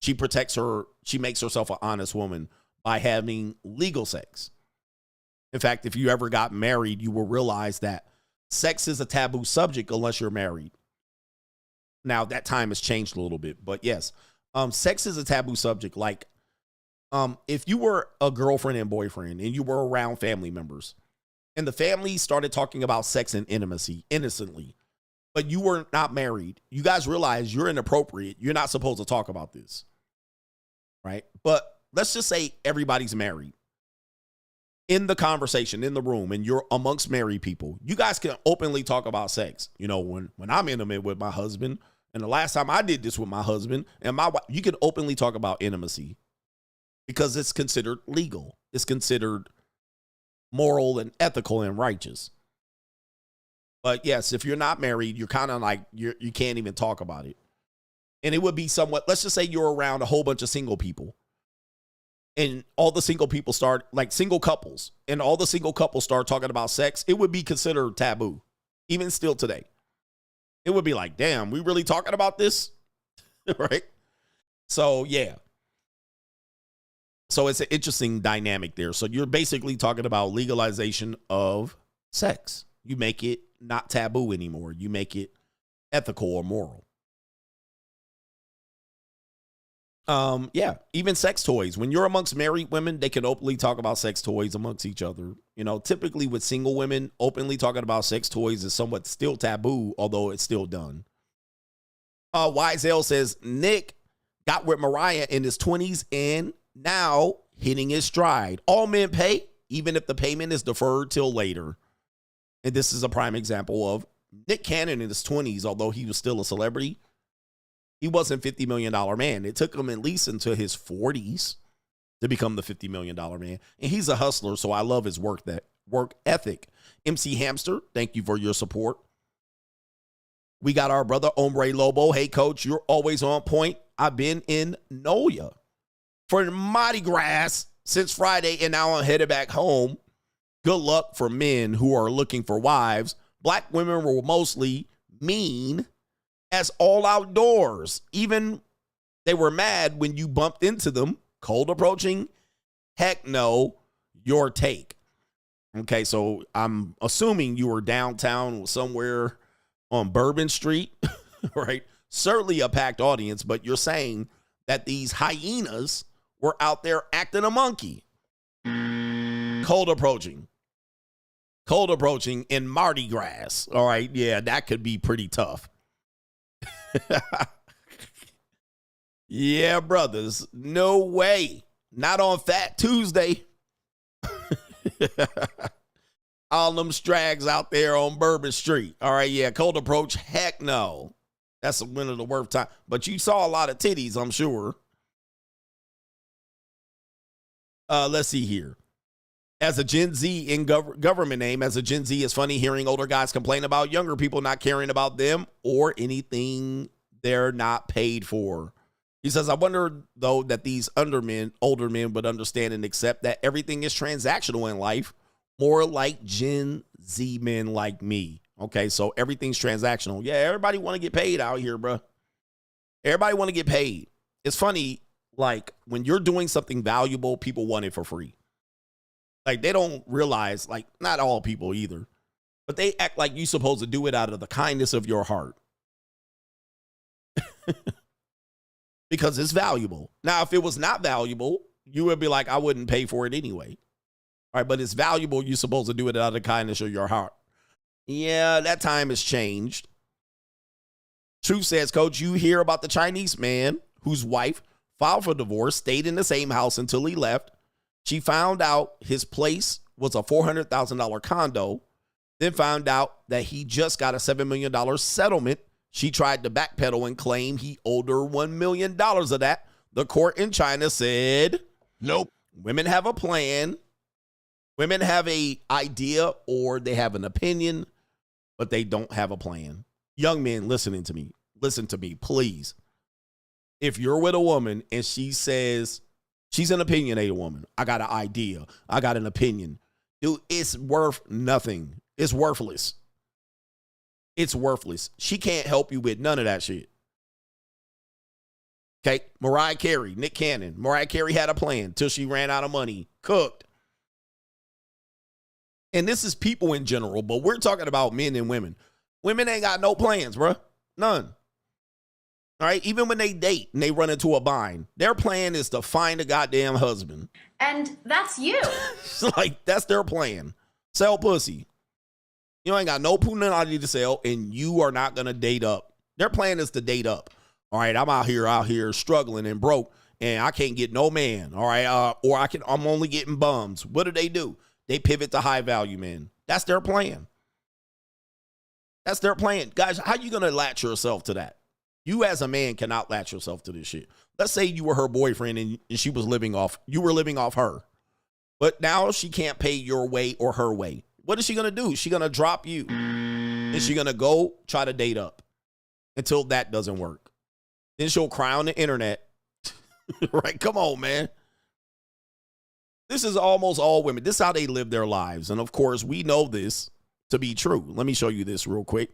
E: She protects her, she makes herself an honest woman by having legal sex. In fact, if you ever got married, you will realize that sex is a taboo subject unless you're married. Now, that time has changed a little bit, but yes, sex is a taboo subject. Like, if you were a girlfriend and boyfriend and you were around family members and the family started talking about sex and intimacy innocently, but you were not married, you guys realize you're inappropriate. You're not supposed to talk about this, right? But let's just say everybody's married. In the conversation, in the room, and you're amongst married people, you guys can openly talk about sex. You know, when I'm intimate with my husband, and the last time I did this with my husband and my wife, you can openly talk about intimacy because it's considered legal. It's considered moral and ethical and righteous. But yes, if you're not married, you're kind of like, you can't even talk about it. And it would be somewhat, let's just say you're around a whole bunch of single people. And all the single people start, like single couples, and all the single couples start talking about sex, it would be considered taboo, even still today. It would be like, damn, we really talking about this? Right? So, yeah. So it's an interesting dynamic there. So you're basically talking about legalization of sex. You make it not taboo anymore. You make it ethical or moral. Yeah, even sex toys. When you're amongst married women, they can openly talk about sex toys amongst each other. You know, typically with single women, openly talking about sex toys is somewhat still taboo, although it's still done. YZL says, Nick got with Mariah in his 20s and now hitting his stride. All men pay, even if the payment is deferred till later. And this is a prime example of Nick Cannon in his 20s, although he was still a celebrity. He wasn't $50 million man. It took him at least into his 40s to become the $50 million man. And he's a hustler, so I love his work ethic. MC Hamster, thank you for your support. We got our brother Hombre Lobo. Hey, coach, you're always on point. I've been in Noya for Mardi Gras since Friday, and now I'm headed back home. Good luck for men who are looking for wives. Black women were mostly mean as all outdoors. Even they were mad when you bumped into them. Cold approaching? Heck no. Your take. Okay, so I'm assuming you were downtown somewhere on Bourbon Street, right? Certainly a packed audience, but you're saying that these hyenas were out there acting a monkey. Cold approaching. Cold approaching in Mardi Gras. All right, yeah, that could be pretty tough. Yeah, brothers, no way. Not on Fat Tuesday. All them strags out there on Bourbon Street. All right, yeah, cold approach, heck no. That's a win of the worth time. But you saw a lot of titties, I'm sure. Let's see here. As a Gen Z in government name, as a Gen Z, it's funny hearing older guys complain about younger people not caring about them or anything they're not paid for. He says, I wonder, though, that these older men would understand and accept that everything is transactional in life, more like Gen Z men like me. Okay, so everything's transactional. Yeah, everybody want to get paid out here, bro. Everybody want to get paid. It's funny, like, when you're doing something valuable, people want it for free. Like, they don't realize, like, not all people either, but they act like you're supposed to do it out of the kindness of your heart. Because it's valuable. Now, if it was not valuable, you would be like, I wouldn't pay for it anyway. All right, but it's valuable. You're supposed to do it out of the kindness of your heart. Yeah, that time has changed. Truth says, Coach, you hear about the Chinese man whose wife filed for divorce, stayed in the same house until he left. She found out his place was a $400,000 condo, then found out that he just got a $7 million settlement. She tried to backpedal and claim he owed her $1 million of that. The court in China said, nope. Women have a plan. Women have an idea or they have an opinion, but they don't have a plan. Young men listening to me, listen to me, please. If you're with a woman and she says, she's an opinionated woman, I got an idea, I got an opinion, dude, it's worth nothing. It's worthless. It's worthless. She can't help you with none of that shit. Okay, Mariah Carey, Nick Cannon. Mariah Carey had a plan till she ran out of money. Cooked. And this is people in general, but we're talking about men and women. Women ain't got no plans, bro. None. All right, even when they date and they run into a bind, their plan is to find a goddamn husband.
A: And that's you.
E: Like, that's their plan. Sell pussy. You ain't got no punani to sell, and you are not going to date up. Their plan is to date up. All right, I'm out here struggling and broke, and I can't get no man. All right, or I'm only getting bums. What do? They pivot to high value men. That's their plan. That's their plan. Guys, how you going to latch yourself to that? You as a man cannot latch yourself to this shit. Let's say you were her boyfriend and you were living off her. But now she can't pay your way or her way. What is she going to do? She's going to drop you. And she's going to go try to date up until that doesn't work. Then she'll cry on the internet. Right? Come on, man. This is almost all women. This is how they live their lives. And of course, we know this to be true. Let me show you this real quick.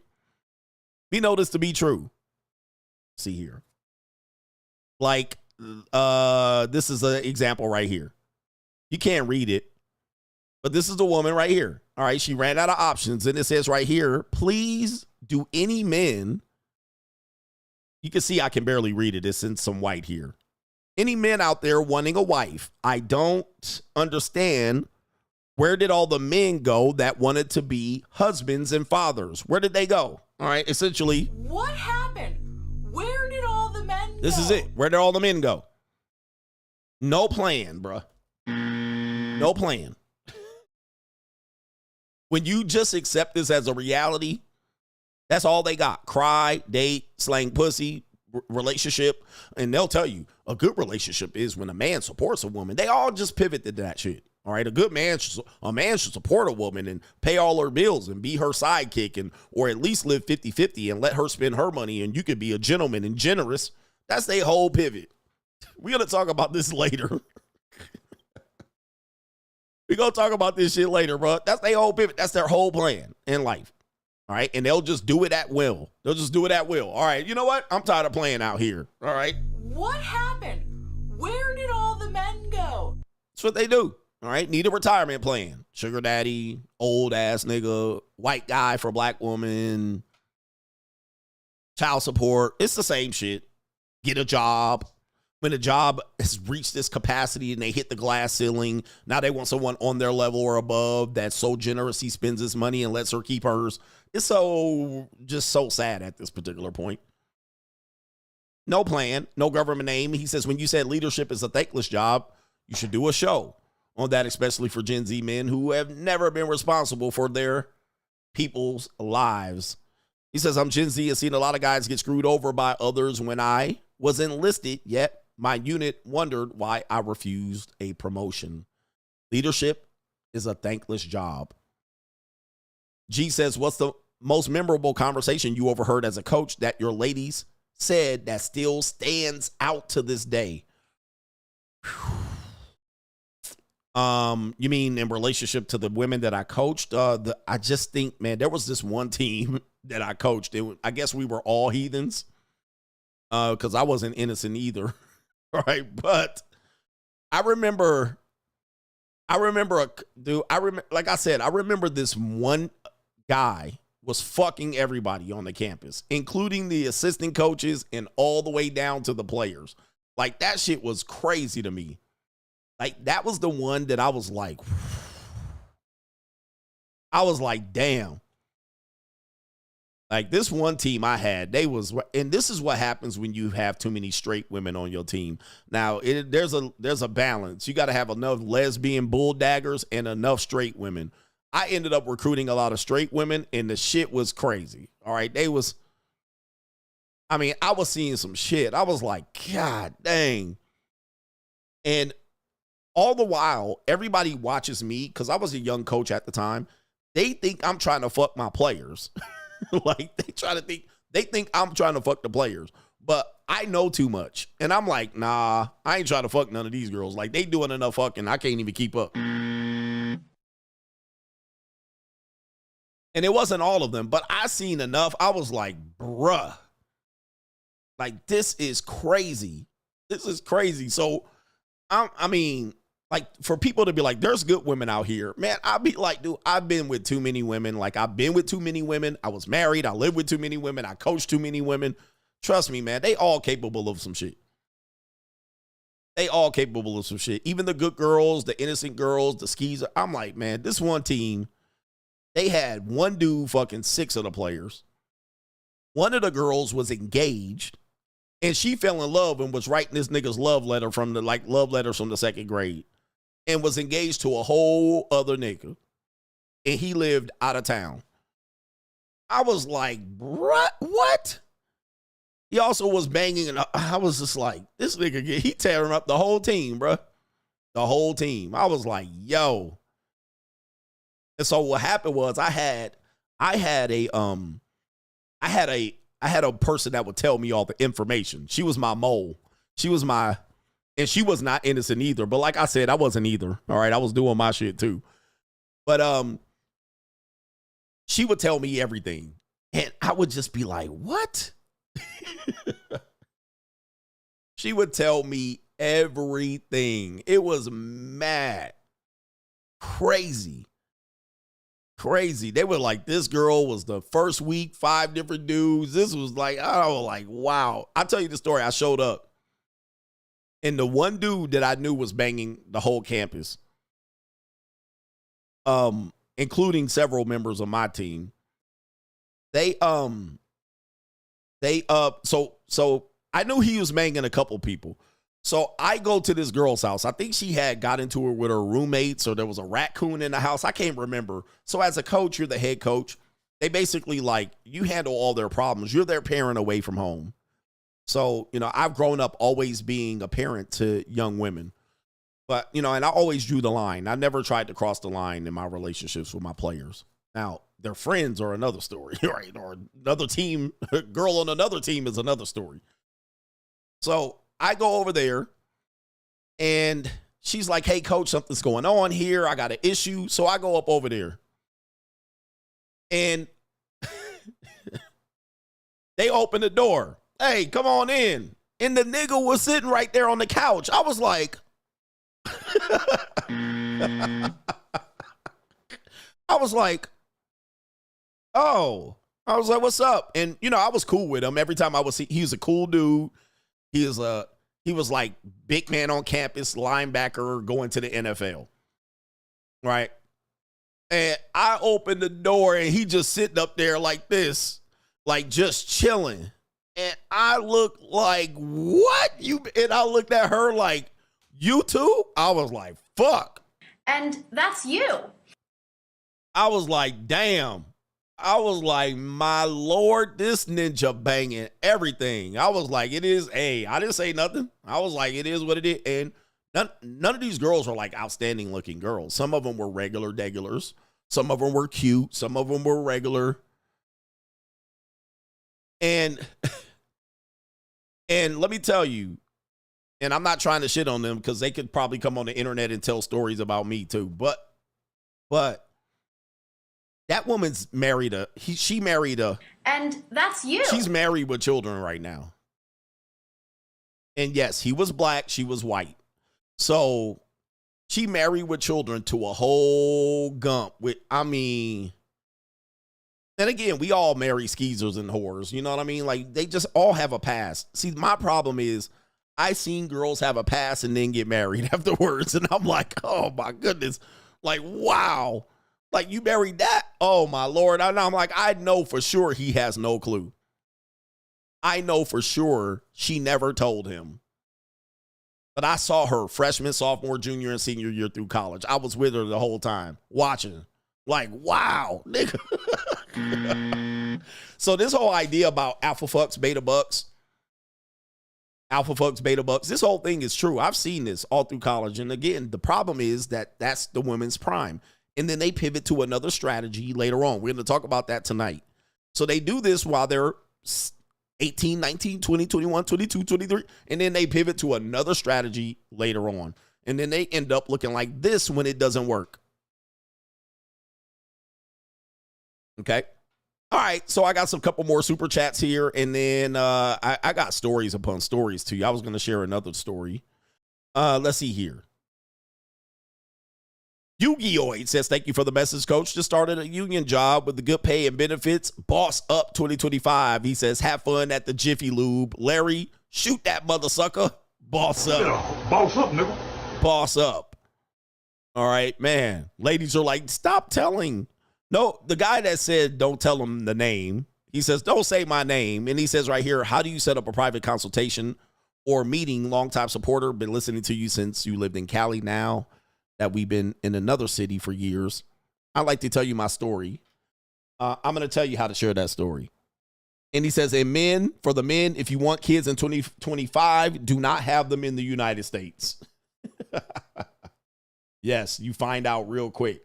E: We know this to be true. See here. Like, this is an example right here. You can't read it, but this is the woman right here. All right, she ran out of options, and it says right here, please do any men, you can see I can barely read it. It's in some white here. Any men out there wanting a wife, I don't understand, where did all the men go that wanted to be husbands and fathers? Where did they go? All right, essentially.
J: What happened? Where did all the men go?
E: This is it. Where did all the men go? No plan, bruh. No plan. When you just accept this as a reality, that's all they got. Cry, date, slang pussy, relationship. And they'll tell you a good relationship is when a man supports a woman. They all just pivot to that shit. All right, a man should support a woman and pay all her bills and be her sidekick, and or at least live 50-50 and let her spend her money, and you could be a gentleman and generous. That's their whole pivot. We're going to talk about this later. We're going to talk about this shit later, bro. That's their whole pivot. That's their whole plan in life. All right, and they'll just do it at will. They'll just do it at will. All right, you know what? I'm tired of playing out here. All right.
J: What happened? Where did all the men go?
E: That's what they do. All right, need a retirement plan. Sugar daddy, old ass nigga, white guy for black woman, child support. It's the same shit. Get a job. When a job has reached this capacity and they hit the glass ceiling, now they want someone on their level or above that's so generous he spends his money and lets her keep hers. It's just so sad at this particular point. No plan, no government name. He says, when you said leadership is a thankless job, you should do a show on that, especially for Gen Z men who have never been responsible for their people's lives. He says, I'm Gen Z and seen a lot of guys get screwed over by others when I was enlisted, yet my unit wondered why I refused a promotion. Leadership is a thankless job. G says, what's the most memorable conversation you overheard as a coach that your ladies said that still stands out to this day? You mean in relationship to the women that I coached? I just think, man, there was this one team that I coached. I guess we were all heathens because I wasn't innocent either. Right. But I remember, like I said, I remember this one guy was fucking everybody on the campus, including the assistant coaches and all the way down to the players. Like, that shit was crazy to me. Like, that was the one that I was like, damn. Like, this one team I had, and this is what happens when you have too many straight women on your team. Now, there's a balance. You got to have enough lesbian bulldaggers and enough straight women. I ended up recruiting a lot of straight women, and the shit was crazy. All right, I was seeing some shit. I was like, God dang. And all the while, everybody watches me, because I was a young coach at the time. They think I'm trying to fuck my players. Like, they think I'm trying to fuck the players. But I know too much. And I'm like, nah, I ain't trying to fuck none of these girls. Like, they doing enough fucking, I can't even keep up. And it wasn't all of them, but I seen enough. I was like, bruh. Like, this is crazy. This is crazy. So, like, for people to be like, there's good women out here, man, I'd be like, dude, I've been with too many women. Like, I've been with too many women. I was married. I lived with too many women. I coached too many women. Trust me, man, they all capable of some shit. They all capable of some shit. Even the good girls, the innocent girls, the skis. I'm like, man, this one team, they had one dude fucking 6 of the players. One of the girls was engaged, and she fell in love and was writing this nigga's love letters from the 2nd grade. And was engaged to a whole other nigga. And he lived out of town. I was like, bruh, what? He also was banging, and I was just like, this nigga, he tearing up the whole team, bruh. The whole team. I was like, yo. And so what happened was I had a person that would tell me all the information. She was my mole. And she was not innocent either. But like I said, I wasn't either. All right. I was doing my shit too. But she would tell me everything. And I would just be like, what? She would tell me everything. It was mad. Crazy. They were like, this girl was the first week, 5 different dudes. This was like, I was like, wow. I'll tell you the story. I showed up. And the one dude that I knew was banging the whole campus, including several members of my team. So I knew he was banging a couple people. So I go to this girl's house. I think she had got into it with her roommates, or there was a raccoon in the house. I can't remember. So as a coach, you're the head coach. They basically, like, you handle all their problems. You're their parent away from home. So, I've grown up always being a parent to young women. But, you know, and I always drew the line. I never tried to cross the line in my relationships with my players. Now, their friends are another story, right? Or another team, a girl on another team is another story. So I go over there and she's like, hey, coach, something's going on here. I got an issue. So I go up over there and they open the door. Hey, come on in. And the nigga was sitting right there on the couch. I was like, oh, I was like, what's up? And, you know, I was cool with him. Every time I would see, he was a cool dude. He was like big man on campus, linebacker going to the NFL. Right. And I opened the door and he just sitting up there like this, like just chilling. And I looked like, what? And I looked at her like, you too? I was like, fuck.
A: And that's you.
E: I was like, damn. I was like, my Lord, this ninja banging everything. I was like, it is, hey, I didn't say nothing. I was like, it is what it is. And none of these girls were like outstanding looking girls. Some of them were regular degulars. Some of them were cute. Some of them were regular. And let me tell you, and I'm not trying to shit on them because they could probably come on the internet and tell stories about me too. But that woman's married she married a.
A: And that's you.
E: She's married with children right now. And yes, he was black, she was white. So she married with children to a whole gump with, I mean, and again, we all marry skeezers and whores. You know what I mean? Like, they just all have a past. See, my problem is I seen girls have a past and then get married afterwards. And I'm like, oh my goodness. Like, wow. Like, you married that? Oh my Lord. And I'm like, I know for sure he has no clue. I know for sure she never told him. But I saw her freshman, sophomore, junior, and senior year through college. I was with her the whole time watching. Like, wow, nigga. So this whole idea about alpha fucks, beta bucks, this whole thing is true. I've seen this all through college. And again, the problem is that that's the women's prime. And then they pivot to another strategy later on. We're going to talk about that tonight. So they do this while they're 18, 19, 20, 21, 22, 23. And then they pivot to another strategy later on. And then they end up looking like this when it doesn't work. Okay. All right. So I got some couple more super chats here. And then I got stories upon stories too. I was going to share another story. Let's see here. Yu-Gi-Oh! Says, thank you for the message, coach. Just started a union job with the good pay and benefits. Boss up 2025. He says, have fun at the Jiffy Lube. Larry, shoot that mother sucker. Boss up.
X: Yeah, boss up, nigga.
E: Boss up. All right, man. Ladies are like, stop telling. No, the guy that said, don't tell him the name. He says, don't say my name. And he says right here, how do you set up a private consultation or meeting? Longtime supporter. Been listening to you since you lived in Cali. Now that we've been in another city for years, I'd like to tell you my story. I'm going to tell you how to share that story. And he says, and for the men, if you want kids in 2025, do not have them in the United States. Yes, you find out real quick.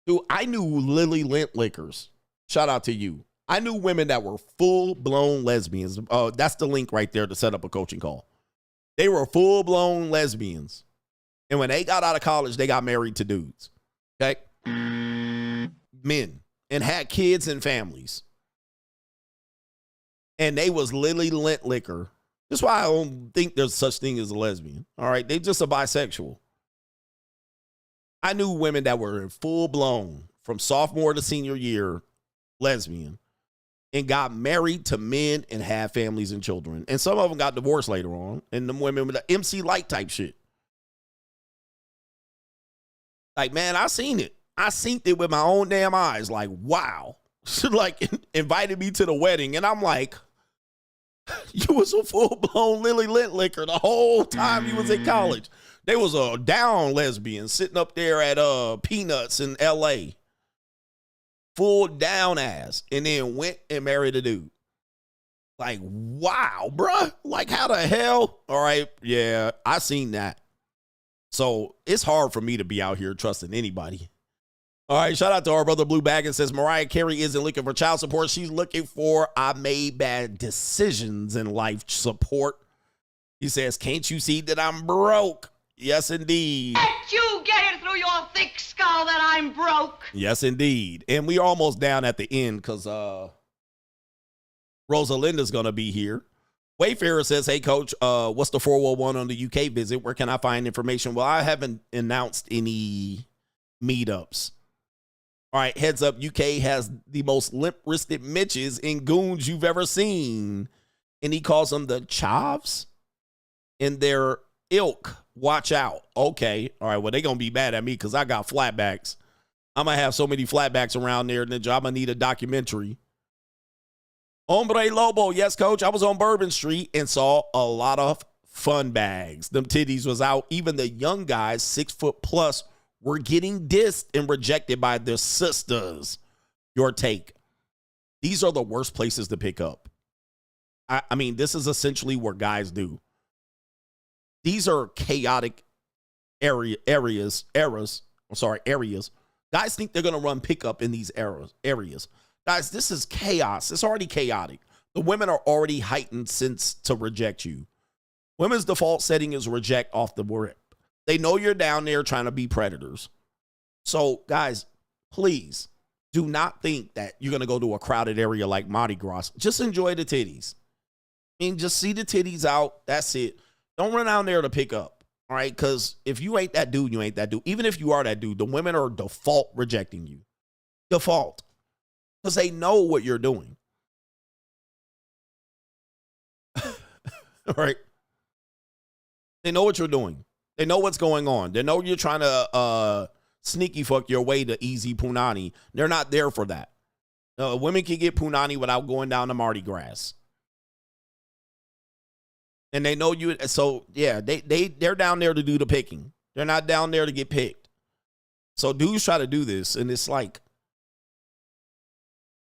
E: Dude, I knew Lily Lint Lickers. Shout out to you. I knew women that were full-blown lesbians. That's the link right there to set up a coaching call. They were full-blown lesbians. And when they got out of college, they got married to dudes. Okay? Men. And had kids and families. And they was Lily Lint Licker. That's why I don't think there's such thing as a lesbian. All right? They just a bisexual. I knew women that were in full-blown, from sophomore to senior year, lesbian. And got married to men and had families and children. And some of them got divorced later on. And them women with the MC Light type shit. Like, man, I seen it. I seen it with my own damn eyes. Like, wow. Like, invited me to the wedding. And I'm like, you was a full-blown Lily Lint Licker the whole time you was in college. They was a down lesbian sitting up there at Peanuts in L.A. Full down ass. And then went and married a dude. Like, wow, bruh. Like, how the hell? All right, yeah, I seen that. So it's hard for me to be out here trusting anybody. All right, shout out to our brother Blue Bag and says Mariah Carey isn't looking for child support. She's looking for I made bad decisions in life support. He says, can't you see that I'm broke? Yes, indeed.
O: Can't you get it through your thick skull that I'm broke?
E: Yes, indeed. And we almost down at the end because Rosalinda's going to be here. Wayfarer says, hey, Coach, what's the 411 on the UK visit? Where can I find information? Well, I haven't announced any meetups. All right, heads up, UK has the most limp-wristed Mitches and goons you've ever seen. And he calls them the Chavs in their ilk. Watch out. Okay. All right, well, they're going to be mad at me because I got flatbacks. I'm going to have so many flatbacks around there, Ninja. I'm going to need a documentary. Hombre Lobo, yes, Coach. I was on Bourbon Street and saw a lot of fun bags. Them titties was out. Even the young guys, 6 foot plus, were getting dissed and rejected by their sisters. Your take. These are the worst places to pick up. I mean, this is essentially what guys do. These are chaotic areas. Guys think they're going to run pickup in these areas. Guys, this is chaos. It's already chaotic. The women are already heightened sense to reject you. Women's default setting is reject off the rip. They know you're down there trying to be predators. So, guys, please do not think that you're going to go to a crowded area like Mardi Gras. Just enjoy the titties. I mean, just see the titties out. That's it. Don't run down there to pick up. All right? Because if you ain't that dude, you ain't that dude. Even if you are that dude, the women are default rejecting you. Default. Because they know what you're doing. All right? They know what you're doing. They know what's going on. They know you're trying to sneaky fuck your way to easy punani. They're not there for that. Women can get punani without going down to Mardi Gras. And they know you. So, yeah, they're down there to do the picking. They're not down there to get picked. So dudes try to do this, and it's like,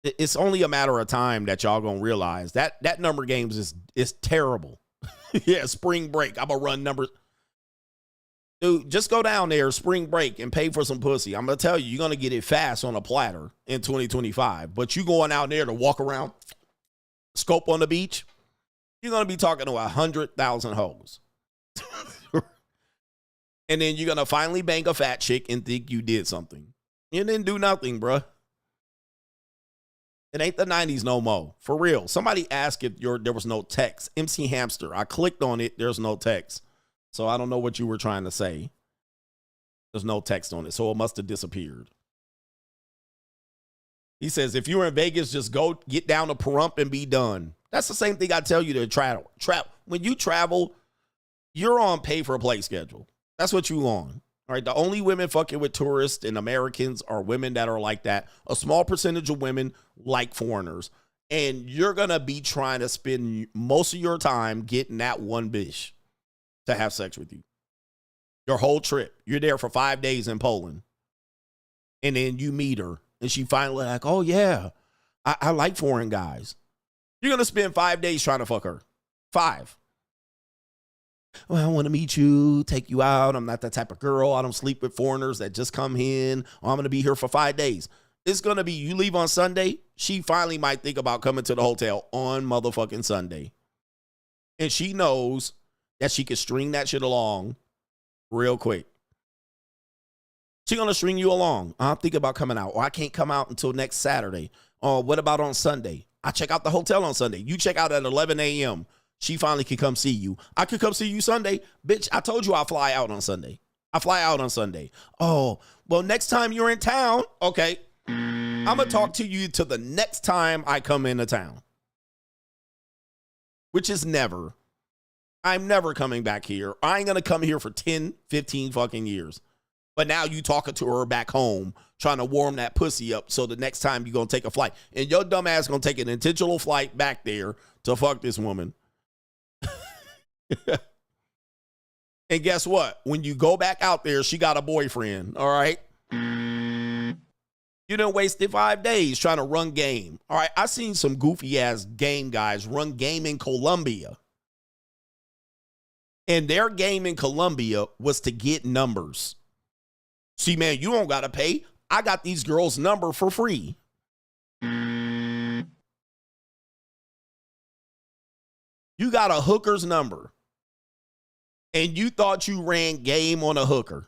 E: it's only a matter of time that y'all gonna realize that number games is terrible. Yeah, spring break. I'm gonna run numbers. Dude, just go down there, spring break, and pay for some pussy. I'm gonna tell you, you're gonna get it fast on a platter in 2025. But you going out there to walk around, scope on the beach, you're gonna be talking to 100,000 hoes. And then you're gonna finally bang a fat chick and think you did something. You didn't do nothing, bruh. It ain't the 90s no more. For real. Somebody asked if there was no text. MC Hamster. I clicked on it. There's no text. So I don't know what you were trying to say. There's no text on it. So it must have disappeared. He says, if you're in Vegas, just go get down to Pahrump and be done. That's the same thing I tell you to travel. When you travel, you're on pay-for-play schedule. That's what you on. All right, the only women fucking with tourists and Americans are women that are like that. A small percentage of women like foreigners. And you're going to be trying to spend most of your time getting that one bitch to have sex with you. Your whole trip. You're there for 5 days in Poland. And then you meet her. And she finally like, oh, yeah, I like foreign guys. You're going to spend 5 days trying to fuck her. 5. Well, I want to meet you, take you out. I'm not that type of girl. I don't sleep with foreigners that just come in. I'm going to be here for 5 days. It's going to be you leave on Sunday. She finally might think about coming to the hotel on motherfucking Sunday. And she knows that she can string that shit along real quick. She's going to string you along. I'm thinking about coming out. Or I can't come out until next Saturday. Or what about on Sunday? I check out the hotel on Sunday. You check out at 11 a.m. She finally can come see you. I could come see you Sunday. Bitch, I told you I'll fly out on Sunday. I fly out on Sunday. Oh, well, next time you're in town, okay, I'm going to talk to you till the next time I come into town. Which is never. I'm never coming back here. I ain't going to come here for 10, 15 fucking years. But now you talking to her back home, trying to warm that pussy up so the next time you're going to take a flight. And your dumb ass going to take an intentional flight back there to fuck this woman. And guess what? When you go back out there, she got a boyfriend, all right? You done wasted 5 days trying to run game. All right, I seen some goofy-ass game guys run game in Colombia. And their game in Colombia was to get numbers. See, man, you don't got to pay. I got these girls' number for free. You got a hooker's number. And you thought you ran game on a hooker.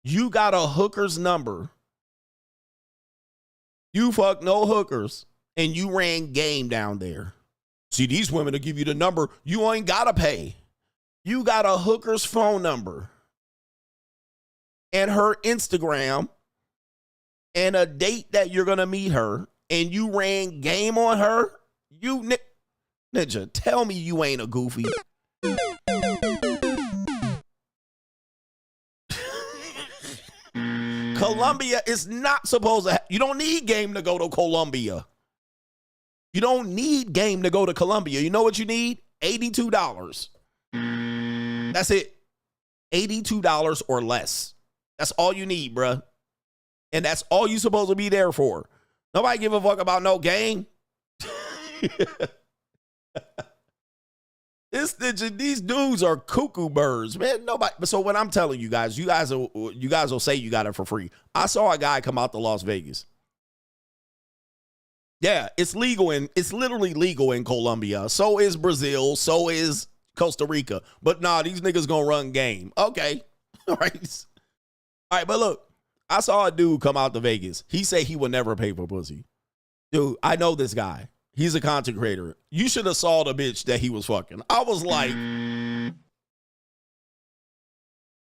E: You got a hooker's number. You fuck no hookers. And you ran game down there. See, these women will give you the number. You ain't got to pay. You got a hooker's phone number. And her Instagram. And a date that you're going to meet her. And you ran game on her. You, Ninja, tell me you ain't a goofy. Colombia is not supposed to. You don't need game to go to Colombia. You don't need game to go to Colombia. You know what you need? $82. That's it. $82 or less. That's all you need, bruh. And that's all you supposed to be there for. Nobody give a fuck about no game. These dudes are cuckoo birds, man. Nobody. So when I'm telling you guys will say you got it for free. I saw a guy come out to Las Vegas. Yeah, it's literally legal in Colombia. So is Brazil. So is Costa Rica. But nah, these niggas gonna run game. Okay. All right. All right, but look, I saw a dude come out to Vegas. He said he would never pay for pussy. Dude, I know this guy. He's a content creator. You should have saw the bitch that he was fucking. I was like,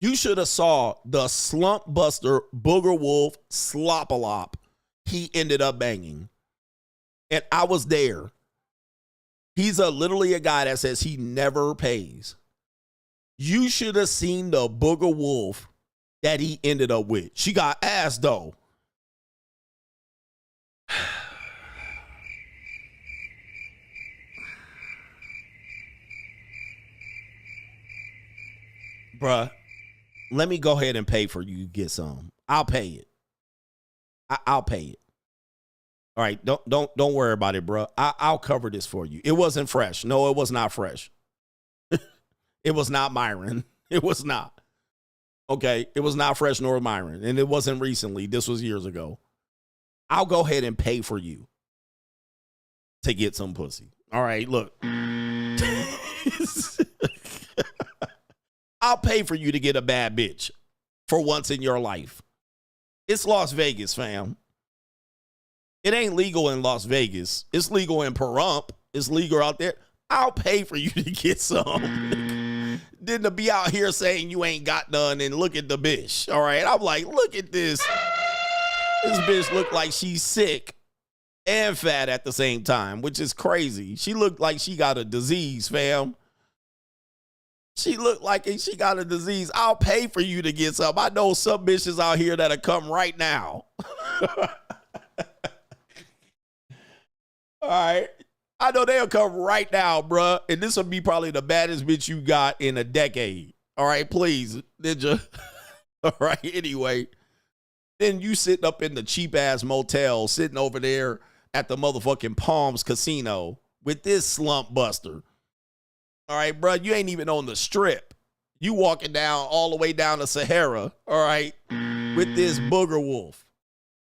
E: you should have saw the slump buster booger wolf slop-a-lop he ended up banging. And I was there. He's literally a guy that says he never pays. You should have seen the booger wolf that he ended up with. She got ass though. Bruh, let me go ahead and pay for you to get some. I'll pay it. I'll pay it. All right, don't worry about it, bruh. I'll cover this for you. It wasn't fresh. No, it was not fresh. It was not Myron. It was not. Okay, it was not fresh nor Myron, and it wasn't recently. This was years ago. I'll go ahead and pay for you to get some pussy. All right, look. I'll pay for you to get a bad bitch for once in your life. It's Las Vegas, fam. It ain't legal in Las Vegas. It's legal in Pahrump. It's legal out there. I'll pay for you to get some. Then to be out here saying you ain't got none and look at the bitch. All right. I'm like, look at this. This bitch look like she's sick and fat at the same time, which is crazy. She looked like she got a disease, fam. She looked like she got a disease. I'll pay for you to get some. I know some bitches out here that'll come right now. All right. I know they'll come right now, bruh. And this will be probably the baddest bitch you got in a decade. All right, please, Ninja. All right, anyway. Then you sitting up in the cheap-ass motel, sitting over there at the motherfucking Palms Casino with this slump buster. All right, bruh, you ain't even on the strip. You walking down all the way down to Sahara, all right, with this booger wolf.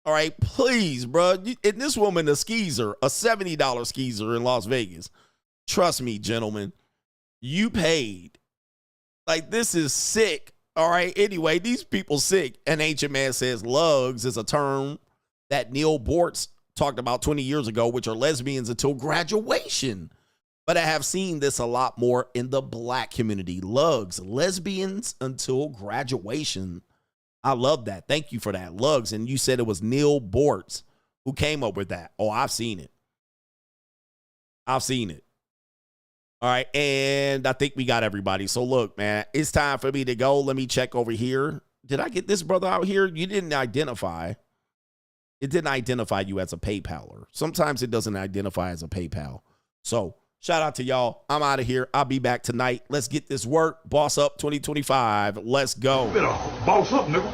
E: All right, please, bro. And this woman, a skeezer, a $70 skeezer in Las Vegas. Trust me, gentlemen, you paid. Like, this is sick. All right, anyway, these people sick. An ancient man says lugs is a term that Neil Bortz talked about 20 years ago, which are lesbians until graduation. But I have seen this a lot more in the black community. Lugs, lesbians until graduation. I love that. Thank you for that. Lugs. And you said it was Neil Bortz who came up with that. Oh, I've seen it. I've seen it. All right. And I think we got everybody. So look, man, it's time for me to go. Let me check over here. Did I get this brother out here? You didn't identify. It didn't identify you as a PayPaler. Sometimes it doesn't identify as a PayPal. So shout out to y'all. I'm out of here. I'll be back tonight. Let's get this work. Boss Up 2025. Let's go.
X: Better boss up, nigga.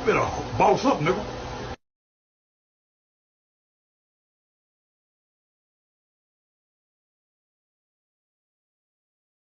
X: better boss up, nigga.